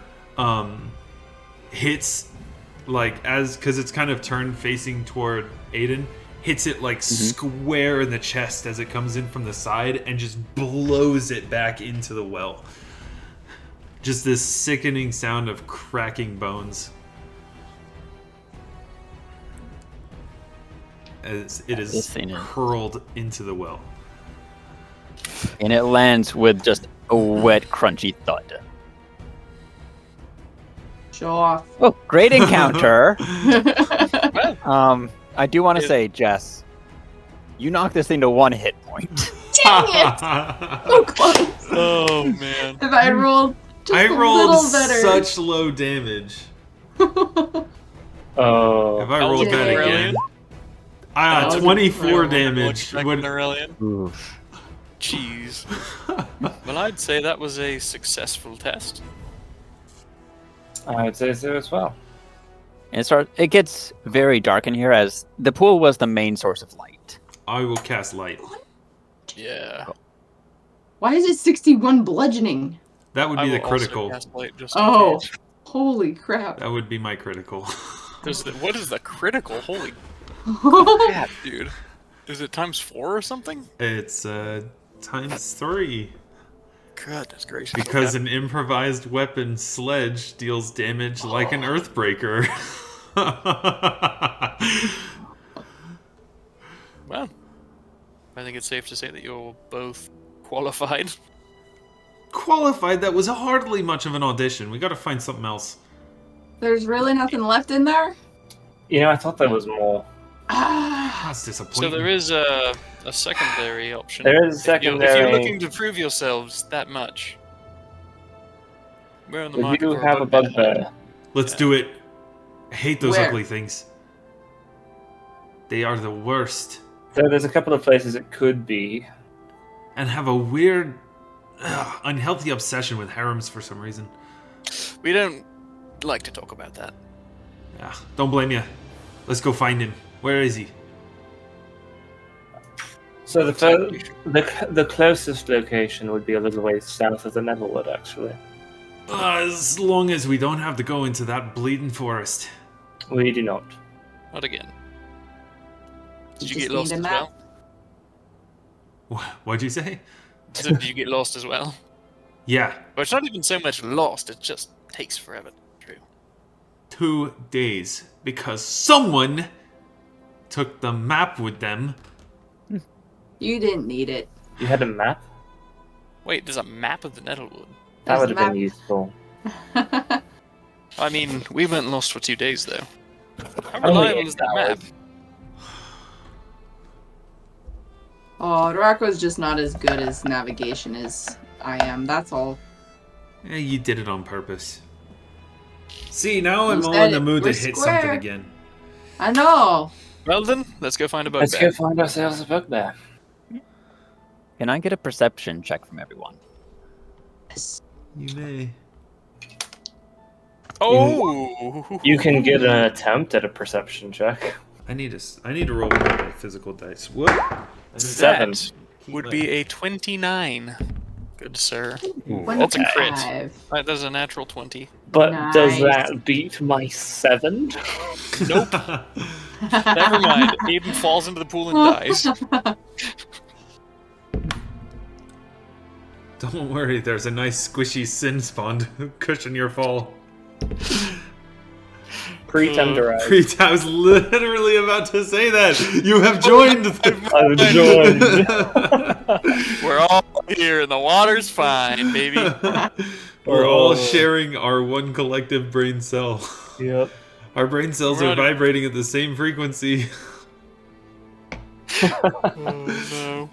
hits like because it's kind of turned facing toward Edan, hits it like square in the chest as it comes in from the side and just blows it back into the well. Just this sickening sound of cracking bones. As it This is thing is- hurled into the well. And it lands with just a wet, crunchy thud. Show off. Oh, great encounter! I do want to say, Jess, you knocked this thing to 1 hit point. Dang it! So close. Oh, man. If I had rolled just I a rolled little better. such low damage. Oh. If I rolled that dang. again, Ah, Oh, 24 Back damage. to Would- Nyrelion. Oof. Jeez. Well, I'd say that was a successful test. I would say so as well. And it gets very dark in here as the pool was the main source of light. I will cast light. Yeah. Why is it 61 bludgeoning? That would I be the will also critical. cast light just in Oh, case. holy crap. That would be my critical. What is the critical? Holy crap, dude. Is it times 4 or something? It's times 3. Goodness gracious. Because okay. an improvised weapon sledge deals damage like an earthbreaker. Well, I think it's safe to say that you're both qualified. Qualified? That was hardly much of an audition. We gotta find something else. There's really nothing left in there? You know, I thought there was more. Ah, That's So disappointing. there is a secondary option. There is a If secondary. you're looking to prove yourselves that much. We're on the If market you for have a bugbear, Let's do it. I hate those Where? ugly things. They are the worst. so there's a couple of places it could be. And have a weird, unhealthy obsession with harems for some reason. We don't like to talk about that. Yeah, don't blame you. Let's go find him. Where is he? So the closest location would be a little way south of the Neverwood, actually. As long as we don't have to go into that bleeding forest. We do not. Not again. Did you just get lost need a as map. well? What'd you say? So did you get lost as well? Yeah, Well, it's not even so much lost, it just takes forever. True. 2 days. Because someone took the map with them. you didn't need it. You had a map? Wait, there's a map of the Nettlewood. That There's would a have map. been useful. I mean, we weren't lost for 2 days, though. How Only reliable is 8 that map? hours. Oh, Rocco's just not as good as navigation as I am, that's all. Yeah, you did it on purpose. See, now I'm You all said in the it. mood We're to hit square. something again. I know. Well then, let's go find a Let's bugbear. go find ourselves a bugbear. Can I get a perception check from everyone? You may. Oh! You can get an attempt at a perception check. I need to roll one of my physical dice. What? 7. That would be a 29. Good sir. Ooh, That's a crit. 25. Right, that's a natural 20. But does Nice. that beat my 7? Nope. Never mind. Aiden falls into the pool and dies. Don't worry, there's a nice squishy sin spawn to cushion your fall. Pre-tenderized. I was literally about to say that. You have joined. I've joined. We're all here and the water's fine, baby. We're all Oh. sharing our one collective brain cell. Yep. Our brain cells are Running. vibrating at the same frequency. Oh no.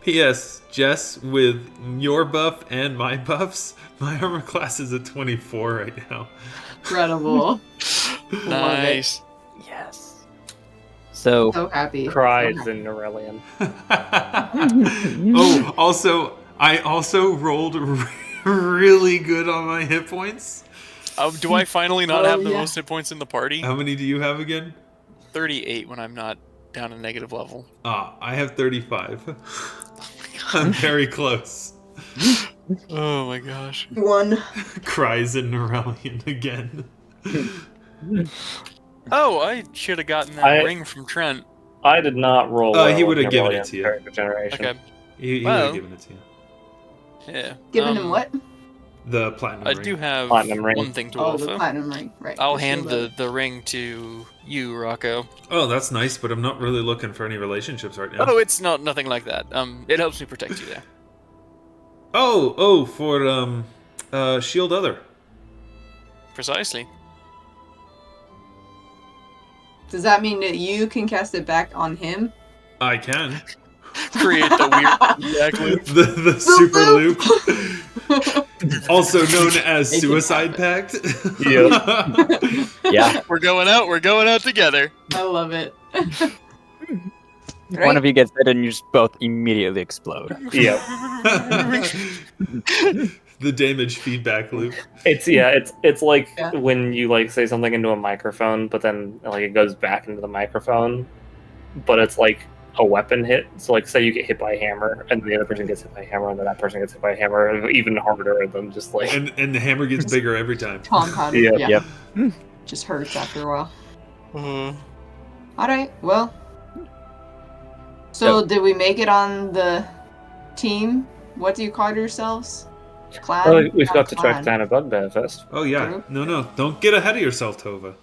P.S. Jess, with your buff and my buffs, my armor class is at 24 right now. Incredible. Nice. Yes. So, So happy. Cries in Nyrelion. Oh, also, I also rolled really good on my hit points. Do I finally not Oh, have the yeah. most hit points in the party? How many do you have again? 38 when I'm not down a negative level. I have 35. I'm very close. Oh my gosh. One. Cries in Nyrelion again. Oh, I should have gotten that I- ring from Trent. I did not roll. He well would've in given Nyrelion it to you. during the generation. Okay. He would Well. have given it to you. Yeah. Giving him what? The platinum I ring. do have Platinum ring. one thing to Oh, the offer. platinum ring. Right. I'll the hand shield the ring to you, Rocco. Oh, that's nice, but I'm not really looking for any relationships right now. Oh, it's nothing like that. It helps me protect you there. Oh, for Shield Other. Precisely. Does that mean that you can cast it back on him? I can. Create the weird feedback loop. The super loop. Also known as Make it Suicide happen. Pact. Yeah. We're going out together. I love it. One of you gets hit and you just both immediately explode. Yeah. The damage feedback loop. It's like Yeah. when you like say something into a microphone, but then like it goes back into the microphone, but it's like a weapon hit. So like say you get hit by a hammer, and the other person gets hit by a hammer, and then that person gets hit by a hammer, even harder than just like. And the hammer gets bigger every time. Compounded. Yeah. Yeah. Yep. Just hurts after a while. Uh, All right. Well. So did we make it on the team? What do you call yourselves? Clan? Oh, we've Not got to track clan. down a bugbear first. Oh yeah. Group? No. Don't get ahead of yourself, Tova.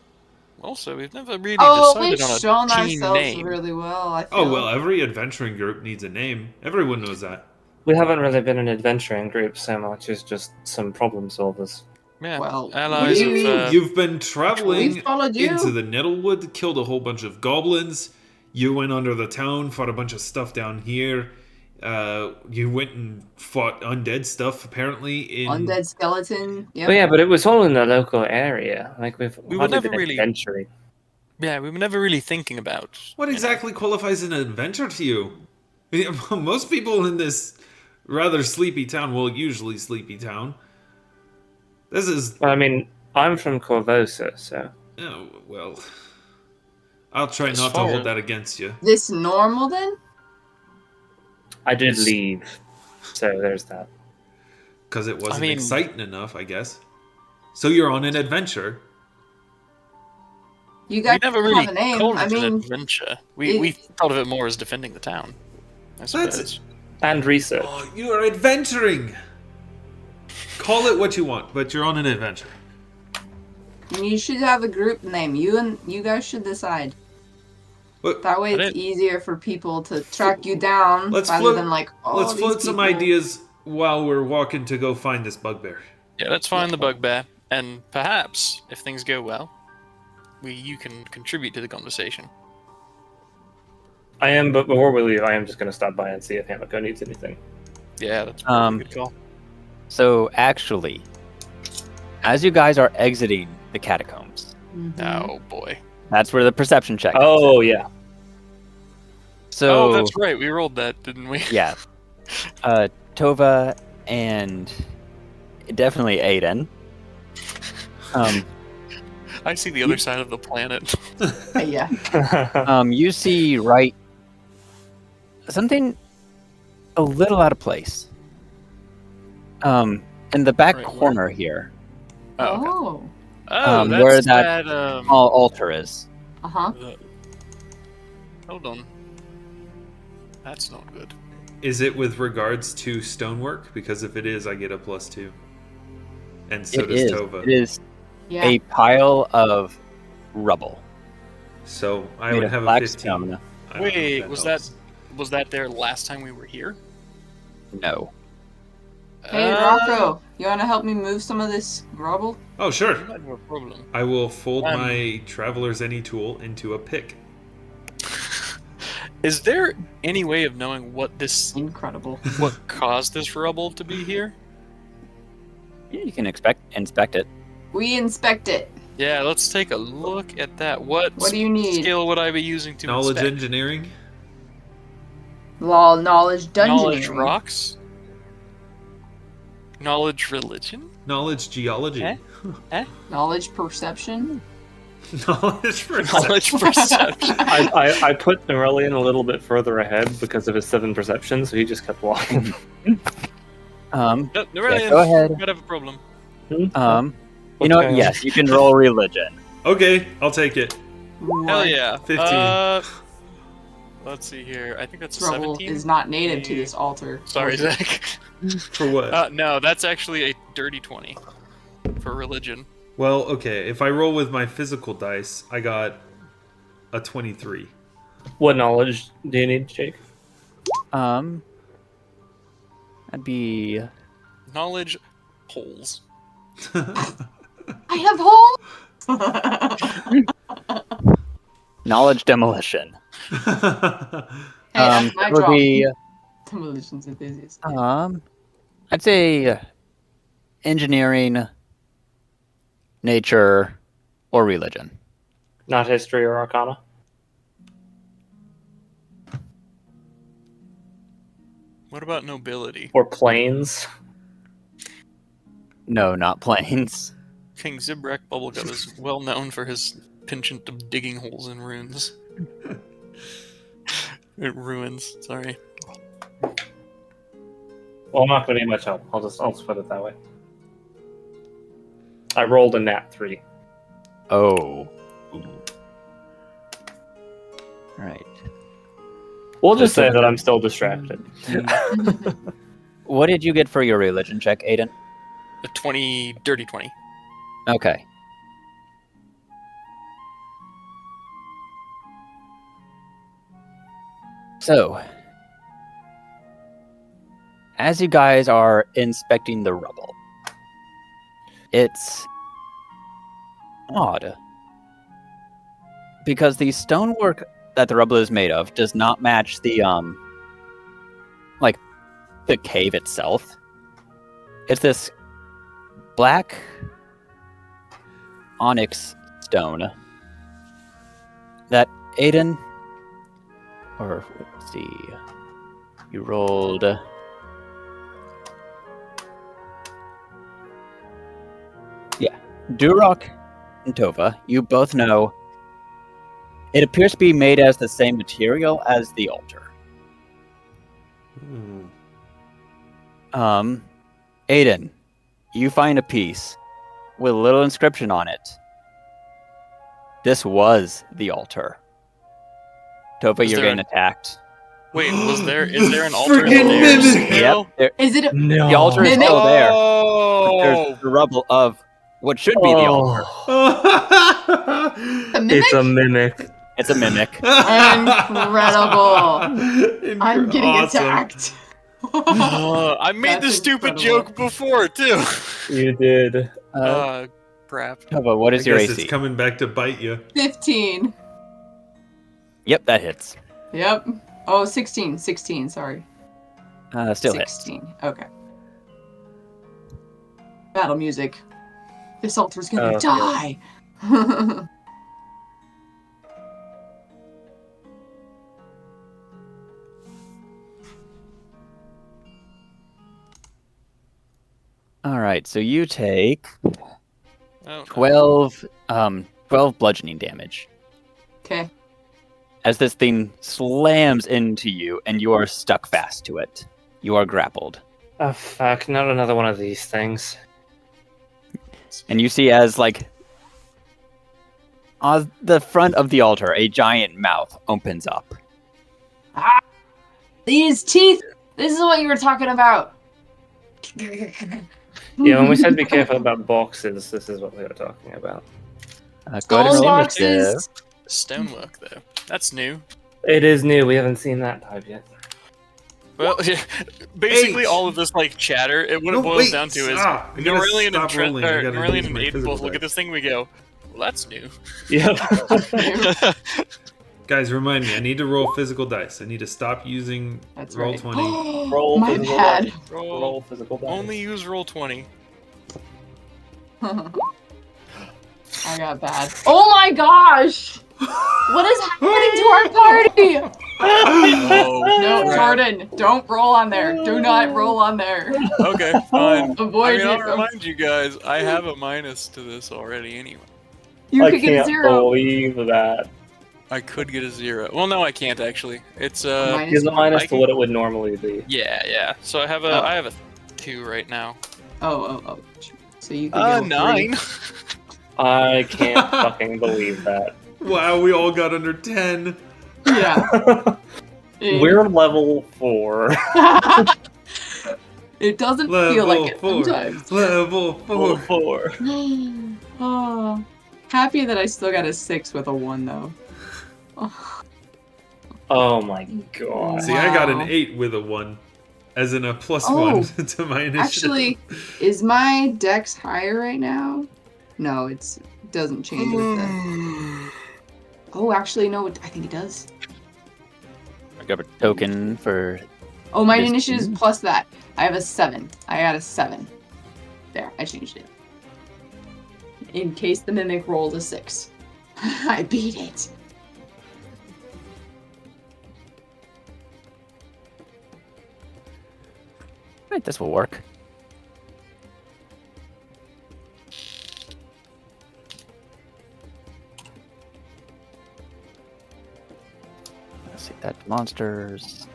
also, we've never really Oh, we've decided on a shown team ourselves name. really well. I feel. Oh well, every adventuring group needs a name. Everyone knows that. We haven't really been an adventuring group so much as just some problem solvers. Yeah, Well, allies we- of. You've been traveling We followed you. into the Nettlewood, killed a whole bunch of goblins. You went under the town, fought a bunch of stuff down here. You went and fought undead stuff, apparently. Undead skeleton. Yep. But yeah, but it was all in the local area. Like We were hardly never been really- adventuring. Yeah, we were never really thinking about. What exactly qualifies an adventure to you? Most people in this rather sleepy town, well, usually sleepy town. This is, Well, I mean, I'm from Corvosa, so oh, well, I'll try As not to far hold as- that against you. This normal then? I did leave. So there's that. Because it wasn't mean- exciting enough, I guess. So you're on an adventure. You guys We never don't really have a name. called I it an mean, adventure. We it- thought of it more as defending the town. I That's- suppose. And research. Oh, you are adventuring! Call it what you want, but you're on an adventure. you should have a group name. You guys should decide. What- That way But it's easier for people to track you down Let's rather float- than like, oh, Let's these float some people- ideas while we're walking to go find this bugbear. Yeah, let's find the bugbear, and perhaps, if things go well, you can contribute to the conversation. I am, but before we leave, I am just going to stop by and see if Hamako needs anything. Yeah, that's a Um, good call. So actually, as you guys are exiting the catacombs, Mhm. Oh boy. that's where the perception check. Oh, yeah. So Oh, that's right. We rolled that, didn't we? yeah, Tova and definitely Edan. I see the other side of the planet. Yeah. You see right something a little out of place. In the back Right, where? corner here, Oh, okay. Oh. Oh, that's where that that. small altar is. Uh huh. Hold on. That's not good. Is it with regards to stonework? Because if it is, I get a +2. And so It does is. Tova. It is Yeah. a pile of rubble. So I made would of have a black 15. stone. I don't know if Wait, was helps. was that there last time we were here? No. Hey, Rocco, you want to help me move some of this rubble? Oh, sure. You might have a problem. I will fold Um, my Traveler's Any tool into a pick. Is there any way of knowing what Incredible. what caused this rubble to be here? Yeah, you can inspect it. We inspect it. Yeah, let's take a look at that. What What do you need? skill would I be using to Knowledge inspect? engineering? Law, knowledge, dungeon. Knowledge rocks? Knowledge religion? Knowledge geology? Eh? Knowledge perception. Knowledge perception. Knowledge perception. I put Nyrelion a little bit further ahead because of his 7 perception, so he just kept walking. No, Yeah, Nyrelion, go ahead. you might have a problem. You know what? Okay. Yes, you can roll religion. Okay, I'll take it. Hell yeah. 15. Let's see here. I think that's a Rubble 17. is not native to this altar. Sorry, Zach. For what? No, that's actually a dirty 20 for religion. Well, okay, if I roll with my physical dice, I got a 23. What knowledge do you need, Jake? That'd be Knowledge holes. I have holes. knowledge demolition. Hey, that's my that would job. be Demolition's enthusiast. I'd say engineering, nature, or religion. Not history or arcana. What about nobility? Or planes. No, not planes. King Zibrak Bubblegum is well known for his penchant of digging holes in runes. Ruins, sorry. Well, I'm not going to need much help. I'll just put it that way. I rolled a nat 3. Oh. Right. We'll just say that I'm still distracted. What did you get for your religion check, Edan? A 20, dirty 20. Okay. So, as you guys are inspecting the rubble, it's odd because the stonework that the rubble is made of does not match the like the cave itself. It's this black onyx stone that Edan, or let's see, you rolled Durok and Tova, you both know it appears to be made as the same material as the altar. Edan, you find a piece with a little inscription on it. This was the altar. Tova, Is you're there getting attacked. Wait, is there an altar Freaking there? mimic! Yep, Is it? No. the altar is Mimic? still there. But Oh! there's the rubble of what should be the altar. A mimic? It's a mimic. It's a mimic. Incredible. I'm getting Awesome. attacked. I made That's this stupid incredible. joke before, too. You did. Crap. Tova, what I is your guess AC? it's coming back to bite you. 15. Yep, that hits. Yep. Oh, 16. 16, sorry. Still hits. 16. Okay. Battle music. This altar's gonna Okay. die. All right, so you take Oh, 12 bludgeoning damage Okay. as this thing slams into you and you are stuck fast to it. You are grappled. Oh, fuck. Not another one of these things. And you see as, like, on the front of the altar, a giant mouth opens up. These teeth! This is what you were talking about! Yeah, when we said be careful about boxes, this is what we were talking about. Go ahead and Skull roll boxes! initiative. stonework, though. That's new. It is new. We haven't seen that type yet. Well, basically Eight. all of this like chatter, what it No, boils wait, down to is stop. I gotta Nyrelion and stop Trent, rolling. I gotta Nyrelion use and my Aiden physical both look at dice. this thing. We go, well, that's new. Yep. Guys, remind me, I need to roll physical dice. I need to stop using That's roll right. 20. Roll My physical bad. dice. Roll. Roll physical dice. Only use roll 20. I got bad. Oh my gosh! What is happening to our party? Oh, No, crap. Jordan, don't roll on there. Do not roll on there. Okay, fine. Avoid I'll it. remind you guys, I have a minus to this already anyway. You I could get a can't 0. believe that. I could get a 0. Well, no, I can't actually. It's Minus Here's a one. minus I to can- what it would normally be. yeah. So I have Oh. a 2 right now. Oh. So you could get a 9. 3. I can't fucking believe that. Wow, we all got under 10. Yeah. We're level 4. It doesn't Level feel like it 4. sometimes. Level 4. 4. Oh, happy that I still got a 6 with a 1 though. Oh my god. See, I got Wow. an 8 with a 1. As in a plus Oh, 1 to my initiative. Actually, is my dex higher right now? No, it doesn't change with the. Oh, actually, no, I think it does. I got a token for. Oh, my Yes, initiative is please. plus that. I have a 7. I got a 7. There, I changed it. In case the mimic rolled a 6. I beat it. Right, this will work. Let's see that monsters.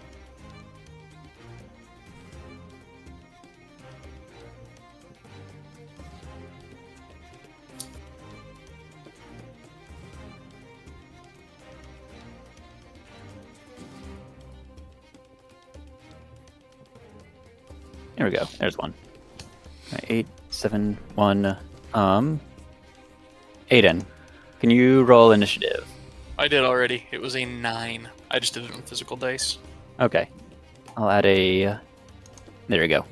There we go. There's one. 8, 7, 1. Edan, can you roll initiative? I did already. It was a 9. I just did it on physical dice. Okay. I'll add a... There we go.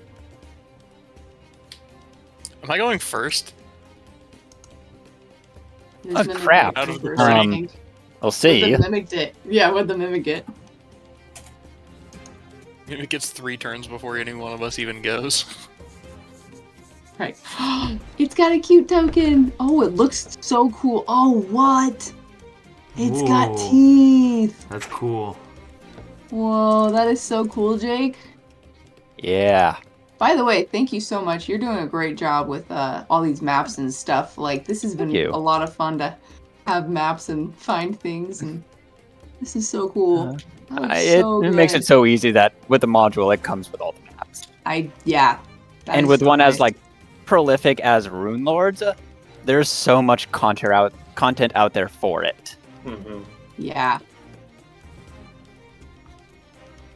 Am I going first? This Oh, mimic crap. did Out of the first, party. I think. We'll What see. the mimic did. Yeah, what the mimic get. Maybe it gets 3 turns before any one of us even goes. Right. It's got a cute token. Oh, it looks so cool. Oh, what? It's got Whoa. teeth. That's cool. Whoa, that is so cool, Jake. Yeah. By the way, thank you so much. You're doing a great job with all these maps and stuff. Like, this has been Thank you. a lot of fun to have maps and find things, and this is so cool. That looks It so makes good. it so easy that with the module, it comes with all the maps. Yeah. that And is with so one as nice. like prolific as RuneLords, there's so much content out there for it. Yeah.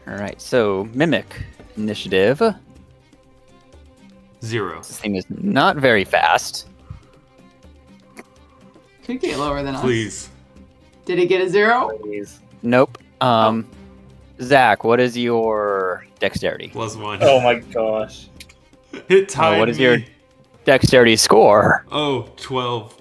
All right, so Mimic initiative. 0. This thing is not very fast. Could get lower than us. Please. Did it get a 0? Please. Nope. Zach, what is your dexterity? +1. Oh my gosh. It tied what is me. your dexterity score? Oh, 12.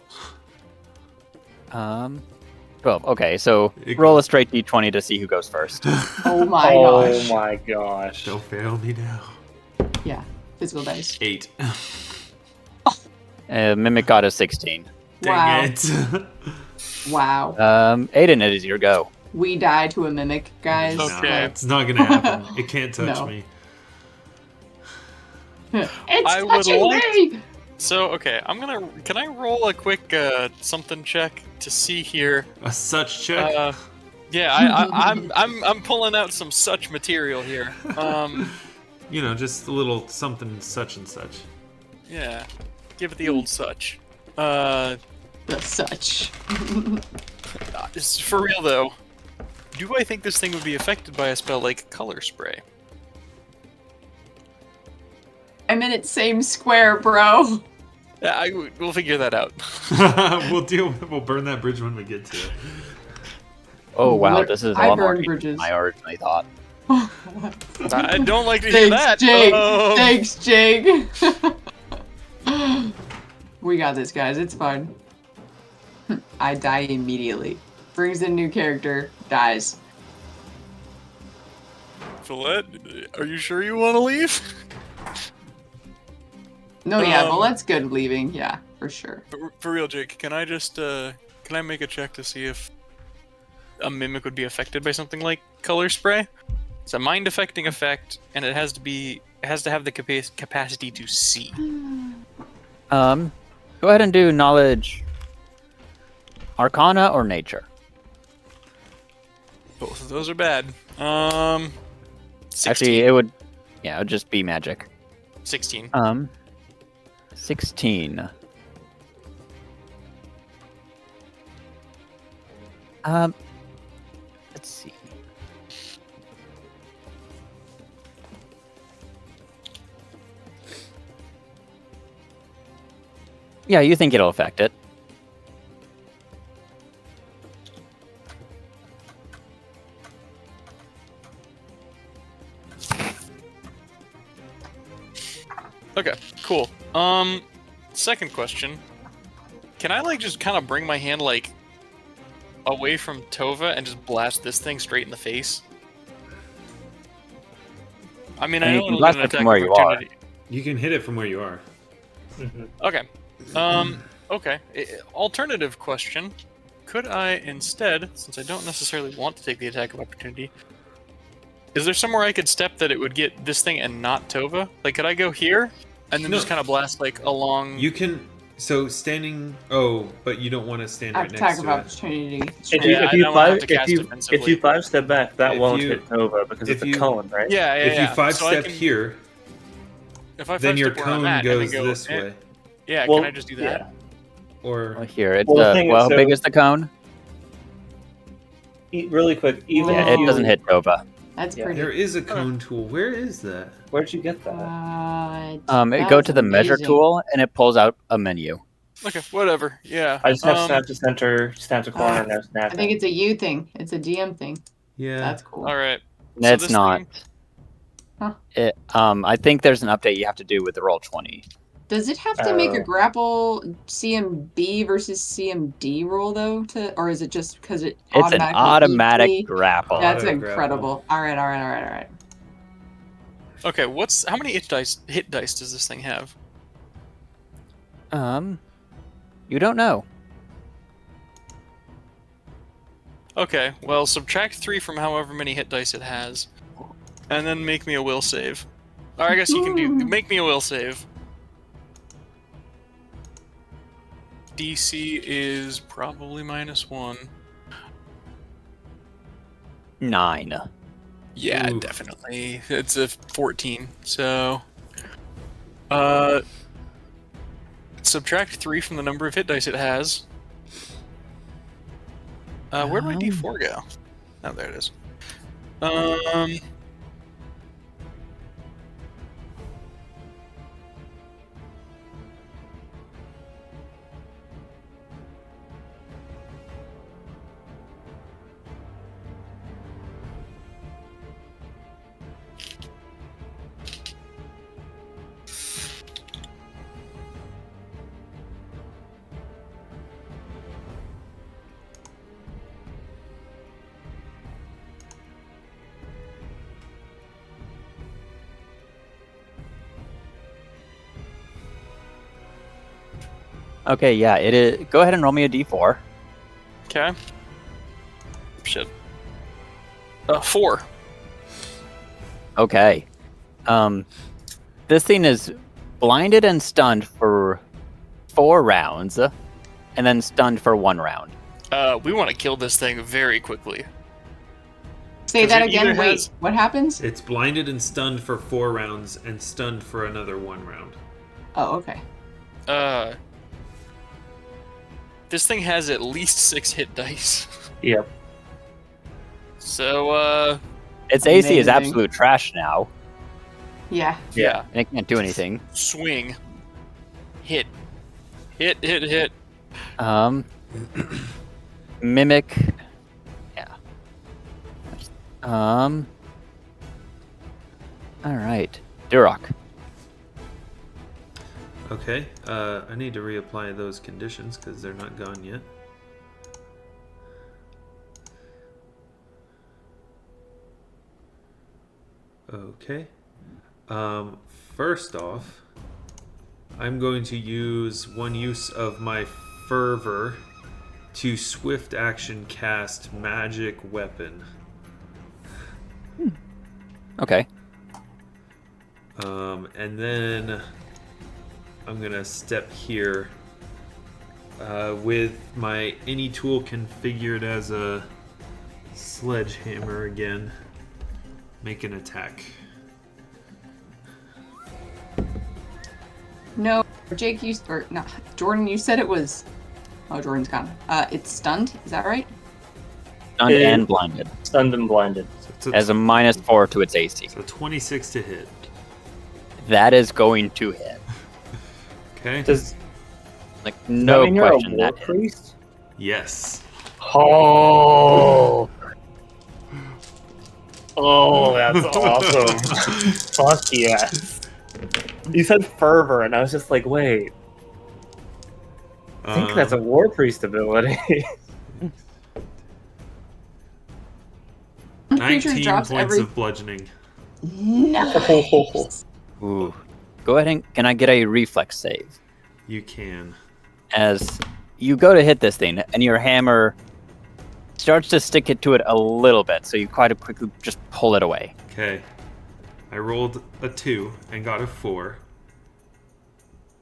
12. Okay, so It roll a goes- straight d20 to see who goes first. Oh my Oh gosh. my gosh. Don't fail me now. Yeah. Physical dice. 8. Mimic got a 16. Wow. Dang it. Wow. Aiden, it is your go. We die to a mimic, guys. No, Okay. it's not gonna happen. It can't touch No. me. It's I would touching like- me! So, okay, can I roll a quick something check to see here? A such check. Yeah, I'm pulling out some such material here. You know, just a little something such and such. Yeah, give it the old such. The such. For real though, do I think this thing would be affected by a spell like Color Spray? I'm in its same square, bro. Yeah, we'll figure that out. We'll burn that bridge when we get to it. Oh wow, Lit- this is a I lot more burn deep than bridges. I originally thought. I don't like to hear that. Thanks, Jake. We got this, guys. It's fine. I die immediately. Brings in new character, dies. Volette, are you sure you want to leave? No, yeah, Um, well, that's good leaving. Yeah, for sure. For real, Jake, can I just can I make a check to see if a mimic would be affected by something like Color Spray? It's a mind-affecting effect, and it has to have the capacity to see. Go ahead and do knowledge, Arcana or Nature. Both of those are bad. 16. Actually, it would just be magic. 16. 16. Let's see. Yeah, you think it'll affect it. Okay, cool. Second question. Can I just kind of bring my hand away from Tova and just blast this thing straight in the face? I mean, I And you know can it'll blast get an it from attack where you are. opportunity. You can hit it from where you are. Okay. Okay. Alternative question. Could I instead, since I don't necessarily want to take the attack of opportunity, is there somewhere I could step that it would get this thing and not Tova? Like, could I go here and then just kind of blast like along? You can. So standing. Oh, but you don't want to stand right Attack next of to it. opportunity. If you five step back, that If won't you- hit Tova because it's if a you- cone, right? Yeah, yeah, If yeah. you five So I step can- here, if I then your five-step where I'm cone at and then goes go this in- way. Yeah, Well, can I just do that? yeah. Or Well, here, it's Well, the thing is, how big so- is the cone? Really quick, even Yeah, if it doesn't hit Tova. That's Yeah. pretty. there is a cone tool. Where is that? Where'd you get that? Go that's to the measure amazing. tool, and it pulls out a menu. Okay, whatever. Yeah. I just have snap to center, snap to corner, no snap. I think it's a U thing. It's a DM thing. Yeah. That's cool. All right. It's this not. thing- Huh. I think there's an update you have to do with the roll 20. Does it have to make a Oh. grapple CMB versus CMD roll though, or is it just because it It's an automatically automatic ET? grapple. That's Auto incredible. All right. Okay, how many hit dice does this thing have? You don't know. Okay, well, subtract 3 from however many hit dice it has, and then make me a will save. Or I guess you can do make me a will save. DC is probably -1. 9. Yeah, Oof. definitely. It's a 14. So, subtract 3 from the number of hit dice it has. Where'd my D4 go? Oh, there it is. Okay, yeah, it is. Go ahead and roll me a d4. Okay. Shit. 4. Okay. This thing is blinded and stunned for 4 rounds, and then stunned for 1 round. We want to kill this thing very quickly. Say 'Cause that it again. either Wait, has- what happens? It's blinded and stunned for 4 rounds, and stunned for another 1 round. Oh, okay. This thing has at least 6 hit dice. Yep. So, Its AC is Amazing. absolute trash now, Yeah. yeah. and it can't do anything. Swing. Hit. Hit. Mimic. Yeah. All right. Durok. Okay. I need to reapply those conditions because they're not gone yet. Okay. First off, I'm going to use one use of my fervor to swift action cast magic weapon. Okay. And then I'm gonna step here with my any tool configured as a sledgehammer again. Make an attack. No, Jake, no, Jordan, you said it was. Oh, Jordan's gone. It's stunned. Is that right? Stunned It- and blinded. Stunned and blinded. So it's a, Has a -4 to its AC. so 26 to hit. That is going to hit. Okay. Does Like, that no mean you're question a that war hit. priest? Yes. Oh. Oh, that's awesome. Fuck yes. You said fervor, and I was just like, wait. I think that's a war priest ability. 19 drops points every. of bludgeoning. Nice. Ooh. Go ahead and can I get a reflex save? You can. As you go to hit this thing, and your hammer starts to stick it to it a little bit, so you quite quickly just pull it away. Okay. I rolled a 2 and got a 4.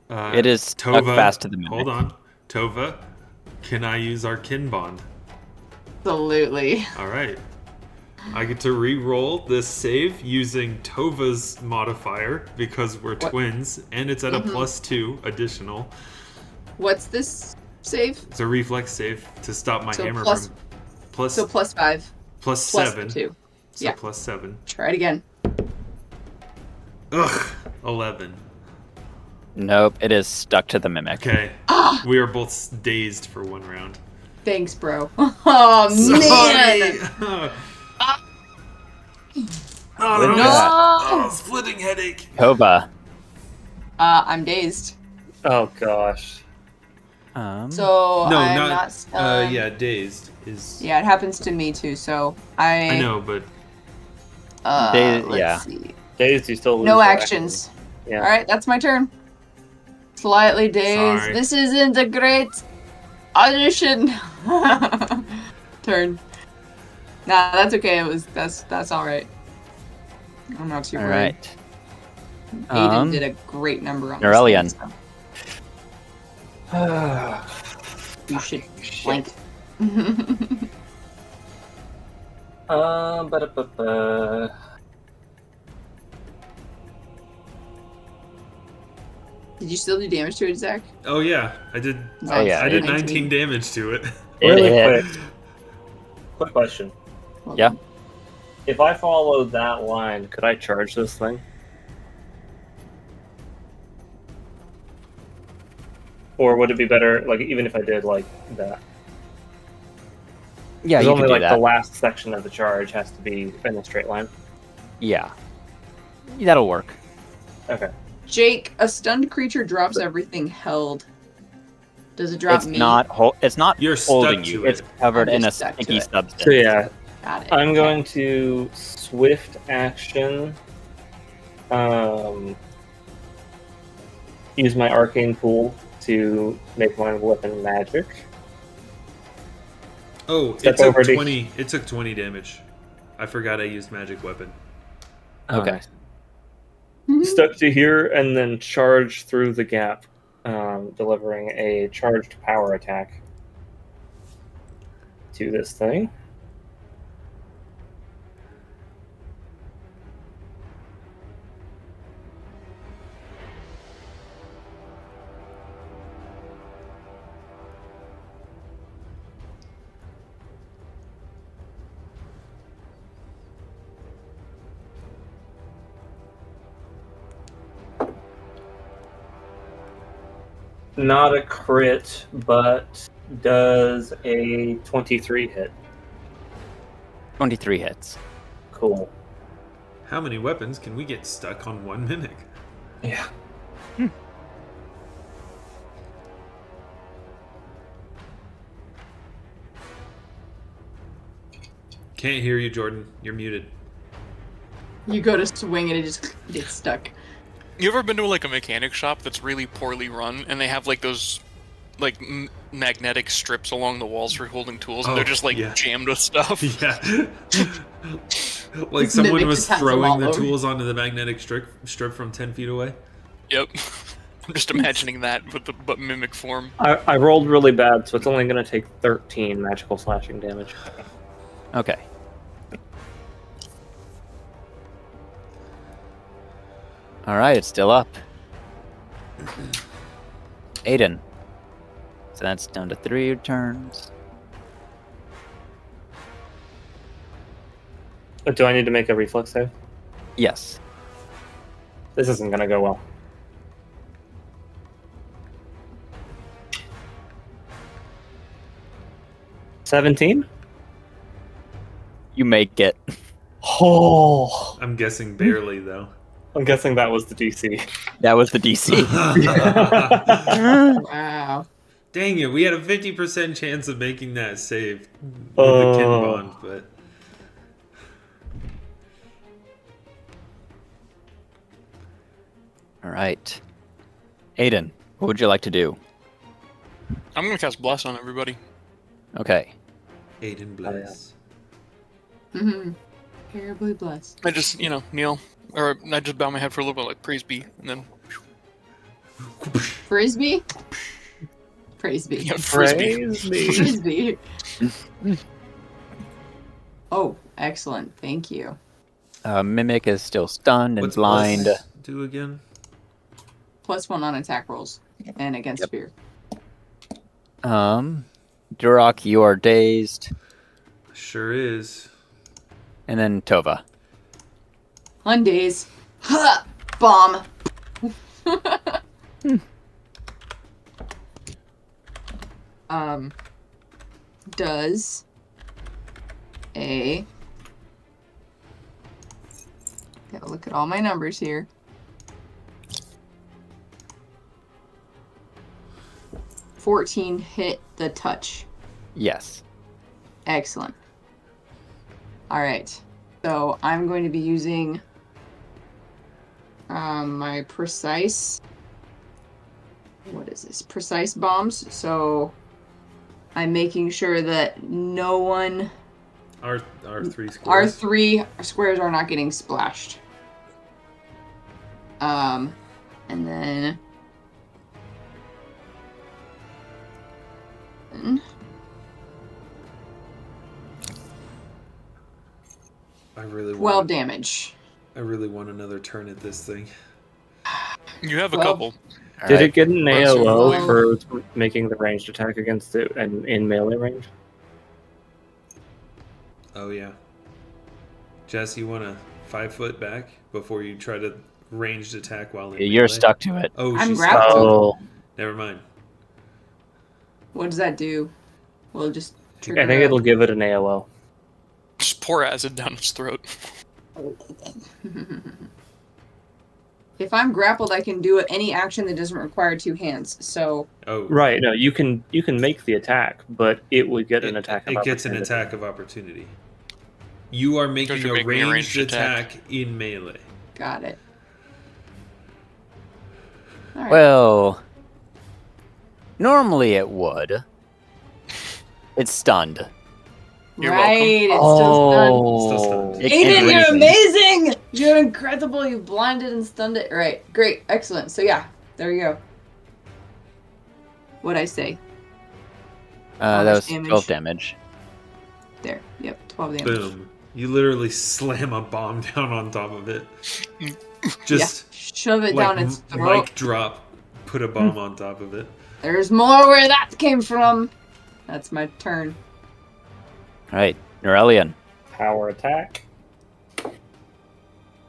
It is stuck fast to the mimic. Hold on. Tova, can I use our kin bond? Absolutely. All right. I get to re-roll this save using Tova's modifier because we're twins, and it's at a +2 additional. What's this save? It's a reflex save to stop my hammer plus, from plus. So +5. Plus 7. 2. So plus 7. Try it again. Ugh. 11. Nope, it is stuck to the mimic. Okay. We are both dazed for 1 round. Thanks, bro. Oh, man! Oh, no! Splitting headache. Tova. I'm dazed. Oh gosh. So No, I'm not. not stunned. Yeah, dazed is. Yeah, it happens to me too. So I know, but. Let's see. Dazed, you still lose No your actions. Yeah. All right, that's my turn. Slightly dazed. Sorry. This isn't a great audition. Turn. Nah, that's okay. That's all right. I'm not too All worried. right. Edan did a great number on Nyrelion. this thing, so you should blank. Ba-da-ba-ba. Did you still do damage to it, Zach? Oh yeah, I did. Oh, yeah, I did 19. 19 damage to it. Really It quick. Quick question. Yeah. If I follow that line, could I charge this thing? Or would it be better, like, even if I did, like, that? Yeah, Because you only, can do like, that. the last section of the charge has to be in a straight line. Yeah. That'll work. Okay. Jake, a stunned creature drops everything held. Does it drop It's me? it's not You're holding stuck you. to it. It's covered I'm in a just stuck to sticky it. substance. So, yeah, Got it. I'm going to swift action. Use my arcane pool to make my weapon magic. Oh, Step it took over to- 20. It took 20 damage. I forgot I used magic weapon. Okay. Step to here and then charge through the gap, delivering a charged power attack to this thing. Not a crit, but does a 23 hit. 23 hits. Cool. How many weapons can we get stuck on 1 mimic? Yeah. Can't hear you, Jordan. You're muted. You go to swing and it just gets stuck. You ever been to like a mechanic shop that's really poorly run, and they have like those like magnetic strips along the walls for holding tools, and they're just like jammed with stuff? Yeah. Like This someone mimic was just has them throwing all the over. tools onto the magnetic strip from 10 feet away. Yep. I'm just imagining that with the but mimic form. I rolled really bad, so it's only going to take 13 magical slashing damage. Okay. All right, it's still up. Edan. So that's down to 3 turns. Do I need to make a reflex save? Yes. This isn't going to go well. $17? You make it. Oh! I'm guessing barely, though. I'm guessing that was the DC. That was the DC. Wow. Dang it, we had a 50% chance of making that save with the kin bond, but... All right. Edan, What would you like to do? I'm gonna cast Bless on everybody. Okay. Aiden bless. Mm-hmm. Terribly blessed. I just, kneel. Or I just bow my head for a little bit, like, praise be, and then... Frisbee? Frisbee. Yeah, frisbee. Frisbee. Oh, excellent. Thank you. Mimic is still stunned and What's blind. bless do again? +1 on attack rolls and against fear. Durok, you are dazed. Sure is. And then Tova. Undaze. Ha! Bomb. Does a... Gotta look at all my numbers here. $14 hit the touch. Yes. Excellent. Alright. So I'm going to be using my precise... What is this? Precise bombs. So I'm making sure that no one... Our 3 squares. Our 3 squares are not getting splashed. And then... I really 12 damage. I really want another turn at this thing. You have a Well, couple. Did it get an Presumably. AOO for making the ranged attack against it and in melee range? Oh yeah. Jess, you want to 5 foot back before you try to ranged attack while in You're melee? stuck to it. Oh, I'm she's grappled. stuck. Oh, Never mind. What does that do? We'll just trigger I think it'll give it an AOO. Just pour acid down its throat. If I'm grappled, I can do any action that doesn't require 2 hands. So Oh, Right, no, you can make the attack, but it would get an attack. It gets an opportunity. attack of opportunity. You are making you're a making a ranged ranged attack in melee. got it. All right. Well, normally it would. It's stunned. You're right, welcome. it's still stunned. Still Oh, stunned. It can't Aiden, do you're anything. amazing! You're incredible. You blinded and stunned it. Right, great, excellent. So yeah, there you go. What'd I say? How That much was damage? 12 damage. There, yep, 12 damage. Boom. You literally slam a bomb down on top of it. Just Shove it like down its throat. mic drop, put a bomb on top of it. There's more where that came from. That's my turn. Alright, Nyrelion. power attack.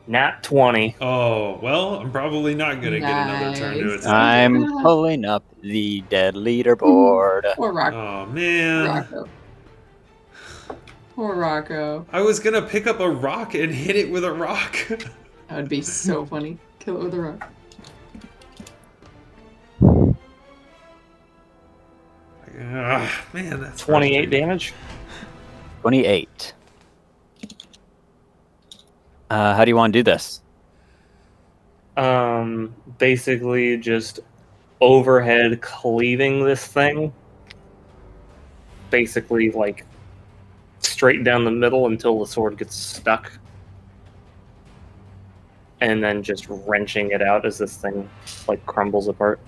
Nat 20. Oh, well, I'm probably not going to get another turn to Nice. attack. I'm pulling up the dead leaderboard. Poor Rocco. Oh, man. Rocco. Poor Rocco. I was going to pick up a rock and hit it with a rock. That would be so funny. Kill it with a rock. Man, that's 28 frustrating. damage. 28. How do you want to do this? Basically just overhead cleaving this thing. Basically, like, straight down the middle until the sword gets stuck. And then just wrenching it out as this thing, like, crumbles apart.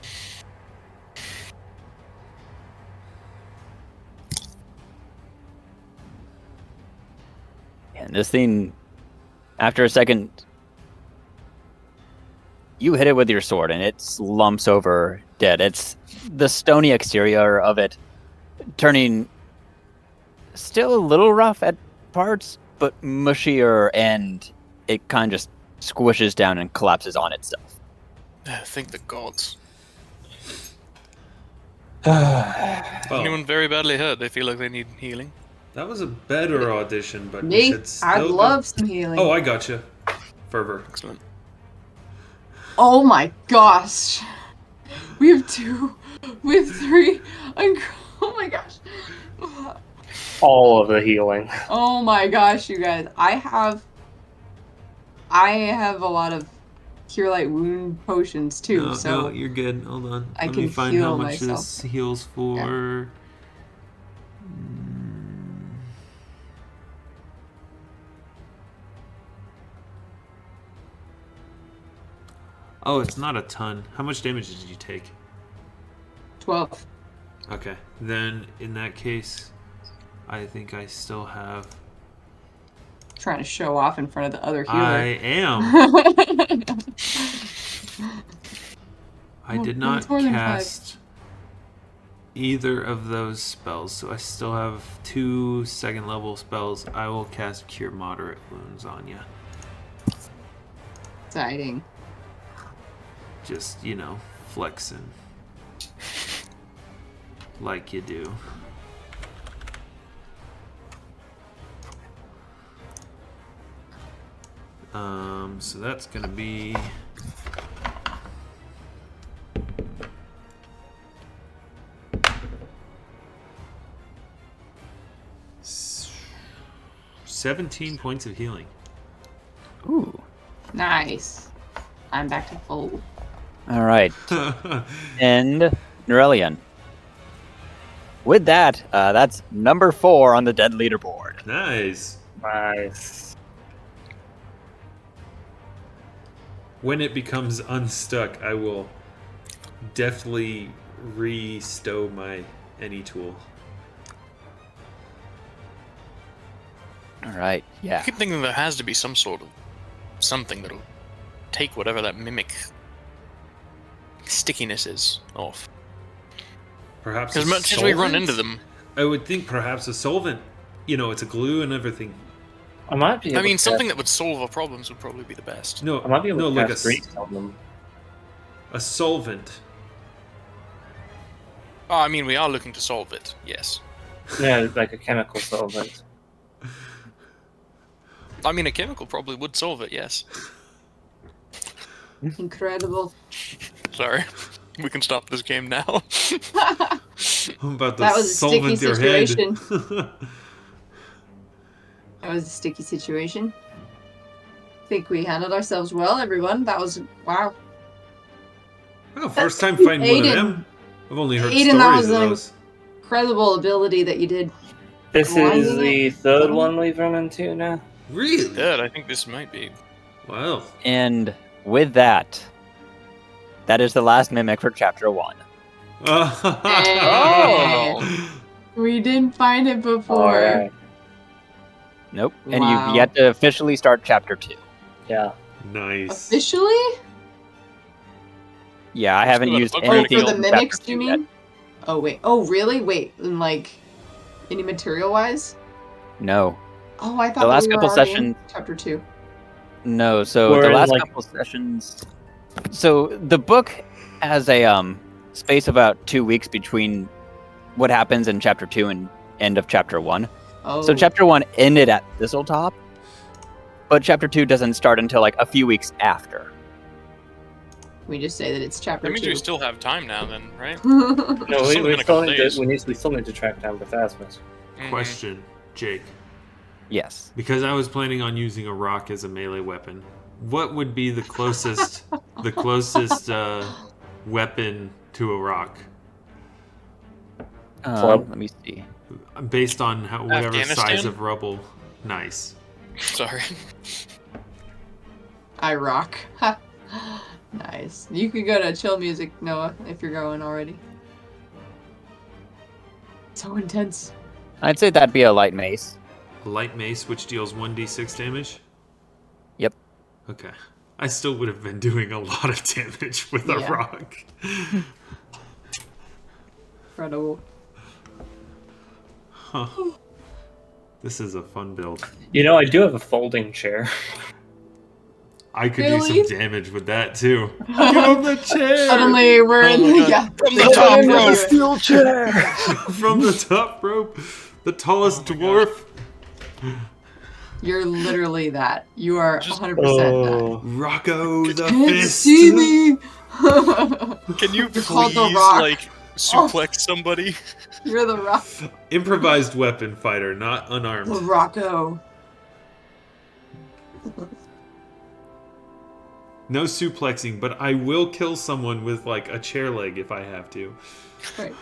And this thing, after a second, you hit it with your sword and it slumps over dead. It's the stony exterior of it turning still a little rough at parts, but mushier, and it kind of just squishes down and collapses on itself. Thank the gods. Well, Anyone very badly hurt, they feel like they need healing. that was a better audition, but we Nate, should still I'd go- love some healing. Oh, I gotcha. Fervor. Excellent. Oh my gosh. We have 2. We have 3. Oh my gosh. All of the healing. Oh my gosh, you guys. I have a lot of cure light wound potions too, No, so no, you're good. Hold on. I Let me can find how heal much myself. this heals for. Oh, it's not a ton. How much damage did you take? 12. Okay, then in that case, I think I still have. Trying to show off in front of the other I healer. am. I did Oh, not it's more than 5. cast either of those spells, so I still have 2 second level spells. I will cast Cure Moderate Wounds on you. Exciting. Just, flexing. Like you do. So that's gonna be... s- 17 points of healing. Ooh. Nice. I'm back to full. All right. And Nyrelion. With that, that's number 4 on the dead leaderboard. Nice. Nice. When it becomes unstuck, I will deftly re-stow my any tool. All right. I Yeah. keep thinking there has to be some sort of something that'll take whatever that mimic stickiness is off. Perhaps As a much as we run solvent? into them. I would think perhaps a solvent. It's a glue and everything. I might be. I Able mean, to something cast, that would solve our problems would probably be the best. No, I might be able no, to like cast a, grease on them. a solvent. Oh, I mean, we are looking to solve it, yes. No, like a chemical solvent. I mean, a chemical probably would solve it, yes. Incredible. Sorry. We can stop this game now. I'm about to That was a sticky solvent your head. situation. That was a sticky situation. I think we handled ourselves well, everyone. That was, wow. Oh, first time fighting one of Edan. them. I've only heard Edan, that stories was of an those. incredible ability that you did. This Grinding is the it? third one we've run into now. Really? Third, I think this might be. Wow. And with that, that is the last mimic for chapter 1. Hey. We didn't find it before. Alright. Nope. And Wow. you've yet to officially start chapter 2. Yeah. Nice. Officially? Yeah, I haven't got a used book Oh, anything for the from mimics, chapter you 2 yet. mean? Oh, wait. Oh, really? Wait, in like, any material-wise? No. Oh, I thought The that last we were couple already sessions. in chapter 2. No, so We're the in, last like- couple sessions. So the book has a space of about 2 weeks between what happens in chapter 2 and end of chapter 1. Oh. So chapter 1 ended at Thistletop, but chapter 2 doesn't start until like a few weeks after. We just say that it's chapter That means 2. we still have time now, then, right? No, It's only been a still couple need days. to, we still need to track down Bethasmus. Mhm. Question, Jake. Yes. Because I was planning on using a rock as a melee weapon, what would be the closest, weapon to a rock, Club. Let me see. based on whatever size Afghanistan? of rubble? Nice. Sorry. I rock. Ha. Nice. You could go to chill music, Noah, if you're going already. So intense. I'd say that'd be a light mace. A light mace, which deals 1d6 damage. Yep. Okay. I still would have been doing a lot of damage with a Yeah. rock. Incredible. Huh. This is a fun build. You know, I do have a folding chair. I could Really? do some damage with that too. Give him the chair! Suddenly we're in my the God. yeah. From the top rope. Steel chair! From the top rope, the tallest dwarf. You're literally that. You are Just- 100% that. Oh. Rocco the Can't Fist. see me. Can you You're called the please, Rock. like, suplex somebody? You're the rock. Improvised weapon fighter, not The unarmed. Rocco. No suplexing, but I will kill someone with like a chair leg if I have to. Right.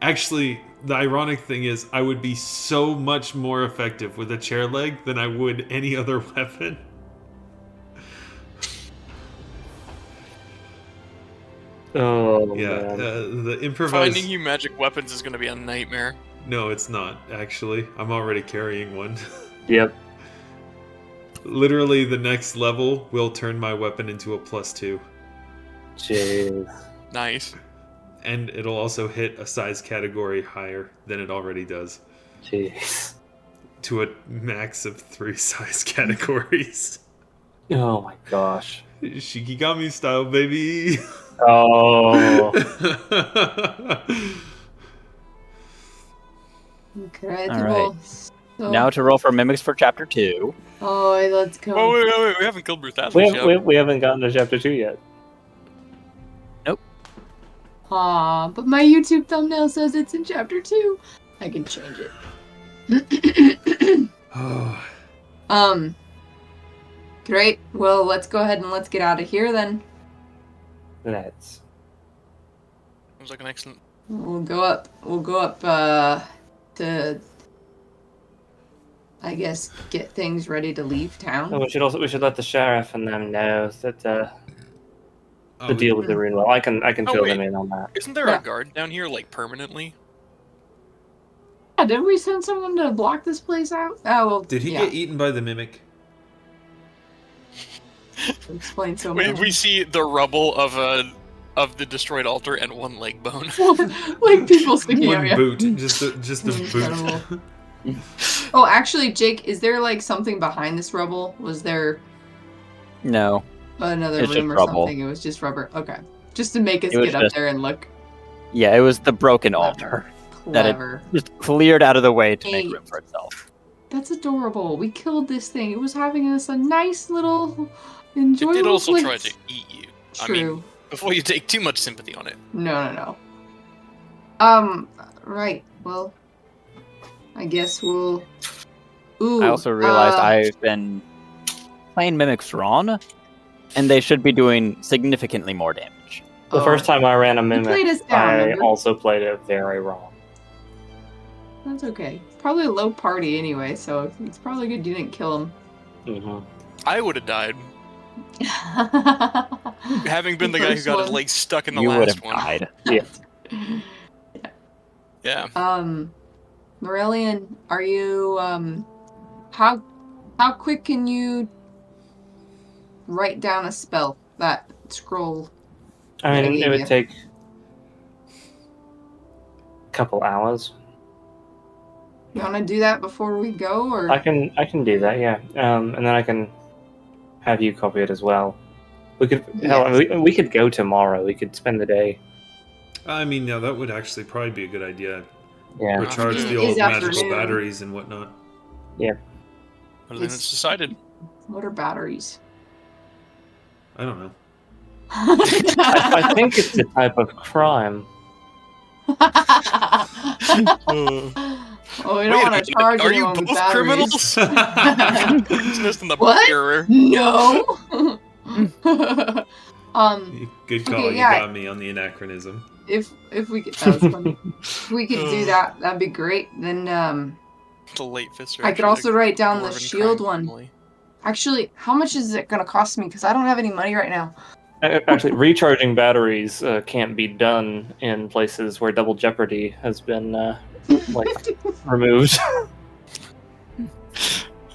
Actually, the ironic thing is I would be so much more effective with a chair leg than I would any other weapon. Oh, Yeah, man. the improvised... Finding you magic weapons is going to be a nightmare. No, it's not, actually. I'm already carrying one. Yep. Literally, the next level will turn my weapon into a +2. Jeez. Nice. And it'll also hit a size category higher than it already does. Jeez. To a max of 3 size categories. Oh my gosh. Shikigami style, baby! Oh. Incredible. So, Now to roll for mimics for chapter 2. oh, let's go. Oh, wait, we haven't killed Bruthasmus yet. We haven't gotten to chapter 2 yet. Aw, but my YouTube thumbnail says it's in chapter 2. I can change it. Great. Well, let's go ahead and let's get out of here then. Let's. Seems like an excellent... We'll go up to, I guess, get things ready to leave town. Oh, we should let the sheriff and them know that the Oh, deal with the Runewell. I can Oh, fill wait. them in on that. Isn't there Yeah. a guard down here, like, permanently? Yeah, didn't we send someone to block this place out? Oh, well, Did he yeah. get eaten by the mimic? Explain so We, much. we see the rubble of the destroyed altar and one leg bone. Like people sticking out, One yeah. boot, just a Incredible. boot. Oh, actually, Jake, is there like something behind this rubble? Was there No. another It's room just or rubble. something? It was just rubber. Okay. Just to make us It was get up just- there and look Yeah, it was the broken altar. That it- clever. Just cleared out of the way to Hey. make room for itself. That's adorable. We killed this thing. It was having us a nice little It enjoyable did also place. try to eat you. True. I mean, before you take too much sympathy on it. No. Right. Well, I guess we'll... Ooh. I also realized I've been playing mimics wrong, and they should be doing significantly more damage. The first time I ran a played us mimic, down, I remember? also played it very wrong. That's okay. Probably a low party anyway, so it's probably good you didn't kill him. Mm-hmm. I would have died. Having been the guy who first got his one. leg stuck in the You would last have one. died. Yeah. Yeah. Nyrelion, are you how quick can you write down a spell? That scroll. I mean, Yeah, it would yeah. take a couple hours. You want to do that before we go, or I can do that, yeah. And then I can have you copy it as well. We could we could go tomorrow. We could spend the day. I mean, yeah, that would actually probably be a good idea. Yeah. Recharge It the is old magical afternoon. batteries and whatnot. Well, then It's- it's decided. what are batteries? I don't know. I think it's a type of crime. Oh, we don't want to charge Are you anyone with both batteries. criminals? Poisonous in the What? bearer. No. Good call. Okay, You yeah. got me on the anachronism. If we could, that was funny. If we could do that, that'd be great. Then The late fists are I could actually also write down the dwarven shield crime one. family. Actually, how much is it gonna cost me? Because I don't have any money right now. Actually, recharging batteries can't be done in places where double jeopardy has been removed.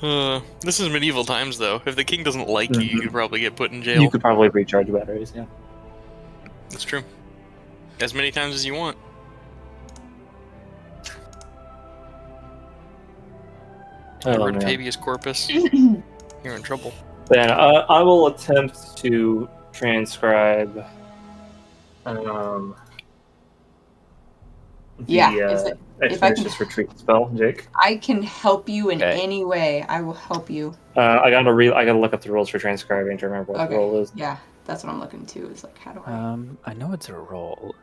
This is medieval times, though. If the king doesn't like you, you could probably get put in jail. You could probably recharge batteries, yeah. That's true. As many times as you want. Oh, Get rid of man. habeas corpus. You're in trouble. Then I will attempt to transcribe the Yeah, if I can- Expeditious Retreat spell, Jake. I can help you in Okay. any way. I will help you. I gotta look up the rules for transcribing to remember what the rule is. Yeah, that's what I'm looking to. Is like, how do I? I know it's a roll.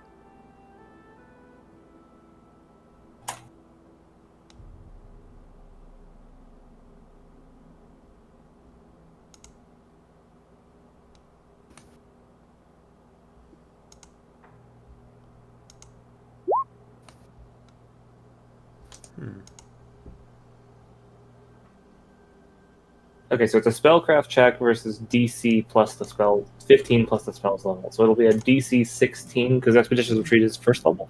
Okay, so it's a spellcraft check versus DC plus the spell 15 plus the spell's level. So it'll be a DC 16 because Expeditious Retreat is first level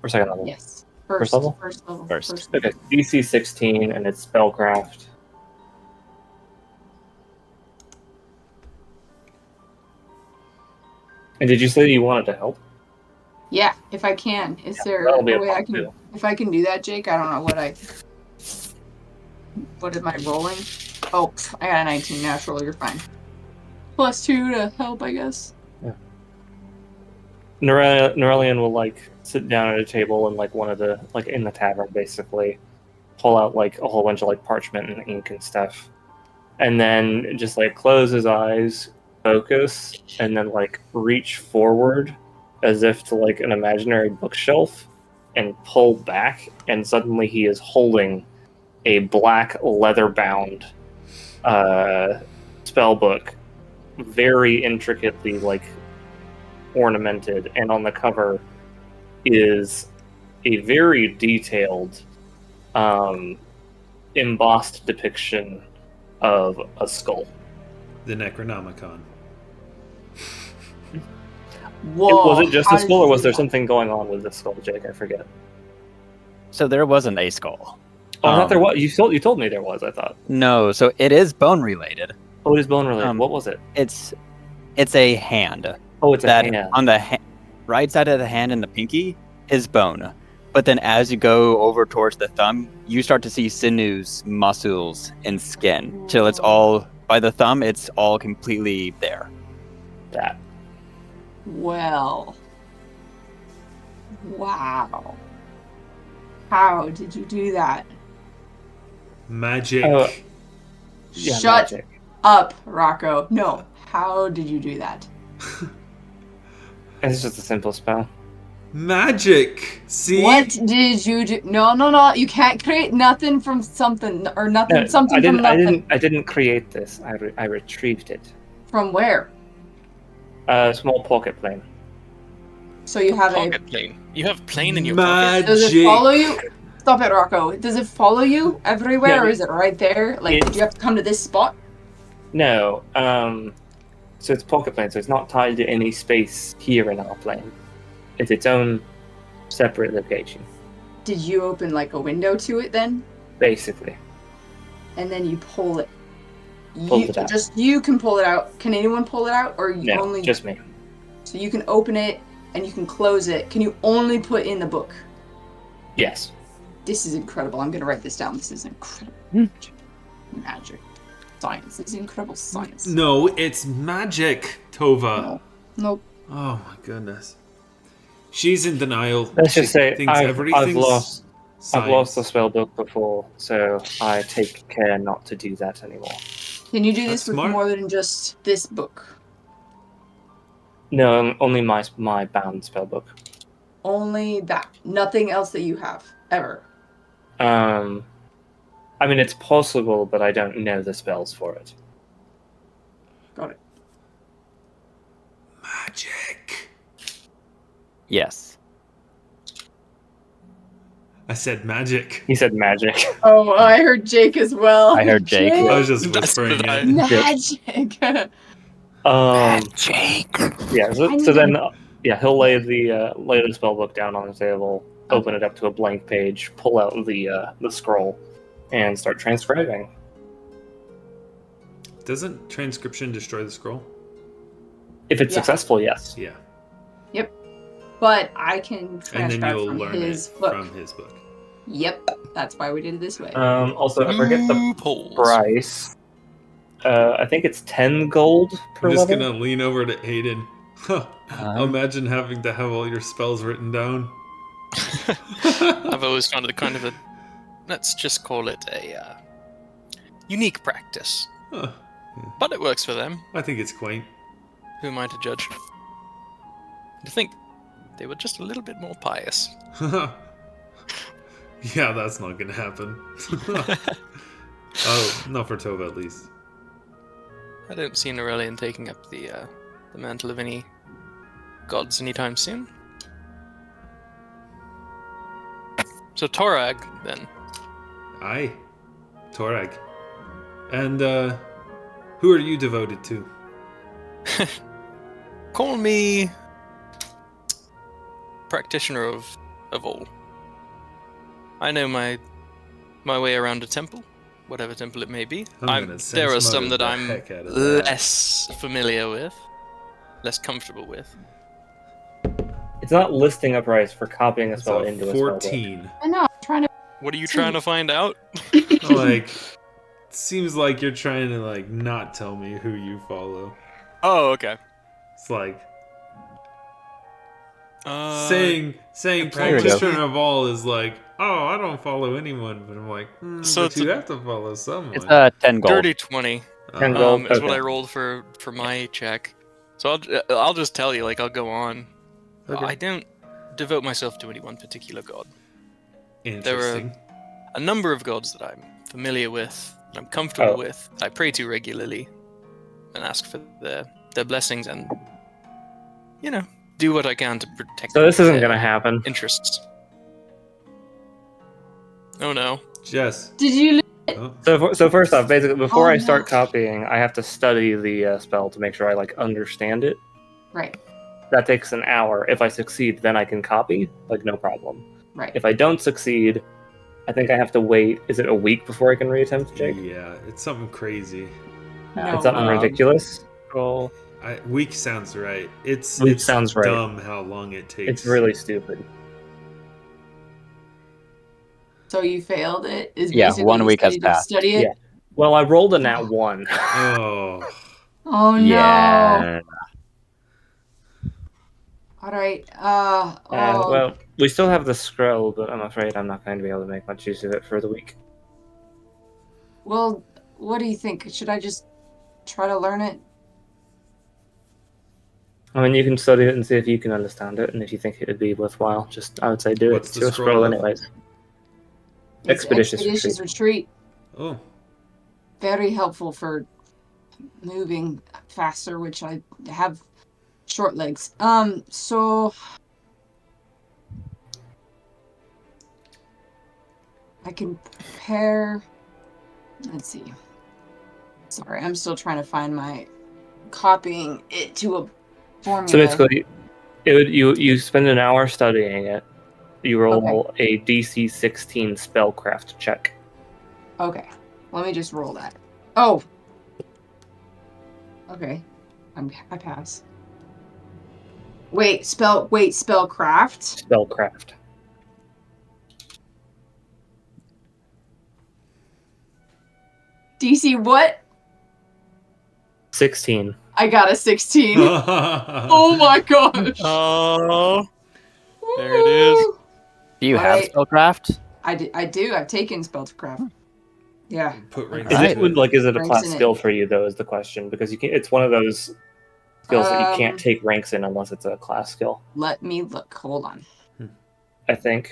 or second level. Yes. First level? First level. First. Okay, DC 16 and it's spellcraft. And did you say that you wanted to help? Yeah, if I can. Is there that'll be a a way I help can? too. If I can do that, Jake, I don't know what am I rolling? Oh, I got a 19 natural. You're fine. +2 to help, I guess. Yeah. Nyrelion will like sit down at a table in like one of the like in the tavern basically, pull out like a whole bunch of like parchment and ink and stuff, and then just like close his eyes, focus, and then like reach forward as if to like an imaginary bookshelf and pull back, and suddenly he is holding a black leather-bound spell book, very intricately like ornamented, and on the cover is a very detailed embossed depiction of a skull. The Necronomicon. Whoa! Was it just how a did skull, you or was do there that? something going on with this skull, Jake? I forget. So there wasn't a skull. Oh, I thought there was. You told me there was. I thought. No, so it is bone related. Oh, it is bone related. Um, What was it? It's a hand. Oh, it's a That hand. on the right side of the hand and the pinky is bone. But then as you go over towards the thumb, you start to see sinews, muscles, and skin. Till it's all, by the thumb, it's all completely there. That. Well. Wow. How did you do that? Magic. Oh, yeah, Shut magic. up, Rocco. No. How did you do that? It's just a simple spell. Magic. See? What did you do? No. You can't create nothing from something or nothing. No, something I didn't. from nothing. I didn't create this. I retrieved it. From where? A small pocket plane. So you have a. Pocket plane. You have plane in your pocket. Does it follow you? Stop it, Rocco. Does it follow you everywhere, No, or is it right there? Like, it- did you have to come to this spot? No. So it's pocket plane, so it's not tied to any space here in our plane. It's its own separate location, Did you open like a window to it then, basically. and then you pull it? Pulled it out. Just you can pull it out. Can anyone pull it out, or you No, only? just me. So you can open it and you can close it. Can you only put in the book? Yes. This is incredible. I'm gonna write this down. This is incredible. Magic. Science. This is incredible science. No, it's magic, Tova. No. Nope. Oh my goodness. She's in denial. Let's She just say thinks I've everything's lost the science. spell book before, so I take care not to do that anymore. Can you do this That's with smart. more than just this book? No, only my bound spell book. Only that. Nothing else that you have ever. I mean, it's possible, but I don't know the spells for it. Got it. Magic. Yes. I said magic. He said magic. Oh, I heard Jake as well. I heard Jake. I was just That's whispering what I- it. Magic. Jake. Yeah. I So need then, he'll lay the spell book down on the table, open it up to a blank page, pull out the scroll, and start transcribing. Doesn't transcription destroy the scroll? If it's Yeah. successful, yes. Yeah. But I can And then transcribe you'll from learn his it book. from his book. Yep. That's why we did it this way. Also, I forget the Loopholes. price. I think it's 10 gold per I'm just level. gonna lean over to Aiden. Imagine having to have all your spells written down. I've always found it kind of a, let's just call it a unique practice. Huh. But it works for them. I think it's quaint. Who am I to judge? I think they were just a little bit more pious. Yeah, that's not gonna happen. Oh, not for Tova at least. I don't see Nyrelion taking up the mantle of any gods anytime soon. So Torag, then. Aye, Torag. And who are you devoted to? Call me practitioner of all. I know my way around a temple, whatever temple it may be. There are some that I'm less familiar with, less comfortable with. It's not listing a price for copying a spell into a spell book. 14. I know. I'm trying to. What are you trying to find out? Like, seems like you're trying to like not tell me who you follow. Oh, okay. It's like saying There we practitioner of all is like, oh, I don't follow anyone, but I'm like, So but you have to follow someone. It's 10 gold. Dirty 20 10 gold. is what Okay. I rolled for my check. So I'll just tell you, like, I'll go on. Okay. I don't devote myself to any one particular god. Interesting. A number of gods that I'm familiar with, I'm comfortable with, I pray to regularly, and ask for their blessings, and do what I can to protect. So this isn't their going to happen. interests. Oh no! Jess. Did you? Oh. So first off, basically, before Oh, I start no. copying, I have to study the spell to make sure I like understand it. Right. That takes an hour. If I succeed, then I can copy, like no problem. Right. If I don't succeed, I think I have to wait. Is it a week before I can reattempt, Jake? Yeah, it's something crazy. No. It's something ridiculous. Well, Week sounds right. It sounds right. Dumb how long it takes. It's really stupid. So you failed it? Is Yeah, basically 1 you week has studied to passed. Study it? Yeah. Well, I rolled a nat 1. Oh. Oh no. Yeah. All right. Well, we still have the scroll, but I'm afraid I'm not going to be able to make much use of it for the week. Well, what do you think? Should I just try to learn it? I mean, you can study it and see if you can understand it, and if you think it would be worthwhile, I would say do What's it. the Do a scroll scroll of? anyways. It's Expeditious retreat. Oh. Very helpful for moving faster, which I have short legs. So I can prepare. Let's see. Sorry, I'm still trying to find my copying it to a formula. So basically, you spend an hour studying it. You roll a DC 16 spellcraft check. Okay, let me just roll that. Oh. Okay, I pass. Wait, spellcraft. Spellcraft. DC what? 16. I got a 16. Oh my gosh. Oh, there it is. Do you have Alright. spellcraft? I do. I've taken spellcraft. Yeah. Put ranks Is into it is it a Ranks class in it. skill for you though? Is the question, because you can. It's one of those skills that you can't Um, take ranks in unless it's a class skill. Let me look. Hold on. I think.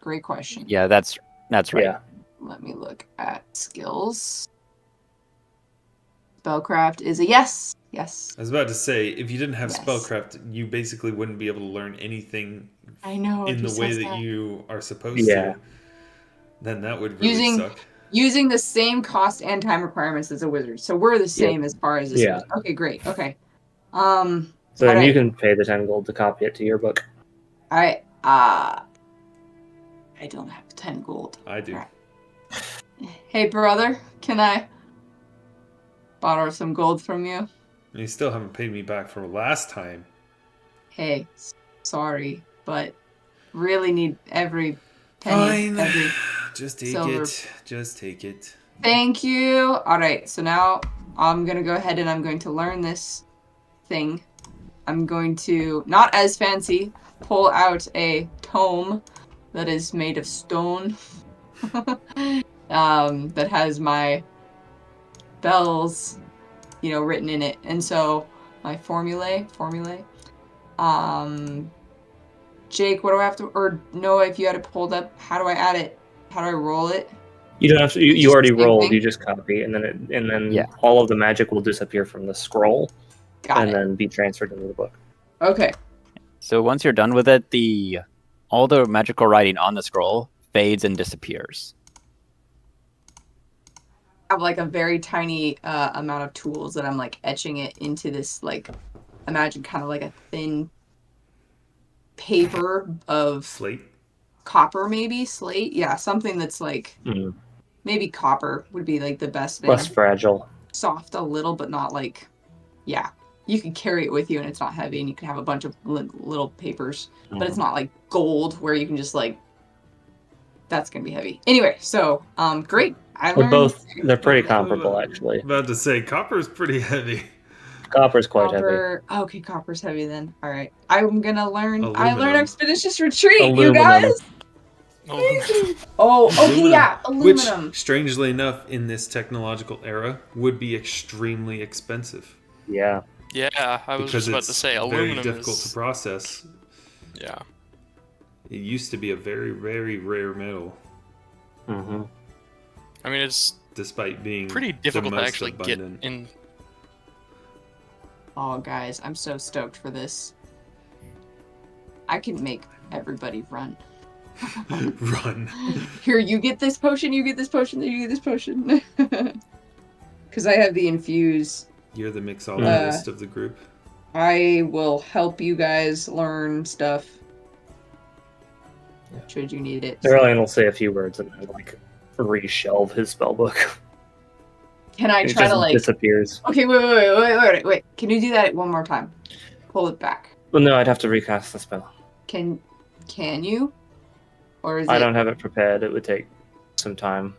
Great question. Yeah, that's right. Yeah. Let me look at skills. Spellcraft is a yes. Yes. I was about to say, if you didn't have Yes. spellcraft, you basically wouldn't be able to learn anything I know. in he the way says that you are supposed Yeah. to. Then that would really Using- suck. Using the same cost and time requirements as a wizard. So we're the same as far as this Yeah. goes. Okay, great. Okay. So then Alright. you can pay the 10 gold to copy it to your book. I don't have 10 gold. I do. Alright. Hey brother, can I borrow some gold from you? You still haven't paid me back from last time. Hey, sorry, but really need every penny. Fine. Every... Just take silver. it. Just take it. Thank you. All right, so now I'm gonna go ahead and I'm going to learn this thing. I'm going to, not as fancy, pull out a tome that is made of stone. That has my spells, written in it. And so my formulae. Jake, what do I have to, or Noah, if you had it pulled up, how do I add it? How do I roll it? You don't have to. You Just already the same rolled. thing? You just copy, and then Yeah. all of the magic will disappear from the scroll, Got and it. then be transferred into the book. Okay. So once you're done with it, all the magical writing on the scroll fades and disappears. I have like a very tiny amount of tools that I'm like etching it into this, like, imagine kind of like a thin paper of Slate. copper, maybe slate. Yeah, something that's like maybe copper would be like the best thing. Less fragile. Soft a little, but not like, yeah. You can carry it with you and it's not heavy, and you can have a bunch of little papers, but it's not like gold where you can just like, that's gonna be heavy. Anyway, so great. They're pretty comparable actually. About to say, copper's pretty heavy. Copper's quite heavy. Okay, copper's heavy then. All right, I'm gonna learn. I Aluminum. learned Expeditious Retreat, Aluminum. you guys. Oh, Oh, okay, yeah, aluminum. Which, strangely enough, in this technological era, would be extremely expensive. Yeah. yeah, I was Because just about it's to say very aluminum difficult is. to process. Yeah. It used to be a very, very rare metal, Mm-hmm. I mean, it's despite being pretty the difficult to most actually abundant. get in. Oh, guys, I'm so stoked for this. I can make everybody run. Run. Here, you get this potion, you get this potion, you get this potion. Because I have the infuse. You're the mixologist of the group. I will help you guys learn stuff. Should you need it. Nyrelion will say a few words and then like reshelve his spellbook. Can I It try just to like... disappears. Okay, wait. Can you do that one more time? Pull it back. Well, no, I'd have to recast the spell. Can you? Or is I it... don't have it prepared. It would take some time.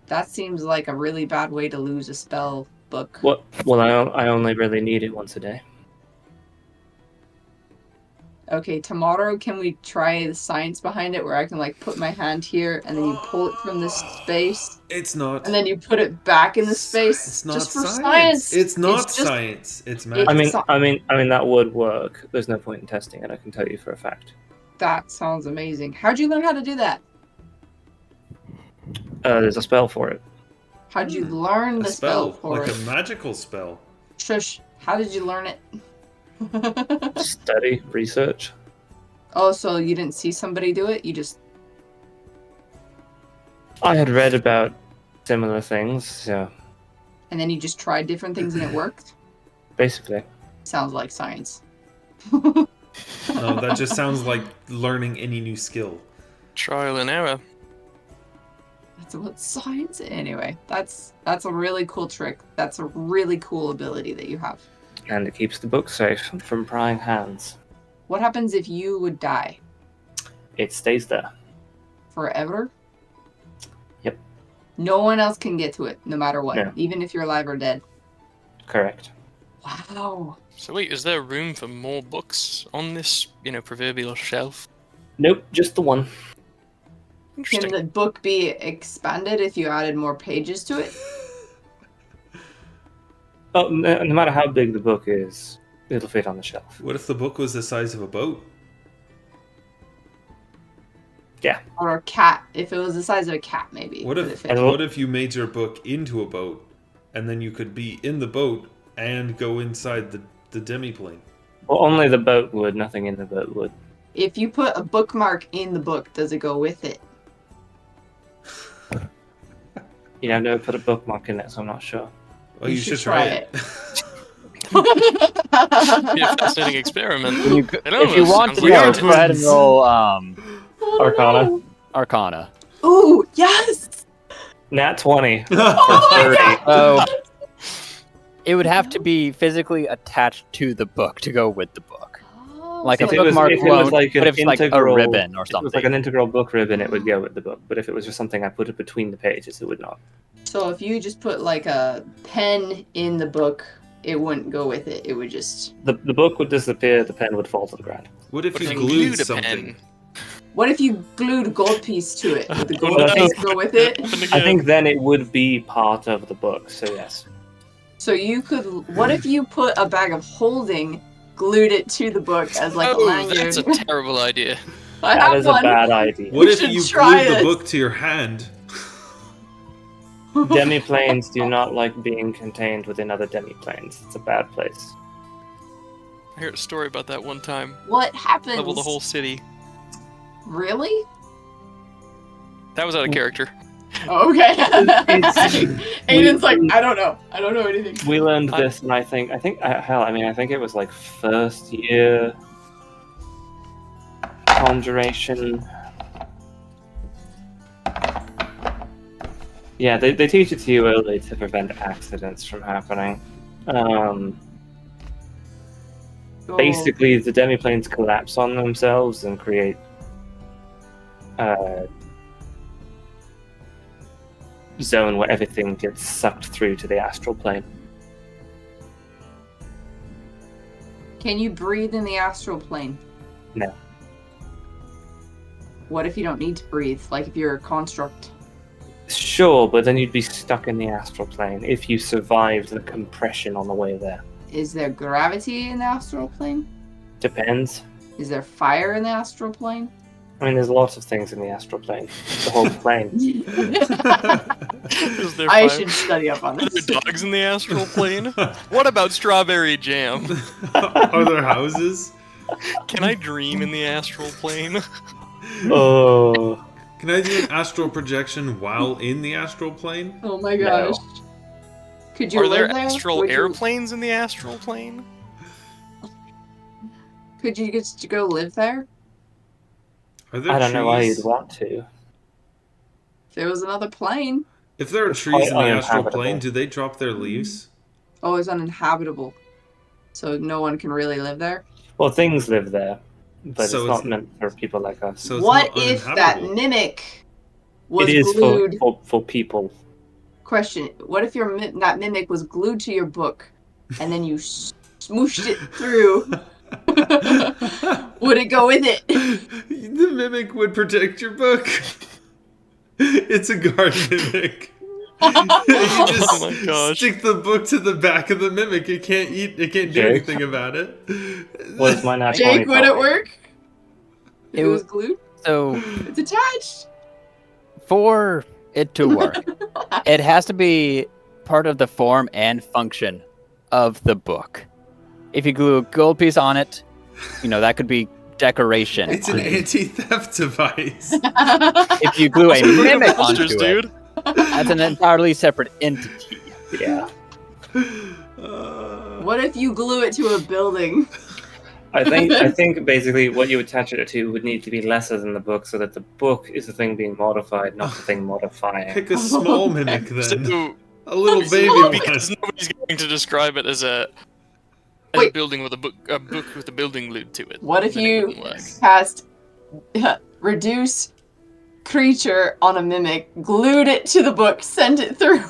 That seems like a really bad way to lose a spell book. What? Well, I only really need it once a day. Okay, tomorrow can we try the science behind it where I can like put my hand here and then you pull it from this space It's not. and then you put it back in the space It's not just for science. science. It's not It's just- science. It's magic. I mean that would work. There's no point in testing it. I can tell you for a fact. That sounds amazing. How'd you learn how to do that? There's a spell for it. How'd you learn a the spell for like it? a magical spell. Shush. How did you learn it? Study, research. Oh, so you didn't see somebody do it? You just... I had read about similar things, so And then you just tried different things and it worked? basically. Sounds like science. No, that just sounds like learning any new skill. Trial and error. That's what science... Anyway, that's a really cool trick. That's a really cool ability that you have. And it keeps the book safe from prying hands. What happens if you would die? It stays there. Forever? Yep. No one else can get to it, no matter what, No. even if you're alive or dead. Correct. Wow. So wait, is there room for more books on this, proverbial shelf? Nope, just the one. Can Interesting. the book be expanded if you added more pages to it? Oh, no matter how big the book is, it'll fit on the shelf. What if the book was the size of a boat? Yeah. Or a cat, if it was the size of a cat, maybe. What would if it fit? what if you made your book into a boat, and then you could be in the boat and go inside the demiplane? Well, only the boat would, nothing in the boat would. If you put a bookmark in the book, does it go with it? I've never put a bookmark in it, so I'm not sure. Well, You you should should try try it. Be a fascinating experiment. It If you almost want sounds to, like go ahead and roll Arcana. Arcana. Ooh, yes! Nat 20. So it would have to be physically attached to the book to go with the book. Like so a If it was- bookmark if it was won't, like but an if it's like a integral- ribbon or If it was like something. an integral book ribbon, it would go with the book. But if it was just something I put it between the pages, it would not. So if you just put like a pen in the book, it wouldn't go with it. It would just... The book would disappear, the pen would fall to the ground. What if But you if glued a something? pen. What if you glued a gold piece to it? Would the gold Well, I piece think- go with it? I think then it would be part of the book, so yes. So you could... What if you put a bag of holding, glued it to the book as like a Oh, lanyard? that's a terrible idea. I That have is one. a bad idea. What We if should you try glued the it. book to your hand? Demiplanes do not like being contained within other demiplanes. It's a bad place. I heard a story about that one time. What happens? Level the whole city. Really? That was out of character. Oh, okay. Aiden's like, we- I don't know anything. We learned this, and I think I think it was like first year conjuration. Yeah, they teach it to you early to prevent accidents from happening. Basically, the demiplanes collapse on themselves and create zone where everything gets sucked through to the astral plane. Can you breathe in the astral plane? No. What if you don't need to breathe? Like if you're a construct? Sure, but then you'd be stuck in the astral plane if you survived the compression on the way there. Is there gravity in the astral plane? Depends. Is there fire in the astral plane? I mean, there's lots of things in the astral plane. The whole plane. Is there I fire? should study up on Are this. there dogs in the astral plane? What about strawberry jam? Are there houses? Can I dream in the astral plane? Oh. Can I do an astral projection while in the astral plane? Oh my gosh. Could you Are there live there? astral Would you- airplanes in the astral plane? Could you get to go live there? Are there I don't know why trees? you'd want to. If there was another plane. If there are It's trees in the quite astral uninhabitable. plane, do they drop their leaves? Oh, it's uninhabitable. So no one can really live there. Well, things live there, but So it's it's- not meant for people like us. So it's What not if that uninhabitable. mimic was It is glued? for people. Question: what if that mimic was glued to your book, and then you smooshed it through? Would it go in it? The mimic would protect your book. It's a guard mimic. You just Oh my gosh. stick the book to the back of the mimic. It can't eat. It can't do Jake? anything about it. Was my natural Jake, would it work? If It it was glued? So It's attached. for it to work, it has to be part of the form and function of the book. If you glue a gold piece on it, that could be decoration. It's an anti-theft device. If you glue a mimic onto Monsters, it, dude. that's an entirely separate entity. Yeah. What if you glue it to a building? I think basically what you attach it to would need to be lesser than the book, so that the book is the thing being modified, not the thing modifying. Pick a small mimic then. So, A little baby one. because nobody's going to describe it as a Wait. building with a book with a building glued to it. What if Then it you wouldn't work. cast reduce creature on a mimic, glued it to the book, sent it through,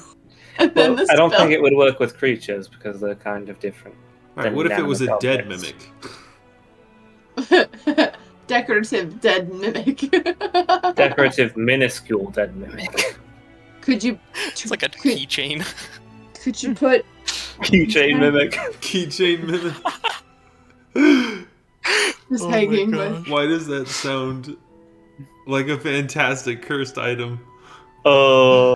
and then Well, the I don't spell- think it would work with creatures because they're kind of different. All right, what if it was a Inanimate dead objects. mimic? Decorative dead mimic. Decorative, minuscule dead mimic. Could you? It's like a could, keychain. could you put? Keychain mimic. Keychain mimic. Just Oh my hanging, gosh. Why does that sound like a fantastic cursed item? Oh.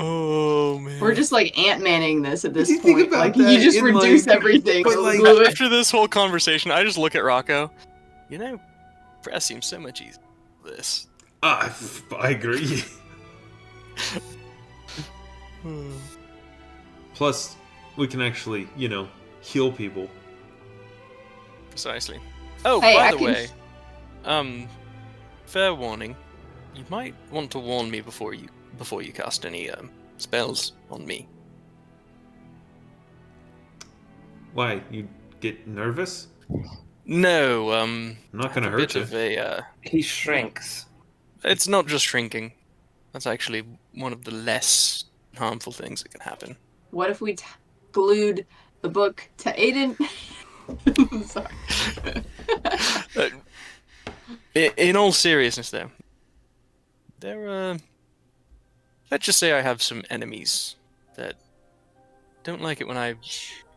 Oh man. we're just like Ant-Manning this at this You think point. about Like that you just in, reduce like- everything, but, like- glue it. After this whole conversation, I just look at Rocco. Press seems so much easier than this. I agree. Plus, we can actually, heal people. Precisely. Oh, Hey, by I the can- way, fair warning. You might want to warn me before you cast any spells on me. Why? You get nervous? No, I'm not gonna a hurt bit you. of a. He shrinks. It's not just shrinking. That's actually one of the less harmful things that can happen. What if we glued the book to Aiden? Sorry. In all seriousness, though, let's just say I have some enemies that don't like it when I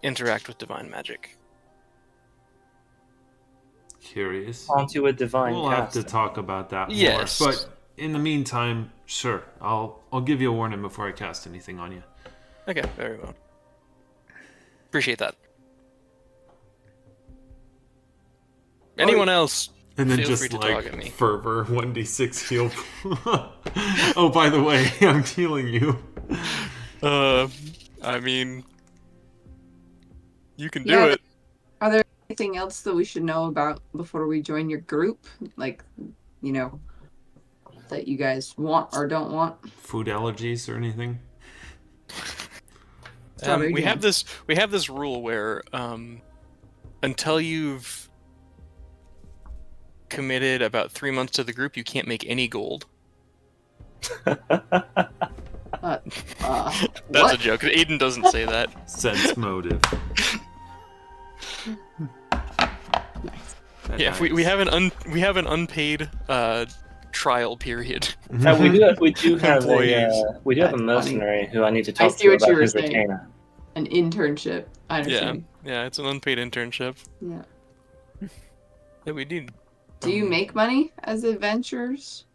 interact with divine magic. Curious. Aren't you a divine We'll have to caster? talk about that Yes. more. But in the meantime, sure, I'll give you a warning before I cast anything on you. Okay, very well. Appreciate that. Anyone else? And then Feel just free to dog at like me. fervor 1d6 heal. Oh, by the way, I'm healing you. I mean, you can do Yeah, it. Are there anything else that we should know about before we join your group? Like, you know, that you guys want or don't want? Food allergies or anything? We have this rule where until you've committed about 3 months to the group, you can't make any gold. That's what? a joke. Edan doesn't say that. Sense motive. Nice. Yeah, we have an unpaid trial period. We do have Employees. we do have a That's mercenary who I need to I talk see to what you about were his saying. retainer. An internship. I Yeah, understand. yeah, it's an unpaid internship. Yeah. Yeah, we need Do you make money as adventurers?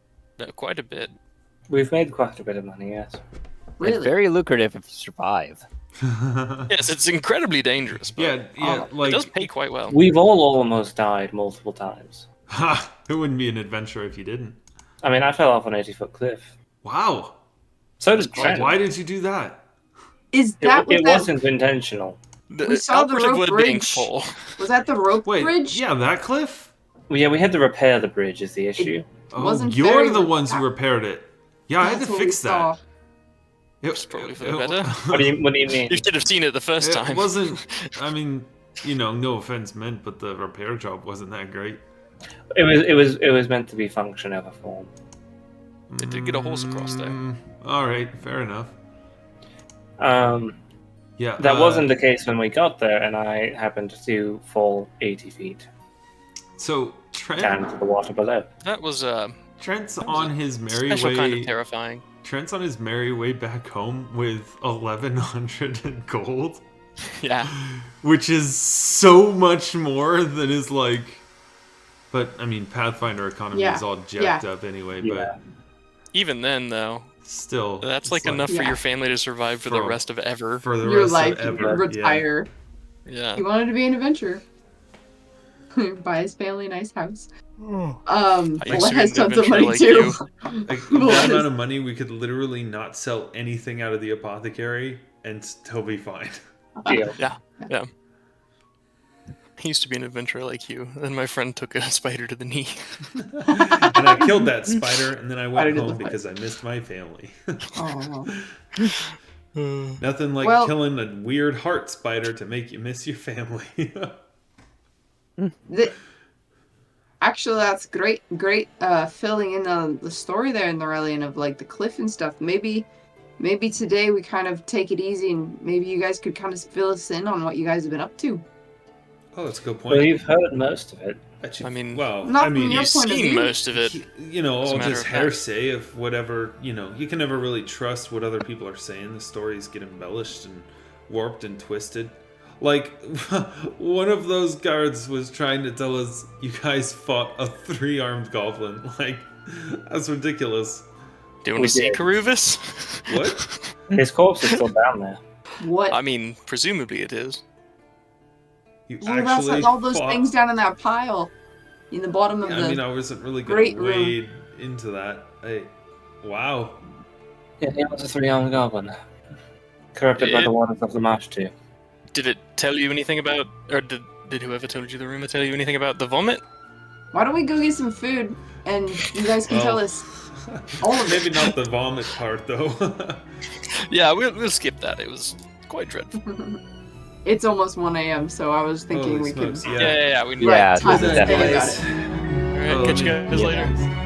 quite a bit. We've made quite a bit of money, yes. It's Really? very lucrative if you survive. Yes, it's incredibly dangerous, but yeah, it like does pay quite well. We've all almost died multiple times. ha, it wouldn't be an adventure if you didn't. I mean, I fell off an 80-foot cliff. Wow. So did Trent. Why did you do that? Is that It that wasn't intentional. We saw the output of rope wood being bridge. full. was that the rope Wait, bridge? yeah, that cliff? Well, yeah, we had to repair the bridge is the issue. Oh, wasn't you're very the much ones who that. repaired it. Yeah, I had That's to what we fix saw. that. It, Probably for the better. What do you mean? You should have seen it the first time. It wasn't, I mean, no offense meant, but the repair job wasn't that great. It was meant to be function over form. It did get a horse across there. Alright, fair enough. Yeah, That wasn't the case when we got there, and I happened to fall 80 feet So, down to the water below. That was Trent's on his merry special way. kind of terrifying. Trent's on his merry way back home with 1,100 in gold, Yeah. which is so much more than his like. But I mean, Pathfinder economy Yeah, is all jacked up anyway. Yeah. But Even then, though, still, that's it's like enough for Yeah. your family to survive for the For- rest of ever. for the Your rest life, of you ever. retire. Yeah. He wanted to be an adventurer. Buy his family a nice house. I used to Volette be has an tons of adventurer money like too. you. Like What that is- amount of money, we could literally not sell anything out of the apothecary and still be fine. Deal. Yeah. I used to be an adventurer like you. Then my friend took a spider to the knee. And I killed that spider, and then I went Spider to home the because I missed my family. Oh. Nothing like Well- killing a weird heart spider to make you miss your family. Actually, that's great filling in the story there in Nyrelion of like the cliff and stuff. Maybe today we kind of take it easy and maybe you guys could kind of fill us in on what you guys have been up to. Oh, that's a good Well, point. you've heard most of it. Bet you- I mean, well, Not I mean, from your You've point of seen view. most of it. you As a all matter just of fact. hearsay of whatever, you can never really trust what other people are saying. The stories get embellished and warped and twisted. Like, one of those guards was trying to tell us you guys fought a 3-armed goblin. Like, that's ridiculous. Do you want We to see did. Caruvis? What? His corpse is still down there. What? I mean, presumably it is. You Well, that's actually like all those fought... things down in that pile in the bottom of Yeah, the. I mean, I wasn't really going great to wade into that. Wow. Yeah, he was a 3-armed goblin. Corrupted by It- the waters of the marsh too. Did it tell you anything about, or did whoever told you the rumor tell you anything about the vomit? Why don't we go get some food and you guys can tell Well, us all of it. Maybe not the vomit part, though. Yeah, we'll skip that. It was quite dreadful. It's almost 1 a.m., so I was thinking Holy we could. smokes, Yeah, we need Yeah, time this to is think definitely- about it. Alright, catch you guys Yeah. later.